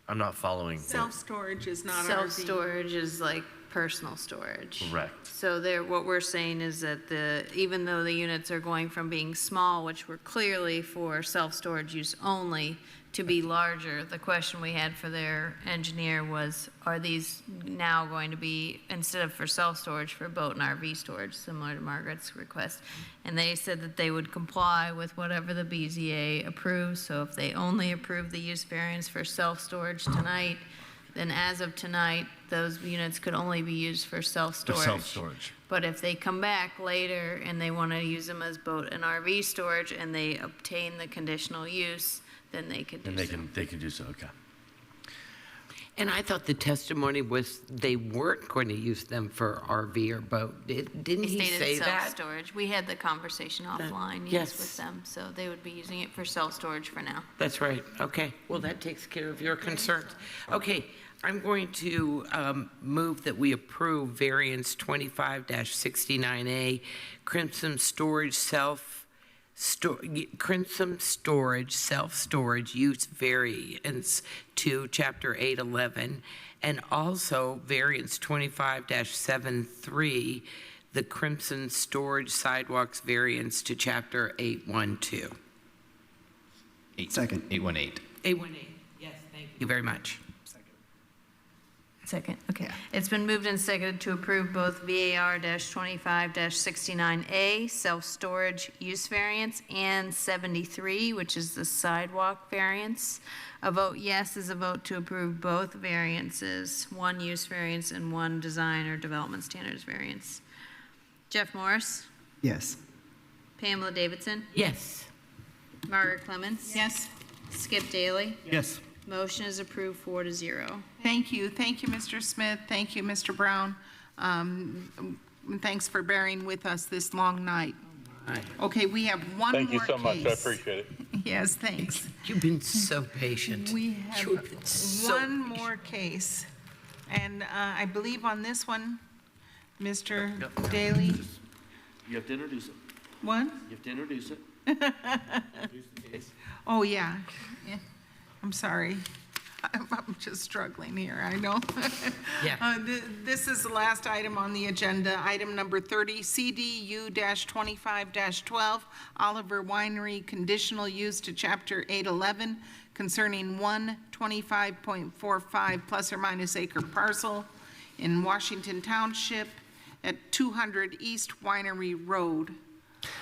[SPEAKER 5] I'm not following.
[SPEAKER 1] Self-storage is not RV.
[SPEAKER 2] Self-storage is like personal storage.
[SPEAKER 5] Correct.
[SPEAKER 2] So what we're saying is that even though the units are going from being small, which were clearly for self-storage use only, to be larger, the question we had for their engineer was, are these now going to be, instead of for self-storage, for boat and RV storage, similar to Margaret's request? And they said that they would comply with whatever the BZA approves. So if they only approve the use variance for self-storage tonight, then as of tonight, those units could only be used for self-storage.
[SPEAKER 5] Self-storage.
[SPEAKER 2] But if they come back later and they want to use them as boat and RV storage and they obtain the conditional use, then they could do so.
[SPEAKER 5] They can do so, okay.
[SPEAKER 4] And I thought the testimony was they weren't going to use them for RV or boat. Didn't he
[SPEAKER 2] Stated
[SPEAKER 4] say that?
[SPEAKER 2] self-storage. We had the conversation offline, yes, with them, so they would be using it for self-storage for now.
[SPEAKER 4] That's right. Okay. Well, that takes care of your concerns. Okay. I'm going to move that we approve variance 25-69A, Crimson Storage self-storage use variance to Chapter 811, and also variance 25-73, the Crimson Storage sidewalks variance to Chapter 812.
[SPEAKER 16] Second.
[SPEAKER 20] 818.
[SPEAKER 4] 818. Yes, thank you very much.
[SPEAKER 2] Second, okay. It's been moved and seconded to approve both VAR-25-69A, self-storage use variance, and 73, which is the sidewalk variance. A vote yes is a vote to approve both variances, one use variance and one design or development standards variance. Jeff Morris?
[SPEAKER 16] Yes.
[SPEAKER 2] Pamela Davidson?
[SPEAKER 4] Yes.
[SPEAKER 2] Margaret Clemens?
[SPEAKER 1] Yes.
[SPEAKER 2] Skip Daly?
[SPEAKER 5] Yes.
[SPEAKER 2] Motion is approved 4-0.
[SPEAKER 1] Thank you. Thank you, Mr. Smith. Thank you, Mr. Brown. Thanks for bearing with us this long night. Okay, we have one more case.
[SPEAKER 14] Thank you so much. I appreciate it.
[SPEAKER 1] Yes, thanks.
[SPEAKER 4] You've been so patient.
[SPEAKER 1] We have
[SPEAKER 4] You've been so
[SPEAKER 1] one more case. And I believe on this one, Mr. Daly.
[SPEAKER 5] You have to introduce it.
[SPEAKER 1] What?
[SPEAKER 5] You have to introduce it.
[SPEAKER 1] Oh, yeah. I'm sorry. I'm just struggling here, I know.
[SPEAKER 4] Yeah.
[SPEAKER 1] This is the last item on the agenda, item number 30, CDU-25-12, Oliver Winery conditional use to Chapter 811 concerning 125.45 plus or minus acre parcel in Washington Township at 200 East Winery Road.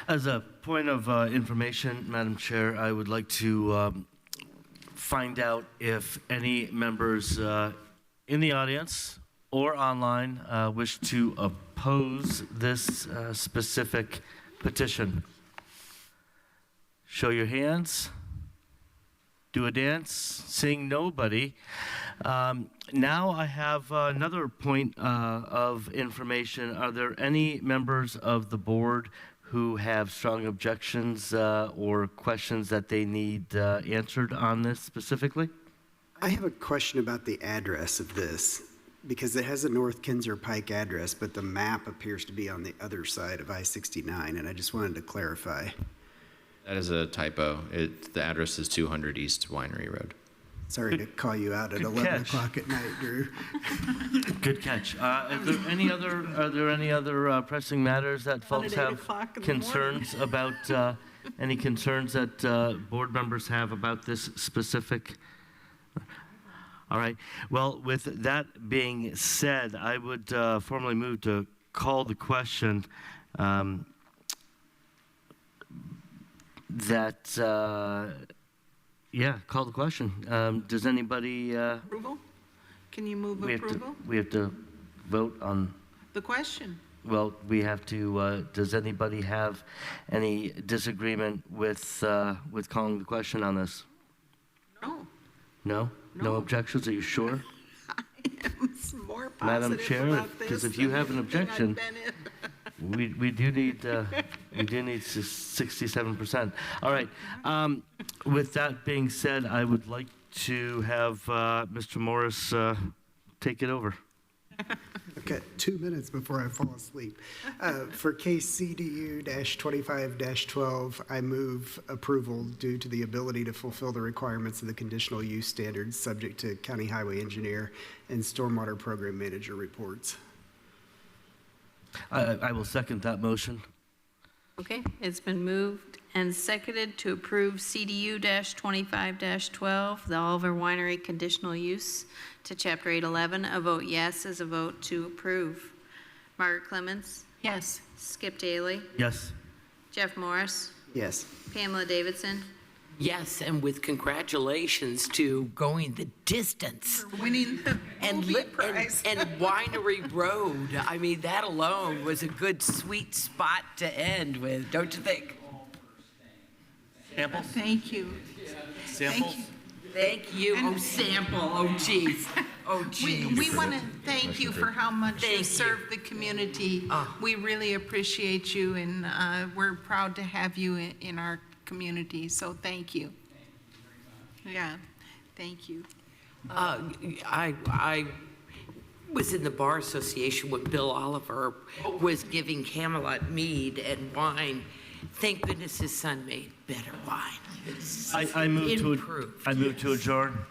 [SPEAKER 5] As a point of information, Madam Chair, I would like to find out if any members in the audience or online wish to oppose this specific petition. Show your hands. Do a dance. Seeing nobody. Now I have another point of information. Are there any members of the board who have strong objections or questions that they need answered on this specifically?
[SPEAKER 16] I have a question about the address of this, because it has a North Kinzer Pike address, but the map appears to be on the other side of I-69, and I just wanted to clarify.
[SPEAKER 20] That is a typo. The address is 200 East Winery Road.
[SPEAKER 16] Sorry to call you out at 11 o'clock at night, Drew.
[SPEAKER 5] Good catch. Are there any other pressing matters that folks have concerns about? Any concerns that board members have about this specific? All right. Well, with that being said, I would formally move to call the question call the question. Does anybody?
[SPEAKER 1] Approval? Can you move approval?
[SPEAKER 5] We have to vote on.
[SPEAKER 1] The question.
[SPEAKER 5] Well, we have to. Does anybody have any disagreement with calling the question on this?
[SPEAKER 1] No.
[SPEAKER 5] No. No objections. Are you sure?
[SPEAKER 1] I am more positive
[SPEAKER 5] Madam Chair,
[SPEAKER 1] about this
[SPEAKER 5] because if you
[SPEAKER 1] than
[SPEAKER 5] have an
[SPEAKER 1] anything I've
[SPEAKER 5] objection,
[SPEAKER 1] been in.
[SPEAKER 5] we do need 67%. All right. With that being said, I would like to have Mr. Morris take it over.
[SPEAKER 16] I've got 2 minutes before I fall asleep. For case CDU-25-12, I move approval due to the ability to fulfill the requirements of the conditional use standards subject to county highway engineer and stormwater program manager reports.
[SPEAKER 5] I will second that motion.
[SPEAKER 2] Okay, it's been moved and seconded to approve CDU-25-12, the Oliver Winery conditional use to Chapter 811. A vote yes is a vote to approve. Margaret Clemens?
[SPEAKER 1] Yes.
[SPEAKER 2] Skip Daly?
[SPEAKER 5] Yes.
[SPEAKER 2] Jeff Morris?
[SPEAKER 16] Yes.
[SPEAKER 2] Pamela Davidson?
[SPEAKER 4] Yes, and with congratulations to going the distance.
[SPEAKER 1] For winning the movie prize.
[SPEAKER 4] And Winery Road. I mean, that alone was a good, sweet spot to end with, don't you think?
[SPEAKER 5] Samples?
[SPEAKER 1] Thank you.
[SPEAKER 5] Samples?
[SPEAKER 4] Thank you. Oh, sample. Oh, geez. Oh, geez.
[SPEAKER 1] We want to thank you for how much
[SPEAKER 4] Thank
[SPEAKER 1] you
[SPEAKER 4] you.
[SPEAKER 1] serve the community. We really appreciate you, and we're proud to have you in our community, so thank you. Yeah, thank you.
[SPEAKER 4] I was in the Bar Association when Bill Oliver was giving Camelot mead and wine. Thank goodness his son made better wine.
[SPEAKER 5] I move to
[SPEAKER 4] Improved.
[SPEAKER 5] I move to adjourn.